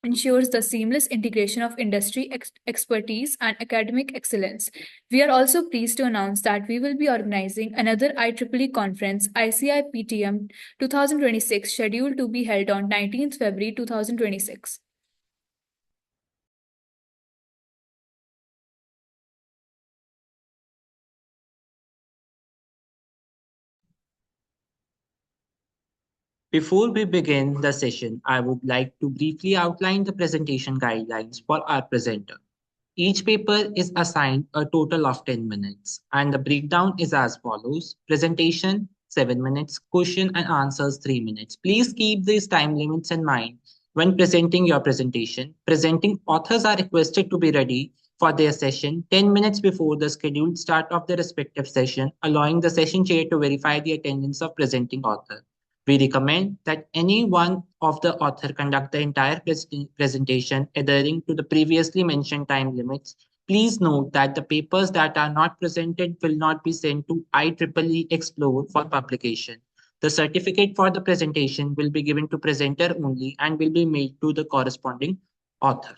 ensures the seamless integration of industry expertise and academic excellence. We are also pleased to announce that we will be organizing another IEEE conference, ICI-PTM 2026, scheduled to be held on 19th February 2026. Before we begin the session, I would like to briefly outline the presentation guidelines for our presenter. Each paper is assigned a total of 10 minutes, and the breakdown is as follows. Presentation, 7 minutes. Question and answers, 3 minutes. Please keep these time limits in mind when presenting your presentation. Presenting authors are requested to be ready for their session 10 minutes before the scheduled start of the respective session, allowing the session chair to verify the attendance of presenting author. We recommend that any one of the author conduct the entire presentation adhering to the previously mentioned time limits. Please note that the papers that are not presented will not be sent to IEEE Explore for publication. The certificate for the presentation will be given to presenter only and will be mailed to the corresponding author.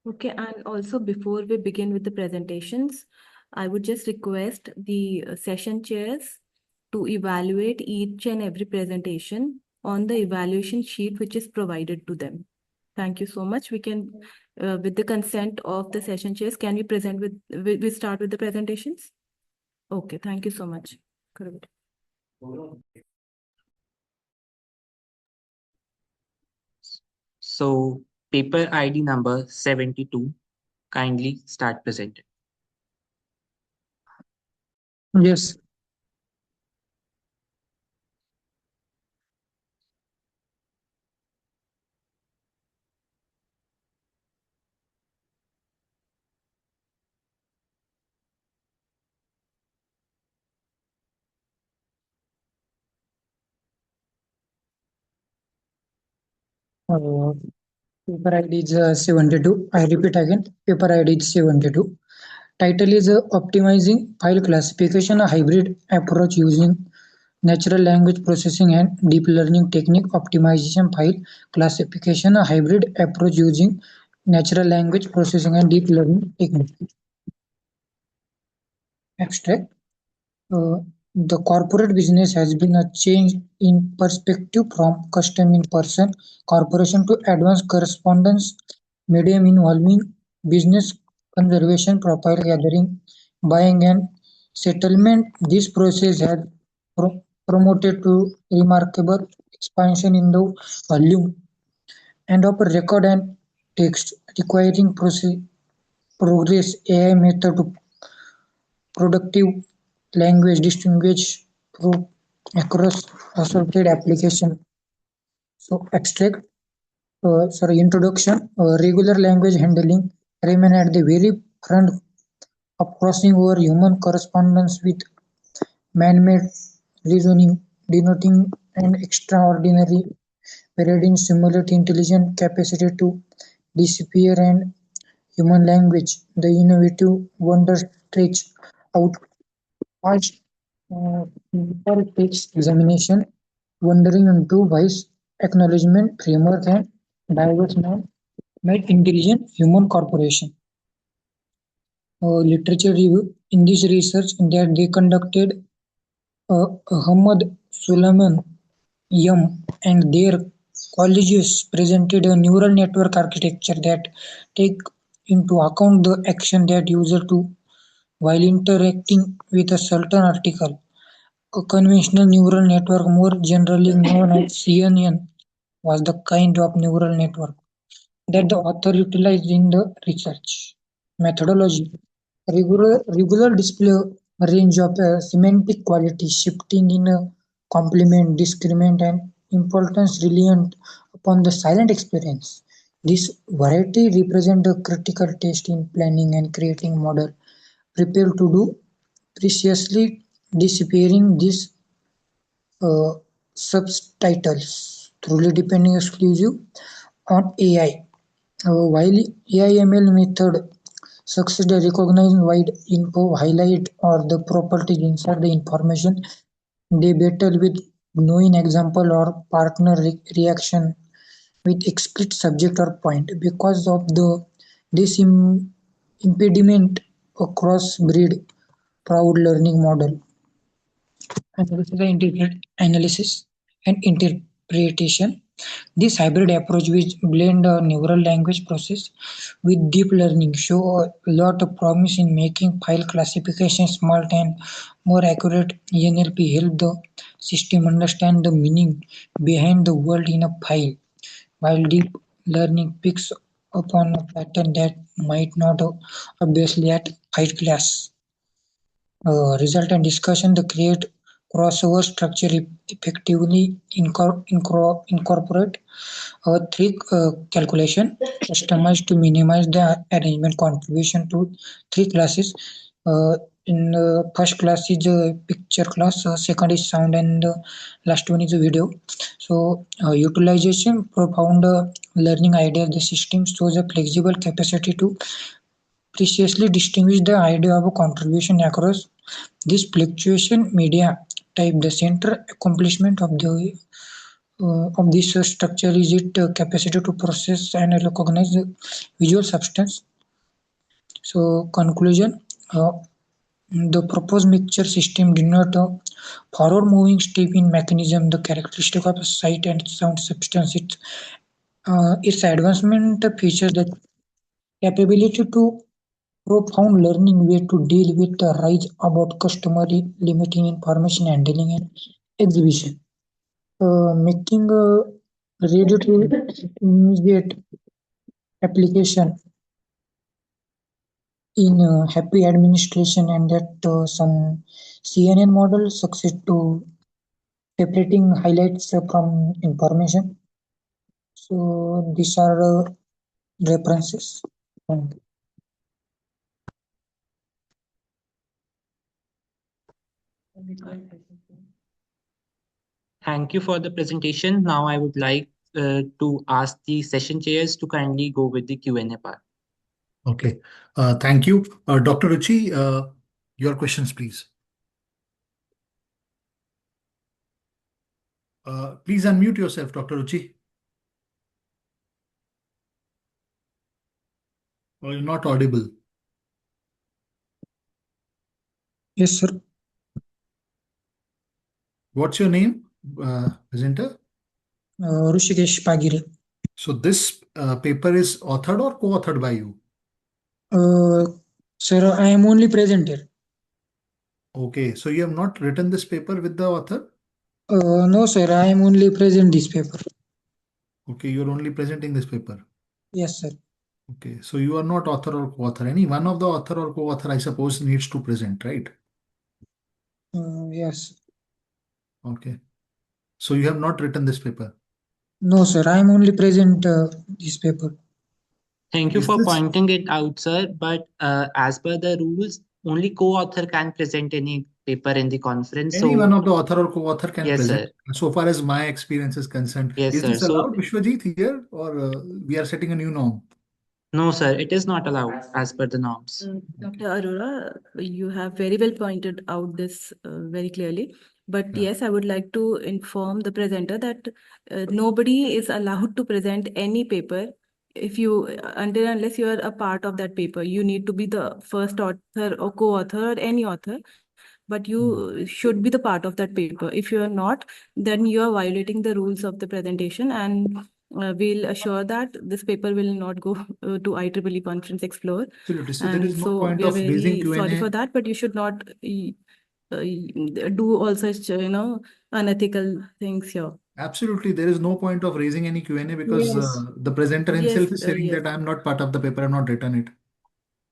Okay, and also before we begin with the presentations, I would just request the session chairs to evaluate each and every presentation on the evaluation sheet which is provided to them. Thank you so much. We can, with the consent of the session chairs, can we present with, we start with the presentations? Okay, thank you so much. Correct. So paper ID number 72, kindly start presenting. Yes. Uh, Paper ID is 72. I repeat again, paper ID is 72. Title is Optimizing File Classification, a hybrid approach using natural language processing and deep learning technique. Optimization file classification, a hybrid approach using natural language processing and deep learning technique. Abstract. Uh, the corporate business has been a change in perspective from custom in person corporation to advanced correspondence medium involving business conservation, profile gathering, buying, and settlement. This process has promoted to remarkable expansion in the volume and of record and text, requiring progress AI method to productive language distinguish across assorted application. So abstract, introduction, regular language handling remain at the very front of crossing over human correspondence with man-made reasoning, denoting an extraordinary paradigm simulate intelligent capacity to disappear and human language. The innovative wonder stretch out past for text examination, wandering into voice acknowledgement framework and diverse man made intelligent human corporation. Literature review. In this research that they conducted, Ahmad Suleiman Yum and their colleagues presented a neural network architecture that take into account the action that user do while interacting with a certain article. A conventional neural network, more generally known as CNN, was the kind of neural network that the author utilized in the research. Methodology. Regular display a range of semantic quality shifting in a complement, discriminant, and importance reliant upon the silent experience. This variety represents a critical taste in planning and creating model prepared to do preciously disappearing these subtitles truly depending exclusive on AI. While AI/ML method succeed recognize wide info highlight or the properties inside the information, they battle with knowing example or partner reaction with explicit subject or point because of this impediment across breed proud learning model. And this is the integrated analysis and interpretation. This hybrid approach, which blend a neural language process with deep learning, show a lot of promise in making file classification smart and more accurate. NLP help the system understand the meaning behind the word in a file, while deep learning picks upon a pattern that might not obviously at file class. Result and discussion the create crossover structure effectively incorporate three calculation customized to minimize the arrangement contribution to three classes. In first class is picture class, second is sound, and last one is a video. So utilization profound learning idea. The system shows a flexible capacity to preciously distinguish the idea of a contribution across this fluctuation media type. The center accomplishment of this structure is its capacity to process and recognize the visual substance. So conclusion, the proposed mixture system denote a forward moving step in mechanism, the characteristic of a sight and sound substance. Its advancement features the capability to profound learning way to deal with the rise about customary limiting information handling and exhibition, making ready to immediate application in happy administration, and that some CNN models succeed to separating highlights from information. So these are references. Thank you for the presentation. Now I would like to ask the session chairs to kindly go with the Q&A part. Okay. Thank you. Dr. Ruchi, your questions, please. Please unmute yourself, Dr. Ruchi. Or you're not audible. Yes, sir. What's your name, presenter? Rushikesh Pagiri. So this paper is authored or co-authored by you? Sir, I am only present here. Okay, so you have not written this paper with the author? No, sir, I am only present this paper. Okay, you're only presenting this paper. Yes, sir. Okay, so you are not author or co-author. Any one of the author or co-author, I suppose, needs to present, right? Yes. Okay. So you have not written this paper. No, sir, I am only present this paper. Thank you for pointing it out, sir. But as per the rules, only co-author can present any paper in the conference. Any So, one of the author or co-author can yes, present. sir. So far as my experience is concerned, Yes, is sir. this So, allowed, Vishwajit, here, or we are setting a new norm? no, sir, it is not allowed as per the norms. Dr. Arora, you have very well pointed out this very clearly. But yes, I would like to inform the presenter that nobody is allowed to present any paper if you, until unless you are a part of that paper. You need to be the first author or co-author or any author, but you should be the part of that paper. If you are not, then you are violating the rules of the presentation, and we'll assure that this paper will not go to IEEE Conference Explore. Absolutely. So there And is no so point we are of raising very sorry Q&A. for that, but you should not do all such, unethical things here. Absolutely, there is no point of raising any Q&A because Yes. the presenter Yes, himself is saying yes. that I'm not part of the paper, I've not written it.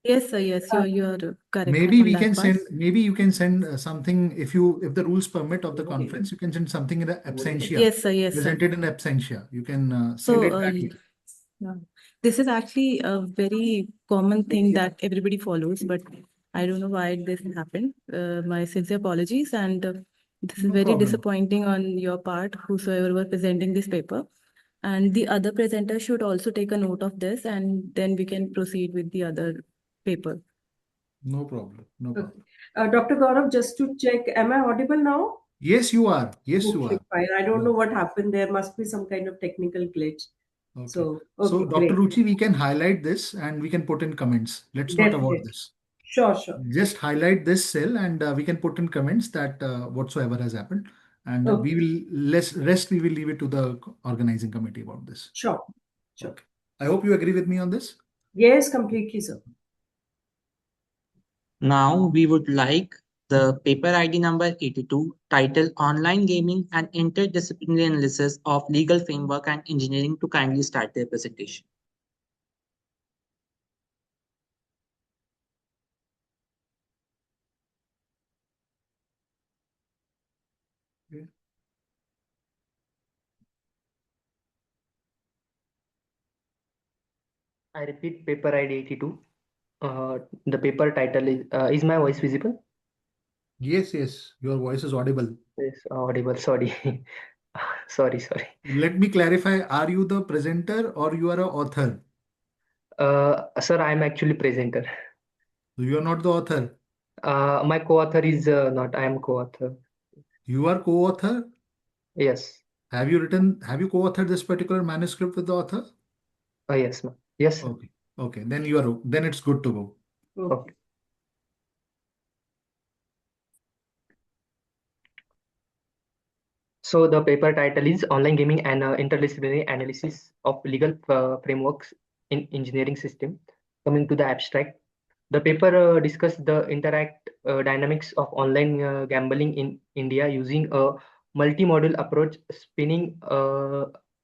Yes, sir, yes, you're correct Maybe on we that can part. send, maybe you can send something if the rules permit of the conference, you can send something in the absentia. Yes, sir, yes, sir. Presented in absentia. You can So, send it back here. yeah. This is actually a very common thing that everybody follows, but I don't know why this happened. My sincere apologies, and this is No very problem. disappointing on your part, whosoever were presenting this paper. And the other presenter should also take a note of this, and then we can proceed with the other paper. No problem. No problem. Dr. Gaurav, just to check, am I audible now? Yes, you are. Yes, you Okay, are. fine. I don't know what happened. There must be some kind of technical glitch. Okay. So, So, okay, Dr. great. Ruchi, we can highlight this and we can put in comments. Let's not avoid Definitely. this. Sure, sure. Just highlight this cell and we can put in comments that whatsoever has happened. And we will rest we will leave it to the organizing committee about this. Sure. Sure. Okay. I hope you agree with me on this. Yes, completely, sir. Now we would like the paper ID number 82, titled Online Gaming and Interdisciplinary Analysis of Legal Framework and Engineering, to kindly start their presentation. Okay. I repeat, paper ID 82. The paper title is my voice visible? Yes, yes, your voice is audible. Yes, audible. Sorry. Sorry. Let me clarify. Are you the presenter or you are an author? Sir, I'm actually presenter. You are not the author. My co-author is not. I am co-author. You are co-author? Yes. Have you co-authored this particular manuscript with the author? Yes, ma'am. Yes. Okay. Okay. Then it's good to go. Okay. So the paper title is Online Gaming and Interdisciplinary Analysis of Legal Frameworks in Engineering System. Coming to the abstract, the paper discussed the interact dynamics of online gambling in India using a multi-module approach spanning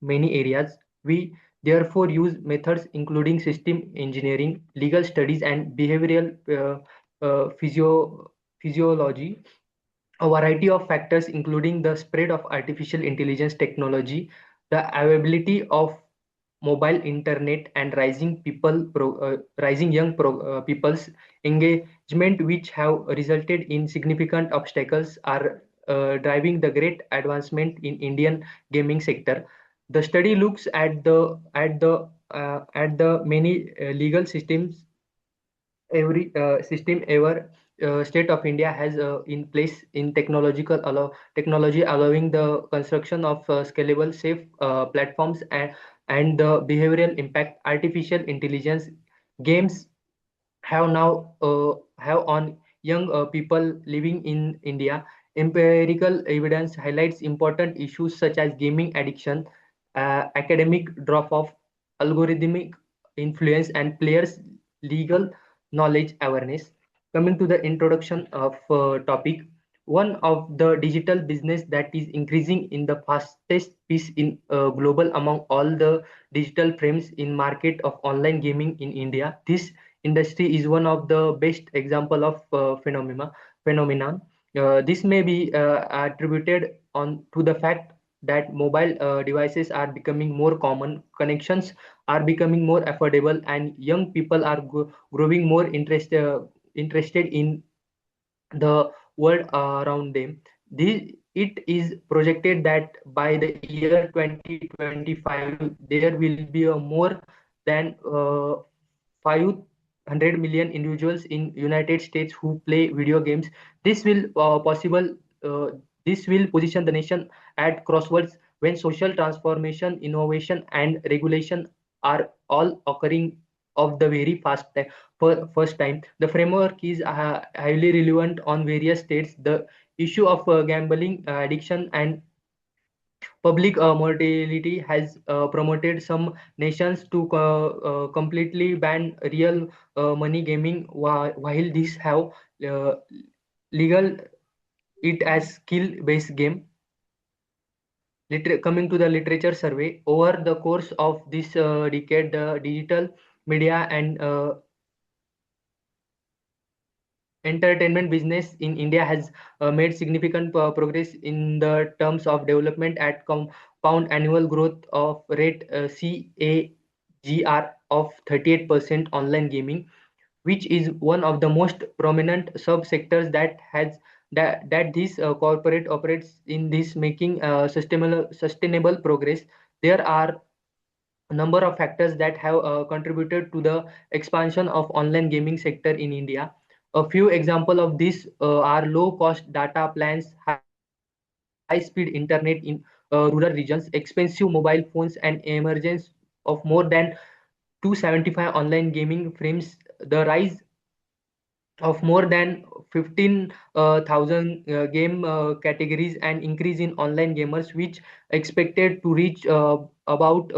many areas. We therefore use methods including system engineering, legal studies, and behavioral physiology. A variety of factors, including the spread of artificial intelligence technology, the availability of mobile internet, and rising young people's engagement, which have resulted in significant obstacles, are driving the great advancement in Indian gaming sector. The study looks at the many legal systems every system ever state of India has in place in technology allowing the construction of scalable safe platforms and the behavioral impact artificial intelligence games have on young people living in India. Empirical evidence highlights important issues such as gaming addiction, academic drop-off, algorithmic influence, and players' legal knowledge awareness. Coming to the introduction of topic, one of the digital business that is increasing in the fastest pace in global among all the digital frames in market of online gaming in India. This industry is one of the best example of phenomenon. This may be attributed on to the fact that mobile devices are becoming more common, connections are becoming more affordable, and young people are growing more interested in the world around them. It is projected that by the year 2025, there will be a more than 500 million individuals in United States who play video games. This will possible. This will position the nation at crossroads when social transformation, innovation, and regulation are all occurring of the very first time. The framework is highly relevant on various states. The issue of gambling addiction and public mortality has promoted some nations to completely ban real money gaming, while these have uh, legal it as skill-based game. Coming to the literature survey, over the course of this decade, the digital media and entertainment business in India has made significant progress in the terms of development at compound annual growth of rate CAGR of 38% online gaming, which is one of the most prominent subsectors that this corporate operates in this making sustainable progress. There are a number of factors that have contributed to the expansion of online gaming sector in India. A few examples of this are low cost data plans, high speed internet in rural regions, expensive mobile phones, and emergence of more than 275 online gaming frames. The rise of more than 15,000 game categories and increase in online gamers, which expected to reach about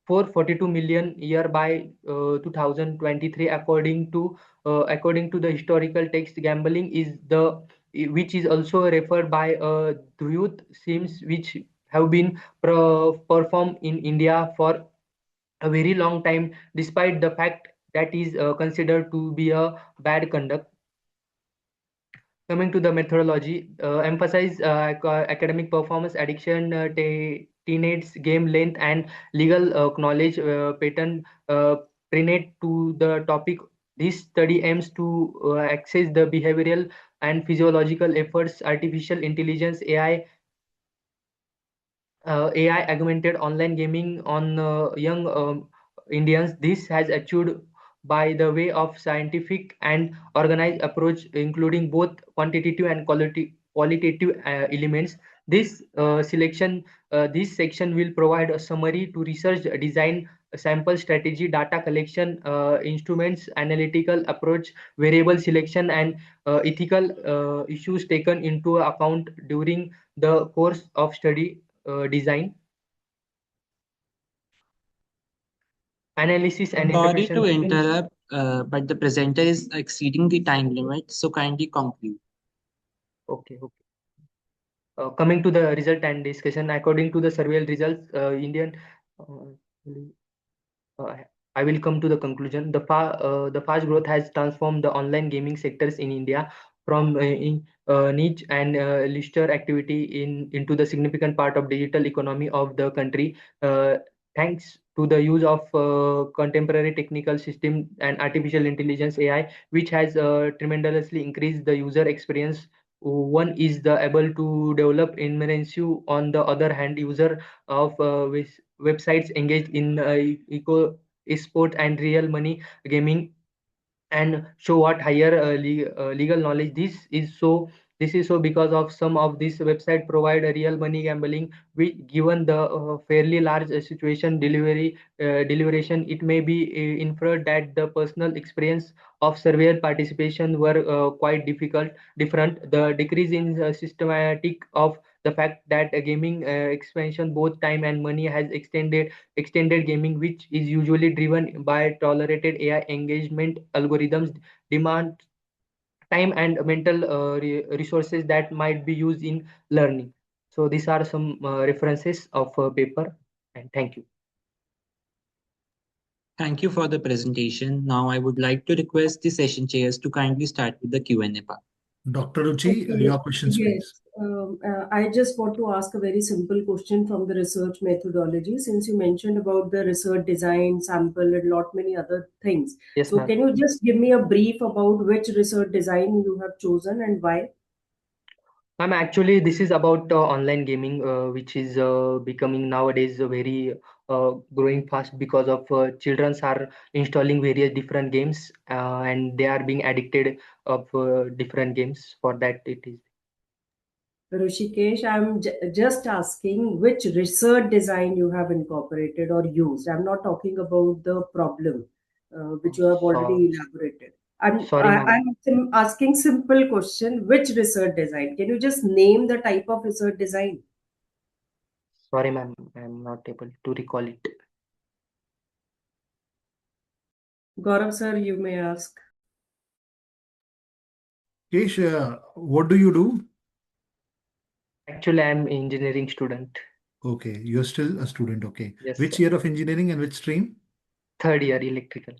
442 million year by 2023, according to the historical text. Gambling is the which is also referred by the youth sims, which have been performed in India for a very long time, despite the fact that is considered to be a bad conduct. Coming to the methodology, emphasize academic performance, addiction, teenage game length, and legal knowledge pattern prenate to the topic. This study aims to access the behavioral and physiological efforts, artificial intelligence, AI augmented online gaming on young Indians. This has achieved by the way of scientific and organized approach, including both quantitative and qualitative elements. This section will provide a summary to research design, sample strategy, data collection, instruments, analytical approach, variable selection, and ethical issues taken into account during the course of study design, analysis, and Sorry to interpretation. interrupt, but the presenter is exceeding the time limit, so kindly conclude. Okay, okay. Coming to the result and discussion, according to the survey results, Uh, uh, I will come to the conclusion. The fast growth has transformed the online gaming sectors in India from niche and leisure activity into the significant part of digital economy of the country. Thanks to the use of contemporary technical system and artificial intelligence AI, which has tremendously increased the user experience One is the able to develop immersive. On the other hand, user of websites engaged in eco sport and real money gaming and show what higher legal knowledge. This is so because of some of these website provide a real money gambling, which given the fairly large situation deliberation, it may be inferred that the personal experience of surveyor participation were quite different. The decrease in systematic of the fact that gaming expansion both time and money has extended gaming, which is usually driven by tolerated AI engagement algorithms, demand time and mental resources that might be used in learning. So these are some references of paper, and thank you. Thank you for the presentation. Now I would like to request the session chairs to kindly start with the Q&A part. Dr. Ruchi, Okay, your questions, yes. please. I just want to ask a very simple question from the research methodology. Since you mentioned about the research design, sample, and lot many other things. Yes, So ma'am. can you just give me a brief about which research design you have chosen and why? Ma'am, actually, this is about online gaming, which is becoming nowadays very growing fast because of children are installing various different games and they are being addicted of different games. For that, it is. Rishikesh, I'm just asking which research design you have incorporated or used. I'm not talking about the problem, which you have So, already elaborated. sorry, ma'am. I'm asking simple question. Which research design? Can you just name the type of research design? Sorry, ma'am. I'm not able to recall it. Gaurav sir, you may ask. Kesh, what do you do? Actually, I'm engineering student. Okay, you're still a student. Okay. Yes, Which sir. year of engineering and which stream? Third year electrical.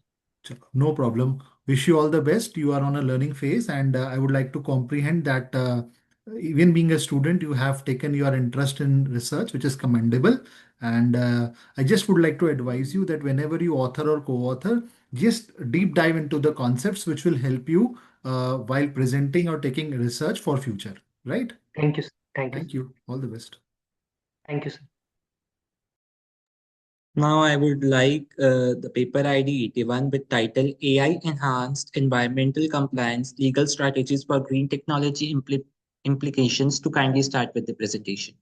No problem. Wish you all the best. You are on a learning phase, and I would like to comprehend that even being a student, you have taken your interest in research, which is commendable. And I just would like to advise you that whenever you author or co-author, just deep dive into the concepts which will help you while presenting or taking research for future. Right? Thank you. Thank you. Thank you. All the best. Thank you, sir. Now I would like the paper ID 81 with title AI Enhanced Environmental Compliance Legal Strategies for Green Technology Implications to kindly start with the presentation.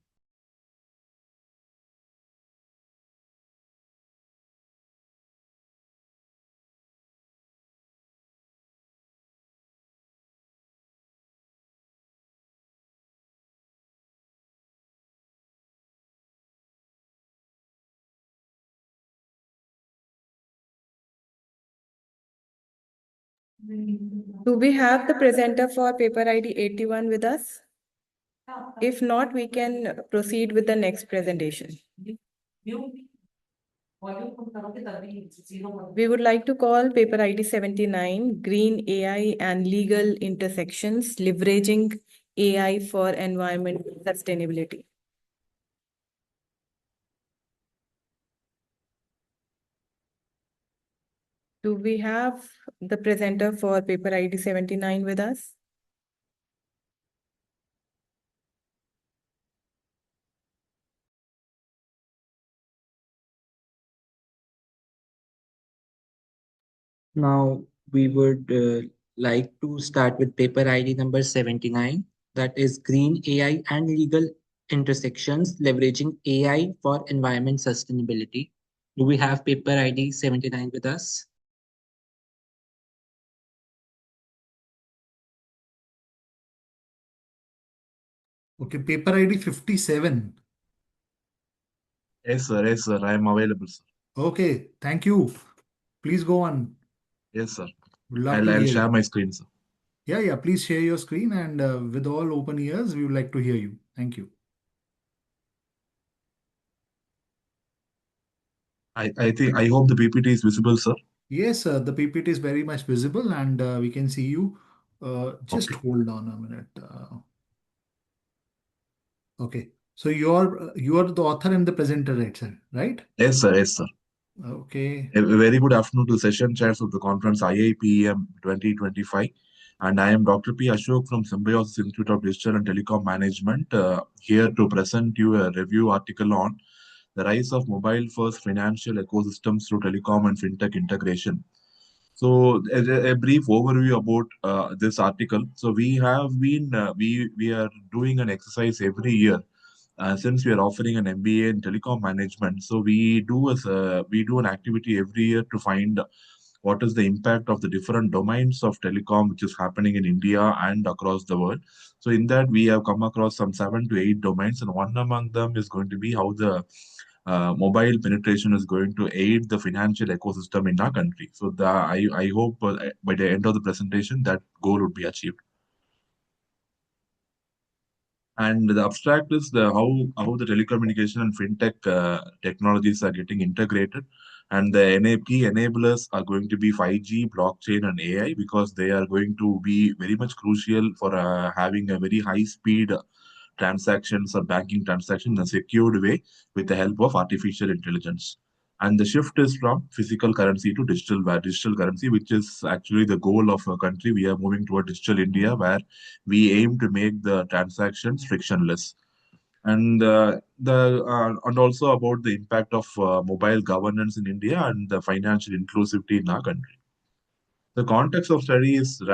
Do we have the presenter for paper ID 81 with us? If not, we can proceed with the next presentation. We would like to call paper ID 79, Green AI and Legal Intersections, Leveraging AI for Environmental Sustainability. Do we have the presenter for paper ID 79 with us? Now we would like to start with paper ID number 79, that is Green AI and Legal Intersections Leveraging AI for Environment Sustainability. Do we have paper ID 79 with us? Okay, paper ID 57. Yes, sir. Yes, sir. I am available, sir. Okay, thank you. Please go on. Yes, sir. Would love to I'll hear share you. my screen, sir. Yeah, please share your screen, and with all open ears, we would like to hear you. Thank you. I hope the PPT is visible, sir. Yes, the PPT is very much visible, and we can see you. Just hold on a minute. Okay, so you're the author and the presenter, right, sir? Right? Yes, sir. Yes, sir. Okay. A very good afternoon to the session chairs of the conference IIPEM 2025. And I am Dr. P. Ashok from Symbiosis Institute of Digital and Telecom Management, here to present you a review article on the rise of mobile-first financial ecosystems through telecom and fintech integration. So, a brief overview about this article. So, we are doing an exercise every year since we are offering an MBA in telecom management. So, we do an activity every year to find what is the impact of the different domains of telecom which is happening in India and across the world. So in that we have come across some 7 to 8 domains, and one among them is going to be how the mobile penetration is going to aid the financial ecosystem in our country. So I hope by the end of the presentation that goal would be achieved. And the abstract is how the telecommunication and fintech technologies are getting integrated. And the key enablers are going to be 5G, blockchain, and AI, because they are going to be very much crucial for having a very high speed transactions or banking transactions in a secured way with the help of artificial intelligence. And the shift is from physical currency to digital currency, which is actually the goal of a country. We are moving toward digital India, where we aim to make the transactions frictionless. And also about the impact of mobile governance in India and the financial inclusivity in our country. The context of study is the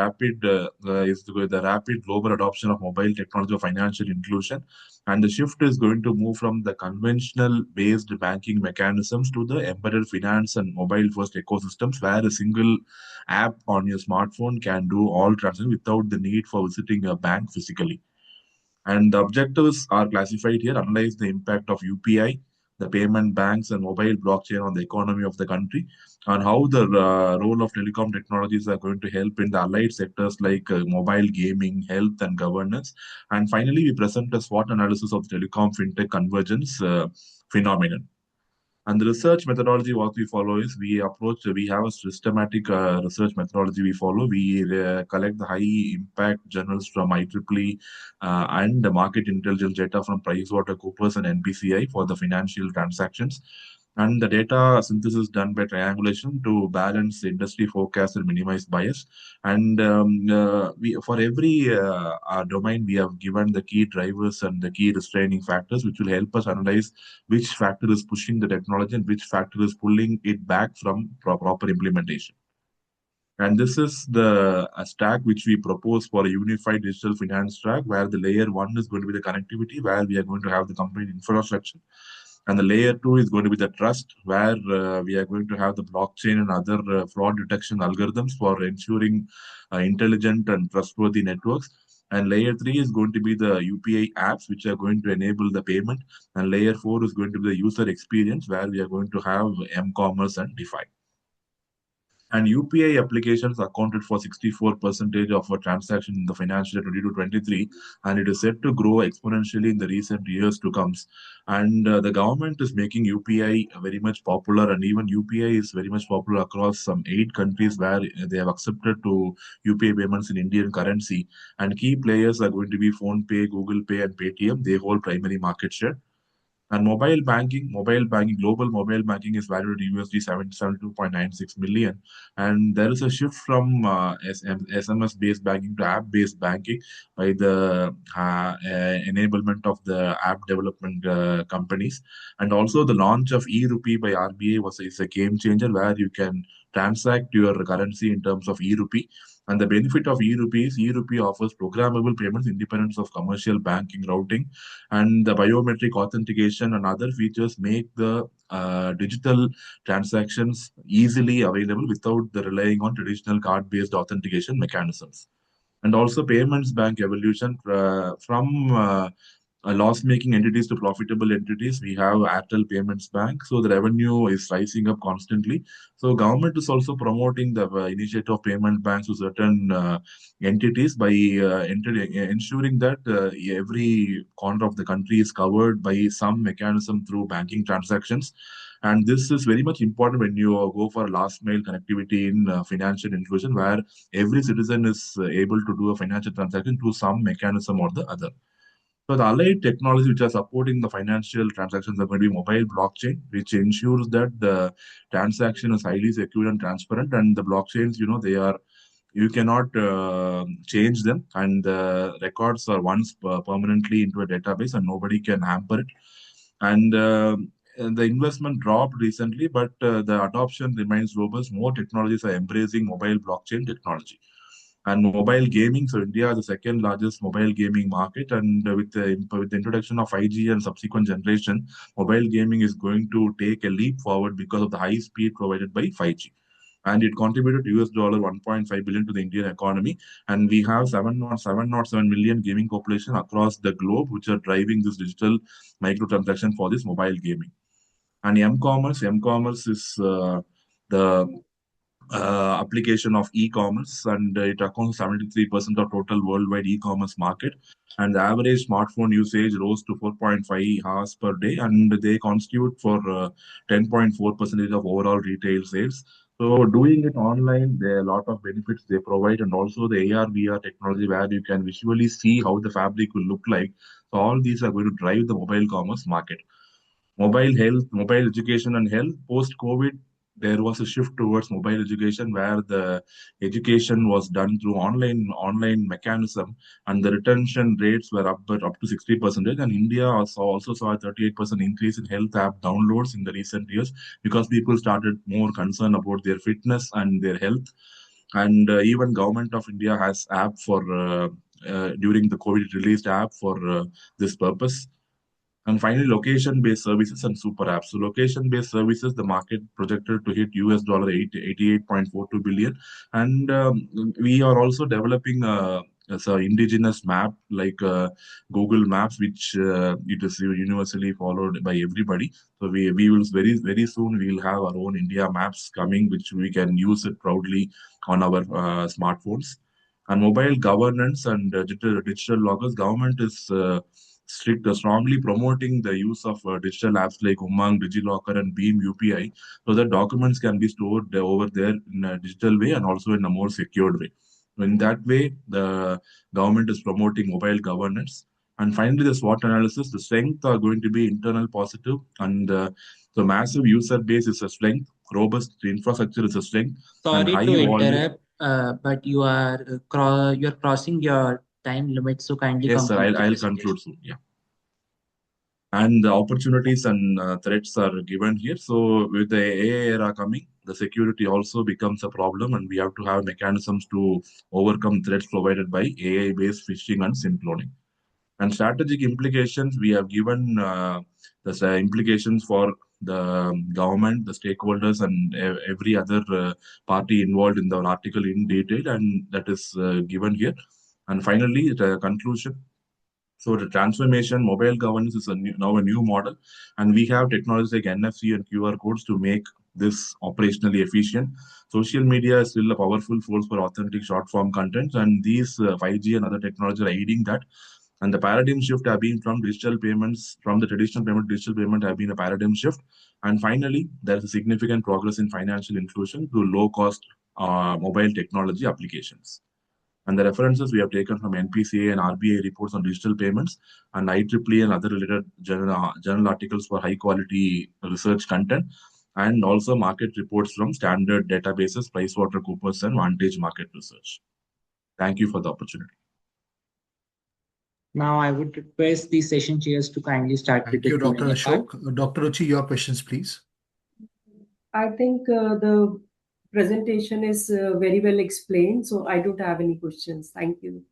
rapid global adoption of mobile technology for financial inclusion, and the shift is going to move from the conventional based banking mechanisms to the embedded finance and mobile first ecosystems, where a single app on your smartphone can do all transactions without the need for visiting a bank physically. And the objectives are classified here: analyze the impact of UPI, the payment banks, and mobile blockchain on the economy of the country, and how the role of telecom technologies are going to help in the allied sectors like mobile gaming, health, and governance. And finally, we present a SWOT analysis of the telecom fintech convergence phenomenon. And the research methodology, what we follow is we have a systematic research methodology we follow. We collect the high impact journals from IEEE and the market intelligence data from PricewaterhouseCoopers and NPCI for the financial transactions. And the data synthesis done by triangulation to balance the industry forecast and minimize bias. And for every domain, we have given the key drivers and the key restraining factors, which will help us analyze which factor is pushing the technology and which factor is pulling it back from proper implementation. And this is the stack which we propose for a unified digital finance stack, where the layer one is going to be the connectivity, where we are going to have the complete infrastructure. And the layer two is going to be the trust, where we are going to have the blockchain and other fraud detection algorithms for ensuring intelligent and trustworthy networks. And layer three is going to be the UPI apps, which are going to enable the payment. And layer four is going to be the user experience, where we are going to have m-commerce and DeFi. And UPI applications accounted for 64% of our transaction in the financial year 22-23, and it is set to grow exponentially in the recent years to come. And the government is making UPI very much popular, and even UPI is very much popular across some 8 countries where they have accepted to UPI payments in Indian currency. And key players are going to be PhonePe, Google Pay, and Paytm. They hold primary market share. And global mobile banking is valued at USD 72.96 million. And there is a shift from SMS-based banking to app-based banking by the enablement of the app development companies. And also the launch of e-rupee by RBI is a game changer, where you can transact your currency in terms of e-rupee. And the benefit of e-rupee is e-rupee offers programmable payments independence of commercial banking routing, and the biometric authentication and other features make the digital transactions easily available without the relying on traditional card-based authentication mechanisms. And also payments bank evolution from loss-making entities to profitable entities. We have Airtel Payments Bank, so the revenue is rising up constantly. So government is also promoting the initiative of payment banks to certain entities by ensuring that every corner of the country is covered by some mechanism through banking transactions. And this is very much important when you go for last mile connectivity in financial inclusion, where every citizen is able to do a financial transaction through some mechanism or the other. So the allied technology which are supporting the financial transactions are going to be mobile blockchain, which ensures that the transaction is highly secure and transparent. And the blockchains, they are you cannot change them, and the records are once permanently into a database, and nobody can hamper it. And the investment dropped recently, but the adoption remains robust. More technologies are embracing mobile blockchain technology and mobile gaming. So India is the second largest mobile gaming market, and with the introduction of 5G and subsequent generation, mobile gaming is going to take a leap forward because of the high speed provided by 5G. And it contributed US $1.5 billion to the Indian economy. And we have 707 million gaming population across the globe, which are driving this digital microtransaction for this mobile gaming. And m-commerce is the application of e-commerce, and it accounts for 73% of total worldwide e-commerce market. And the average smartphone usage rose to 4.5 hours per day, and they constitute for 10.4% of overall retail sales. So doing it online, there are a lot of benefits they provide, and also the AR/VR technology where you can visually see how the fabric will look like. So all these are going to drive the mobile commerce market. Mobile health, mobile education and health. Post COVID, there was a shift towards mobile education where the education was done through online mechanism, and the retention rates were up to 60%. And India also saw a 38% increase in health app downloads in the recent years because people started more concerned about their fitness and their health. And even government of India has app for during the COVID released app for this purpose. And finally, location-based services and super apps. So location-based services, the market projected to hit $88.42 billion. And we are also developing as a indigenous map like Google Maps, which it is universally followed by everybody. So we will very soon we will have our own India maps coming, which we can use it proudly on our smartphones. And mobile governance and digital loggers, government is strongly promoting the use of digital apps like Umang, DigiLocker, and Beam UPI, so that documents can be stored over there in a digital way and also in a more secured way. In that way, the government is promoting mobile governance. And finally, the SWOT analysis, the strength are going to be internal positive, and the massive user base is a strength, robust infrastructure is a strength, and Sorry high to volume. interrupt, but you're crossing your time limit, so kindly Yes, sir, conclude the I'll presentation. conclude soon. Yeah. And the opportunities and threats are given here. So with the AI era coming, the security also becomes a problem, and we have to have mechanisms to overcome threats provided by AI-based phishing and SIM cloning. And strategic implications, we have given the implications for the government, the stakeholders, and every other party involved in the article in detail, and that is given here. And finally, the conclusion. So the transformation, mobile governance is now a new model, and we have technologies like NFC and QR codes to make this operationally efficient. Social media is still a powerful force for authentic short form content, and these 5G and other technologies are aiding that. And the paradigm shift have been from digital payments, from the traditional payment to digital payment have been a paradigm shift. And finally, there is a significant progress in financial inclusion through low cost mobile technology applications. And the references we have taken from NPCA and RBI reports on digital payments and IEEE and other related journal articles for high quality research content, and also market reports from standard databases, PricewaterhouseCoopers and Vantage Market Research. Thank you for the opportunity. Now I would request the session chairs to kindly start with Thank the you, Dr. Q&A part. Ashok. Dr. Ruchi, your questions, please. I think the presentation is very well explained, so I don't have any questions. Thank you.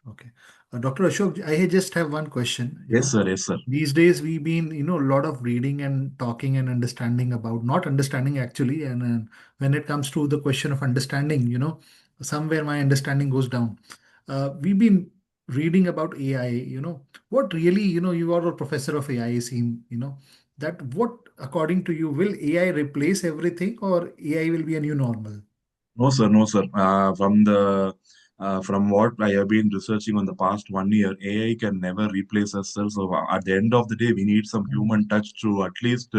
Okay. Dr. Ashok, I just have one question. Yes, sir. Yes, sir. These days we've been, a lot of reading and talking and understanding about, not understanding actually. And when it comes to the question of understanding, somewhere my understanding goes down. We've been reading about AI, what really, you are a professor of AI, seem, that what, according to you, will AI replace everything or AI will be a new normal? No, sir. No, sir. From what I have been researching on the past 1 year, AI can never replace us, sir. So at the end of the day, we need some human touch to at least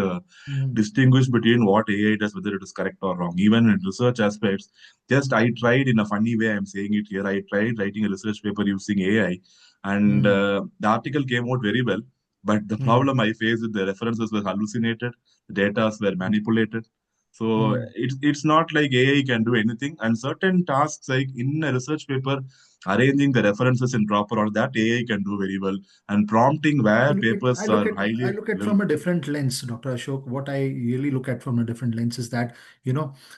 distinguish between what AI does, whether it is correct or wrong. Even in research aspects, just I tried in a funny way, I'm saying it here, I tried writing a research paper using AI, and the article came out very well. But the problem I faced with the references were hallucinated, the data were manipulated. So it's not like AI can do anything, and certain tasks like in a research paper, arranging the references in proper order, that AI can do very well, and prompting I where look at I papers look are at I highly look at well. from a different lens, Dr. Ashok. What I really look at from a different lens is that,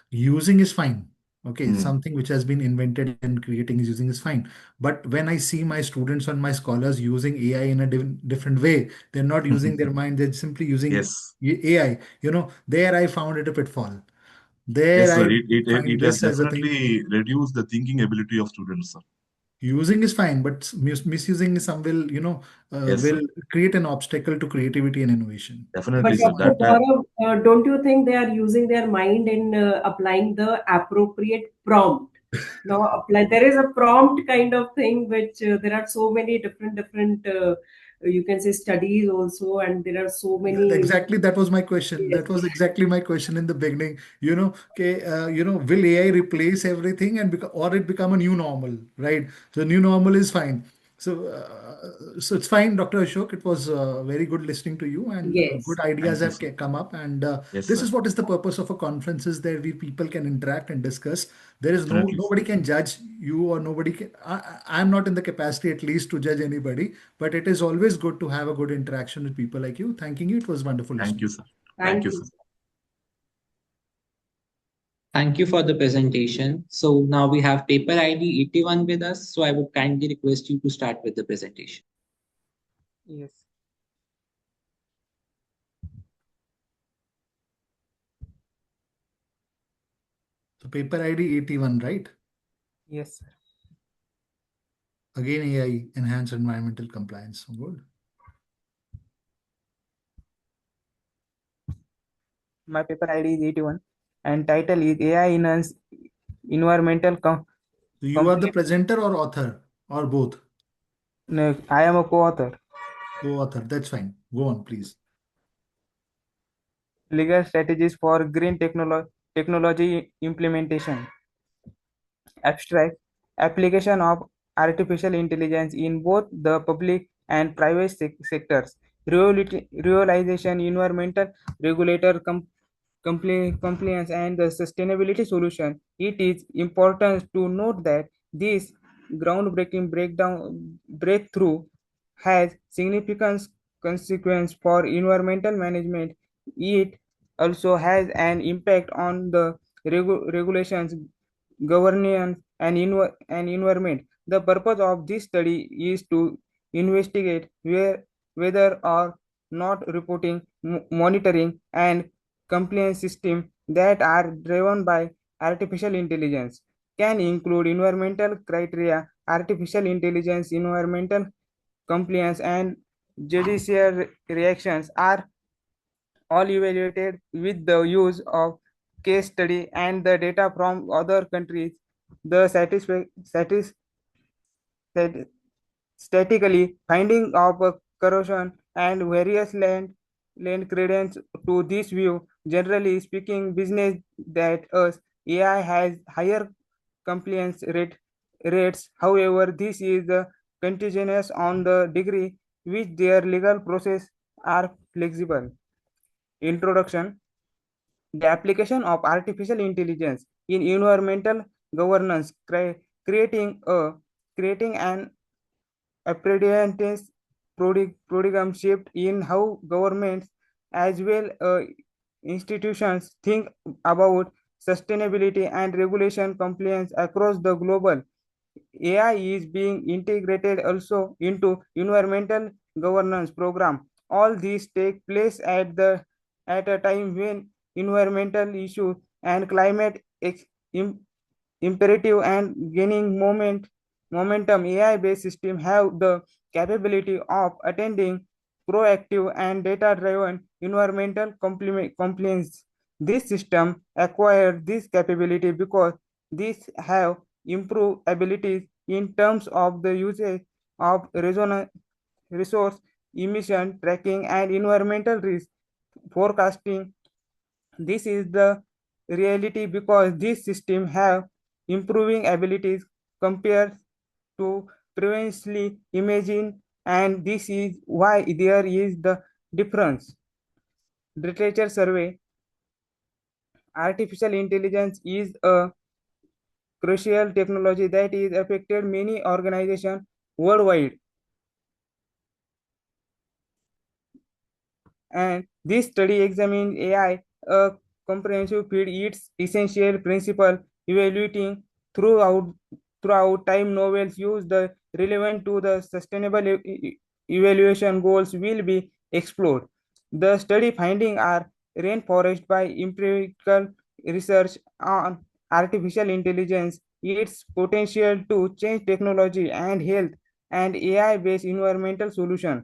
using is fine. Okay, Mm. something which has been invented and creating is using is fine. But when I see my students and my scholars using AI in a different way, they're not using their mind, they're simply using Yes, AI. There I found it a pitfall. There yes, sir. I It find has this as a thing. definitely reduced the thinking ability of students, sir. Using is fine, but misusing some Yes, sir. will create an obstacle to creativity and innovation. Definitely, That's But the sir. point. Dr. That Gaurav, don't you think they are using their mind in applying the appropriate prompt? Now, apply. There is a prompt kind of thing which there are so many different you can say studies also, and there are so many. Exactly, that was my question. Yes. That was exactly my question in the beginning. Okay, will AI replace everything or it become a new normal, right? So new normal is fine. So it's fine, Dr. Ashok. It was very good listening to you, and good Yes. ideas thank you, have sir. come up. And Yes, this sir. is what is the purpose of a conference: is there we people can interact and discuss. There is Definitely, sir. nobody can judge you, or nobody can. I'm not in the capacity at least to judge anybody, but it is always good to have a good interaction with people like you. Thanking you. It was wonderful Thank listening. you, sir. Thank Thank you, you. sir. Thank you for the presentation. So now we have paper ID 81 with us. So I would kindly request you to start with the presentation. Yes, So paper ID 81, right? yes. Again, AI, enhanced environmental compliance. Good. My paper ID is 81 and title is AI enhanced environmental So you are the complaint. presenter or author or both? No, I am a co-author. Co-author. That's fine. Go on, please. Legal strategies for green technology implementation. Abstract application of artificial intelligence in both the public and private sectors. Realization, environmental regulator compliance, and the sustainability solution. It is important to note that this groundbreaking breakthrough has significant consequence for environmental management. It also has an impact on the regulations, governance, and environment. The purpose of this study is to investigate whether or not reporting, monitoring, and compliance systems that are driven by artificial intelligence can include environmental criteria, artificial intelligence, environmental compliance, and judicial reactions are all evaluated with the use of case study and the data from other countries. The stat- statically finding of corrosion and various land credence to this view. Generally speaking, business that us AI has higher compliance rates. However, this is contingent on the degree which their legal process are flexible. Introduction: the application of artificial intelligence in environmental governance, creating an apprentice program shift in how governments as well institutions think about sustainability and regulation compliance across the global. AI is being integrated also into environmental governance program. All these take place at a time when environmental issues and climate imperative and gaining momentum. AI-based systems have the capability of attending proactive and data-driven environmental compliance. This system acquired this capability because these have improved abilities in terms of the usage of resource emission tracking and environmental risk forecasting. This is the reality because these systems have improving abilities compared to previously imagined, and this is why there is the difference. Literature survey Artificial intelligence is a crucial technology that is affected many organizations worldwide. And this study examines AI, a comprehensive field, its essential principle, evaluating throughout throughout time novels use the relevant to the sustainable evaluation goals will be explored. The study findings are reinforced by empirical research on artificial intelligence, its potential to change technology and health, and AI-based environmental solutions.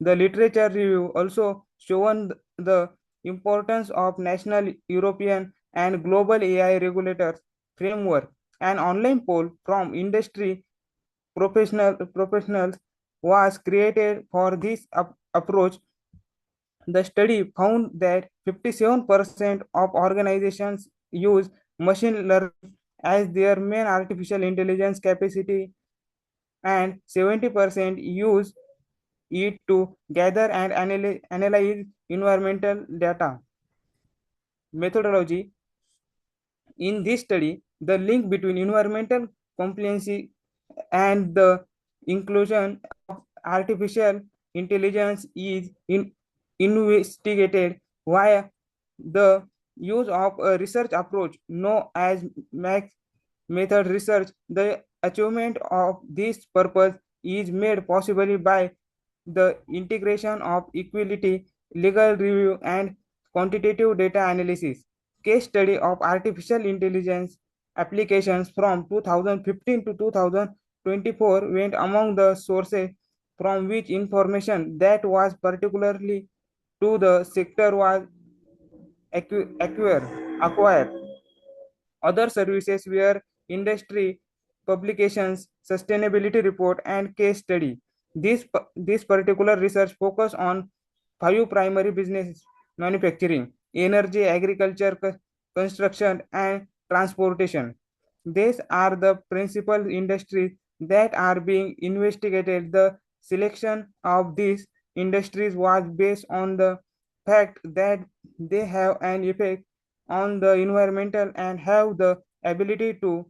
The literature review also shown the importance of national, European, and global AI regulators framework. An online poll from industry professionals was created for this approach. The study found that 57% of organizations use machine learning as their main artificial intelligence capacity, and 70% use it to gather and analyze environmental data. Methodology: in this study, the link between environmental compliancy and the inclusion of artificial intelligence is investigated via the use of a research approach known as max method research. The achievement of this purpose is made possible by the integration of equality, legal review, and quantitative data analysis. Case study of artificial intelligence applications from 2015 to 2024 went among the sources from which information that was particularly to the sector was acquired. Other services were industry publications, sustainability report, and case study. This particular research focus on five primary business: manufacturing, energy, agriculture, construction, and transportation. These are the principal industries that are being investigated. The selection of these industries was based on the fact that they have an effect on the environmental and have the ability to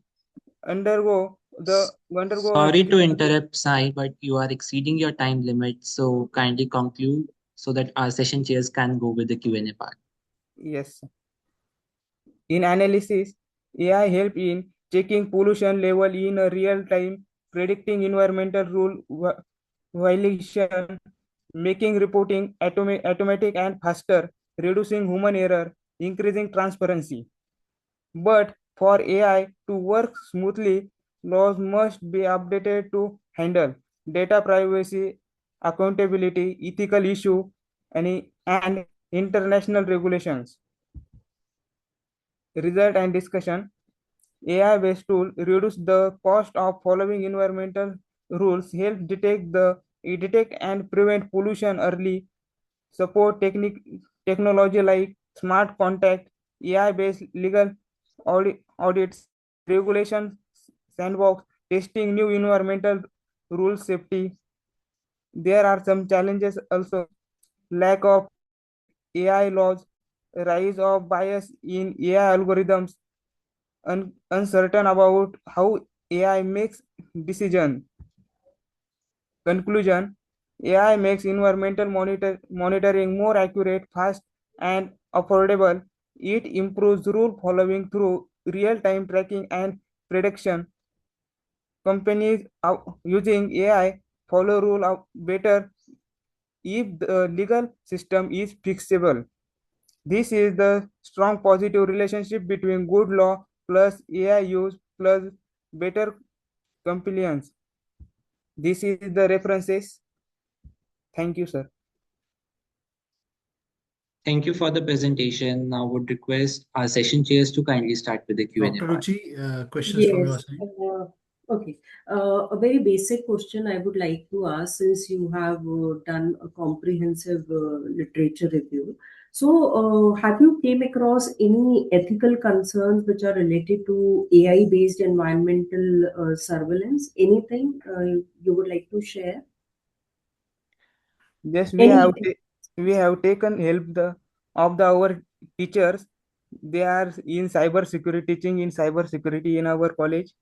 undergo a Sorry to difficult. interrupt, Sai, but you are exceeding your time limit, so kindly conclude so that our session chairs can go with the Q&A part. Yes. In analysis, AI help in checking pollution level in a real time, predicting environmental rule violation, making reporting automatic and faster, reducing human error, increasing transparency. But for AI to work smoothly, laws must be updated to handle data privacy, accountability, ethical issue, and international regulations. Result and discussion: AI-based tool reduce the cost of following environmental rules, help detect and prevent pollution early, support technology like smart contact, AI-based legal audits, regulation sandbox, testing new environmental rules, safety. There are some challenges also: lack of clear AI laws, rise of bias in AI algorithms, uncertain about how AI makes decisions. Conclusion: AI makes environmental monitoring more accurate, fast, and affordable. It improves rule following through real-time tracking and prediction. Companies using AI follow rule better if the legal system is fixable. This is the strong positive relationship between good law plus AI use plus better compliance. This is the references. Thank you, sir. Thank you for the presentation. Now would request our session chairs to kindly start with the Q&A Dr. part. Ruchi, questions from your Yes. side? Okay. A very basic question I would like to ask, since you have done a comprehensive literature review. So, have you came across any ethical concerns which are related to AI-based environmental surveillance? Anything you would like to share? Yes, Anything? we have taken help of our teachers They are in cyber security, teaching in cyber security in our college,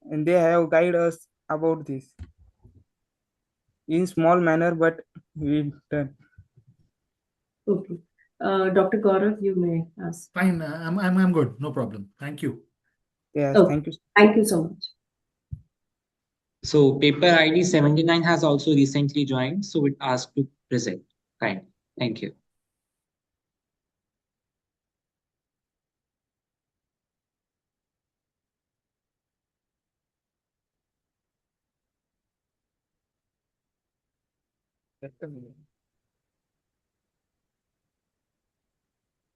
and they have guided us about this in small manner, but we done. Okay. Dr. Gaurav, you may ask. Fine. I'm good. No problem. Thank you. Yes, Okay. thank you. Thank you so much. So paper ID 79 has also recently joined, so it asked to present. Fine. Thank you.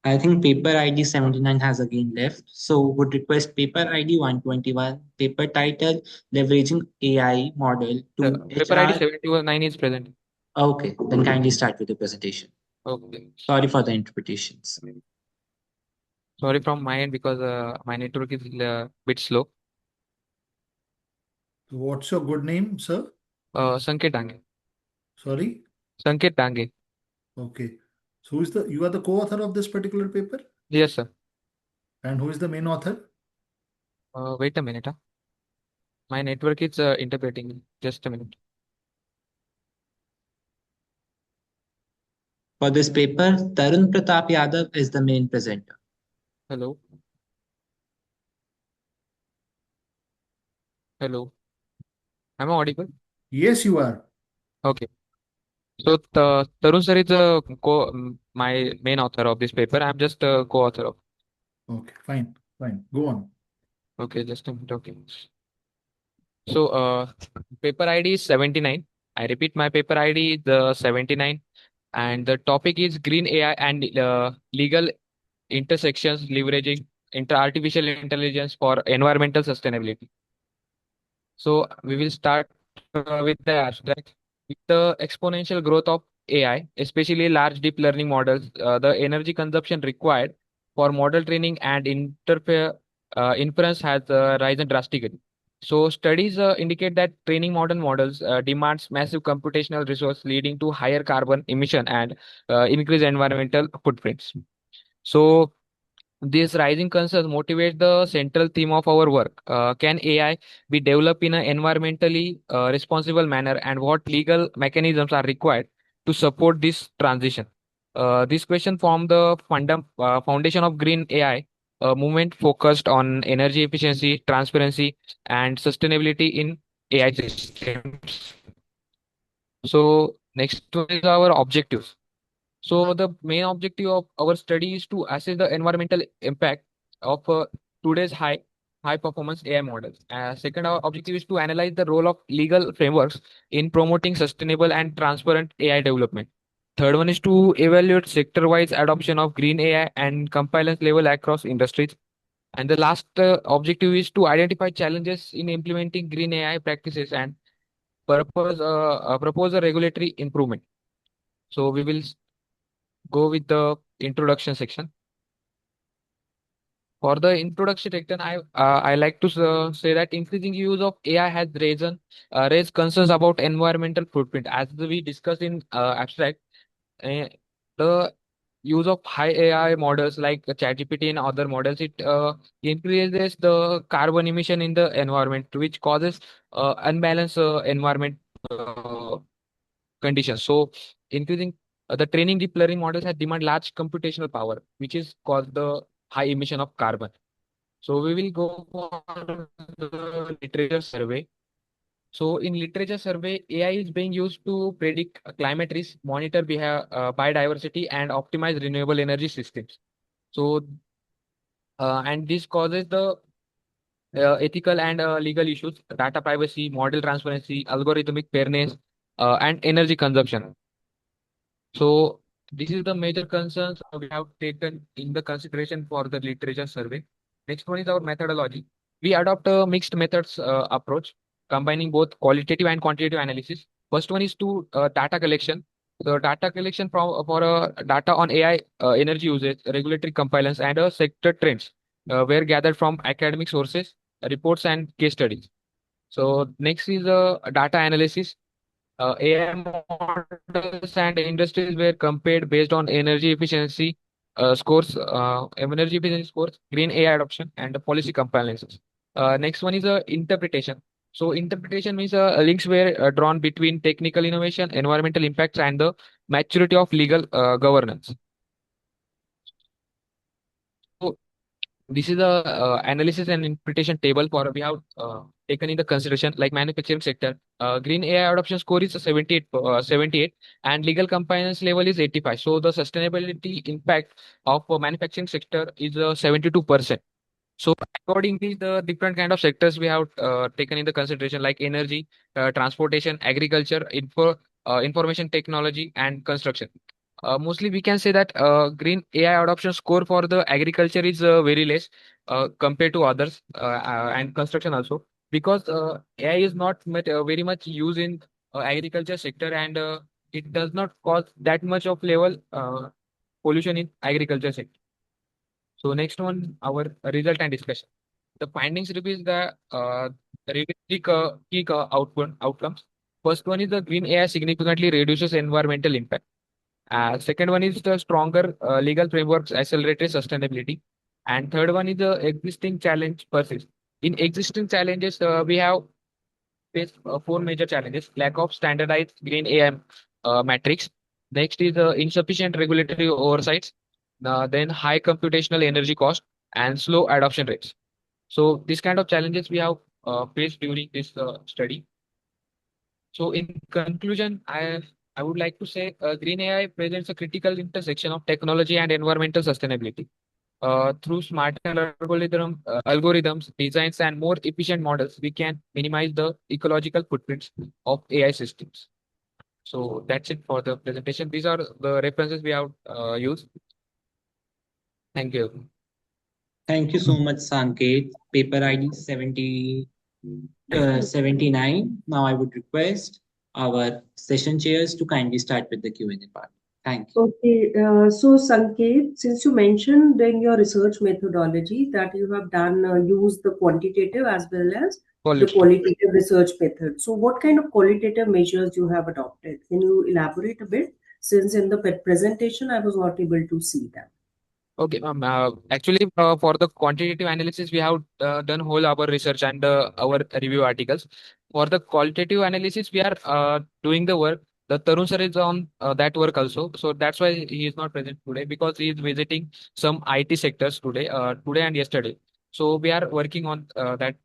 I think paper ID 79 has again left. So would request paper ID 121, paper title, leveraging AI model to Paper ID HR. 79 is present. Okay, then kindly start with the presentation. Okay. Sorry for the interpretations. Sorry from my end because my network is a bit slow. What's your good name, sir? Sanket Dange. Sorry? Sanket Dange. Okay. So you are the co-author of this particular paper? Yes, sir. And who is the main author? Wait a minute. My network is interpreting. Just a minute. For this paper, Tarun Pratap Yadav is the main presenter. Hello. Hello. Am I audible? Yes, you are. Okay. So Tarun sir is my main author of this paper. I'm just a co-author of. Okay, fine, fine. Go on. Okay, just a minute. Okay. So paper ID is 79. I repeat, my paper ID is the 79, and the topic is green AI and legal intersections leveraging artificial intelligence for environmental sustainability. So we will start with the abstract. With the exponential growth of AI, especially large deep learning models, the energy consumption required for model training and inference has risen drastically. So studies indicate that training modern models demands massive computational resource, leading to higher carbon emission and increased environmental footprints. So these rising concerns motivate the central theme of our work. Can AI be developed in an environmentally responsible manner, and what legal mechanisms are required to support this transition? This question form the foundation of Green AI, a movement focused on energy efficiency, transparency, and sustainability in AI systems. So next one is our objectives. So the main objective of our study is to assess the environmental impact of today's high performance AI models. Second, our objective is to analyze the role of legal frameworks in promoting sustainable and transparent AI development. Third one is to evaluate sector-wise adoption of green AI and compliance level across industries. And the last objective is to identify challenges in implementing green AI practices and propose a regulatory improvement. So we will go with the introduction section. For the introduction section, I like to say that increasing use of AI has raised concerns about environmental footprint. As we discussed in abstract, the use of high AI models like ChatGPT and other models, it increases the carbon emission in the environment, which causes unbalanced environment uh, conditions. So increasing the training deep learning models has demand large computational power, which is called the high emission of carbon. So we will go for the literature survey. So in literature survey, AI is being used to predict climate risk, monitor biodiversity, and optimize renewable energy systems. So and this causes the ethical and legal issues, data privacy, model transparency, algorithmic fairness, and energy consumption. So this is the major concerns we have taken in the consideration for the literature survey. Next one is our methodology. We adopt a mixed methods approach, combining both qualitative and quantitative analysis. First one is to data collection. The data collection for data on AI, energy usage, regulatory compliance, and sector trends were gathered from academic sources, reports, and case studies. So next is data analysis. AI models and industries were compared based on energy efficiency, scores, energy efficiency scores, green AI adoption, and the policy compliances. Next one is interpretation. So interpretation means links were drawn between technical innovation, environmental impacts, and the maturity of legal governance. So this is a analysis and interpretation table for we have taken in the consideration like manufacturing sector. Green AI adoption score is 78, and legal compliance level is 85. So the sustainability impact of manufacturing sector is 72%. So accordingly, the different kind of sectors we have taken in the consideration like energy, transportation, agriculture, information technology, and construction. Mostly, we can say that green AI adoption score for the agriculture is very less compared to others and construction also because AI is not very much used in agriculture sector and it does not cause that much of level pollution in agriculture sector. So next one, our result and discussion. The findings reveal the realistic outcomes. First one is the green AI significantly reduces environmental impact. Second one is the stronger legal frameworks accelerated sustainability. And third one is the existing challenge persists. In existing challenges, we have faced four major challenges: lack of standardized green AI metrics. Next is insufficient regulatory oversights. Then high computational energy cost and slow adoption rates. So these kind of challenges we have faced during this study. So in conclusion, I would like to say green AI presents a critical intersection of technology and environmental sustainability. Through smarter algorithms, designs, and more efficient models, we can minimize the ecological footprints of AI systems. So that's it for the presentation. These are the references we have used. Thank you. Thank you so much, Sanket. Paper ID 79. Now I would request our session chairs to kindly start with the Q&A part. Thank you. Okay, so Sanket, since you mentioned in your research methodology that you have done use the quantitative as well as the qualitative research method. So, what kind of qualitative measures you have adopted? Can you elaborate a bit? Since in the presentation I was not able to see that. Okay, ma'am. Actually, for the quantitative analysis, we have done whole our research and our review articles. For the qualitative analysis, we are doing the work. The Tarun sir is on that work also, so that's why he is not present today because he is visiting some IT sectors today and yesterday. So we are working on that.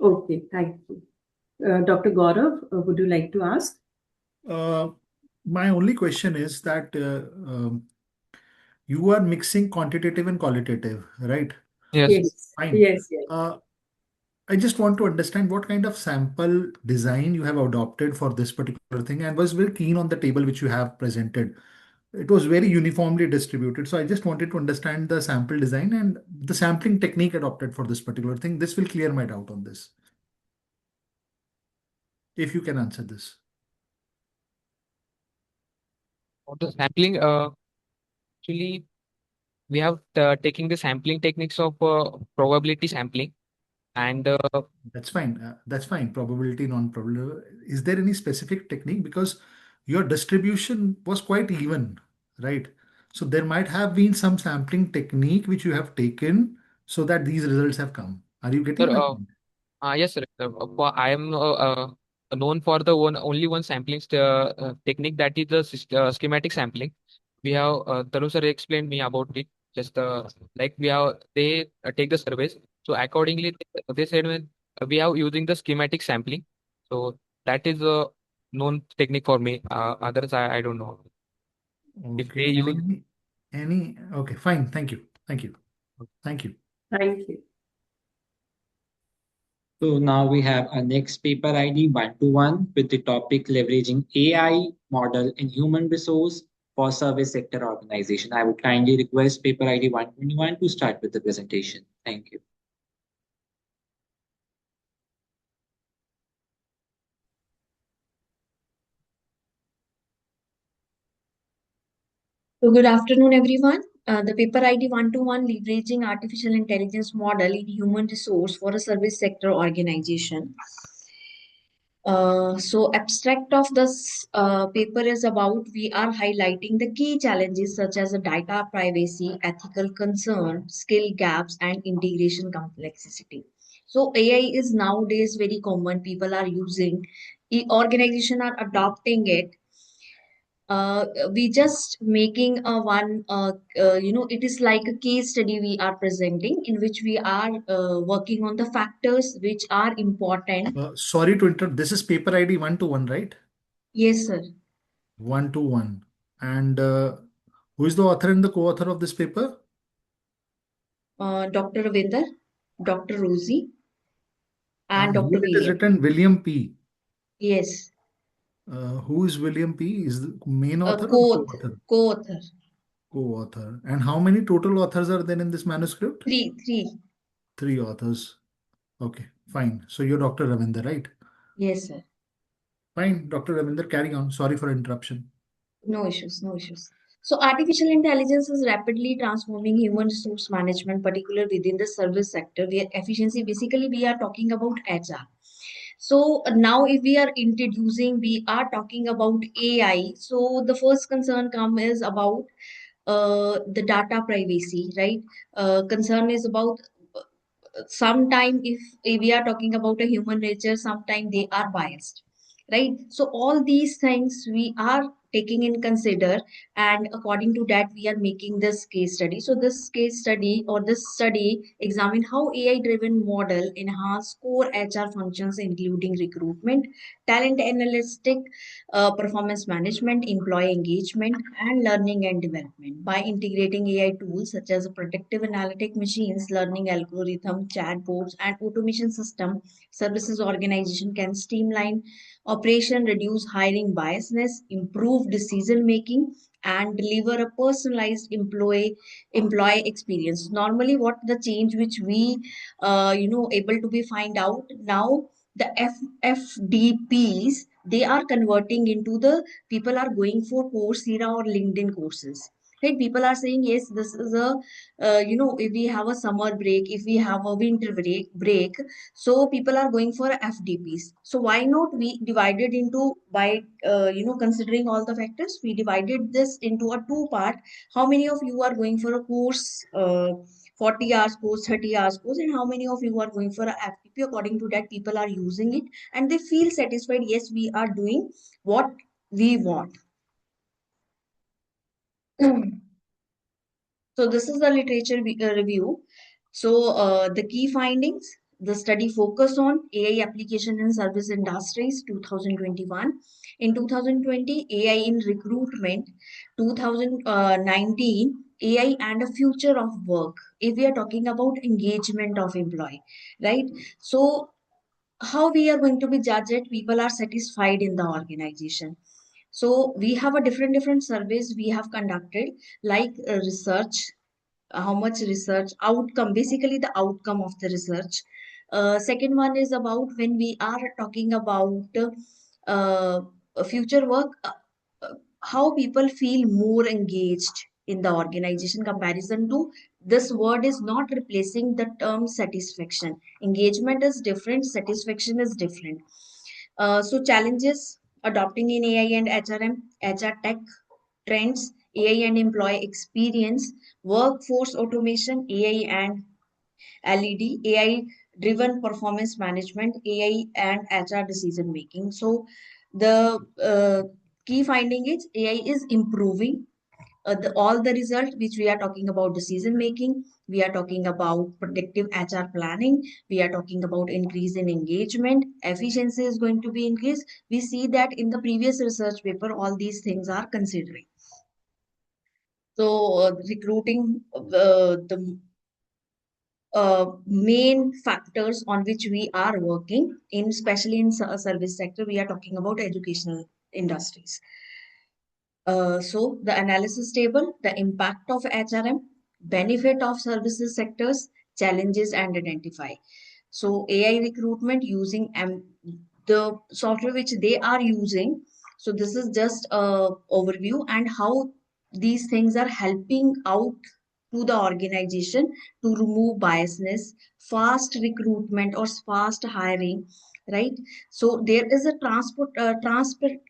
Okay, thank you. Dr. Gaurav, would you like to ask? My only question is that you are mixing quantitative and qualitative, right? Yes. Yes. Fine. Yes. Yes. I just want to understand what kind of sample design you have adopted for this particular thing and was very keen on the table which you have presented. It was very uniformly distributed. So I just wanted to understand the sample design and the sampling technique adopted for this particular thing. This will clear my doubt on this. If you can answer this. For the sampling, actually, we have taking the sampling techniques of probability sampling and That's fine. That's fine. Probability, non-probability. Is there any specific technique? Because your distribution was quite even, right? So there might have been some sampling technique which you have taken so that these results have come. Are you getting sir, my point? yes, sir. I am known for the only one sampling technique that is the schematic sampling. We have Taru sir explained me about it. Just like they take the surveys. So accordingly, they said when we are using the schematic sampling. So that is a known technique for me. Others, I don't know. If they Okay. use Okay, fine. Thank you. Thank you. Thank you. Thank you. So now we have our next paper ID 121 with the topic leveraging AI model in human resource for service sector organization. I would kindly request paper ID 121 to start with the presentation. Thank you. So good afternoon, everyone. The paper ID 121 leveraging artificial intelligence model in human resource for a service sector organization. So abstract of this paper is about we are highlighting the key challenges such as data privacy, ethical concern, skill gaps, and integration complexity. So AI is nowadays very common. People are using, organization are adopting it. We just making a one it is like a case study we are presenting in which we are working on the factors which are important. Sorry to interrupt. This is paper ID 121, right? Yes, sir. 121. And who is the author and the co-author of this paper? Dr. Ravinder, Dr. Rosie, and And Dr. here it is William. written William P. Yes. Who is William P? Is the main author or the Co-author. co-author? Co-author. Co-author. And how many total authors are there in this manuscript? Three. Three authors. Okay, fine. So you're Dr. Ravinder, right? Yes, sir. Fine, Dr. Ravinder, carry on. Sorry for interruption. No issues, no issues. So artificial intelligence is rapidly transforming human resource management, particularly within the service sector, where efficiency, basically we are talking about HR. So now if we are introducing, we are talking about AI. So the first concern come is about the data privacy, right? Concern is about sometime if we are talking about a human nature, sometime they are biased, right? So all these things we are taking in consider, and according to that we are making this case study. So this case study or this study examine how AI driven model enhance core HR functions including recruitment, talent analytic, performance management, employee engagement, and learning and development by integrating AI tools such as predictive analytic machines, learning algorithm, chatbots, and automation system. Services organization can streamline operation, reduce hiring biasness, improve decision making, and deliver a personalized employee experience. Normally, what the change which we able to be find out now, the FDPs they are converting into the people are going for Coursera or LinkedIn courses. Right? People are saying yes, this is a if we have a summer break, if we have a winter break, so people are going for FDPs. So why not we divided into by considering all the factors, we divided this into a two part. How many of you are going for a course? 40 hours course, 30 hours course, and how many of you are going for a FTP? According to that, people are using it and they feel satisfied. Yes, we are doing what we want. So this is the literature review. So the key findings, the study focused on AI application in service industries 2021. In 2020, AI in recruitment. 2019, AI and a future of work. If we are talking about engagement of employee, right? So how we are going to be judged, people are satisfied in the organization. So we have a different surveys we have conducted, like research, how much research outcome, basically the outcome of the research. Second one is about when we are talking about future work, how people feel more engaged in the organization comparison to, this word is not replacing the term satisfaction. Engagement is different, satisfaction is different. So challenges adopting in AI and HRM, HR tech trends, AI and employee experience, workforce automation, AI and LED, AI driven performance management, AI and HR decision making. So the key finding is AI is improving all the result which we are talking about decision making, we are talking about predictive HR planning, we are talking about increase in engagement, efficiency is going to be increased. We see that in the previous research paper all these things are considering. So recruiting, the main factors on which we are working in, especially in service sector, we are talking about educational industries. So the analysis table, the impact of HRM, benefit of services sectors, challenges and identify. So AI recruitment using the software which they are using. So this is just a overview and how these things are helping out to the organization to remove biasness, fast recruitment or fast hiring, right? So there is a transparent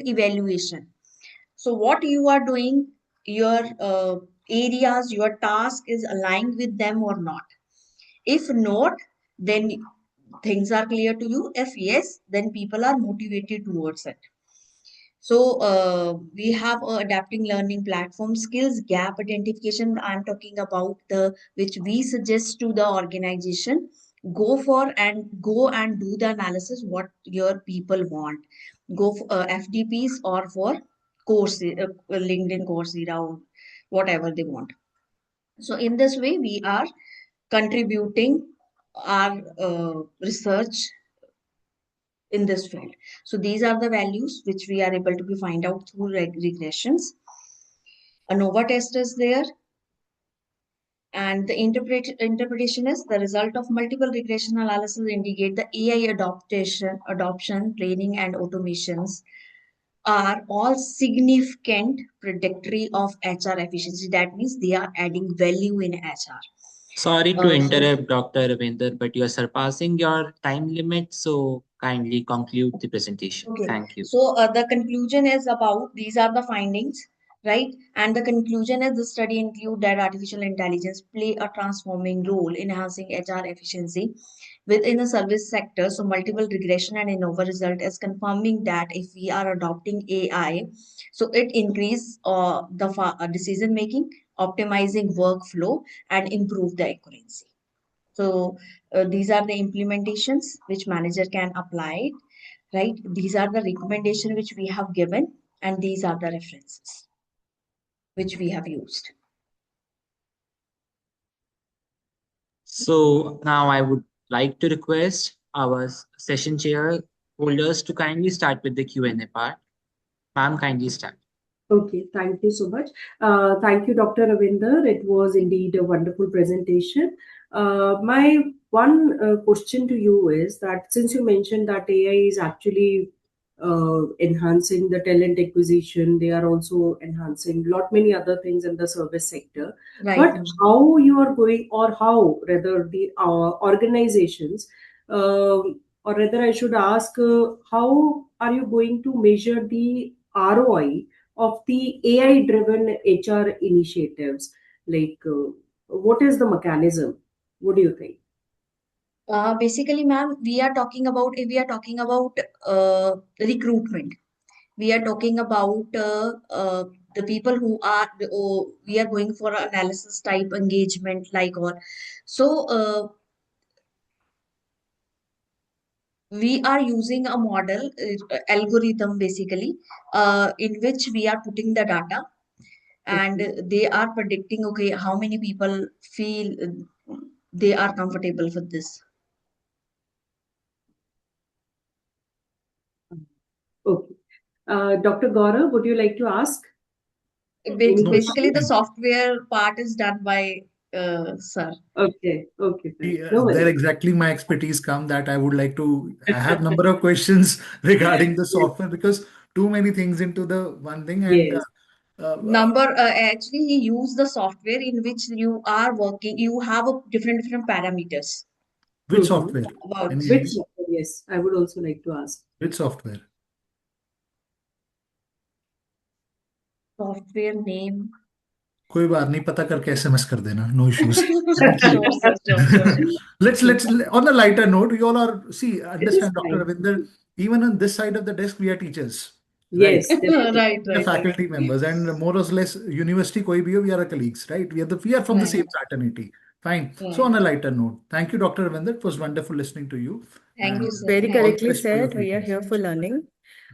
evaluation. So what you are doing, your areas, your task is aligned with them or not. If not, then things are clear to you. If yes, then people are motivated towards it. So we have a adapting learning platform skills gap identification. I'm talking about the which we suggest to the organization. Go and do the analysis what your people want. Go for FDPs or for course LinkedIn Coursera or whatever they want. So in this way, we are contributing our research in this field. So these are the values which we are able to be find out through regressions. ANOVA test is there, and the interpretation is the result of multiple regression analysis indicate the AI adoption, training, and automations are all significant predictory of HR efficiency. That means they are adding value in HR. Sorry to So interrupt, Dr. Ravinder, but you are surpassing your time limit, so kindly conclude the presentation. okay, Thank you. so the conclusion is about these are the findings, right? And the conclusion is the study include that artificial intelligence play a transforming role in enhancing HR efficiency within the service sector. So multiple regression and ANOVA result is confirming that if we are adopting AI, so it increase the decision making, optimizing workflow, and improve the accuracy. So these are the implementations which manager can apply, right? These are the recommendation which we have given, and these are the references which we have used. So now I would like to request our session chair holders to kindly start with the Q&A part. Ma'am, kindly start. Okay, thank you so much. Thank you, Dr. Ravinder. It was indeed a wonderful presentation. My one question to you is that since you mentioned that AI is actually enhancing the talent acquisition, they are also enhancing lot many other things in the service sector. Right. But how you are going, or how rather the organizations, or rather I should ask, how are you going to measure the ROI of the AI driven HR initiatives? Like, what is the mechanism? What do you think? Basically, ma'am, we are talking about if we are talking about recruitment, we are talking about the people who are we are going for analysis type engagement like all. So we are using a model algorithm basically in which we are putting the data, and they are predicting okay how many people feel they are comfortable with this. Okay. Dr. Gaurav, would you like to ask any No, Basically, question? the software part is done by sir. Okay, okay, fine. No there worries. exactly my expertise come that I would like to. I have number of questions regarding the Yes, software because too many things into the one thing and yes. Number actually he used the software in which you are working. You have a different parameters which software? about Which Any software? Yes, I would also like to ask. which software? software name. कोई बात नहीं पता करके SMS कर देना no issues thank you Sure, sir. Sure. let's on a lighter note you all are see It is understand Dr. fine. Ravinder, even on this side of the desk we are teachers, right? Yes, definitely. Right, We are right, right. faculty members and more or less university koi bhi ho, we are a colleagues, right? We are from the Right, same fraternity. Fine. So right. on a lighter note, thank you Dr. Ravinder, it was wonderful listening to you Thank you, and sir. Very Thank all the correctly you. best for your said, we are futures. here for learning.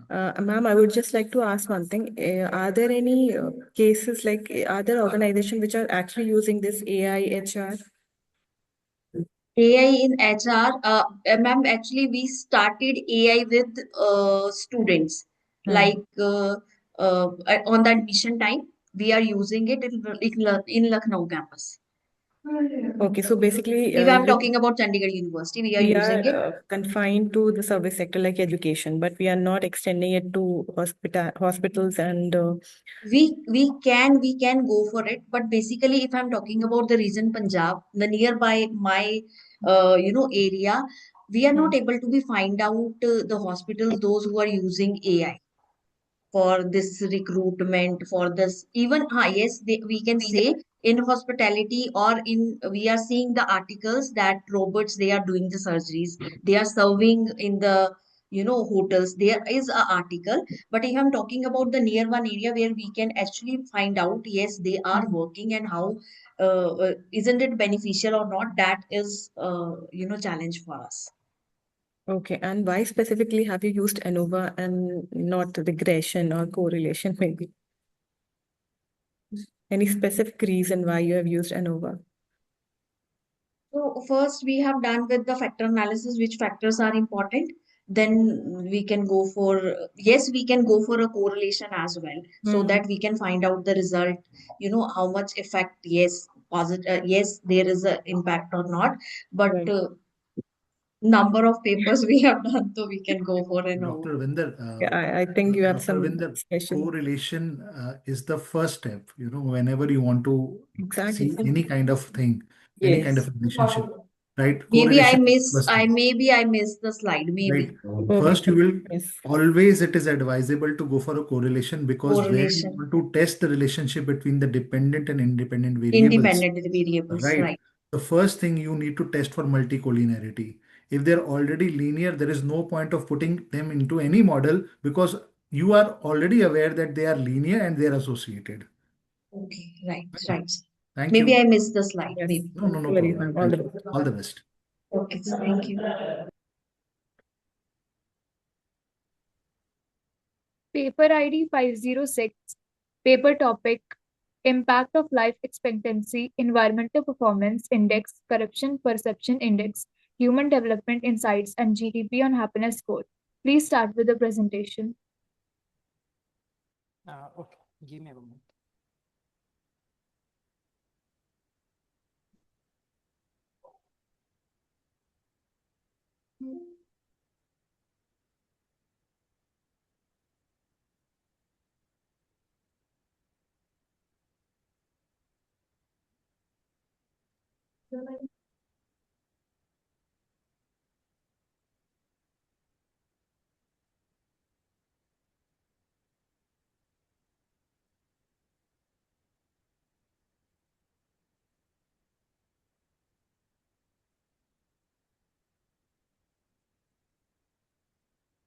Ma'am, I would just like to ask one thing. Are there any cases like, are there organizations which are actually using this AI HR? AI in HR, ma'am, actually we started AI with students. Like on the admission time, we are using it in Lucknow campus. Okay, so basically, If I'm talking about Chandigarh University, we are using it. confined to the service sector like education, but we are not extending it to hospitals and We can go for it, but basically, if I'm talking about the region Punjab, the nearby my area, we are not able to be find out the hospitals those who are using AI for this recruitment, for this even yes, we can say in hospitality, or in we are seeing the articles that robots they are doing the surgeries, they are serving in the hotels, there is a article. But if I'm talking about the near one area where we can actually find out yes they are working, and how isn't it beneficial or not, that is challenge for us. Okay, and why specifically have you used ANOVA and not regression or correlation, maybe? Any specific reason why you have used ANOVA? So first we have done with the factor analysis, which factors are important. Then we can go for, yes, we can go for a correlation as well, so that we can find out the result, how much effect, yes, positive, yes, there is a impact or not. But number of papers we have done, so we can go for an over. Dr. Vinder, I think you have Dr. some Vinder, special. correlation is the first step, whenever you want to Exactly. see any kind of thing, any kind of relationship, right? Maybe I Correlation is the miss, first step, maybe I missed the slide, right? maybe. First, you will always, it is advisable to go for a correlation, because where you Correlation. want to test the relationship between the dependent and independent variables, Independent variables, right? right. The first thing you need to test for multicollinearity. If they're already linear, there is no point of putting them into any model, because you are already aware that they are linear and they are associated. Okay, right, right. Thank Maybe you. I missed the slide, Yes. maybe. No Very problem. fine. All Thank the you. best. All the best. Okay, so thank you. Paper ID 506, paper topic Impact of Life Expectancy, Environmental Performance Index, Corruption Perception Index, Human Development Insights, and GDP on Happiness Score. Please start with the presentation. Okay, give me a moment.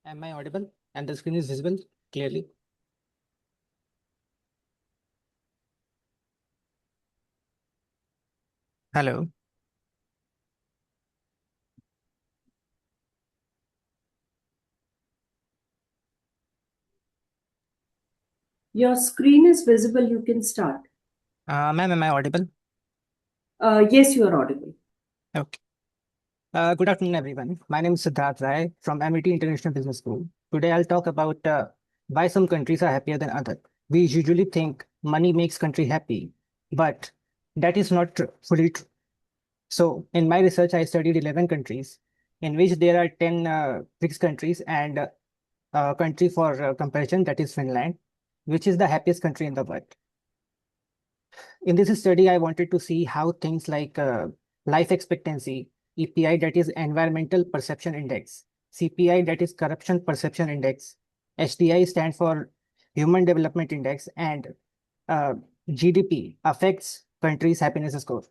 Am I audible and the screen is visible clearly? Hello. Your screen is visible. You can start. Ma'am, am I audible? Yes, you are audible. Okay. Good afternoon, everyone. My name is Siddharth Rai from MIT International Business School. Today, I'll talk about why some countries are happier than others. We usually think money makes country happy, but that is not fully true. So, in my research, I studied 11 countries, in which there are 10 BRICS countries and a country for comparison, that is Finland, which is the happiest country in the world. In this study, I wanted to see how things like life expectancy, EPI, that is Environmental Perception Index, CPI, that is Corruption Perception Index, HDI stand for Human Development Index, and GDP affects countries' happiness score.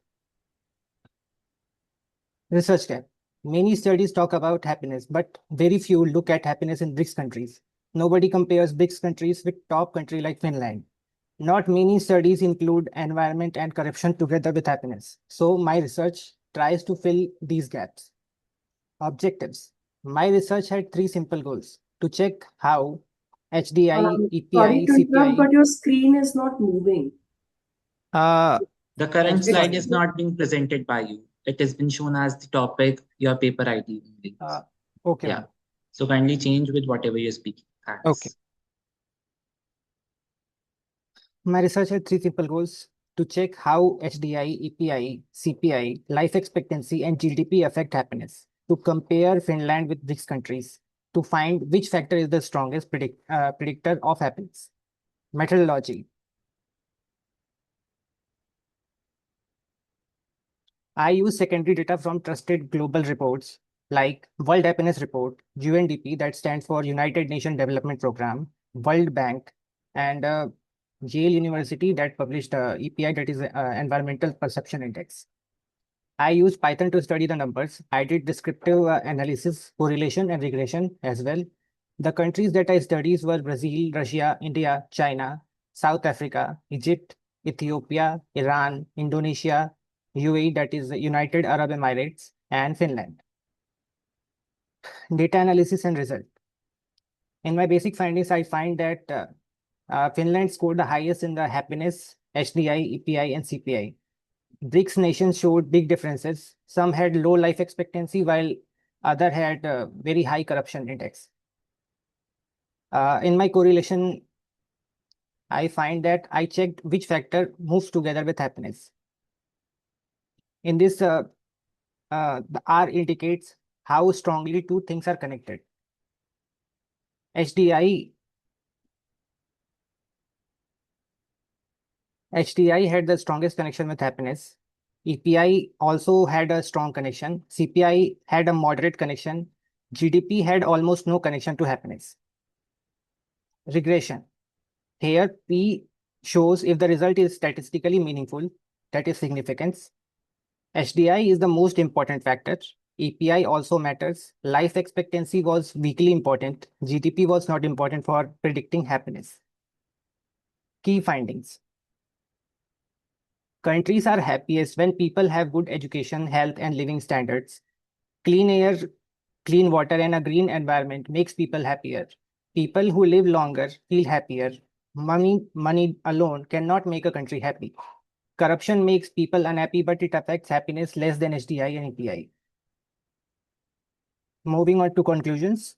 Research tab. Many studies talk about happiness, but very few look at happiness in BRICS countries. Nobody compares BRICS countries with top country like Finland. Not many studies include environment and corruption together with happiness. So my research tries to fill these gaps. Objectives. My research had 3 simple goals: to check how HDI, Sorry EPI, to interrupt, CPI. but your screen is not moving. The current Sorry. slide is not being presented by you. It has been shown as the topic, your paper ID only. Okay. Yeah. So kindly change with whatever you're speaking. Thanks. Okay. My research had 3 simple goals: to check how HDI, EPI, CPI, life expectancy, and GDP affect happiness, to compare Finland with BRICS countries, to find which factor is the strongest predictor of happiness. Methodology. I use secondary data from trusted global reports like World Happiness Report, UNDP, that stands for United Nations Development Program, World Bank, and Yale University that published EPI, that is Environmental Perception Index. I use Python to study the numbers. I did descriptive analysis, correlation, and regression as well. The countries that I studied were Brazil, Russia, India, China, South Africa, Egypt, Ethiopia, Iran, Indonesia, UAE, that is United Arab Emirates, and Finland. Data analysis and result. In my basic findings, I find that Finland scored the highest in the happiness, HDI, EPI, and CPI. BRICS nations showed big differences. Some had low life expectancy while other had very high corruption index. In my correlation, I find that I checked which factor moves together with happiness. In this, the R indicates how strongly two things are connected. HDI had the strongest connection with happiness. EPI also had a strong connection. CPI had a moderate connection. GDP had almost no connection to happiness. Regression. Here, P shows if the result is statistically meaningful, that is significance. HDI is the most important factor. EPI also matters. Life expectancy was weakly important. GDP was not important for predicting happiness. Key findings. Countries are happiest when people have good education, health, and living standards. Clean air, clean water, and a green environment makes people happier. People who live longer feel happier. Money alone cannot make a country happy. Corruption makes people unhappy, but it affects happiness less than HDI and EPI. Moving on to conclusions.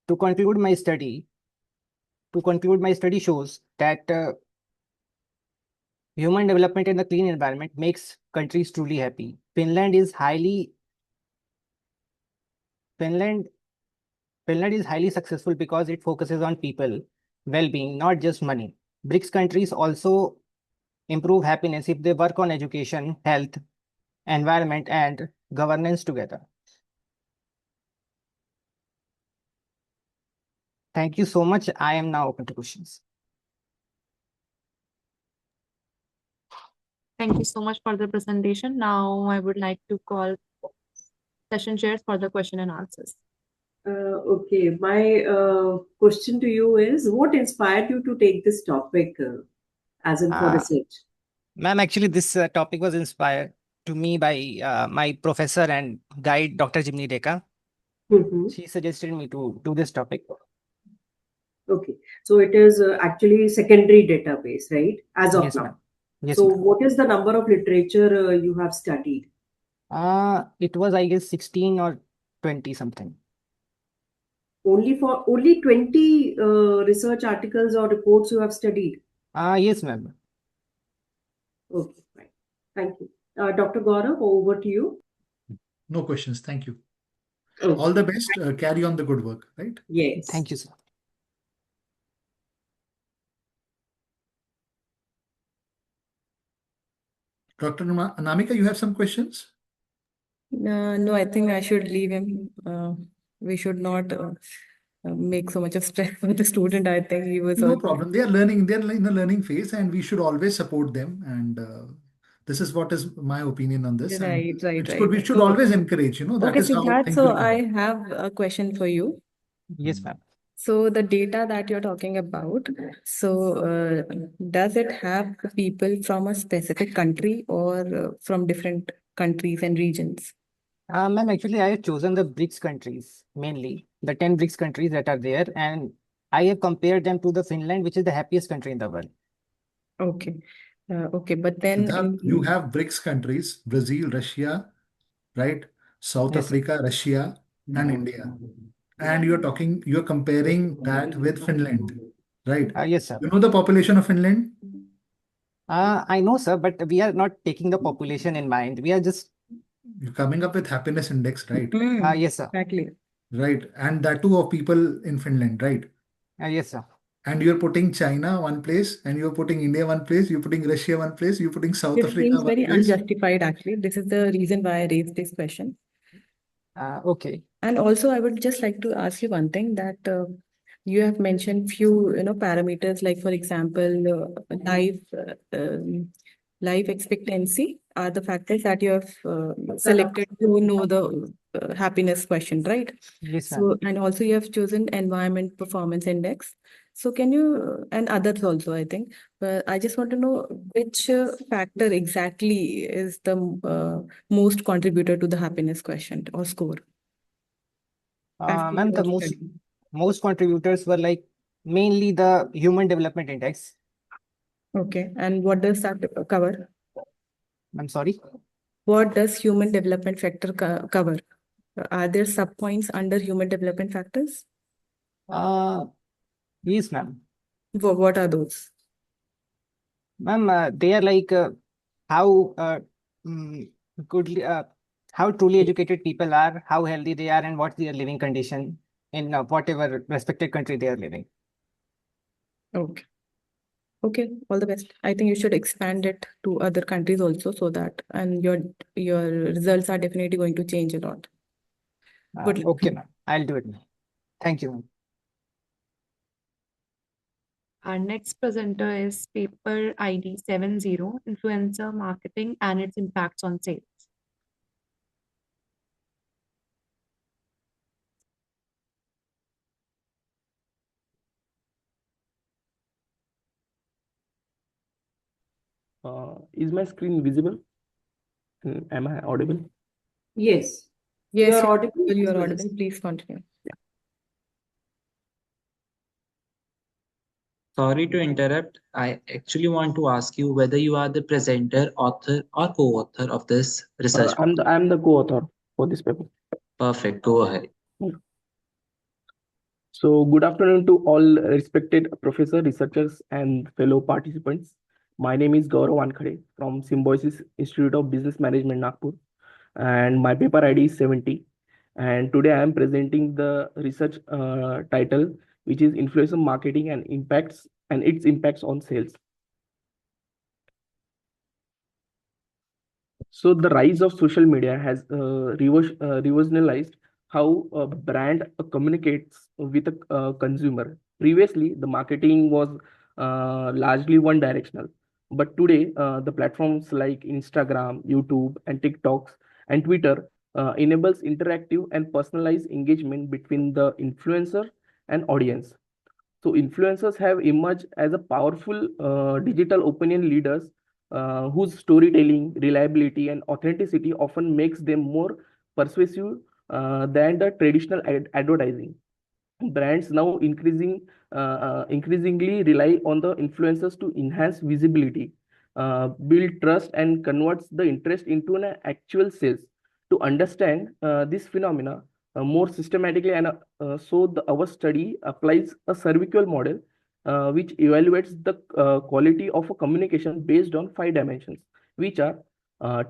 To conclude my study shows that human development in the clean environment makes countries truly happy. Finland is highly successful because it focuses on people well-being, not just money. BRICS countries also improve happiness if they work on education, health, environment, and governance together. Thank you so much. I am now open to questions. Thank you so much for the presentation. Now I would like to call session chairs for the question and answers. Okay, my question to you is, what inspired you to take this topic as in for research? Ma'am, actually, this topic was inspired to me by my professor and guide, Dr. Jimny Deka. She suggested me to do this topic. Okay, so it is actually secondary database, right? As of Yes, now. ma'am. Yes, So, ma'am. what is the number of literature you have studied? It was, I guess, 16 or 20 something. Only 20 research articles or reports you have studied? Yes, ma'am. Okay, fine. Thank you. Dr. Gaurav, over to you. No questions. Thank you. Okay. All the best. Carry on the good work, right? Yes. Thank you, sir. Dr. Anamika, you have some questions? No, I think I should leave him. We should not make so much of stress for the student. I think he was No also. problem. They are learning. They are in a learning phase, and we should always support them. And this is what is my opinion on this. And we should So, always encourage. That okay, is how Siddharth, things so will come. I have a question for you. Yes, ma'am. So the data that you're talking about, so does it have people from a specific country or from different countries and regions? Ma'am, actually, I have chosen the BRICS countries, mainly the 10 BRICS countries that are there, and I have compared them to the Finland, which is the happiest country in the world. Okay. Okay, but then Siddharth, you have BRICS countries, Brazil, Russia, right? South Yes, sir. Africa, Russia, and India. And you're comparing that with Finland, right? Yes, sir. You know the population of Finland? I know, sir, but we are not taking the population in mind. We are just You're coming up with happiness index, right? yes, sir. Exactly. Right. And that too of people in Finland, right? Yes, sir. And you're putting China one place, and you're putting India one place, you're putting Russia one place, you're putting South It Africa seems one very place. unjustified, actually. This is the reason why I raised this question. Okay. And also, I would just like to ask you one thing that you have mentioned few, parameters like, for example, life expectancy are the factors that you have selected to know the happiness question, right? Yes, So, ma'am. and also you have chosen environment performance index. So can you, and others also, I think, but I just want to know which factor exactly is the most contributor to the happiness question or score? As per Ma'am, your the most study. most contributors were like mainly the Human Development Index. Okay, and what does that cover? I'm sorry. What does human development factor cover? Are there subpoints under human development factors? Uh, yes, ma'am. What are those? Ma'am, they are like how mm, goodly, how truly educated people are, how healthy they are, and what's their living condition in whatever respected country they are living. Okay. Okay, all the best. I think you should expand it to other countries also so that and your results are definitely going to change a lot. Good luck. Okay, ma'am. I'll do it, ma'am. Thank you, ma'am. Our next presenter is paper ID 70, Influencer Marketing and its Impacts on Sales. Is my screen visible? Am I audible? Yes. You Yes, are audible. you Yes, are please. audible. Please continue. Sorry to interrupt. I actually want to ask you whether you are the presenter, author, or co-author of this research. I'm the co-author for this paper. Perfect. Go ahead. So, good afternoon to all respected professor, researchers, and fellow participants. My name is Gaurav Wankhede from Symbiosis Institute of Business Management, Nagpur, and my paper ID is 70. And today I am presenting the research title, which is Influencer Marketing and its impacts on sales. So the rise of social media has revolutionized how a brand communicates with a consumer. Previously, the marketing was largely one directional, but today the platforms like Instagram, YouTube, and TikToks and Twitter enables interactive and personalized engagement between the influencer and audience. So influencers have emerged as a powerful digital opinion leaders whose storytelling, reliability, and authenticity often makes them more persuasive than the traditional advertising. Brands now increasingly rely on the influencers to enhance visibility, build trust, and converts the interest into an actual sales. To understand this phenomena more systematically, and our study applies a cervical model which evaluates the quality of a communication based on 5 dimensions, which are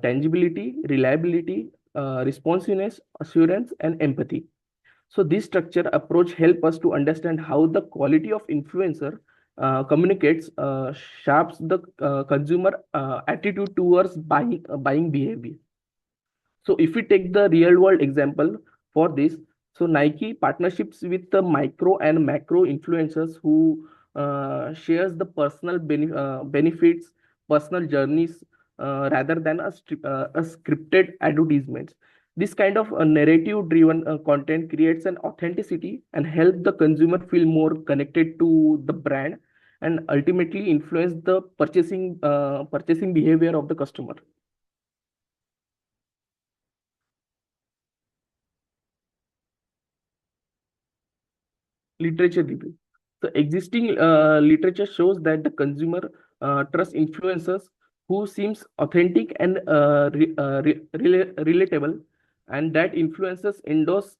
tangibility, reliability, responsiveness, assurance, and empathy. So this structure approach help us to understand how the quality of influencer communicates shapes the consumer attitude towards buying behavior. So if we take the real world example for this, so Nike partnerships with the micro and macro influencers who shares the personal benefits, personal journeys rather than a scripted advertisements. This kind of narrative driven content creates an authenticity and help the consumer feel more connected to the brand and ultimately influence the purchasing behavior of the customer. Literature review. The existing literature shows that the consumer trust influencers who seems authentic and relatable, and that influencers endorse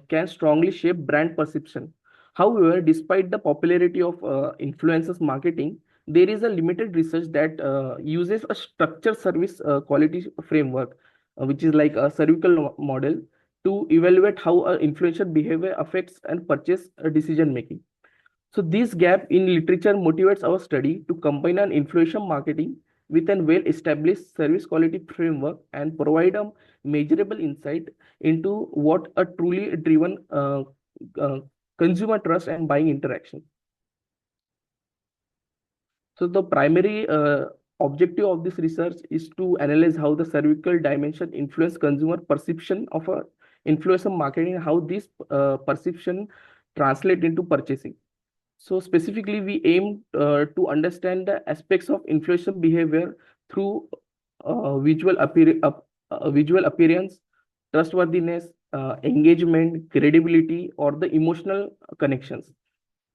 can strongly shape brand perception. However, despite the popularity of influencers marketing, there is a limited research that uses a structured service quality framework, which is like a cervical model, to evaluate how influential behavior affects and purchase decision making. So this gap in literature motivates our study to combine an influential marketing with a well-established service quality framework and provide a measurable insight into what a truly driven uh, consumer trust and buying interaction. So the primary objective of this research is to analyze how the cervical dimension influence consumer perception of a influencer marketing, how this perception translate into purchasing. So specifically, we aim to understand the aspects of influencer behavior through visual appearance, trustworthiness, engagement, credibility, or the emotional connections,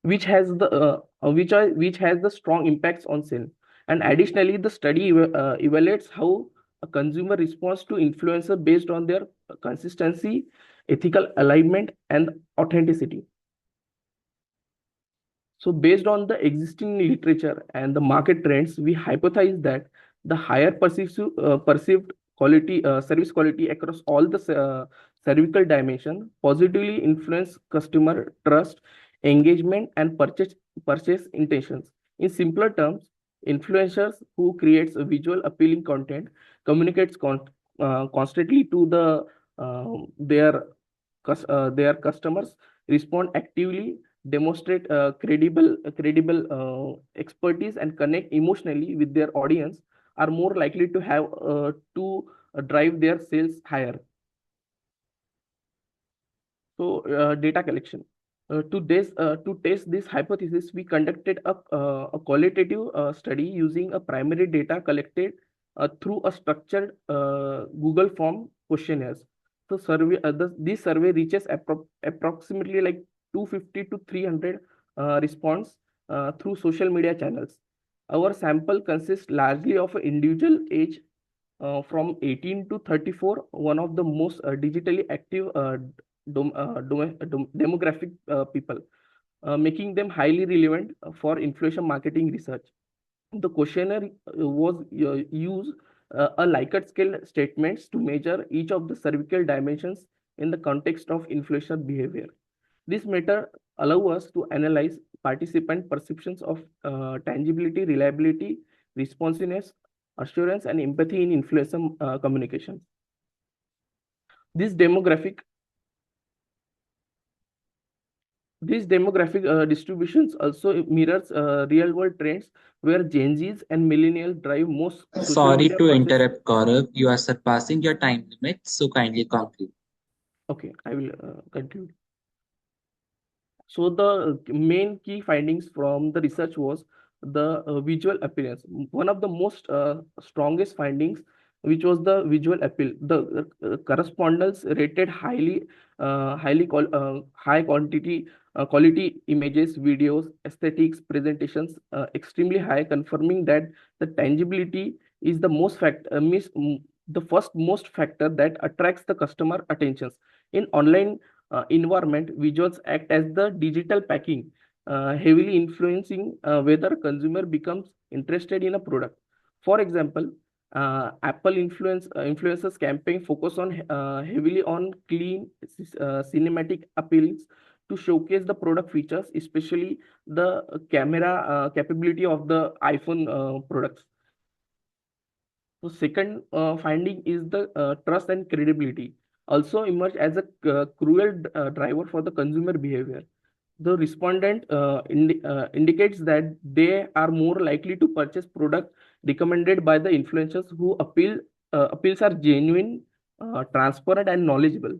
which has the strong impacts on sale. And additionally, the study evaluates how a consumer responds to influencer based on their consistency, ethical alignment, and authenticity. So based on the existing literature and the market trends, we hypothesize that the higher perceived quality service quality across all the cervical dimension positively influence customer trust, engagement, and purchase intentions. In simpler terms, influencers who creates a visual appealing content communicates constantly to their customers, respond actively, demonstrate credible expertise, and connect emotionally with their audience, are more likely to have to drive their sales higher. So data collection. To test this hypothesis, we conducted a qualitative study using a primary data collected through a structured Google form questionnaires. So this survey reaches approximately like 250 to 300 response through social media channels. Our sample consists largely of individual age from 18 to 34, one of the most digitally active demographic people, making them highly relevant for influencer marketing research. The questionnaire was used a Likert scale statements to measure each of the cervical dimensions in the context of influencer behavior. This method allows us to analyze participant perceptions of tangibility, reliability, responsiveness, assurance, and empathy in influencer communication. This demographic distributions also mirrors real-world trends where Gen Zs and millennials drive most social Sorry media to purchases. interrupt, Gaurav. You are surpassing your time limit, so kindly conclude. Okay, I will conclude. So the main key findings from the research was the visual appearance. One of the most strongest findings, which was the visual appeal. The correspondence rated high quality images, videos, aesthetics, presentations extremely high, confirming that the tangibility is the first most factor that attracts the customer attentions. In online environment, visuals act as the digital packing, heavily influencing whether consumer becomes interested in a product. For example, Apple influencers campaign focus on heavily on clean cinematic appeals to showcase the product features, especially the camera capability of the iPhone products. So second finding is the trust and credibility also emerge as a cruel driver for the consumer behavior. The respondent indicates that they are more likely to purchase product recommended by the influencers who appeals are genuine, transparent, and knowledgeable.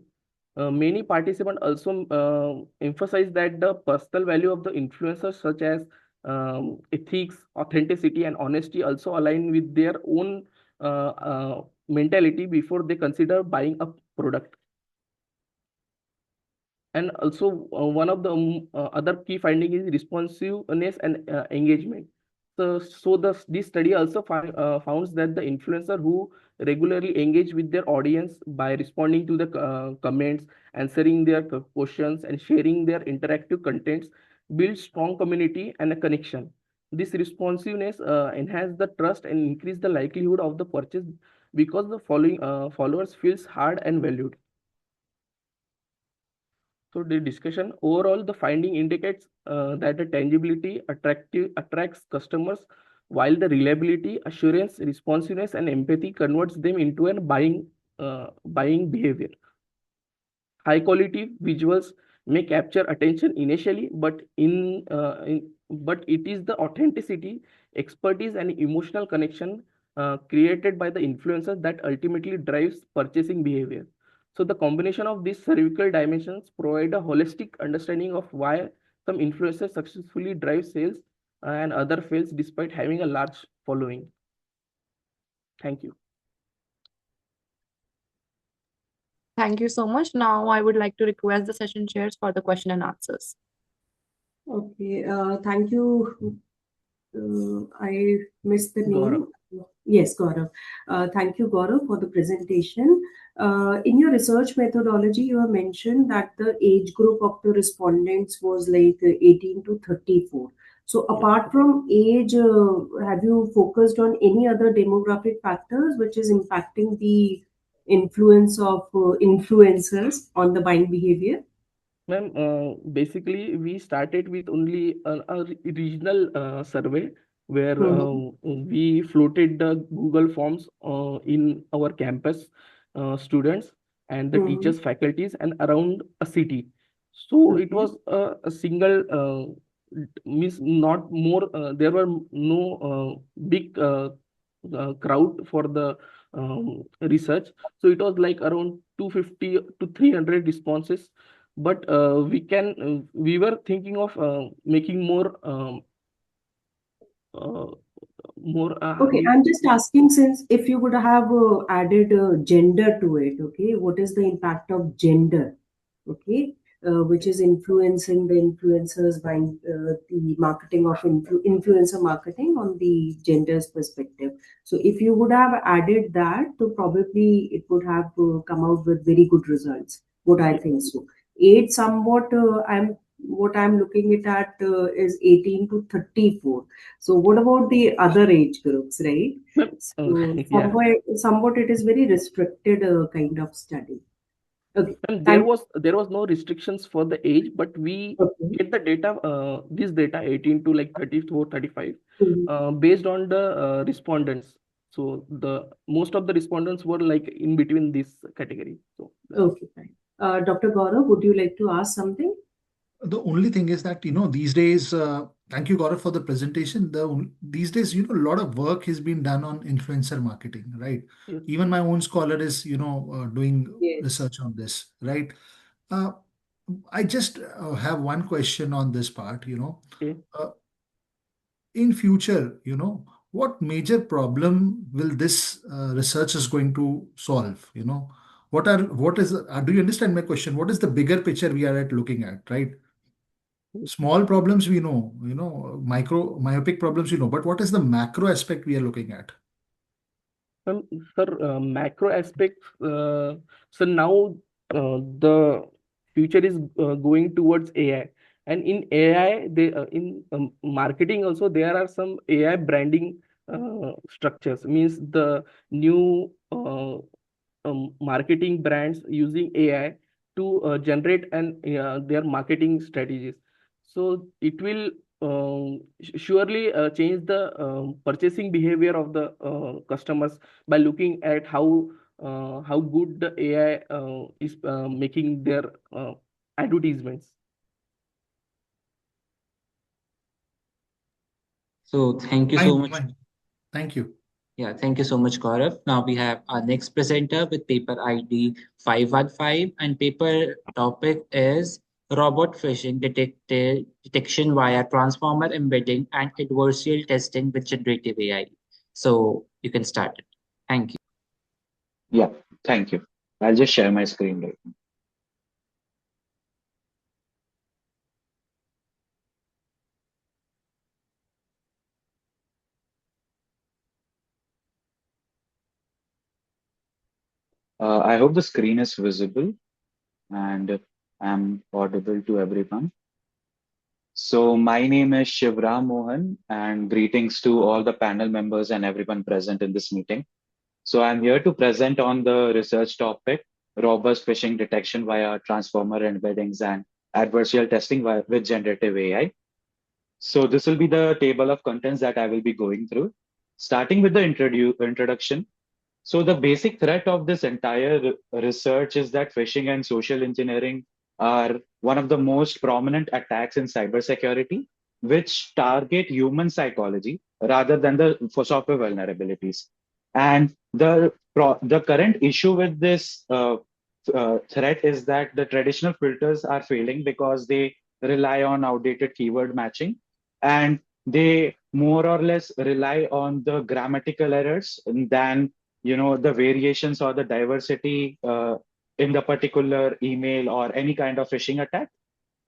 Many participants also emphasize that the personal value of the influencers, such as ethics, authenticity, and honesty, also align with their own mentality before they consider buying a product. And also, one of the other key finding is responsiveness and engagement. This study also found that the influencer who regularly engage with their audience by responding to the comments, answering their questions, and sharing their interactive contents build strong community and a connection. This responsiveness enhance the trust and increase the likelihood of the purchase because the following followers feels hard and valued. So the discussion overall, the finding indicates that the tangibility attracts customers, while the reliability, assurance, responsiveness, and empathy converts them into a buying behavior. High quality visuals may capture attention initially, but it is the authenticity, expertise, and emotional connection created by the influencers that ultimately drives purchasing behavior. So the combination of these cervical dimensions provide a holistic understanding of why some influencers successfully drive sales and other fails despite having a large following. Thank you. Thank you so much. Now I would like to request the session chairs for the question and answers. Okay, thank you. I missed the Gaurav. name. Yes, Gaurav. Thank you, Gaurav, for the presentation. In your research methodology, you have mentioned that the age group of the respondents was like 18 to 34. So, apart from age, have you focused on any other demographic factors which is impacting the influence of influencers on the buying behavior? Ma'am, basically, we started with only a regional survey where Mhm. we floated the Google Forms in our campus students and the Mhm. teachers, faculties, and around a city. So it Okay. was a single, means not more, there were no big crowd for the research. So it was like around 250 to 300 responses, but we were thinking of making uh, more Okay, I'm just asking, since if you would have added gender to it, okay, what is the impact of gender, okay, which is influencing the influencers by the marketing of influencer marketing on the gender's perspective. So if you would have added that, so probably it would have come out with very good results. What I think so. Age somewhat, what I'm looking at is 18 to 34. So what about the other age groups, right? So yeah. somewhat it is very restricted kind of study. Okay, And thank. there was no restrictions for the age, but we Okay. get the data, this data 18 to like 34, 35, Mhm. based on the respondents. So the most of the respondents were like in between this category. So Okay, fine. Dr. Gaurav, would you like to ask something? The only thing is that, these days, thank you, Gaurav, for the presentation. These days, a lot of work has been done on influencer marketing, right? yes. Even my own scholar is, doing Yes. research on this, right? Uh, I just have one question on this part, Okay. uh, in future, what major problem will this research is going to solve? What is, do you understand my question? What is the bigger picture we are at looking at, right? Small problems we know, micro myopic problems we know, but what is the macro aspect we are looking at? Um, Sir, macro aspects. So now the future is going towards AI, and in AI, in marketing also there are some AI branding structures. Means the new marketing brands using AI to generate their marketing strategies. So it will surely change the purchasing behavior of the customers by looking at how good the AI is making their advertisements. So thank you so Fine, much. fine. Thank you. Yeah, thank you so much, Gaurav. Now we have our next presenter with paper ID 515, and paper topic is robot phishing detection via transformer embedding and adversarial testing with generative AI. So you can start it. Thank you. Yeah, thank you. I'll just share my screen right now. I hope the screen is visible and I'm audible to everyone. So my name is Shivram Mohan, and greetings to all the panel members and everyone present in this meeting. So I'm here to present on the research topic, robust phishing detection via transformer embeddings and adversarial testing with generative AI. So this will be the table of contents that I will be going through, starting with the introduction. So the basic threat of this entire research is that phishing and social engineering are one of the most prominent attacks in cybersecurity, which target human psychology rather than the for software vulnerabilities. And the current issue with this threat is that the traditional filters are failing because they rely on outdated keyword matching, and they more or less rely on the grammatical errors than the variations or the diversity in the particular email or any kind of phishing attack.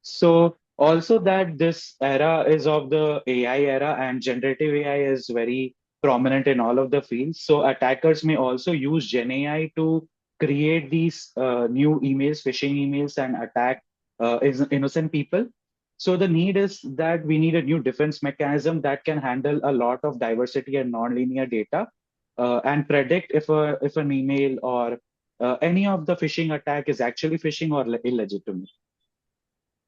So also that this era is of the AI era, and generative AI is very prominent in all of the fields. So attackers may also use Gen AI to create these new emails, phishing emails, and attack innocent people. So the need is that we need a new defense mechanism that can handle a lot of diversity and nonlinear data, and predict if an email or any of the phishing attack is actually phishing or illegitimate.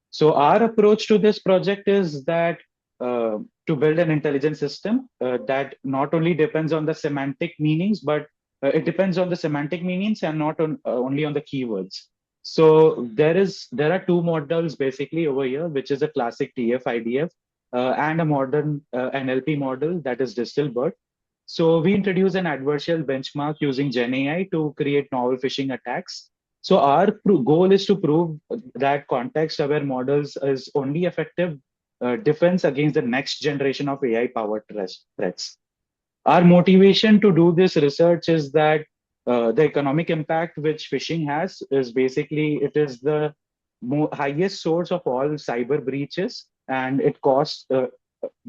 So our approach to this project is that to build an intelligent system that not only depends on the semantic meanings, but it depends on the semantic meanings and not only on the keywords. So there are two models basically over here, which is a classic TF-IDF and a modern NLP model, that is Distilbert. So we introduce an adversarial benchmark using Gen AI to create novel phishing attacks. So our goal is to prove that context-aware models is only effective defense against the next generation of AI-powered threats. Our motivation to do this research is that the economic impact which phishing has is basically it is the highest source of all cyber breaches, and it costs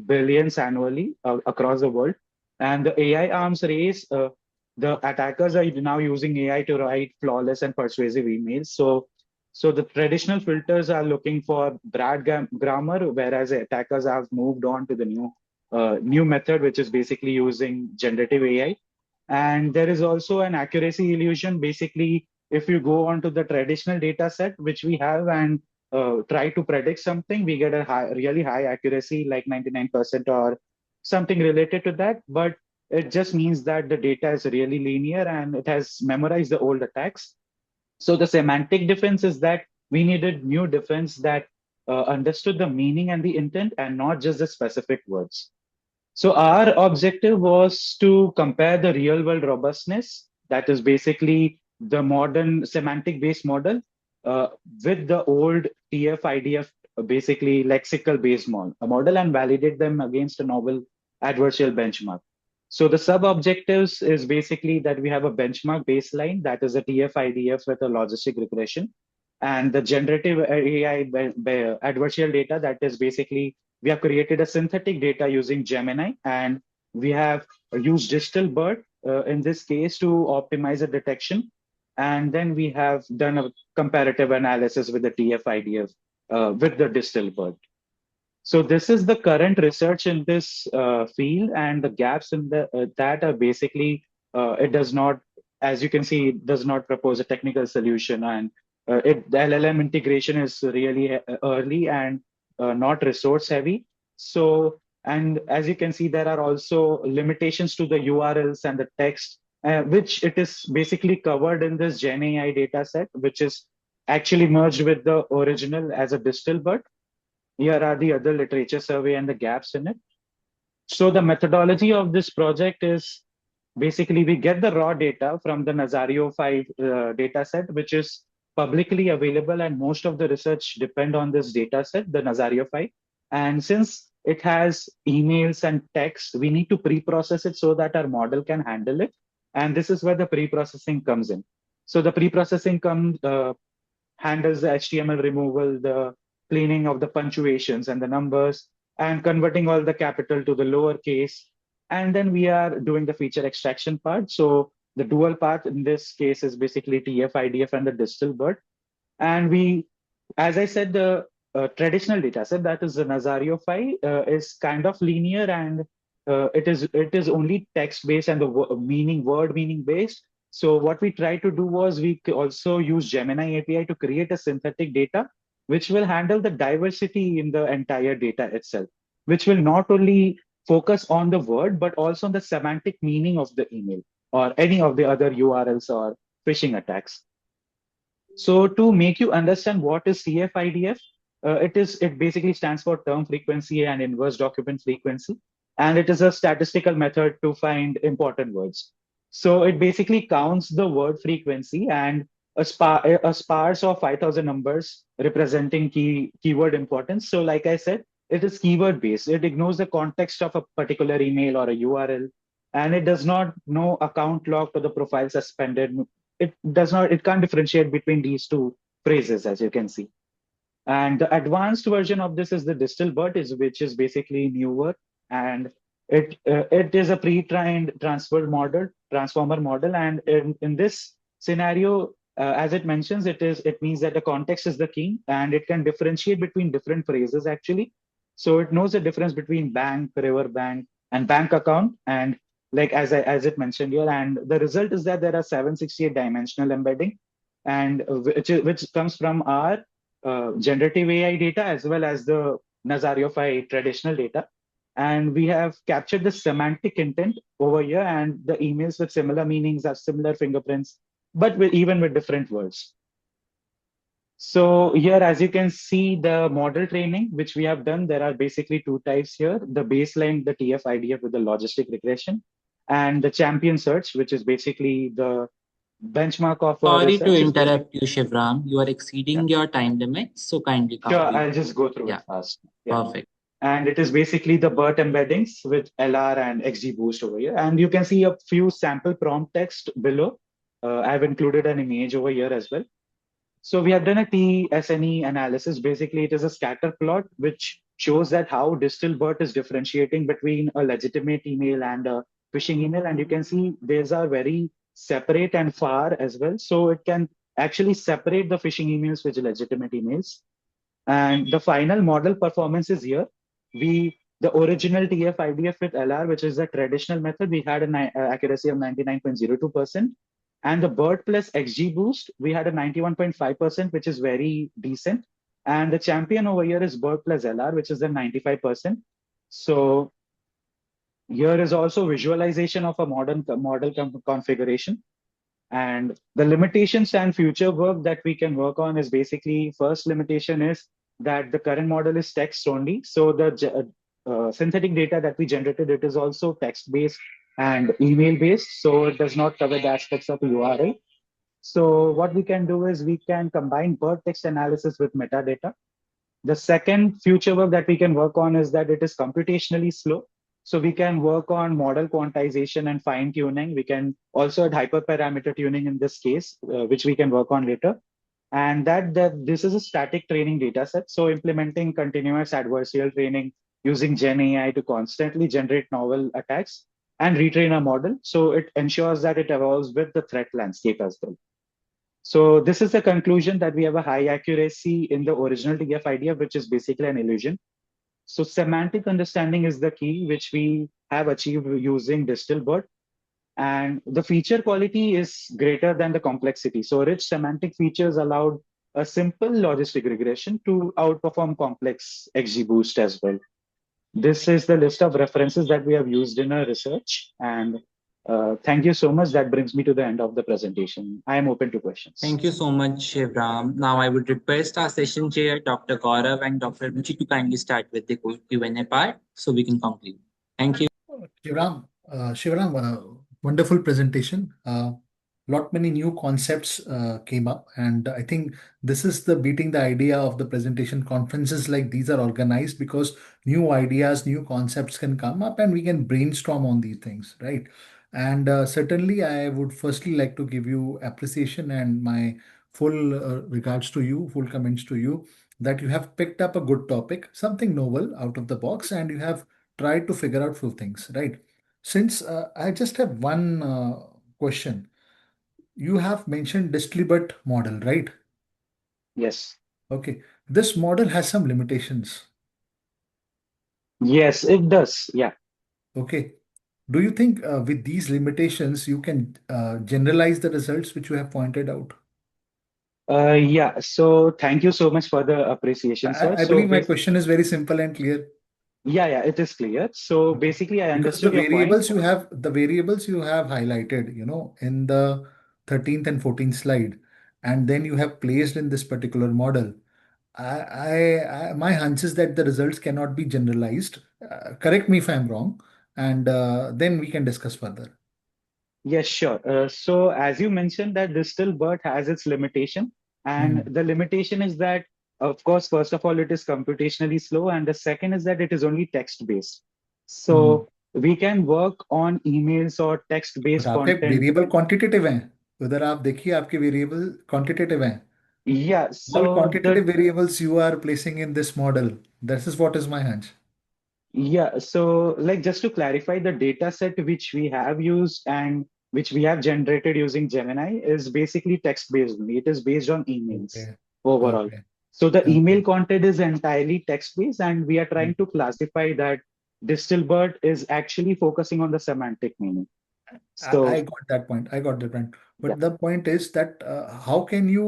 billions annually across the world. And the AI arms race, the attackers are now using AI to write flawless and persuasive emails. So the traditional filters are looking for bad grammar, whereas attackers have moved on to the new method, which is basically using generative AI. And there is also an accuracy illusion. Basically, if you go onto the traditional data set, which we have, and try to predict something, we get a really high accuracy, like 99% or something related to that. But it just means that the data is really linear and it has memorized the old attacks. So the semantic difference is that we needed new defense that understood the meaning and the intent and not just the specific words. So our objective was to compare the real world robustness, that is basically the modern semantic based model, uh, with the old TF-IDF, basically lexical based model, and validate them against a novel adversarial benchmark. So the sub objectives is basically that we have a benchmark baseline, that is a TF-IDF with a logistic regression, and the generative AI adversarial data, that is basically we have created a synthetic data using Gemini, and we have used Distilbert in this case to optimize the detection. And then we have done a comparative analysis with the TF-IDF with the Distilbert. So this is the current research in this field, and the gaps in that are basically it does not, as you can see, it does not propose a technical solution, and the LLM integration is really early and not resource heavy. So, and as you can see, there are also limitations to the URLs and the text, which it is basically covered in this Gen AI data set, which is actually merged with the original as a Distilbert. Here are the other literature survey and the gaps in it. So the methodology of this project is basically we get the raw data from the Nazario 5 data set, which is publicly available, and most of the research depend on this data set, the Nazario 5. And since it has emails and text, we need to pre-process it so that our model can handle it. And this is where the pre-processing comes in. So the pre-processing handles the HTML removal, the cleaning of the punctuations and the numbers, and converting all the capital to the lowercase. And then we are doing the feature extraction part. So the dual path in this case is basically TF-IDF and the Distilbert. And we, as I said, the traditional data set, that is the Nazario file, is kind of linear, and it is only text based and the word meaning based. So what we tried to do was we also use Gemini API to create a synthetic data which will handle the diversity in the entire data itself, which will not only focus on the word but also on the semantic meaning of the email or any of the other URLs or phishing attacks. So to make you understand what is CFIDF, it basically stands for term frequency and inverse document frequency, and it is a statistical method to find important words. So it basically counts the word frequency and a sparse of 5,000 numbers representing keyword importance. So like I said, it is keyword based. It ignores the context of a particular email or a URL, and it does not know account locked or the profile suspended. It can't differentiate between these two phrases, as you can see. And the advanced version of this is the distilbert, which is basically newer, and it is a pre-trained transformer model, and in this scenario, as it mentions, it means that the context is the key, and it can differentiate between different phrases actually. So it knows the difference between bank, river bank, and bank account, and like as it mentioned here, and the result is that there are 768 dimensional embedding, and which comes from our generative AI data as well as the Nazariofy traditional data. And we have captured the semantic intent over here, and the emails with similar meanings have similar fingerprints, but even with different words. So here, as you can see, the model training, which we have done, there are basically two types here: the baseline, the TF-IDF with the logistic regression, and the champion search, which is basically the benchmark of Sorry to research. interrupt you, Shivram. You are exceeding your time limit, so kindly Sure, complete. I'll just go through Yeah, it fast. Yeah. perfect. And it is basically the BERT embeddings with LR and XGBoost over here. And you can see a few sample prompt text below. I've included an image over here as well. So we have done a TSNE analysis. Basically, it is a scatter plot which shows that how distilbert is differentiating between a legitimate email and a phishing email. And you can see these are very separate and far as well. So it can actually separate the phishing emails with legitimate emails. And the final model performance is here. The original TF-IDF with LR, which is the traditional method, we had an accuracy of 99.02%. And the BERT plus XGBoost, we had a 91.5%, which is very decent. And the champion over here is BERT plus LR, which is the 95%. So here is also visualization of a modern model configuration. And the limitations and future work that we can work on is basically, first limitation is that the current model is text only. So the synthetic data that we generated, it is also text based and email based. So it does not cover the aspects of URL. So what we can do is we can combine BERT text analysis with metadata. The second future work that we can work on is that it is computationally slow. So we can work on model quantization and fine tuning. We can also add hyperparameter tuning in this case, which we can work on later. And that this is a static training data set. So implementing continuous adversarial training using Gen AI to constantly generate novel attacks and retrain a model. So it ensures that it evolves with the threat landscape as well. So this is the conclusion that we have a high accuracy in the original TF idea, which is basically an illusion. So semantic understanding is the key, which we have achieved using Distilbert. And the feature quality is greater than the complexity. So rich semantic features allowed a simple logistic regression to outperform complex XGBoost as well. This is the list of references that we have used in our research. And thank you so much. That brings me to the end of the presentation. I am open to questions. Thank you so much, Shivram. Now I would request our session chair, Dr. Gaurav and Dr. Ruchi, to kindly start with the Q&A part so we can conclude. Thank you. Shivaram, wonderful presentation. Lot many new concepts came up, and I think this is the beating the idea of the presentation conferences like these are organized because new ideas, new concepts can come up, and we can brainstorm on these things, right? And certainly, I would firstly like to give you appreciation and my full regards to you, full comments to you that you have picked up a good topic, something novel out of the box, and you have tried to figure out few things, right? Since I just have one question. You have mentioned distribute model, right? Yes. Okay. this model has some limitations. Yes, it does. Yeah. Okay. Do you think with these limitations, you can generalize the results which you have pointed out? Yeah. So thank you so much for the appreciation, sir. I believe my question is very simple and clear. Yeah, it is clear. So basically, I Because the understood your point. variables you have highlighted, in the 13th and 14th slide, and then you have placed in this particular model. My hunch is that the results cannot be generalized. Correct me if I'm wrong, and then we can discuss further. Yes, sure. So as you mentioned that distill BERT has its limitation, and Hmm. the limitation is that, of course, first of all, it is computationally slow, and the second is that it is only text-based. Hmm. So we can work on emails or but text-based आपके content. Variable quantitative हैं उधर आप देखिए आपके variable quantitative हैं Yeah, all so quantitative variables you are placing in this model. This is what is my hunch. like just to clarify, the data set which we have used and which we have generated using Gemini is basically text-based only. It is based on emails Okay. overall. Okay. So the Okay. email content is entirely text-based, and we are Hmm. trying to classify that Distilbert is actually focusing on the semantic meaning. I So got that point. I got that point. yeah, But the point is that how can you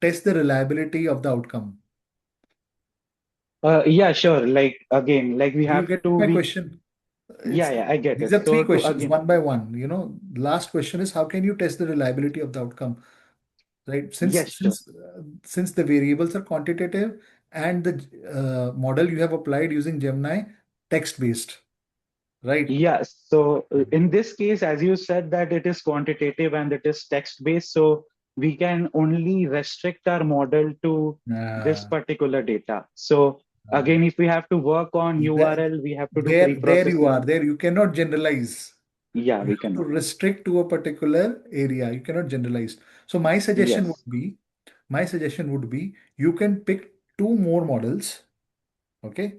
test the reliability of the outcome? yeah, sure. Like again, like we Do you have get to my we question? yeah, It's yeah, I get these it. are three So to questions, again, one by one. Last question is how can you test the reliability of the outcome, right? yes, sure. Since the variables are quantitative and the model you have applied using Gemini text based, right? Yeah, so in this case, as you said, that it is quantitative and it is text-based, so we can only restrict our model to this Uh, particular data. So uh, again, if we have to work on there, URL, we have to do there you are. pre-processing. There you cannot generalize. Yeah, You we have to cannot. restrict to a particular area. You cannot generalize. So Yes, my suggestion would be you can pick two more models, okay?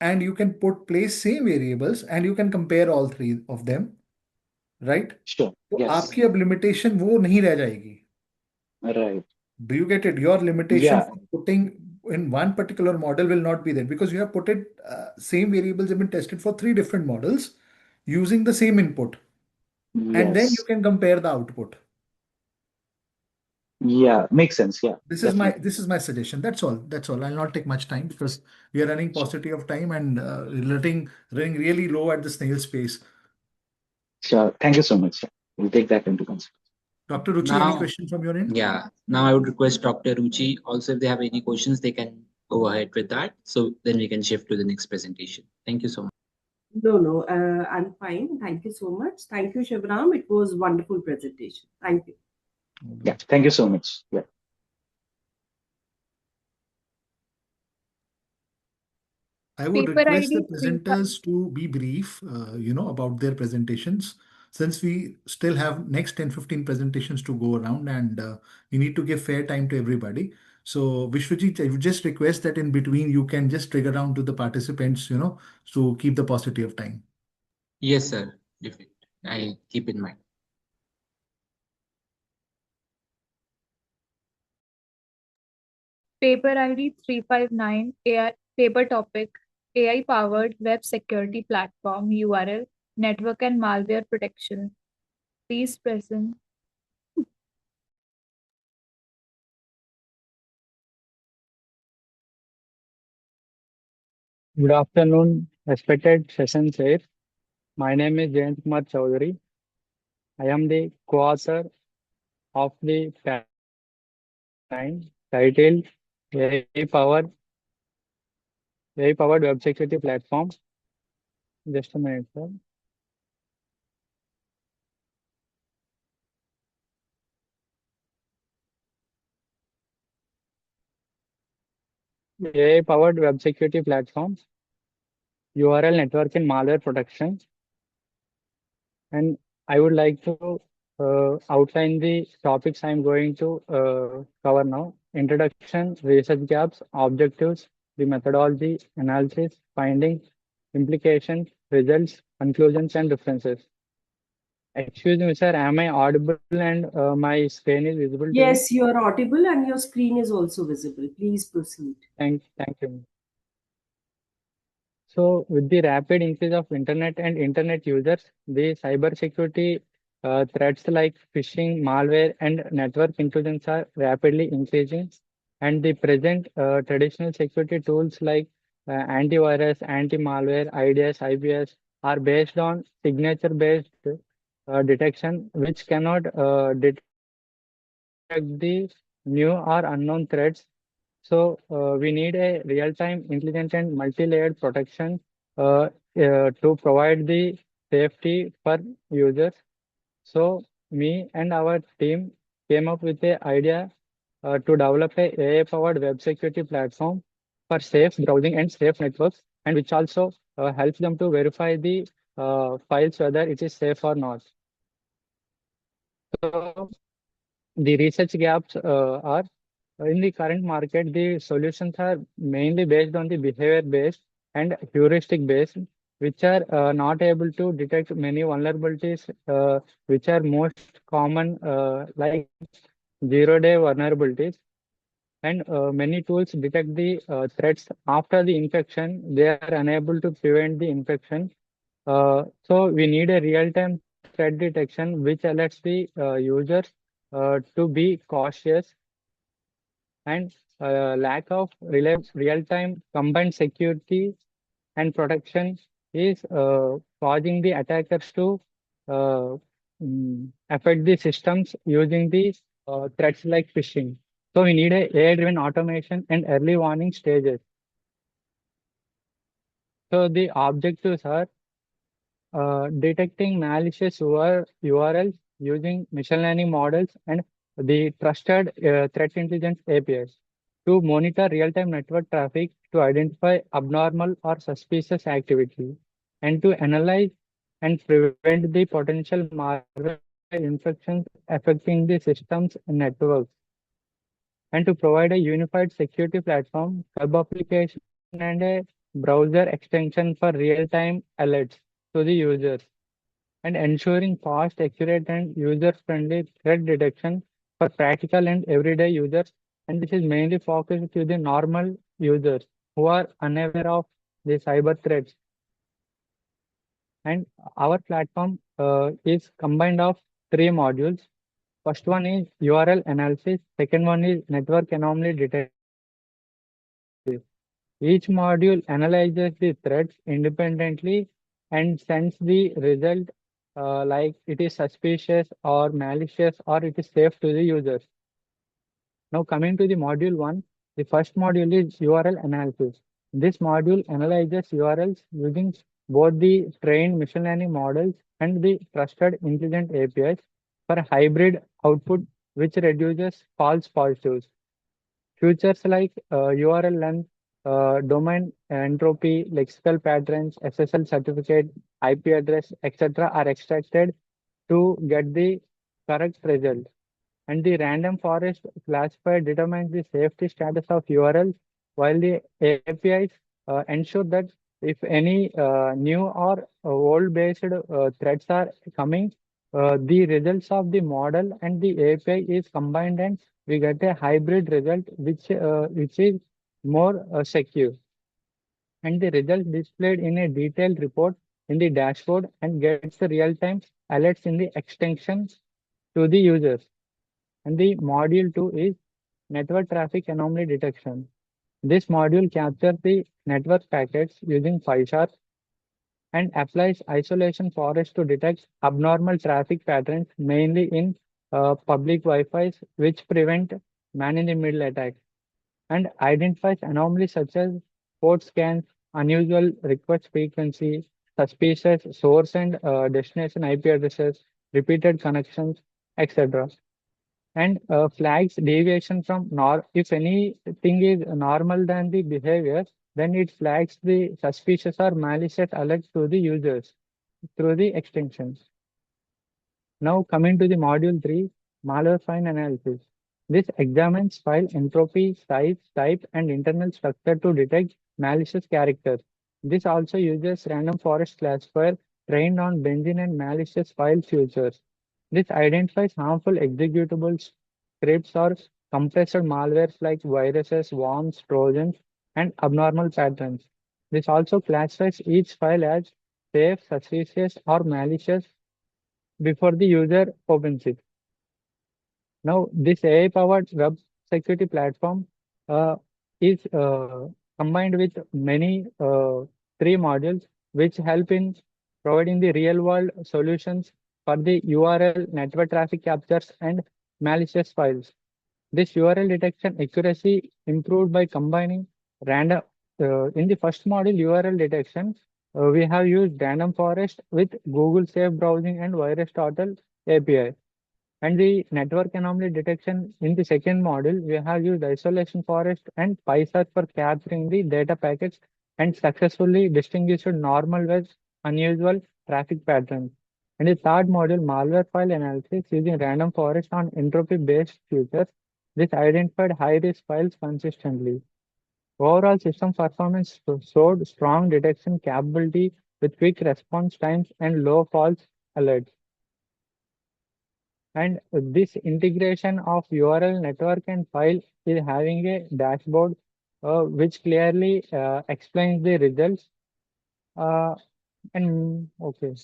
And you can put place same variables and you can compare all three of them, right? sure. तो Yes, आपकी अब limitation वो नहीं रह जाएगी. right. Do you get it? Your limitation Yeah, for putting in one particular model will not be there because you have put it, same variables have been tested for three different models using the same input. And then you yes. can compare the output. Yeah, makes sense. Yeah, definitely. This is my suggestion. That's all. I'll not take much time because we are running Sure, paucity of time and running really low at the snail's pace. sure. Thank you so much. Yeah. We'll take that into consideration. Dr. Ruchi, any Now, question from your end? yeah, now I would request Dr. Ruchi also if they have any questions, they can go ahead with that. So then we can shift to the next presentation. Thank you so much. No, I'm fine. Thank you so much. Thank you, Shivram. It was wonderful presentation. Thank you. Yeah, thank you so much. Yeah. I would Paper request the ID 3. presenters to be brief, about their presentations, since we still have next 10-15 presentations to go around and we need to give fair time to everybody. So Vishwajit, I would just request that in between you can just trigger down to the participants, to keep the paucity of time. Yes, sir. Definitely. I'll keep in mind. Paper ID 359 AI paper topic AI powered web security platform URL network and malware protection. Please present. Good afternoon, respected session chair. My name is Jayant Kumar Chaudhary. I am the co-author of the titled AI-powered web security platform. Just a minute, sir. AI-powered web security platform, URL network and malware protection. And I would like to outline the topics I'm going to cover now. Introduction, research gaps, objectives, the methodology, analysis, findings, implications, results, conclusions, and differences. Excuse me, sir. Am I audible and my screen is visible to you? Yes, you are audible and your screen is also visible. Please proceed. Thank you. So, with the rapid increase of internet and internet users, the cybersecurity threats like phishing, malware, and network intrusions are rapidly increasing. And the present traditional security tools like antivirus, anti-malware, IDS, IPS are based on signature-based detection, which cannot detect the new or unknown threats. So we need a real-time, intelligent, and multi-layered protection uh, to provide the safety for users. So me and our team came up with the idea to develop a AI-powered web security platform for safe browsing and safe networks, and which also helps them to verify the files whether it is safe or not. So the research gaps are in the current market, the solutions are mainly based on the behavior based and heuristic based, which are not able to detect many vulnerabilities, which are most common, like zero-day vulnerabilities. And many tools detect the threats after the infection. They are unable to prevent the infection. So we need a real-time threat detection, which alerts the users to be cautious, and lack of real-time combined security and protection is causing the attackers to uh, affect the systems using the threats like phishing. So we need a AI-driven automation and early warning stages. So the objectives are detecting malicious URLs using machine learning models and the trusted threat intelligence APIs to monitor real-time network traffic to identify abnormal or suspicious activity and to analyze and prevent the potential malware infections affecting the system's networks, and to provide a unified security platform, web application, and a browser extension for real-time alerts to the users, and ensuring fast, accurate, and user-friendly threat detection for practical and everyday users. And this is mainly focused to the normal users who are unaware of the cyber threats. And our platform is combined of three modules. First one is URL analysis. Second one is network anomaly detection. Each module analyzes the threats independently and sends the result like it is suspicious or malicious or it is safe to the users. Now coming to the module one, the first module is URL analysis. This module analyzes URLs using both the trained machine learning models and the trusted intelligent APIs for hybrid output, which reduces false positives. Features like URL length, domain entropy, lexical patterns, SSL certificate, IP address, etc. are extracted to get the correct result. And the random forest classifier determines the safety status of URLs, while the APIs ensure that if any new or old based threads are coming, the results of the model and the API is combined and we get a hybrid result which is more secure. And the result displayed in a detailed report in the dashboard and gets the real-time alerts in the extension to the users. And the module 2 is network traffic anomaly detection. This module captures the network packets using 5-sharp and applies isolation forest to detect abnormal traffic patterns, mainly in public Wi-Fi's, which prevent man-in-the-middle attacks, and identifies anomalies such as port scans, unusual request frequency, suspicious source and destination IP addresses, repeated connections, etc. And flags deviation from if anything is normal than the behavior, then it flags the suspicious or malicious alert to the users through the extensions. Now coming to the module 3, malware file analysis. This examines file entropy, size, type, and internal structure to detect malicious characters. This also uses random forest classifier trained on benzene and malicious file features. This identifies harmful executables, scripts, or compressed malwares like viruses, worms, trojans, and abnormal patterns. This also classifies each file as safe, suspicious, or malicious before the user opens it. Now, this AI-powered web security platform uh, is combined with many three modules which help in providing the real-world solutions for the URL network traffic captures and malicious files. This URL detection accuracy improved by combining random. In the first module, URL detection, we have used random forest with Google Safe Browsing and VirusTotal API. And the network anomaly detection in the second module, we have used isolation forest and PySearch for capturing the data packets and successfully distinguished normal with unusual traffic patterns. And the third module, malware file analysis using random forest on entropy-based features, this identified high-risk files consistently. Overall system performance showed strong detection capability with quick response times and low false alerts. And this integration of URL network and file is having a dashboard which clearly explains the results. And okay.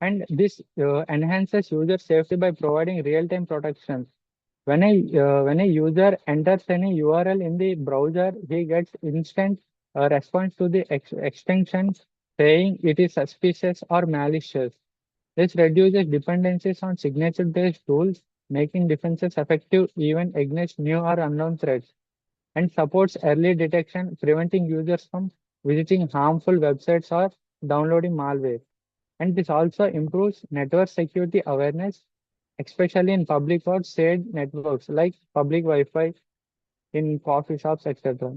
And this enhances user safety by providing real-time protection. When a user enters any URL in the browser, he gets instant response to the extension saying it is suspicious or malicious. This reduces dependencies on signature-based tools, making defenses effective even against new or unknown threats, and supports early detection, preventing users from visiting harmful websites or downloading malware. And this also improves network security awareness, especially in public or shared networks like public Wi-Fi in coffee shops, etc.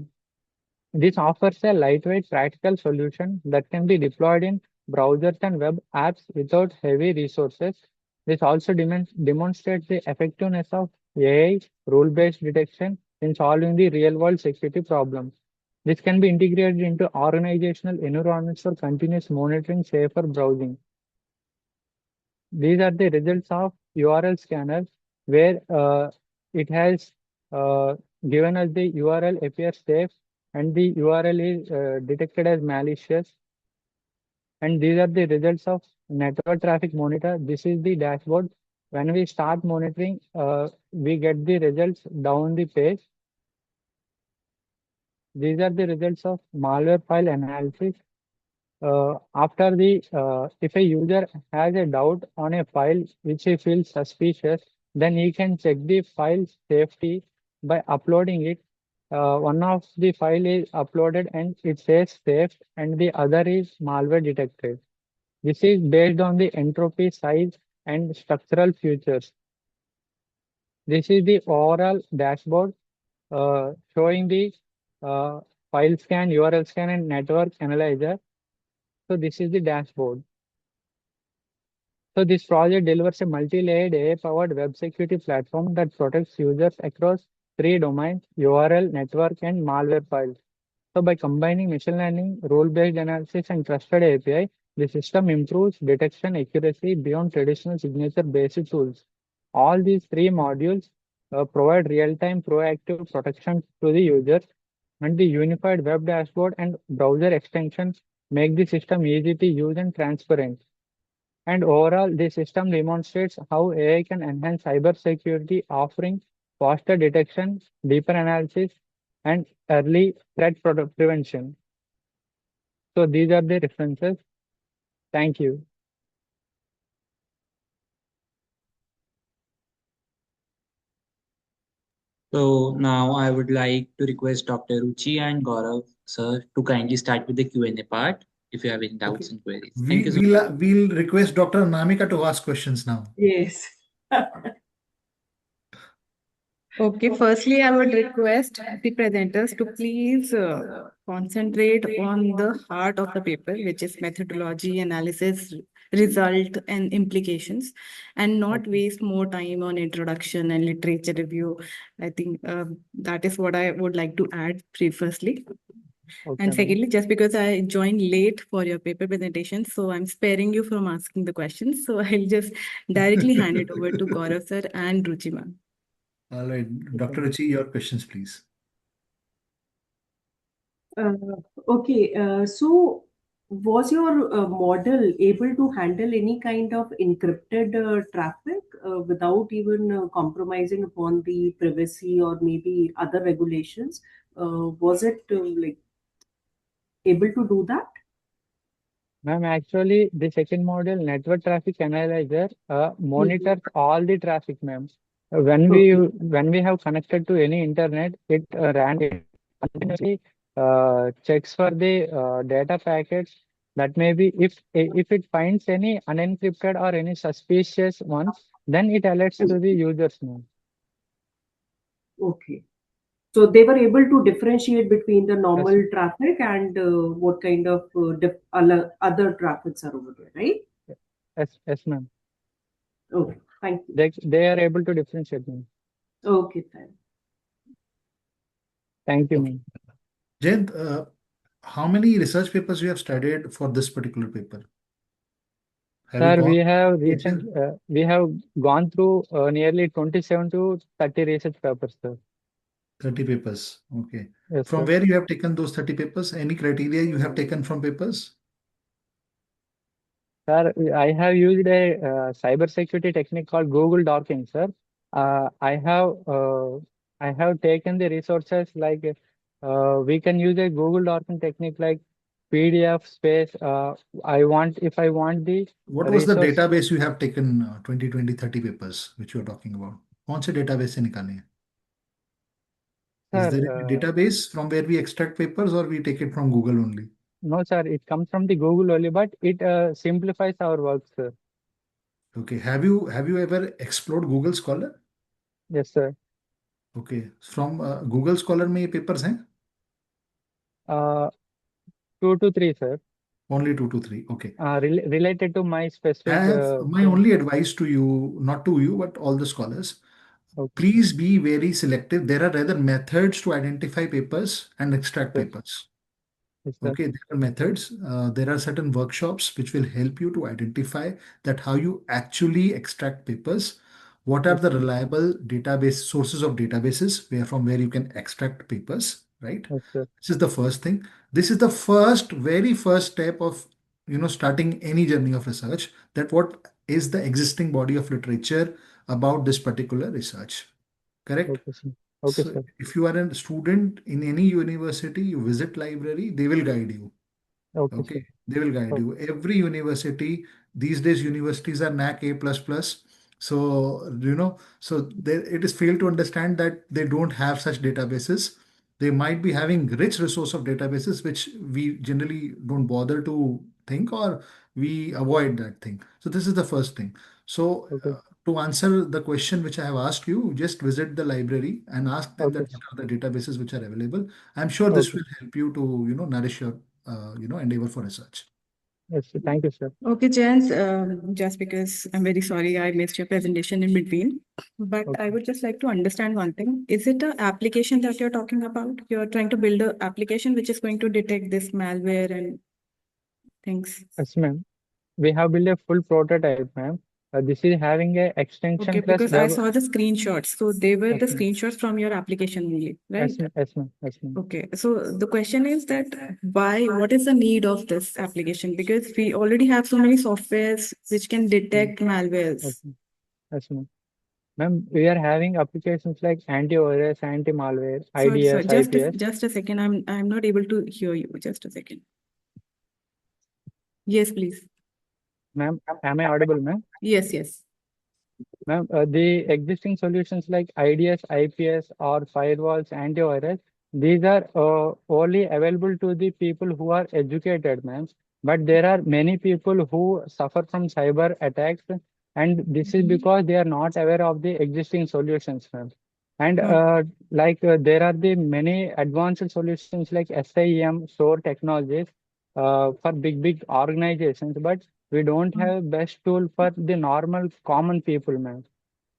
This offers a lightweight, practical solution that can be deployed in browsers and web apps without heavy resources. This also demonstrates the effectiveness of AI rule-based detection in solving the real-world security problems. This can be integrated into organizational environments for continuous monitoring, safer browsing. These are the results of URL scanners where it has uh, given us the URL appears safe and the URL is detected as malicious. And these are the results of network traffic monitor. This is the dashboard. When we start monitoring, we get the results down the page. These are the results of malware file analysis. If a user has a doubt on a file which he feels suspicious, then he can check the file's safety by uploading it. One of the file is uploaded and it says safe, and the other is malware detected. This is based on the entropy, size, and structural features. This is the overall dashboard showing the file scan, URL scan, and network analyzer. So this is the dashboard. So this project delivers a multi-layered AI-powered web security platform that protects users across three domains: URL, network, and malware files. So by combining machine learning, role-based analysis, and trusted API, the system improves detection accuracy beyond traditional signature-based tools. All these three modules provide real-time proactive protection to the users, and the unified web dashboard and browser extensions make the system easy to use and transparent. And overall, the system demonstrates how AI can enhance cybersecurity, offering faster detection, deeper analysis, and early threat prevention. So these are the references. Thank you. So now I would like to request Dr. Ruchi and Gaurav sir to kindly start with the Q&A part if you have any doubts Okay. and queries. Thank you so We'll request Dr. Namika to ask questions now. Yes. Okay, firstly, I would request the presenters to please concentrate on the heart of the paper, which is methodology, analysis, result, and implications, and not waste more time on introduction and literature review. I think that is what I would like to add previously. And ma'am. secondly, just because I joined late for your paper presentation, so I'm sparing you from asking the questions. So I'll just directly hand it over to Gaurav sir and Ruchi ma'am. All right, Dr. Ruchi, your questions, please. Okay, so was your model able to handle any kind of encrypted traffic without even compromising upon the privacy or maybe other regulations? Was it like able to do that? Ma'am, actually, the second model, network traffic analyzer, monitors all the traffic, ma'am. Okay. When we have connected to any internet, it continuously checks for the data packets. That may be if it finds any unencrypted or any suspicious ones, then it alerts to the users, ma'am. Okay. So they were able to differentiate between the Yes, normal traffic and what kind of other traffics are over there, right? yes, ma'am. Okay, thank you. They are able to differentiate, ma'am. Okay, thanks. Thank you, Okay. ma'am. Jayant, how many research papers you have studied for this particular paper? Have you Sir, gone we have through it? we have gone through nearly 27 to 30 research papers, sir. 30 papers. Okay. Yes, From sir. where you have taken those 30 papers? Any criteria you have taken from papers? Sir, I have used a cyber security technique called Google Docking, sir. Uh, I have uh, I have taken the resources like we can use a Google Docking technique like PDF space. If I want the What was the resource, database you have taken 20, 20, 30 papers which you are talking about? कौन से database से निकाले हैं? Is sir. there a database from where we extract papers or we take it from Google only? No, sir, it comes from the Google only, but it simplifies our work, sir. Okay. Have you ever explored Google Scholar? Yes, sir. Okay. From Google Scholar में ये papers हैं? Uh, 2 to 3, sir. Only 2 to 3. Okay. Related to my specific. My only advice to you, not to you, but all the scholars, Okay, please be very selective. There are rather methods to identify papers and extract sir. papers. Yes, sir. Okay, there are methods. There are certain workshops which will help you to identify that how you actually extract papers. What are Yes, the sir. reliable database sources of databases from where you can extract papers, right? Yes, sir. This is the first thing. This is the very first step of starting any journey of research. That what is the existing body of literature about this particular research, correct? Okay, sir. Okay, So sir. if you are a student in any university, you visit library, they will guide you. Okay, sir. Okay, they will guide Oh, you. Every university, these days universities are NAC A++. So, it is failed to understand that they don't have such databases. They might be having rich resource of databases, which we generally don't bother to think, or we avoid that thing. So this is the first thing. So okay. to answer the question which I have asked you, just visit the library and ask them Okay, that sir. what are the databases which are available. I'm sure this Okay. will help you to, nourish your, endeavor for research. Yes, sir. Thank you, sir. Okay, Jens, just because I'm very sorry I missed your presentation in between, but I Okay. would just like to understand one thing. Is it an application that you're talking about? You're trying to build an application which is going to detect this malware and things. Yes, ma'am. We have built a full prototype, ma'am. This is having a extension Okay, plus because I web. saw the screenshots. So they were Yes, the ma'am. screenshots from your application only, right? Yes, ma'am. Yes, ma'am. Yes, ma'am. Okay, so the question is that what is the need of this application? Because we already have so many softwares which can detect malwares. Yes, ma'am. Yes, ma'am. Ma'am, we are having applications like antivirus, anti-malware, Sorry, IDS, IPS. just a second. I'm not able to hear you. Just a second. Yes, please. Ma'am, am I audible, ma'am? Yes, yes. Ma'am, the existing solutions like IDS, IPS, or firewalls, antivirus, these are only available to the people who are educated, ma'am. But there are many people who suffer from cyber attacks, and this is because they are not aware of the existing solutions, ma'am. And there are the many advanced solutions like SIEM, SOAR technologies for big organizations, but we don't have best tool for the normal common people, ma'am.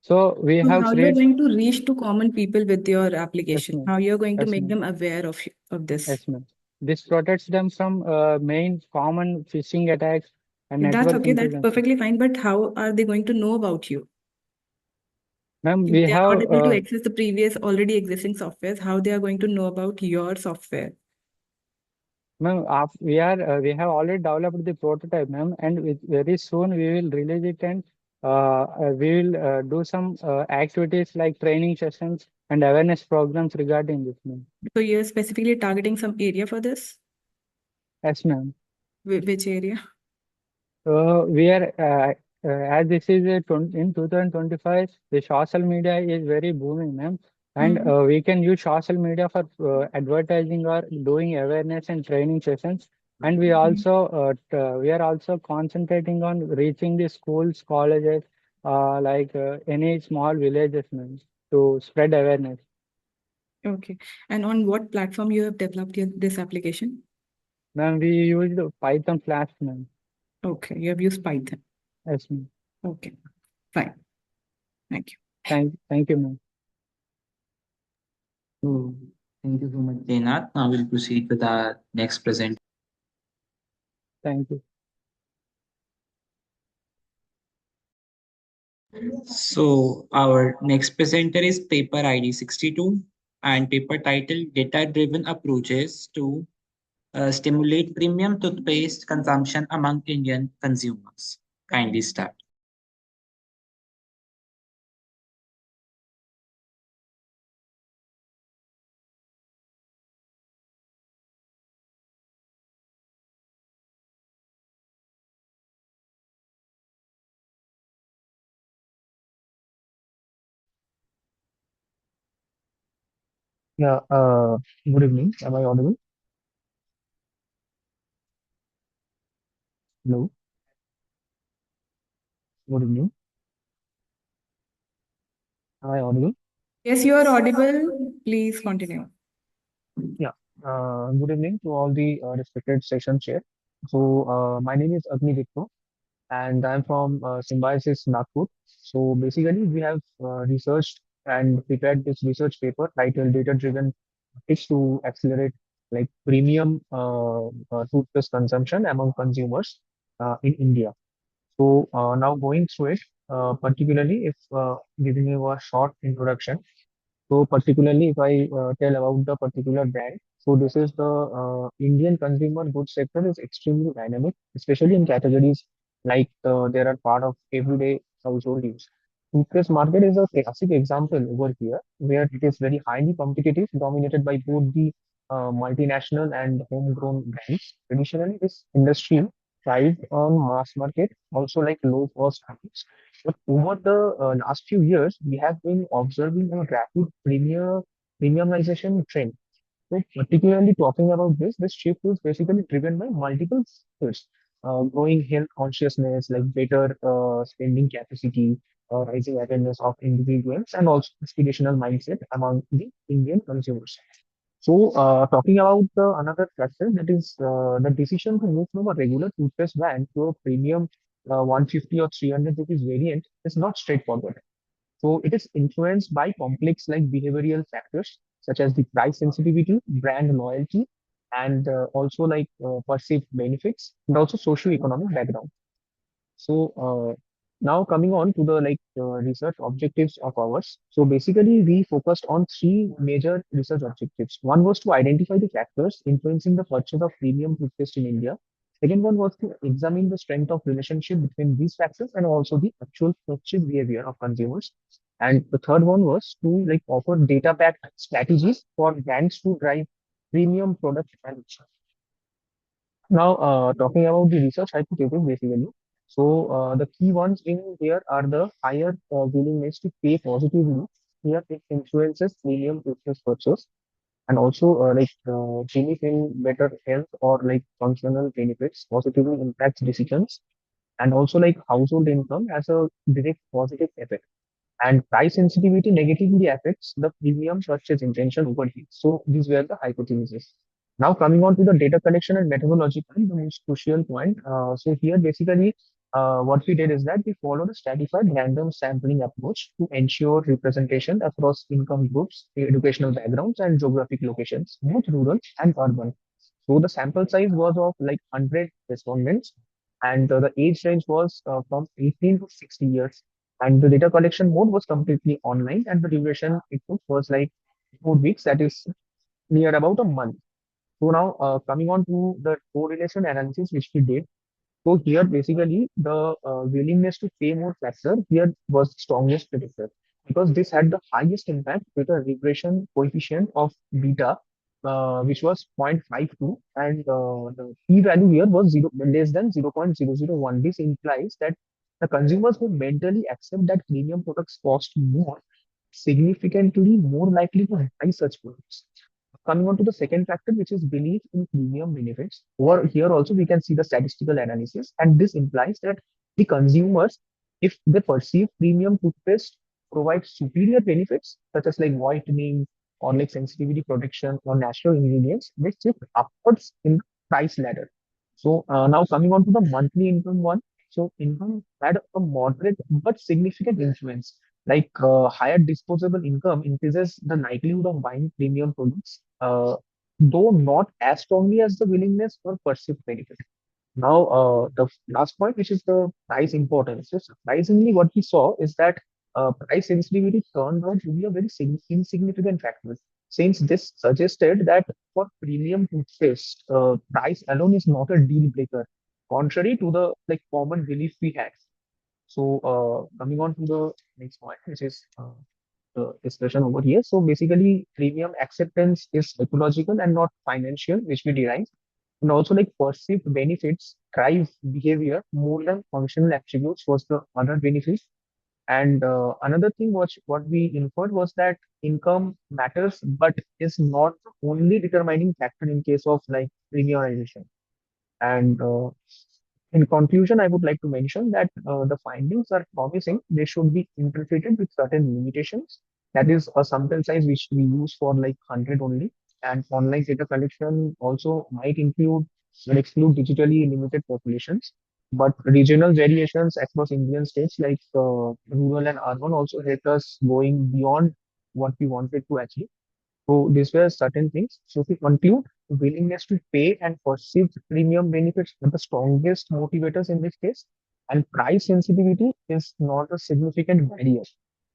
So we So have how you're created. going to reach to common people with your Yes, application? ma'am. How you're going to Yes, make ma'am. them aware of this? Yes, ma'am. This protects them from main common phishing attacks and That's network okay, that's intelligence. perfectly fine, but how are they going to know about you? Ma'am, If we they are have not able to access the previous already existing softwares, how they are going to know about your software? ma'am, we have already developed the prototype, ma'am, and very soon we will release it, and we will do some activities like training sessions and awareness programs regarding this, ma'am. So you're specifically targeting some area for this? Yes, ma'am. Which area? We are as this is in 2025, the social media is very booming, ma'am, and we can use social media for advertising or doing awareness and training sessions. And we are also concentrating on reaching the schools, colleges, any small villages, ma'am, to spread awareness. Okay. And on what platform you have developed this application? Ma'am, we used Python Flask, ma'am. Okay, you have used Python. Yes, ma'am. Okay, fine. Thank you. Thank you, ma'am. So, thank you so much, Jainath. Now we'll proceed with our next presenter. Thank you. So, our next presenter is paper ID 62 and paper title Data Driven Approaches to Stimulate Premium Toothpaste Consumption Among Indian Consumers. Kindly start. Yeah, good evening. Am I audible? Hello, good evening. Am I audible? Yes, you are audible. Please continue. Yeah, good evening to all the respected session chair. So, my name is Agni Dikto, and I'm from Symbiosis Nagpur. So, basically, we have researched and prepared this research paper titled Data Driven Tips to Accelerate Premium Toothpaste Consumption Among Consumers in India. So now going through it, particularly if giving you a short introduction. So particularly if I tell about the particular brand, so this is the Indian consumer goods sector is extremely dynamic, especially in categories like there are part of everyday household use. Toothpaste market is a classic example over here, where it is very highly competitive, dominated by both the multinational and homegrown brands. Traditionally, this industry thrived on mass market, also like low cost products. But over the last few years, we have been observing a rapid premiumization trend. So particularly talking about this shift is basically driven by multiple factors. Growing health consciousness, like better spending capacity, rising awareness of individuals, and also aspirational mindset among the Indian consumers. So, talking about the another factor, that is the decision to move from a regular toothpaste brand to a premium 150 or 300 rupees variant is not straightforward. So, it is influenced by complex like behavioral factors such as the price sensitivity, brand loyalty, and also perceived benefits, and also socio-economic background. So now coming on to the research objectives of ours. So basically, we focused on three major research objectives. One was to identify the factors influencing the purchase of premium toothpaste in India. Second one was to examine the strength of relationship between these factors and also the actual purchase behavior of consumers. And the third one was to offer data-backed strategies for brands to drive premium product adoption. Now, talking about the research hypothesis, basically, so the key ones in here are the higher willingness to pay positively. Here, it influences premium business purchase, and also belief in better health or functional benefits positively impacts decisions, and also household income has a direct positive effect. And price sensitivity negatively affects the premium purchase intention over here. So these were the hypotheses. Now coming on to the data collection and methodology point, the most crucial point. So here basically what we did is that we followed a stratified random sampling approach to ensure representation across income groups, educational backgrounds, and geographic locations, both rural and urban. So the sample size was of like 100 respondents, and the age range was from 18 to 60 years. And the data collection mode was completely online, and the duration it took was like 4 weeks, that is near about a month. So now coming on to the correlation analysis which we did. So here, basically, the willingness to pay more factor here was the strongest predictor because this had the highest impact with a regression coefficient of beta, which was 0.52, and the p-value here was less than 0.001. This implies that the consumers who mentally accept that premium products cost more, significantly more likely to buy such products. Coming on to the second factor, which is belief in premium benefits. Over here also we can see the statistical analysis, and this implies that the consumers, if they perceive premium toothpaste provides superior benefits such as like whitening or like sensitivity protection or natural ingredients, they shift upwards in the price ladder. So now coming on to the monthly income one. So income had a moderate but significant influence. Like higher disposable income increases the likelihood of buying premium products, though not as strongly as the willingness or perceived benefit. Now, the last point, which is the price importance. So surprisingly, what we saw is that price sensitivity turned out to be a very insignificant factor, since this suggested that for premium toothpaste, price alone is not a deal breaker, contrary to the like common belief we had. So, coming on to the next point, which is the discussion over here. So, basically, premium acceptance is psychological and not financial, which we derive. And also, like perceived benefits drive behavior more than functional attributes was the other benefit. And another thing what we inferred was that income matters, but is not the only determining factor in case of like premiumization. And in conclusion, I would like to mention that the findings are promising. They should be interpreted with certain limitations. That is a sample size which we use for like 100 only. And online data collection also might include and exclude digitally limited populations. But regional variations across Indian states like rural and urban also help us going beyond what we wanted to achieve. So these were certain things. So to conclude, willingness to pay and perceived premium benefits are the strongest motivators in this case. And price sensitivity is not a significant barrier.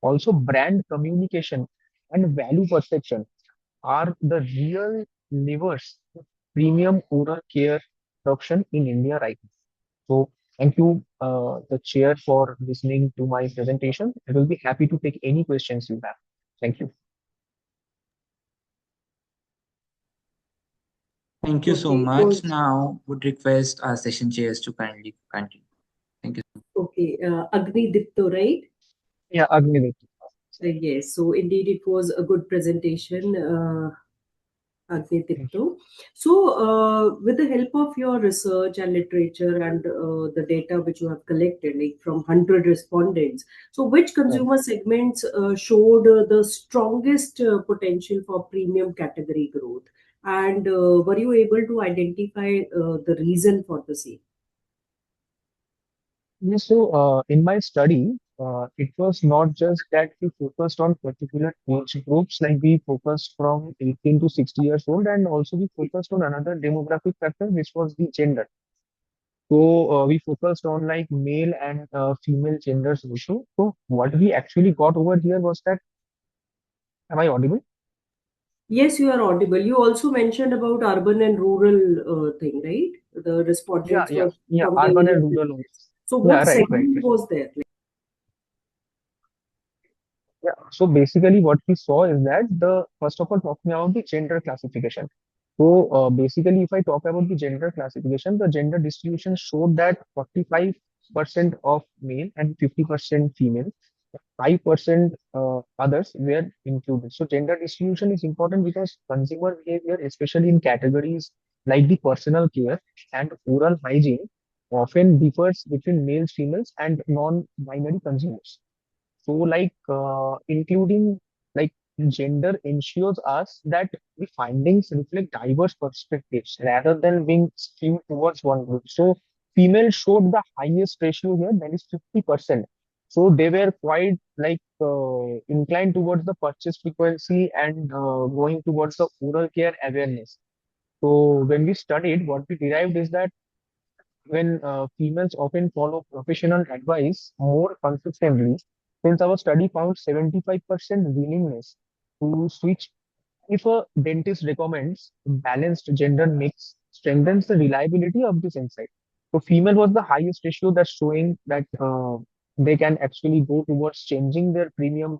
Also, brand communication and value perception are the real levers of premium oral care adoption in India right now. So thank you, the chair, for listening to my presentation. I will be happy to take any questions you have. Thank you. Thank you so Okay, much. Now, would request our session chairs to kindly continue. Thank you. okay, Agni Dipto, right? Yeah, Agni. Yes, so indeed it was a good presentation, Agni Dipto. So, with the help of your research and literature and the data which you have collected, like from 100 respondents, so which consumer segments showed the strongest potential for premium category growth? And were you able to identify the reason for the same? Yes, so in my study, it was not just that we focused on particular age groups, like we focused from 18 to 60 years old, and also we focused on another demographic factor, which was the gender. So we focused on like male and female genders also. So what we actually got over here was that, am I audible? Yes, you are audible. You also mentioned about urban and rural thing, right? The Yeah, respondents yeah, were yeah, from the urban area. and rural also. So, Yeah, what right, right, segment right. was there? Yeah, so basically what we saw is that the first of all talking about the gender classification. So basically if I talk about the gender classification, the gender distribution showed that 45% of male and 50% female, 5% others were included. So gender distribution is important because consumer behavior, especially in categories like the personal care and oral hygiene, often differs between males, females, and non-binary consumers. So, like, including like gender ensures us that the findings reflect diverse perspectives rather than being skewed towards one group. So, female showed the highest ratio here, that is 50%. So, they were quite like inclined towards the purchase frequency and going towards the oral care awareness. So when we studied, what we derived is that when females often follow professional advice more consistently, since our study found 75% willingness to switch if a dentist recommends balanced gender mix strengthens the reliability of this insight. So female was the highest ratio that's showing that they can actually go towards changing their premium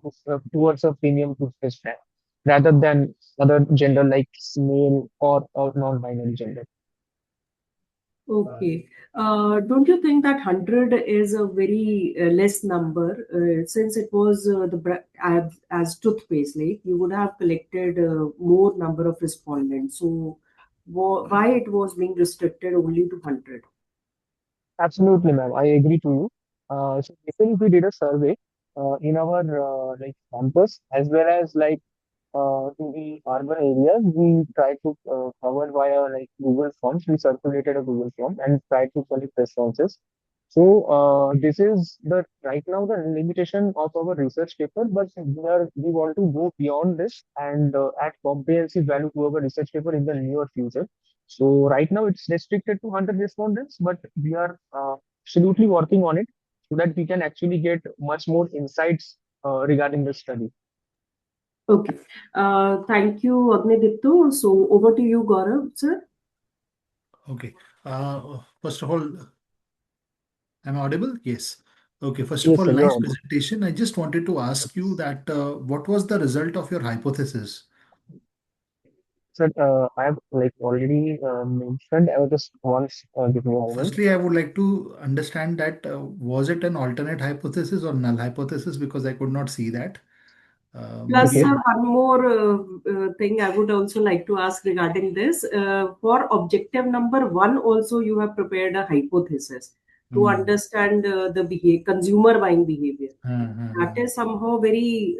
towards a premium toothpaste brand rather than other gender like male or non-binary gender. Okay. Don't you think that 100 is a very less number since it was as toothpaste, like you would have collected more number of respondents. So why it was being restricted only to 100? Absolutely, ma'am. I agree to you. So even if we did a survey in our like campus as well as like to the urban areas, we tried to cover via like Google Forms. We circulated a Google Form and tried to collect responses. So this is the right now the limitation of our research paper, but we want to go beyond this and add comprehensive value to our research paper in the near future. So right now it's restricted to 100 respondents, but we are absolutely working on it so that we can actually get much more insights regarding the study. Okay. Thank you, Agnidipto. So over to you, Gaurav, sir. Okay. First of all, am I audible? Yes. Okay. First of Yes, all, sir, you're nice audible. presentation. I just wanted to ask you that what was the result of your hypothesis? Sir, I have like already mentioned. I will just once give me a moment. Firstly, I would like to understand that was it an alternate hypothesis or null hypothesis because I could not see that. Plus, Maybe. Okay. one more thing I would also like to ask regarding this. For objective number one, also you have prepared a hypothesis to Hmm. understand the consumer buying behavior. That is somehow very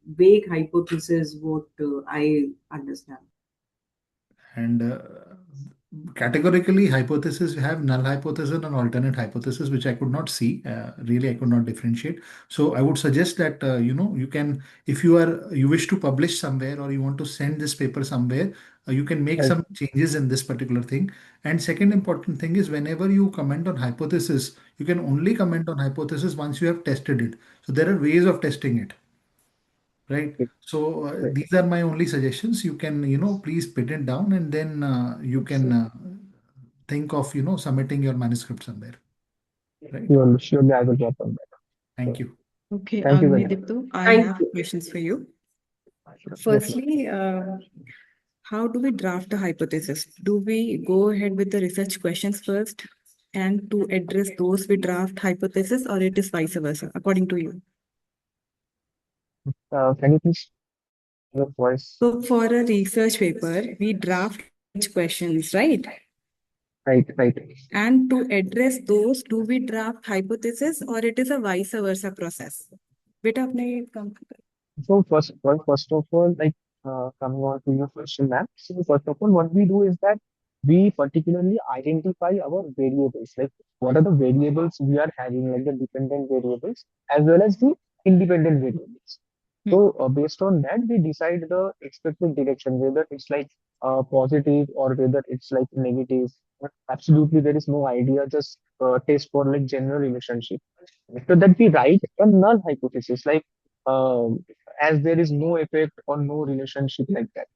vague hypothesis, what I understand. And categorically, hypothesis, we have null hypothesis and alternate hypothesis, which I could not see. Really, I could not differentiate. So I would suggest that you can, if you wish to publish somewhere or you want to send this paper somewhere, you can make Right. some changes in this particular thing. And second important thing is whenever you comment on hypothesis, you can only comment on hypothesis once you have tested it. So there are ways of testing it, right? Okay. So Right. these are my only suggestions. You can, please put it down and then you can think of, submitting your manuscript somewhere, right? Surely I will drop on that. Thank So, you. Okay, thank you very much. Agnidipto, I Thank have you. questions for you. Yes, ma'am. Firstly, how do we draft a hypothesis? Do we go ahead with the research questions first and to address those we draft hypothesis, or it is vice versa, according to you? Can you please your voice? So for a research paper, we draft questions, right? Right, right. And to address those, do we draft hypothesis or it is a vice versa process? बेटा अपने So first of all, like coming on to your question, ma'am. So first of all, what we do is that we particularly identify our variables, like what are the variables we are having, like the dependent variables as well as the independent variables. So based on that, we decide the expected direction, whether it's like positive or whether it's like negative. But absolutely, there is no idea. Just test for like general relationship. After that, we write a null hypothesis, like as there is no effect or no relationship like that.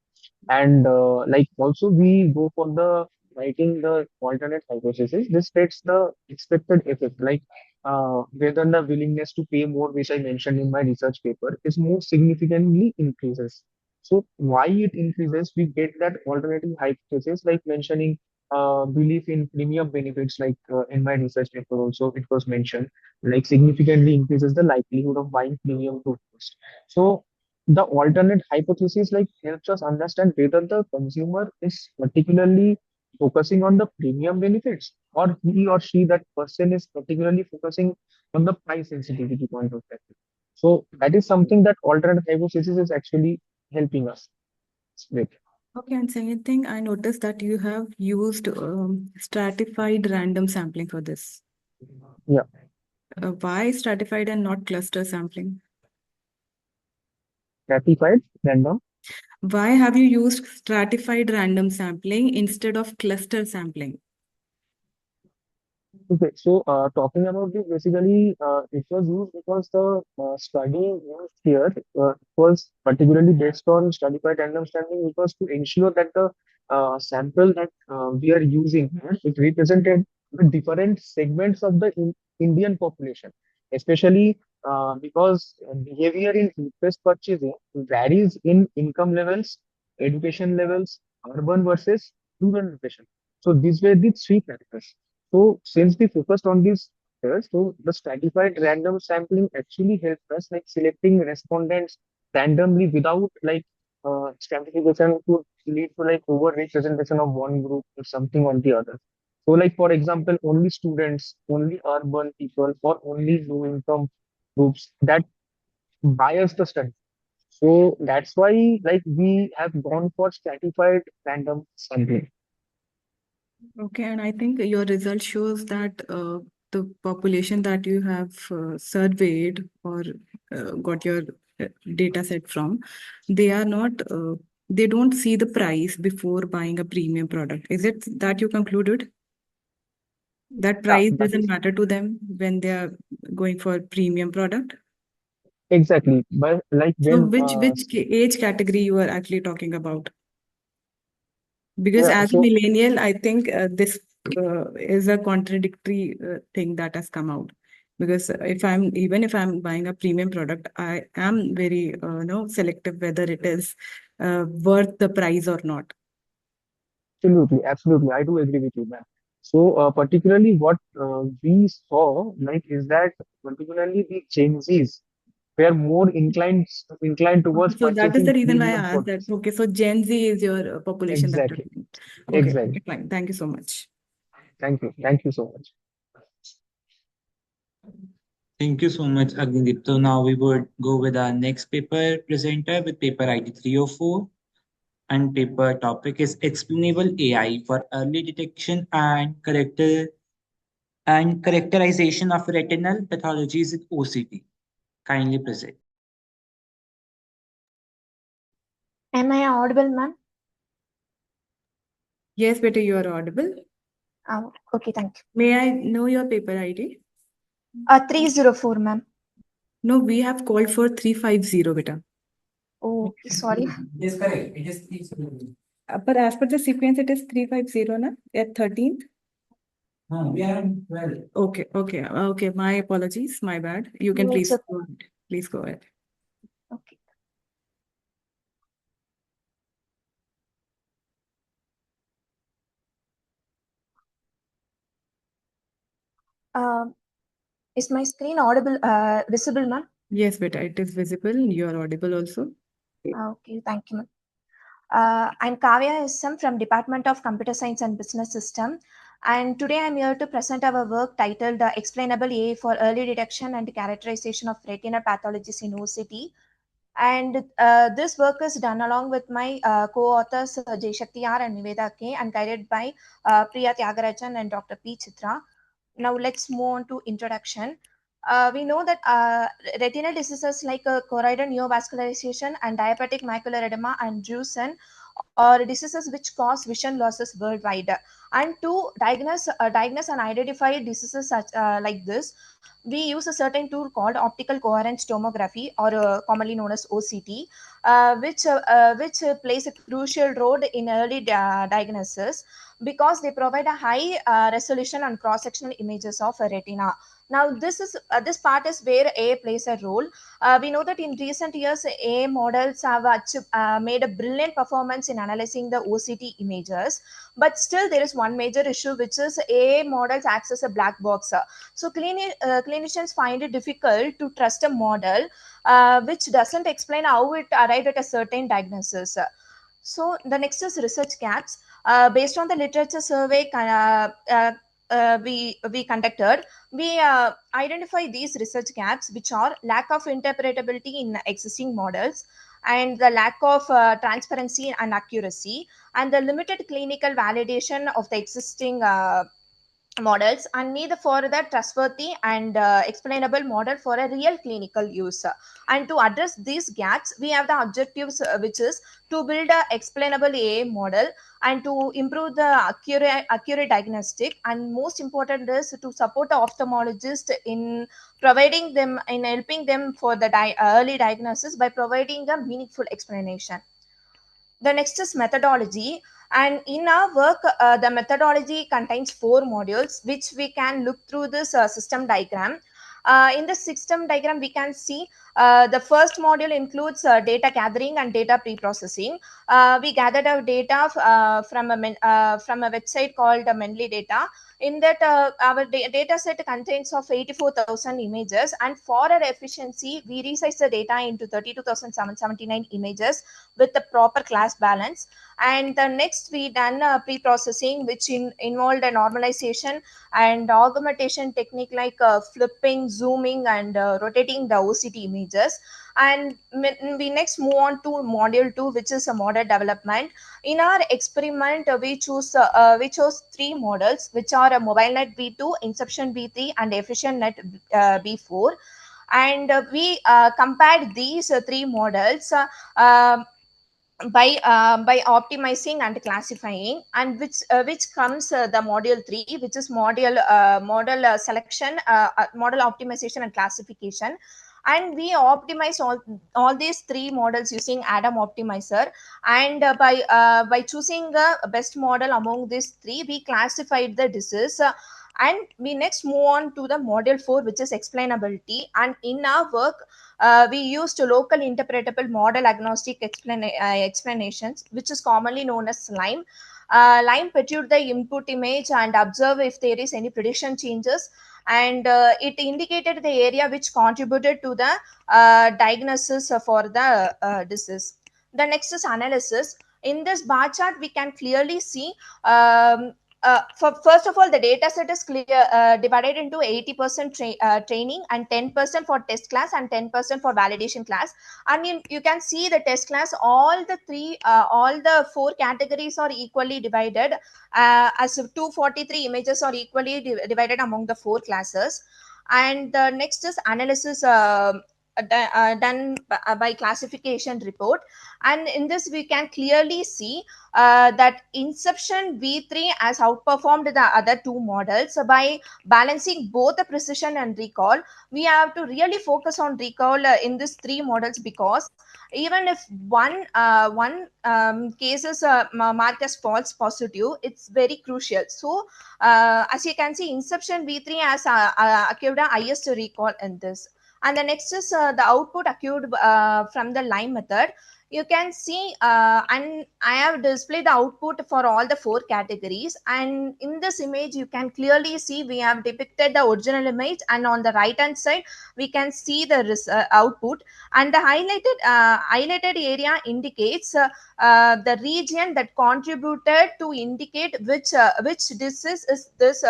And like also we go for the writing the alternate hypothesis. This states the expected effect, like whether the willingness to pay more, which I mentioned in my research paper, is more significantly increases. So why it increases, we get that alternative hypothesis, like mentioning belief in premium benefits, like in my research paper also it was mentioned, like significantly increases the likelihood of buying premium toothpaste. So the alternate hypothesis like helps us understand whether the consumer is particularly focusing on the premium benefits or he or she, that person, is particularly focusing on the price sensitivity point of view. So that is something that alternate hypothesis is actually helping us with. Okay, and second thing, I noticed that you have used stratified random sampling for this. Yeah. Why stratified and not cluster sampling? Stratified random. Why have you used stratified random sampling instead of cluster sampling? Okay, so talking about this, basically, it was used because the study used here was particularly based on stratified random sampling because to ensure that the sample that we are using, it represented the different segments of the Indian population, especially because behavior in toothpaste purchasing varies in income levels, education levels, urban versus rural location. So these were the three factors. So since we focused on these factors, so the stratified random sampling actually helped us like selecting respondents randomly without like stratification could lead to like over representation of one group or something on the other. So like for example, only students, only urban people, or only low income groups that bias the study. So that's why like we have gone for stratified random sampling. Okay, and I think your result shows that the population that you have surveyed or got your data set from, they are not, they don't see the price before buying a premium product. Is it that you concluded? That price That doesn't is matter to them when they are going for premium product? exactly. But like So when age category you are actually talking about? Because yeah, as a so millennial, I think this is a contradictory thing that has come out. Because even if I'm buying a premium product, I am very selective whether it is worth the price or not. absolutely, absolutely. I do agree with you, man. So, particularly what we saw, like, is that particularly the Gen Zs were more inclined towards So that is the purchasing reason why I premium asked that. products. Okay, so Gen Z is your population that you're Exactly, looking. Okay, exactly. okay, fine. Thank you so much. Thank you so much. Thank you so much, Agnidipto. Now we would go with our next paper presenter with paper ID 304. And paper topic is explainable AI for early detection and characterization of retinal pathologies in OCT. Kindly present. Am I audible, ma'am? Yes, better you are audible. Okay, thank you. May I know your paper ID? 304, ma'am. No, we have called for 350, beta. Oh, okay, sorry. Yes, correct. It is 350. But as per the sequence, it is 350 na? At 13th? No, we are on 12. Okay. My apologies. My bad. You can No, it's please okay. go ahead. Please go ahead. Okay. Is my screen audible, visible, ma'am? Yes, beta. It is visible. You are audible also. Okay, thank you, ma'am. I'm Kavya SM from Department of Computer Science and Business System. And today I'm here to present our work titled Explainable AI for Early Detection and Characterization of Retinal Pathologies in OCT. And this work is done along with my co-authors Jay Shakti R and Niveda K and guided by Priya Tyagarajan and Dr. P. Chitra. Now let's move on to introduction. We know that retinal diseases like choroidal neovascularization and diabetic macular edema and drusen or diseases which cause vision losses worldwide. And to diagnose and identify diseases such like this, we use a certain tool called optical coherence tomography, or commonly known as OCT, which plays a crucial role in early diagnosis because they provide a high resolution and cross-sectional images of a retina. Now, this part is where AI plays a role. We know that in recent years, AI models have made a brilliant performance in analyzing the OCT images, but still there is one major issue, which is AI models access a black box. So clinicians find it difficult to trust a model which doesn't explain how it arrived at a certain diagnosis. So the next is research gaps. Based on the literature survey we conducted, we identify these research gaps, which are lack of interpretability in existing models, and the lack of transparency and accuracy, and the limited clinical validation of the existing models and need for the trustworthy and explainable model for a real clinical use. And to address these gaps, we have the objectives, which is to build a explainable AI model and to improve the accurate diagnostic, and most important is to support the ophthalmologist in providing them in helping them for the early diagnosis by providing a meaningful explanation. The next is methodology. And in our work, the methodology contains four modules, which we can look through this system diagram. In the system diagram, we can see the first module includes data gathering and data pre-processing. We gathered our data from a website called Menly Data. In that, our data set contains of 84,000 images, and for our efficiency, we resize the data into 32,779 images with the proper class balance. And the next we done pre-processing, which involved a normalization and augmentation technique like flipping, zooming, and rotating the OCT images. And we next move on to module 2, which is a model development. In our experiment, we chose three models, which are a mobile net v2, inception v3, and efficient net v4. And we compared these three models by optimizing and classifying, and which comes the module 3, which is model selection, model optimization and classification. And we optimize all these three models using Adam optimizer. And by choosing the best model among these three, we classified the disease. And we next move on to the module 4, which is explainability. And in our work, we used local interpretable model agnostic explanations, which is commonly known as LIME. LIME perturbed the input image and observe if there is any prediction changes, and it indicated the area which contributed to the diagnosis for the disease. The next is analysis. In this bar chart, we can clearly see, first of all, the data set is divided into 80% training and 10% for test class and 10% for validation class. And you can see the test class, all the four categories are equally divided, as 243 images are equally divided among the four classes. And the next is analysis, done by classification report. And in this, we can clearly see that inception v3 has outperformed the other two models. So by balancing both the precision and recall, we have to really focus on recall in these three models, because even if one case is marked as false positive, it's very crucial. So as you can see, inception v3 has acquired the highest recall in this. And the next is the output acquired from the line method. You can see, and I have displayed the output for all the four categories. And in this image, you can clearly see we have depicted the original image, and on the right hand side, we can see the output. And the highlighted area indicates the region that contributed to indicate which disease is this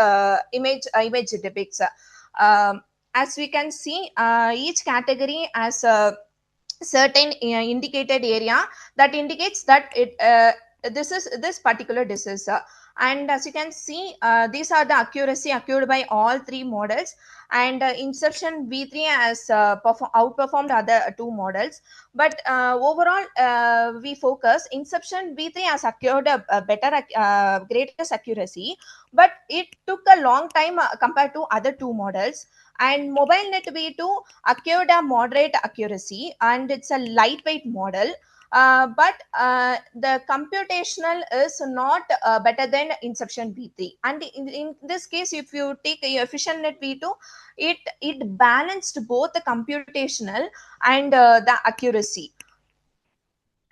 image depicts. As we can see, each category has a certain indicated area that indicates that this is this particular disease. And as you can see, these are the accuracy acquired by all three models. And inception v3 has outperformed other two models. But overall, we focus inception v3 has acquired a better greatest accuracy, but it took a long time compared to other two models. And mobile net v2 acquired a moderate accuracy, and it's a lightweight model. But the computational is not better than inception v3. And in this case, if you take a efficient net v2, it balanced both the computational and the accuracy.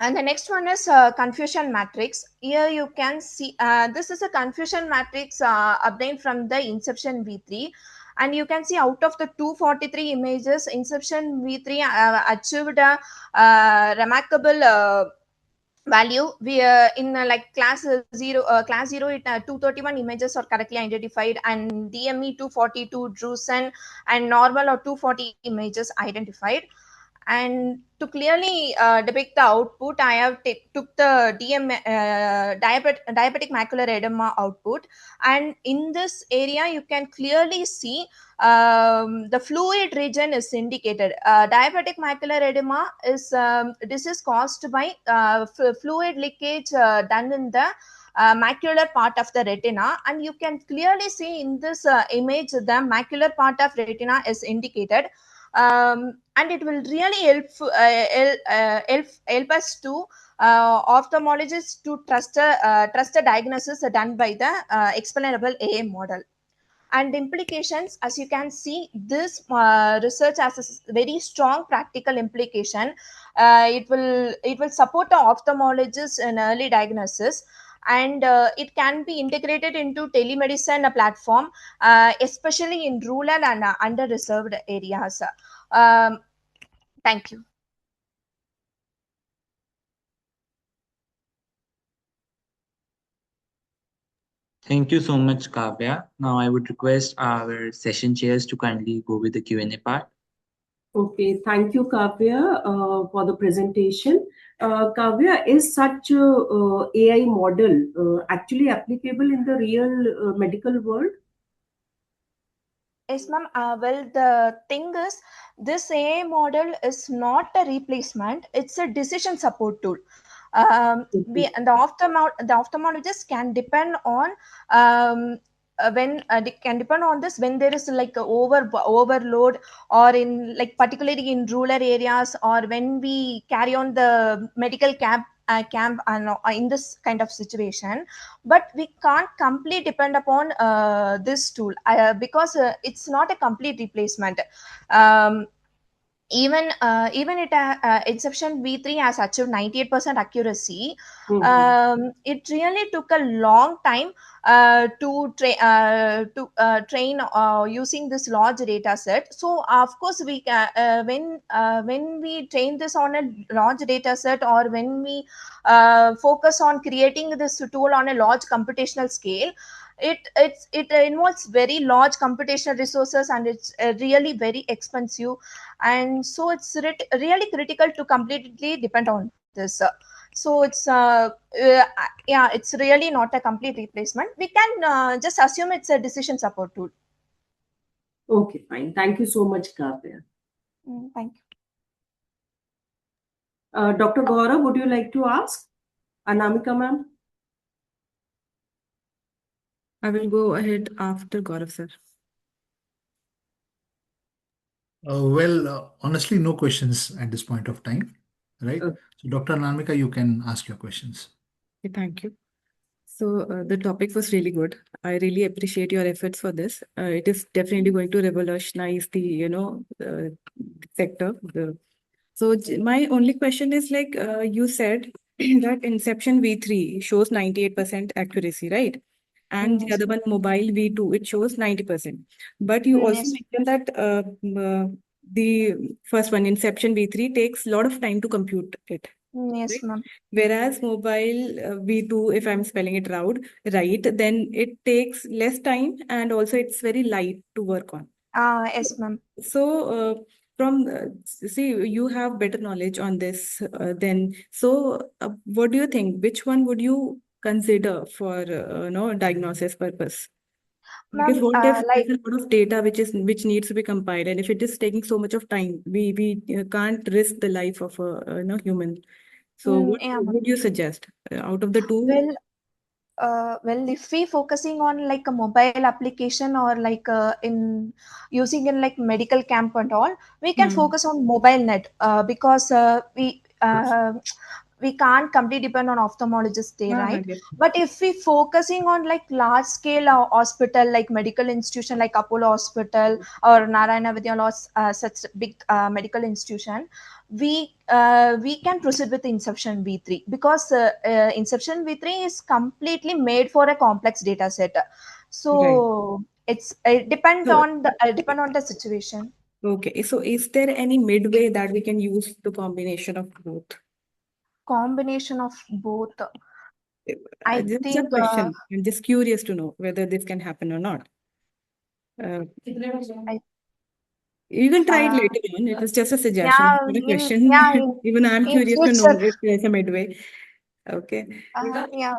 And the next one is confusion matrix. Here you can see, this is a confusion matrix obtained from the inception v3. And you can see, out of the 243 images, inception v3 achieved a remarkable value. We in like class 0, it 231 images are correctly identified, and DME 242, drusen, and normal or 240 images identified. And to clearly depict the output, I have took the diabetic macular edema output, and in this area you can clearly see the fluid region is indicated. Diabetic macular edema is this is caused by fluid leakage done in the macular part of the retina, and you can clearly see in this image the macular part of retina is indicated. And it will really help us to ophthalmologists to trust the diagnosis done by the explainable AI model. And implications, as you can see, this research has a very strong practical implication. It will support the ophthalmologist in early diagnosis, and it can be integrated into telemedicine platform, especially in rural and under-reserved areas. um, Thank you. Thank you so much, Kavya. Now I would request our session chairs to kindly go with the Q&A part. Okay, thank you, Kavya, for the presentation. Kavya, is such a AI model actually applicable in the real medical world? Yes, ma'am. Well, the thing is, this AI model is not a replacement, it's a decision support tool. The ophthalmologist can depend on when they can depend on this when there is like a overload, or in like particularly in rural areas, or when we carry on the medical camp and in this kind of situation. But we can't completely depend upon this tool because it's not a complete replacement. um, even Inception V3 has achieved 98% accuracy. It really took a long time to train using this large data set. So of course we can when we train this on a large data set, or when we focus on creating this tool on a large computational scale, it involves very large computational resources, and it's really very expensive. And so it's really critical to completely depend on this. So yeah, it's really not a complete replacement. We can just assume it's a decision support tool. Okay, fine. Thank you so much, Kavya. Thank you. Dr. Gaurav, would you like to ask? Anamika, ma'am? I will go ahead after Gaurav, sir. Honestly, no questions at this point of time, right? So, Dr. Anamika, you can ask your questions. Okay, thank you. So the topic was really good. I really appreciate your efforts for this. It is definitely going to revolutionize the, sector. So my only question is like you said that Inception V3 shows 98% accuracy, right? And the Yes. other one, Mobile V2, it shows 90%. But you also Yes. mentioned that the first one, Inception V3, takes a lot of time to compute it. Yes, Right? ma'am. Whereas Mobile V2, if I'm spelling it right, then it takes less time and also it's very light to work on. Yes, ma'am. So, see, you have better knowledge on this then. So, what do you think? Which one would you consider for diagnosis purpose? Because Ma'am, what if like there's a lot of data which needs to be compiled, and if it is taking so much of time, we can't risk the life of a human. So, what yeah, ma'am. would you suggest out of the two? Well, if we focusing on like a mobile application, or like in using in like medical camp and all, we can focus on mobile net because we can't completely depend on ophthalmologists there, right? Yes. But if we focusing on like large scale hospital, like medical institution like Apollo Hospital or Narayana Vidya, such big medical institution, we can proceed with Inception V3 because Inception V3 is completely made for a complex data set. So it depends So, on the depend on the situation. okay. So, is there any midway that we can use the combination of both? Combination of both. I This is a think question. I'm just curious to know whether this can happen or not. I You can try it Uh, later on. It was just a suggestion, yeah, not a in question. yeah Even I'm in curious to know future. if there's a midway. Okay. Yeah.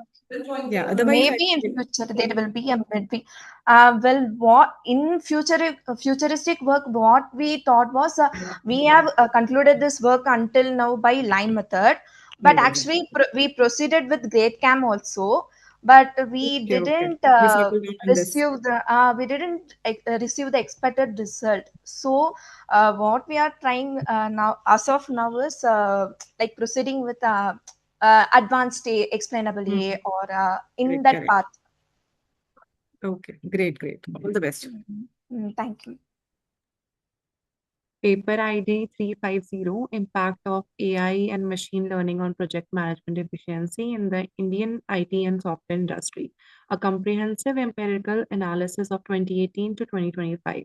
Yeah. Otherwise, I Maybe in think future there will be a maybe. Well, what in futuristic work, what we thought was we have concluded this work until now by line method, but right, right, right. actually we proceeded with great cam also, but we Okay, okay. didn't We settled on this. receive the expected result. So what we are trying now as of now is like proceeding with advanced explainable Hmm. A or in Great, that correct. path. Okay, great, great. All the best. Thank you. Paper ID 350, Impact of AI and Machine Learning on Project Management Efficiency in the Indian IT and Software Industry, a comprehensive empirical analysis of 2018 to 2025.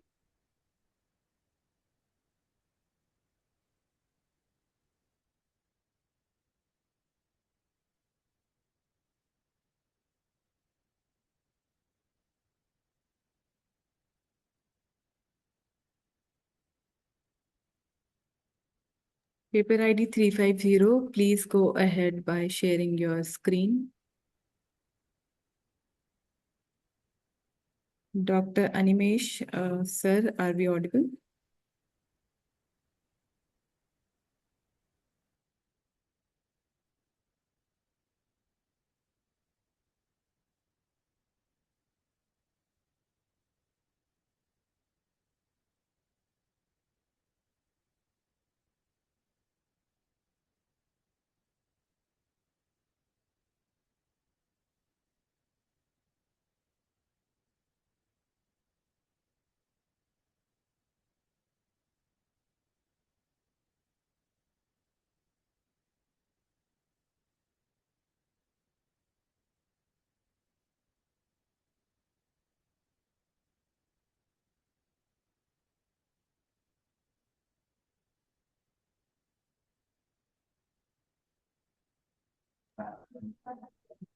Paper ID 350, please go ahead by sharing your screen. Dr. Animesh, sir, are we audible?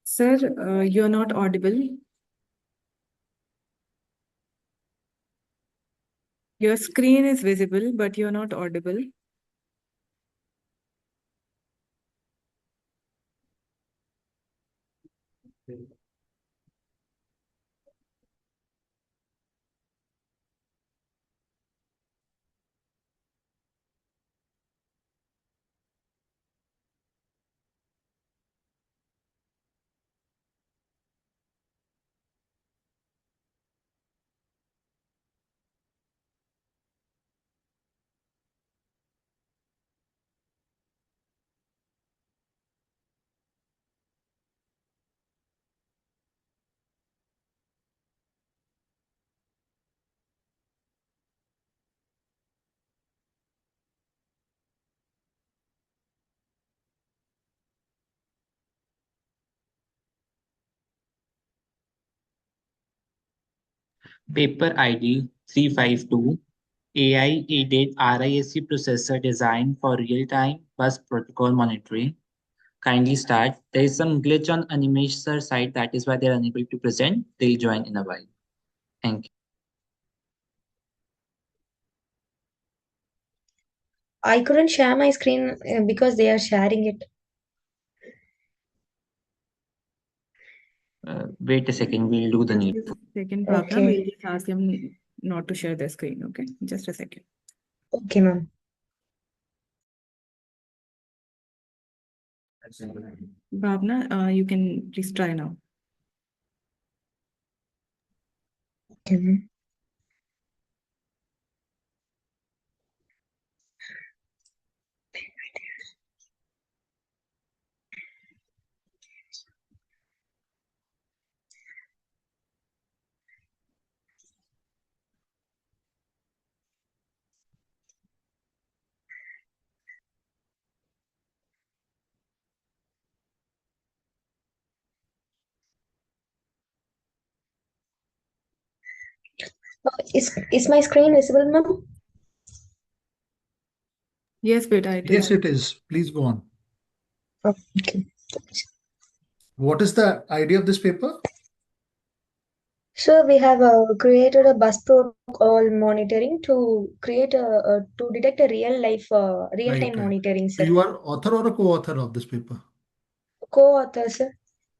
Sir, you're not audible. Your screen is visible, but you're not audible. Paper ID 352, AI-aided RISC processor designed for real-time bus protocol monitoring. Kindly start. There is some glitch on Animesh sir side, that is why they're unable to present. They'll join in a while. Thank you. I couldn't share my screen because they are sharing it. Wait a second, we'll do the needful. Second, Bhavna, Okay. we'll just ask them not to share their screen, okay? Just a second. Okay, ma'am. Bhavna, you can please try now. Okay, ma'am. Is my screen visible, ma'am? Yes, beta, it Yes, is. it is. Please go on. Okay. What is the idea of this paper? So we have created a bus protocol monitoring to create to detect a real Right, time right. monitoring, So sir. you are author or a co-author of this paper? Co-author, sir.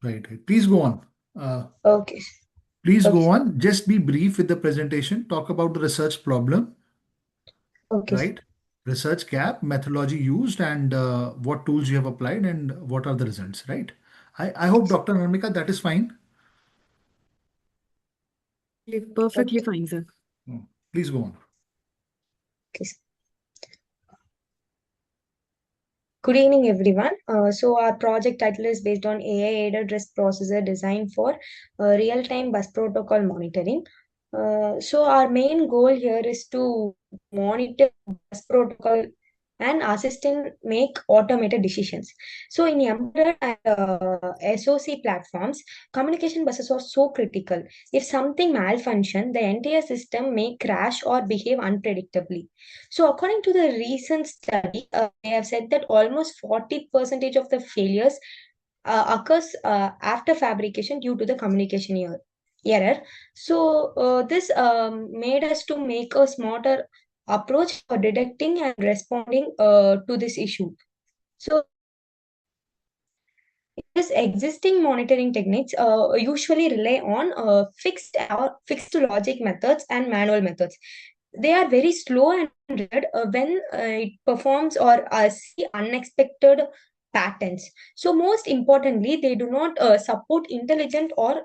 Right, right. Please go on. Uh, Okay. please go Okay. on. Just be brief with the presentation. Talk about the research problem, Okay. right? Research gap, methodology used, and what tools you have applied, and what are the results, right? I hope, Dr. Narmika, that is fine. Perfectly fine, sir. Please go on. Okay. Good evening, everyone. So our project title is based on AI-aided risk processor designed for real-time bus protocol monitoring. So our main goal here is to monitor bus protocol and assistant make automated decisions. So in embedded and SOC platforms, communication buses are so critical. If something malfunction, the entire system may crash or behave unpredictably. So according to the recent study, they have said that almost 40% of the failures occurs after fabrication due to the communication error. So this made us to make a smarter approach for detecting and responding to this issue. So this existing monitoring techniques usually rely on fixed logic methods and manual methods. They are very slow and rigid when it performs or see unexpected patterns. So most importantly, they do not support intelligent or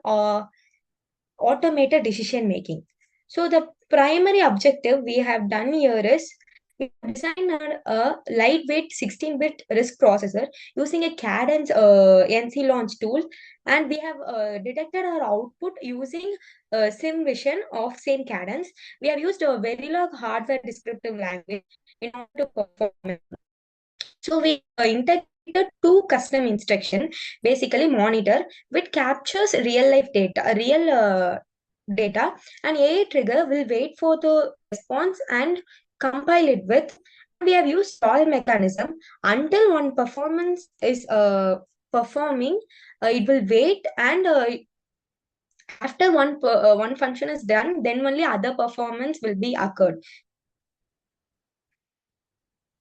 automated decision making. So the primary objective we have done here is we have designed a lightweight 16-bit RISC processor using a Cadence NC launch tool, and we have detected our output using SimVision of same Cadence. We have used a Verilog hardware descriptive language in order to perform it. So we integrated two custom instruction, basically monitor, which captures real life data, data, and AI trigger will wait for the response and compile it with. And we have used stall mechanism until one performance is performing, it will wait, and after one function is done, then only other performance will be occurred.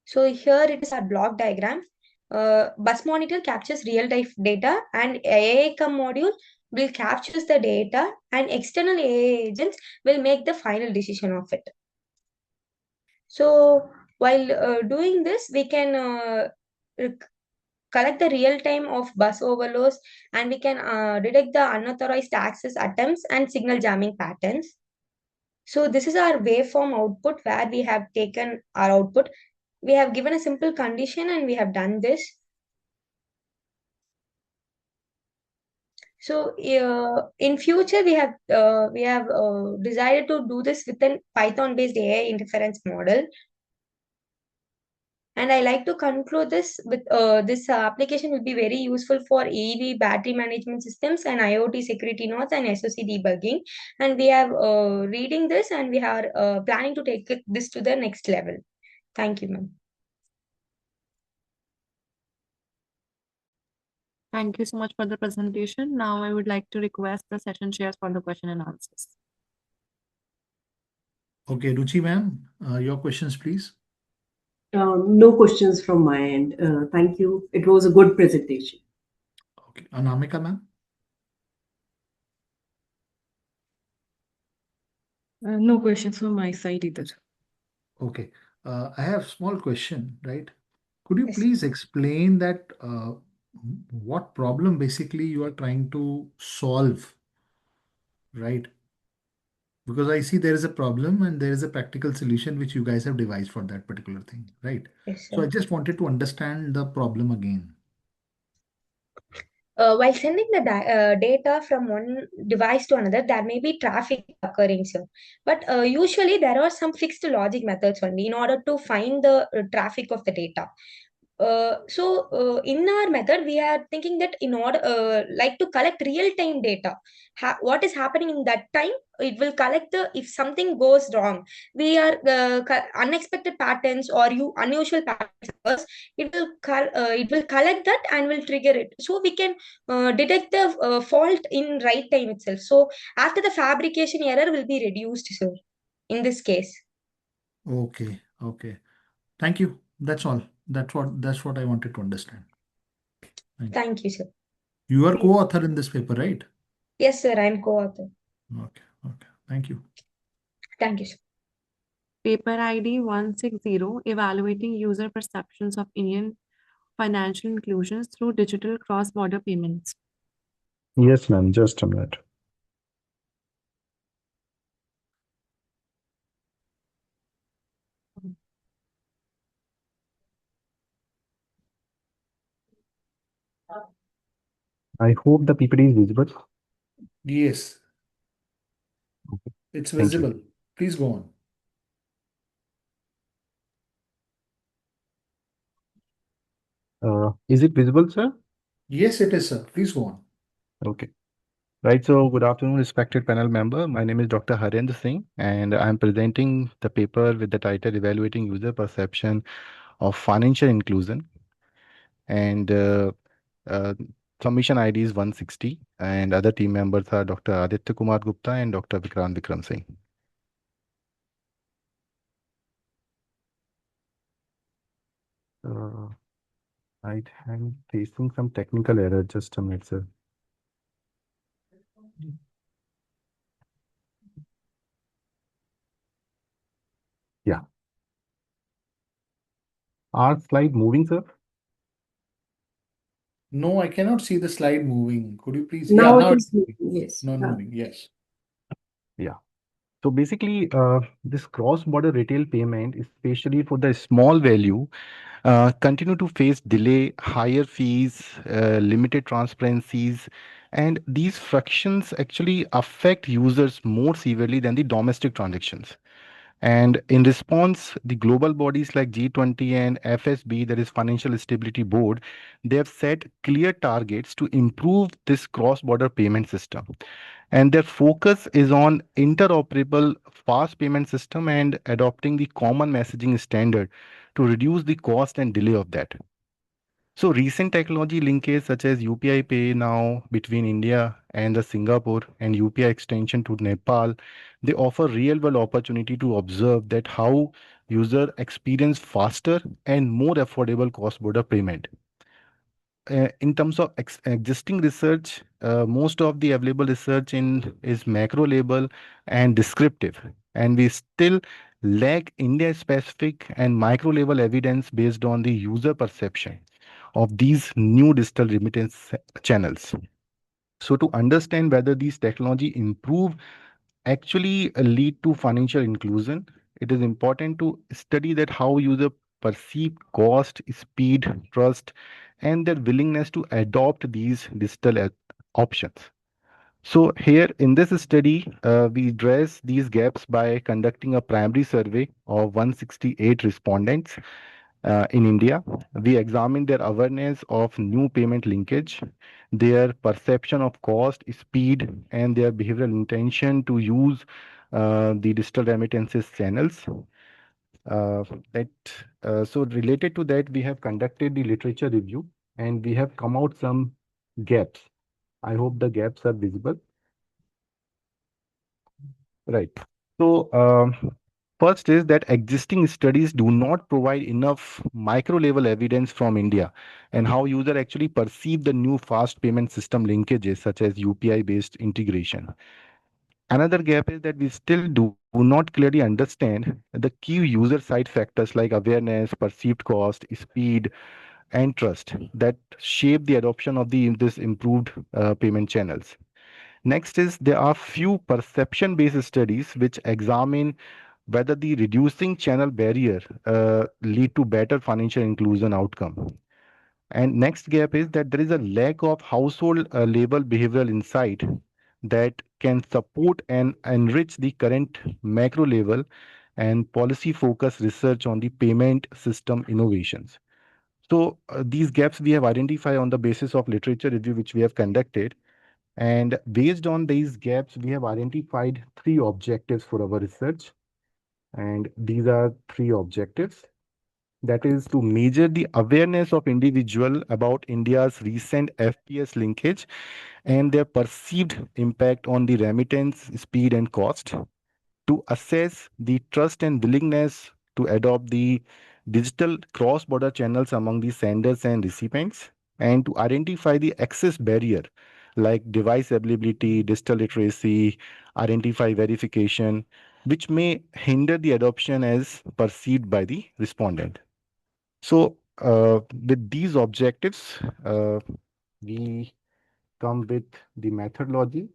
So here it is our block diagram. Bus monitor captures real life data, and AICOM module will captures the data, and external AI agents will make the final decision of it. So while doing this, we can collect the real time of bus overloads, and we can detect the unauthorized access attempts and signal jamming patterns. So this is our waveform output where we have taken our output. We have given a simple condition and we have done this. So in future we have decided to do this with an Python based AI interference model. And I like to conclude this with this application will be very useful for EV battery management systems and IoT security nodes and SOC debugging. And we are reading this, and we are planning to take this to the next level. Thank you, ma'am. Thank you so much for the presentation. Now I would like to request the session chairs for the question and answers. Okay, Ruchi ma'am, your questions, please. No questions from my end. Thank you. It was a good presentation. Okay, Anamika ma'am. No questions from my side either. Okay, I have small question, right? Could you Yes. please explain that what problem basically you are trying to solve, right? Because I see there is a problem and there is a practical solution which you guys have devised for that particular thing, right? Yes, So I sir. just wanted to understand the problem again. While sending the data from one device to another, there may be traffic occurring, sir. But usually there are some fixed logic methods only in order to find the traffic of the data. In our method, we are thinking that in order, like to collect real-time data, what is happening in that time, it will collect the if something goes wrong, we are unexpected patterns or unusual patterns, it will collect that and will trigger it, so we can detect the fault in right time itself. So after the fabrication error will be reduced, sir, in this case. Okay, okay. Thank you. That's all. That's what I wanted to understand. Thank you. Thank you, sir. You are co-author in this paper, right? Yes, sir, I'm co-author. Okay, okay. Thank you. Thank you, sir. Paper ID 160, Evaluating User Perceptions of Indian Financial Inclusions Through Digital Cross-Border Payments. Yes, ma'am. Just a minute. I hope the PPT is visible. Yes, Okay. it's Thank you. visible. Please go on. Is it visible, sir? Yes, it is, sir. Please go on. Okay. Right. So, good afternoon, respected panel member. My name is Dr. Harendra Singh, and I'm presenting the paper with the title Evaluating User Perception of Financial Inclusion. And uh, submission ID is 160, and other team members are Dr. Aditya Kumar Gupta and Dr. Vikram Singh. I'm facing some technical error. Just a minute, sir. Yeah. Are slide moving, sir? No, I cannot see the slide moving. Could you please? Now Yeah, now it it's is moving, yes. not moving. Yes. Yeah. So basically, this cross-border retail payment, especially for the small value, continue to face delay, higher fees, limited transparencies, and these frictions actually affect users more severely than the domestic transactions. And in response, the global bodies like G20 and FSB, that is Financial Stability Board, they have set clear targets to improve this cross-border payment system. And their focus is on interoperable fast payment system and adopting the common messaging standard to reduce the cost and delay of that. So recent technology linkage such as UPI Pay now between India and the Singapore and UPI extension to Nepal, they offer real world opportunity to observe that how user experience faster and more affordable cross border payment. In terms of existing research, most of the available research in is macro level and descriptive, and we still lack India specific and micro level evidence based on the user perception of these new digital remittance channels. So to understand whether these technology improve actually lead to financial inclusion, it is important to study that how user perceive cost, speed, trust, and their willingness to adopt these digital options. So here in this study, we address these gaps by conducting a primary survey of 168 respondents in India. We examined their awareness of new payment linkage, their perception of cost, speed, and their behavioral intention to use the digital remittances channels. Uh, that so related to that, we have conducted the literature review and we have come out some gaps. I hope the gaps are visible. Right. So, first is that existing studies do not provide enough micro level evidence from India and how user actually perceive the new fast payment system linkages such as UPI based integration. Another gap is that we still do not clearly understand the key user side factors like awareness, perceived cost, speed, and trust that shape the adoption of this improved payment channels. Next is there are few perception-based studies which examine whether the reducing channel barrier lead to better financial inclusion outcome. And next gap is that there is a lack of household level behavioral insight that can support and enrich the current macro level and policy focused research on the payment system innovations. So these gaps we have identified on the basis of literature review which we have conducted. And based on these gaps, we have identified three objectives for our research. And these are three objectives. That is to measure the awareness of individual about India's recent FPS linkage and their perceived impact on the remittance speed and cost, to assess the trust and willingness to adopt the digital cross-border channels among the senders and recipients, and to identify the access barrier like device availability, digital literacy, identify verification, which may hinder the adoption as perceived by the respondent. So, with these objectives, we come with the methodology.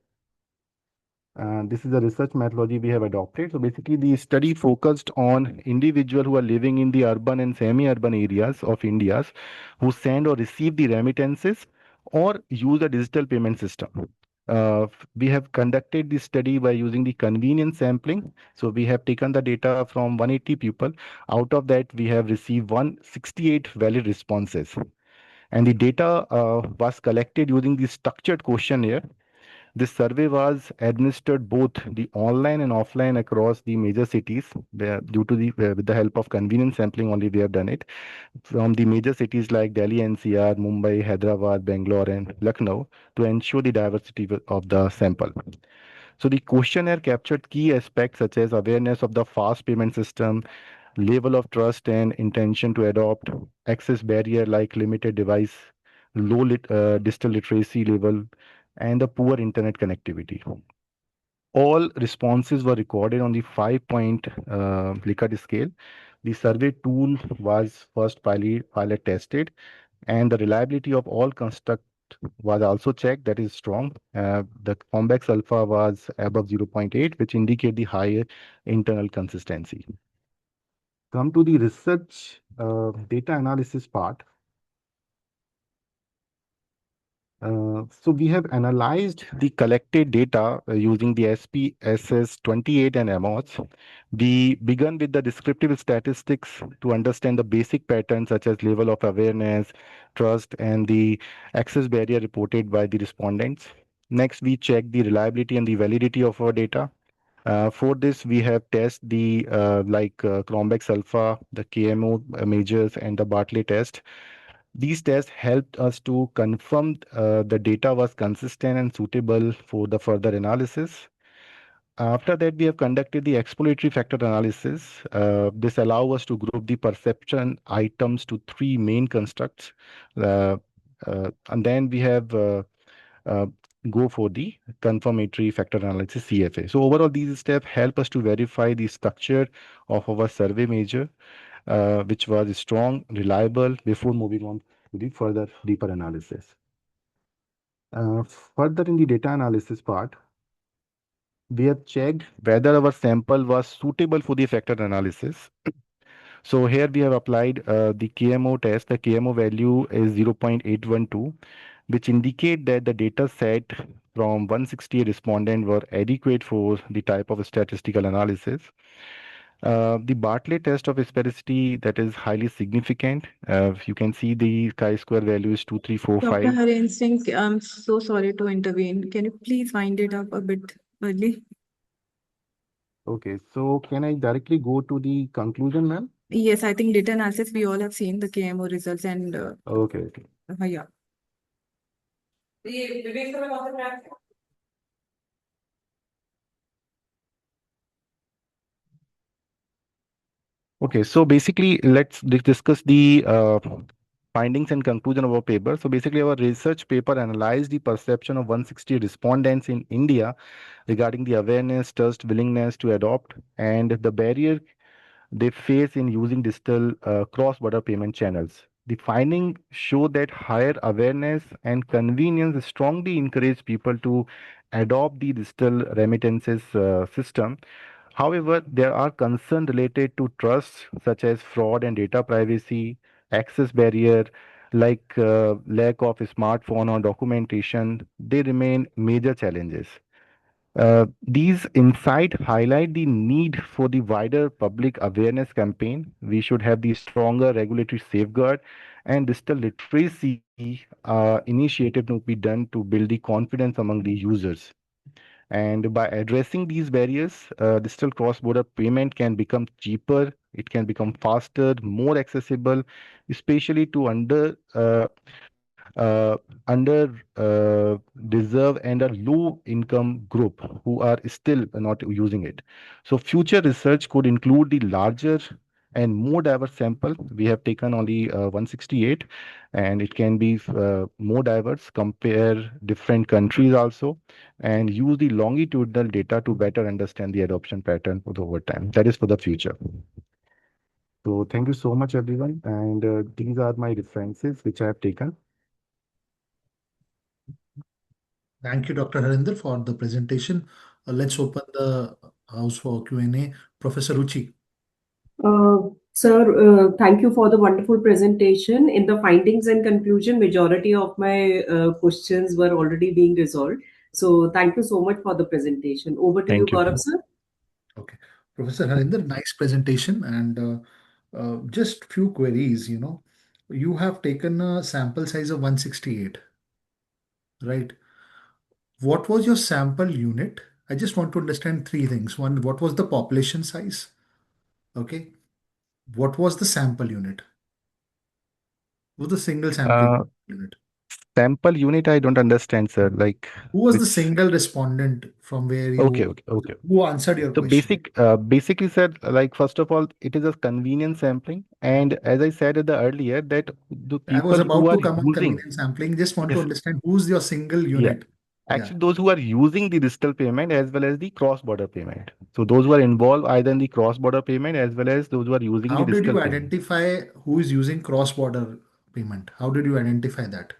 This is a research methodology we have adopted. So basically, the study focused on individuals who are living in the urban and semi-urban areas of India who send or receive the remittances or use a digital payment system. We have conducted this study by using the convenience sampling. So we have taken the data from 180 people. Out of that, we have received 168 valid responses. And the data was collected using the structured questionnaire. This survey was administered both the online and offline across the major cities. Where, due to the with the help of convenience sampling only, we have done it from the major cities like Delhi, NCR, Mumbai, Hyderabad, Bangalore, and Lucknow to ensure the diversity of the sample. So the questionnaire captured key aspects such as awareness of the fast payment system, level of trust and intention to adopt, access barrier like limited device, digital literacy level, and the poor internet connectivity. All responses were recorded on the 5-point Likert scale. The survey tool was first pilot tested, and the reliability of all construct was also checked. That is strong. The convex alpha was above 0.8, which indicate the higher internal consistency. Come to the research data analysis part. So we have analyzed the collected data using the SPSS 28 and MOS. We began with the descriptive statistics to understand the basic patterns such as level of awareness, trust, and the access barrier reported by the respondents. Next, we checked the reliability and the validity of our data. For this, we have tested the Cronbach's alpha, the KMO measures, and the Bartley test. These tests helped us to confirm the data was consistent and suitable for the further analysis. After that, we have conducted the exploratory factor analysis. This allows us to group the perception items to three main constructs. Uh, and then we have uh, go for the confirmatory factor analysis CFA. So overall, these steps help us to verify the structure of our survey measure, which was strong, reliable before moving on to the further deeper analysis. Further in the data analysis part, we have checked whether our sample was suitable for the factor analysis. So here we have applied the KMO test. The KMO value is 0.812, which indicate that the data set from 160 respondent were adequate for the type of statistical analysis. The Bartlett test of sphericity, that is highly significant. You can see the chi-square value is Dr. 2345. Haren Singh, I'm so sorry to intervene. Can you please wind it up a bit early? Okay, so can I directly go to the conclusion, ma'am? Yes, I think data analysis, we all have seen the KMO results and Okay. yeah. Okay, so basically, let's discuss the findings and conclusion of our paper. So basically, our research paper analyzed the perception of 160 respondents in India regarding the awareness, trust, willingness to adopt, and the barrier they face in using digital cross-border payment channels. The findings show that higher awareness and convenience strongly encourage people to adopt the digital remittances system. However, there are concerns related to trust, such as fraud and data privacy, access barrier, like lack of smartphone or documentation. They remain major challenges. These insights highlight the need for the wider public awareness campaign. We should have the stronger regulatory safeguard and digital literacy initiative to be done to build the confidence among the users. And by addressing these barriers, digital cross-border payment can become cheaper, it can become faster, more accessible, especially to uh, under deserve and a low income group who are still not using it. So future research could include the larger and more diverse sample. We have taken only 168, and it can be more diverse, compare different countries also, and use the longitudinal data to better understand the adoption pattern over time. That is for the future. So thank you so much, everyone. And these are my references which I have taken. Thank you, Dr. Harinder, for the presentation. Let's open the house for Q&A. Professor Ruchi. Sir, thank you for the wonderful presentation. In the findings and conclusion, majority of my questions were already being resolved. So thank you so much for the presentation. Over to you, Thank you. Gaurav, sir. Okay. Professor Harinder, nice presentation. And just few queries, you have taken a sample size of 168, right? What was your sample unit? I just want to understand three things. One, what was the population size? Okay. What was the sample unit? What was the single sample Uh, unit? Sample unit, I don't understand, sir. Like Who was the which? single respondent from where Okay, you, okay, okay. who answered your So question? basically, sir, like first of all, it is a convenience sampling, and as I said at the earlier, that the I was people who about are to come on using, convenience sampling. Just want to yes, understand who's your single yeah, unit. Yeah. actually those who are using the digital payment as well as the cross-border payment. So those who are involved either in the cross-border payment as well as those who are using the How did digital you payment. identify who is using cross-border payment? How did you identify that?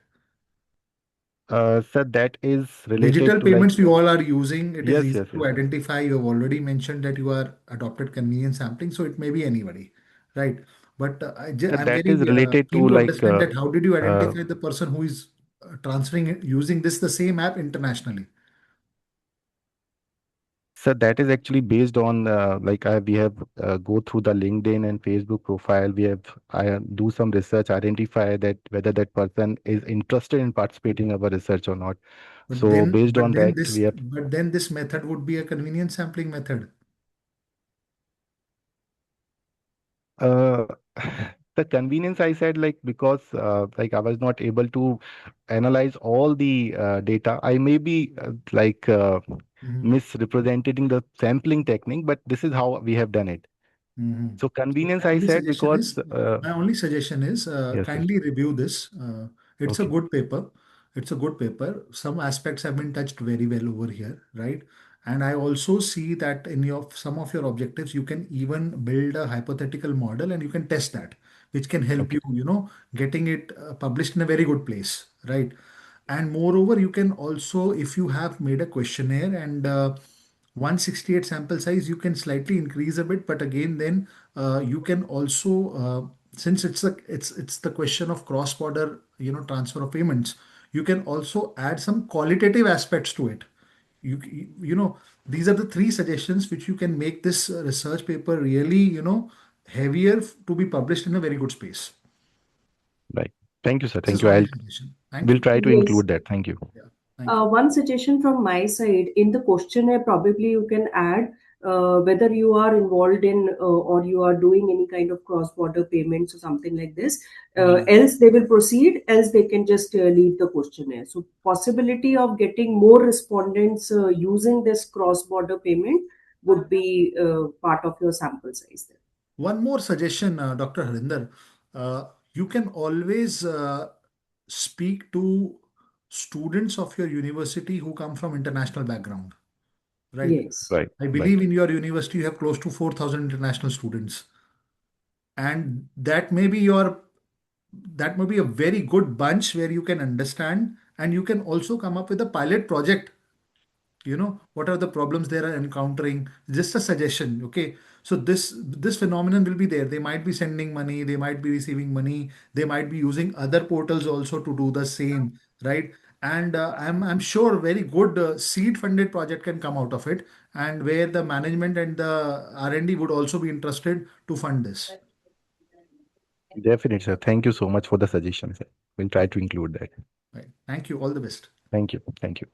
Sir, that is related Digital to like payments we all are using. It is yes, easy yes, to yes, yes. identify. You have already mentioned that you are adopted convenience sampling, so it may be anybody, right? But Sir, I'm that very is related keen to to like understand that how did you uh, identify the person who is transferring it using the same app internationally? so that is actually based on we have go through the LinkedIn and Facebook profile. We have I do some research, identify that whether that person is interested in participating in our research or not. But So then, based but on then that, this, we have but then this method would be a convenience sampling method. uh, the convenience I said like because like I was not able to analyze all the data. I may be Mhm. misrepresenting the sampling technique, but this is how we have done it. Mhm. So So convenience I said because my only suggestion is yes, yes. kindly review this. It's a Okay. good paper. It's a good paper. Some aspects have been touched very well over here, right? And I also see that in your some of your objectives, you can even build a hypothetical model and you can test that, which can help Okay. you, getting it published in a very good place, right? And moreover, you can also, if you have made a questionnaire and 168 sample size, you can slightly increase a bit, but again, then you can also, since it's the question of cross-border, transfer of payments, you can also add some qualitative aspects to it. These are the three suggestions which you can make this research paper really, heavier to be published in a very good space. Right. Thank you, sir. This Thank is you. only I'll suggestion. Thank will you. try to Yes. include that. Thank you. Yeah. Thank you. One suggestion from my side in the questionnaire, probably you can add whether you are involved in or you are doing any kind of cross-border payments or something like this. Else they will proceed, else they can just leave the questionnaire. So possibility of getting more respondents using this cross-border payment would be part of your sample size there. One more suggestion, Dr. Harinder. You can always speak to students of your university who come from international background, right? Yes. Right. I Right. believe in your university you have close to 4,000 international students, and that may be a very good bunch where you can understand, and you can also come up with a pilot project. What are the problems they are encountering? Just a suggestion, okay? So this phenomenon will be there. They might be sending money, they might be receiving money, they might be using other portals also to do the same, right? and I'm sure very good seed funded project can come out of it, and where the management and the R&D would also be interested to fund this. Definitely, sir. Thank you so much for the suggestion, sir. We'll try to include that. Right. Thank you. All the best. Thank you. Thank you.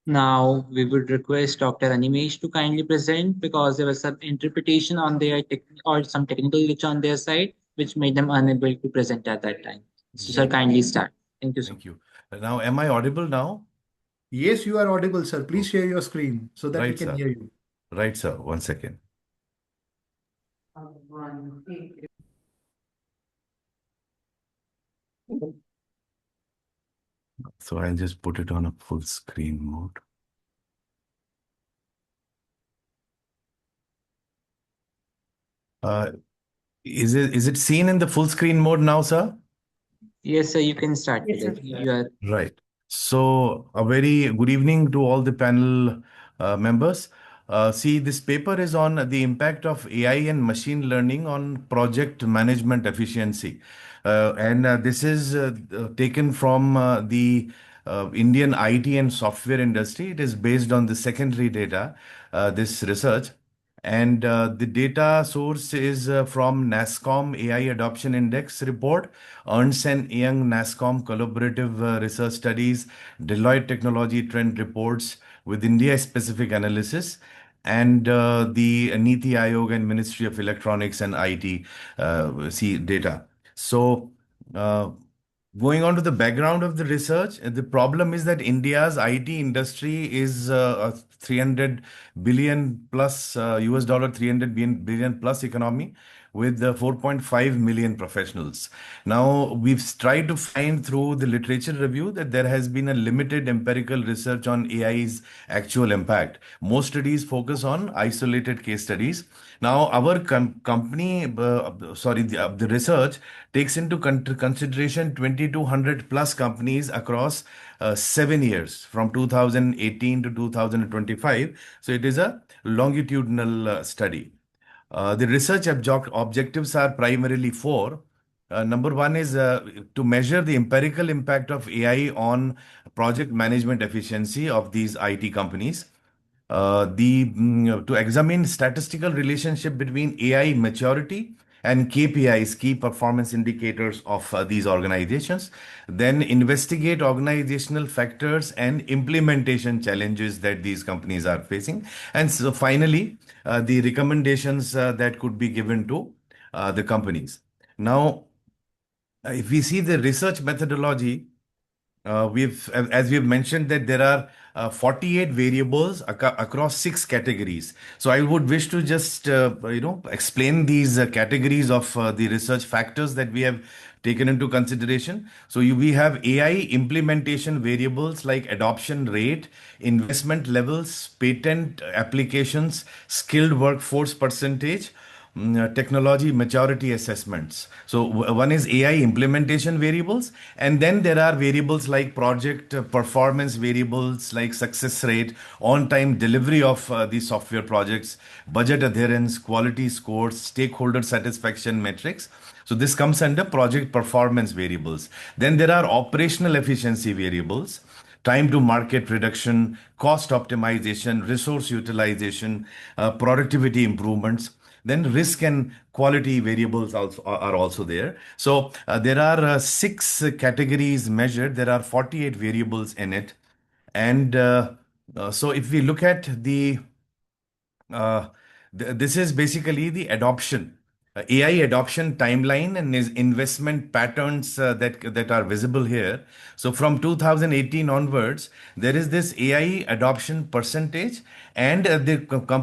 Now we would request Dr. Animesh to kindly present because there was some interpretation on their or some technical glitch on their side, which made them unable to present at that time. So, sir, kindly start. Thank you, sir. Thank you. Now, am I audible now? Yes, you are audible, sir. Please share your screen so that we Right, can sir. hear you. Right, sir. 1 second. So I'll just put it on a full screen mode. Is it seen in the full screen mode now, sir? Yes, sir, you can start Yes, with sir. it. You are Right. So, a very good evening to all the panel members. See, this paper is on the impact of AI and machine learning on project management efficiency. And this is taken from the Indian IT and software industry. It is based on the secondary data, this research. And the data source is from NASSCOM AI Adoption Index report, Ernst and Young NASSCOM Collaborative Research Studies, Deloitte Technology Trend Reports with India-specific analysis, and the Niti Aayog and Ministry of Electronics and IT see data. So, going on to the background of the research, the problem is that India's IT industry is a 300 billion plus US dollar 300 billion plus economy with 4.5 million professionals. Now, we've tried to find through the literature review that there has been a limited empirical research on AI's actual impact. Most studies focus on isolated case studies. Now, our company, the research takes into consideration 2,200 plus companies across 7 years from 2018 to 2025. So it is a longitudinal study. The research objectives are primarily four. Number one is to measure the empirical impact of AI on project management efficiency of these IT companies. To examine statistical relationship between AI maturity and KPIs, key performance indicators of these organizations, then investigate organizational factors and implementation challenges that these companies are facing, and so finally, the recommendations that could be given to the companies. Now, if we see the research methodology, as we've mentioned that there are 48 variables across 6 categories. So I would wish to just explain these categories of the research factors that we have taken into consideration. So we have AI implementation variables like adoption rate, investment levels, patent applications, skilled workforce percentage, technology maturity assessments. So one is AI implementation variables, and then there are variables like project performance variables like success rate, on-time delivery of the software projects, budget adherence, quality scores, stakeholder satisfaction metrics. So this comes under project performance variables. Then there are operational efficiency variables, time to market reduction, cost optimization, resource utilization, productivity improvements. Then risk and quality variables are also there. So there are 6 categories measured. There are 48 variables in it. And so if we look at uh, this is basically the adoption, AI adoption timeline and investment patterns that are visible here. So from 2018 onwards, there is this AI adoption percentage, and the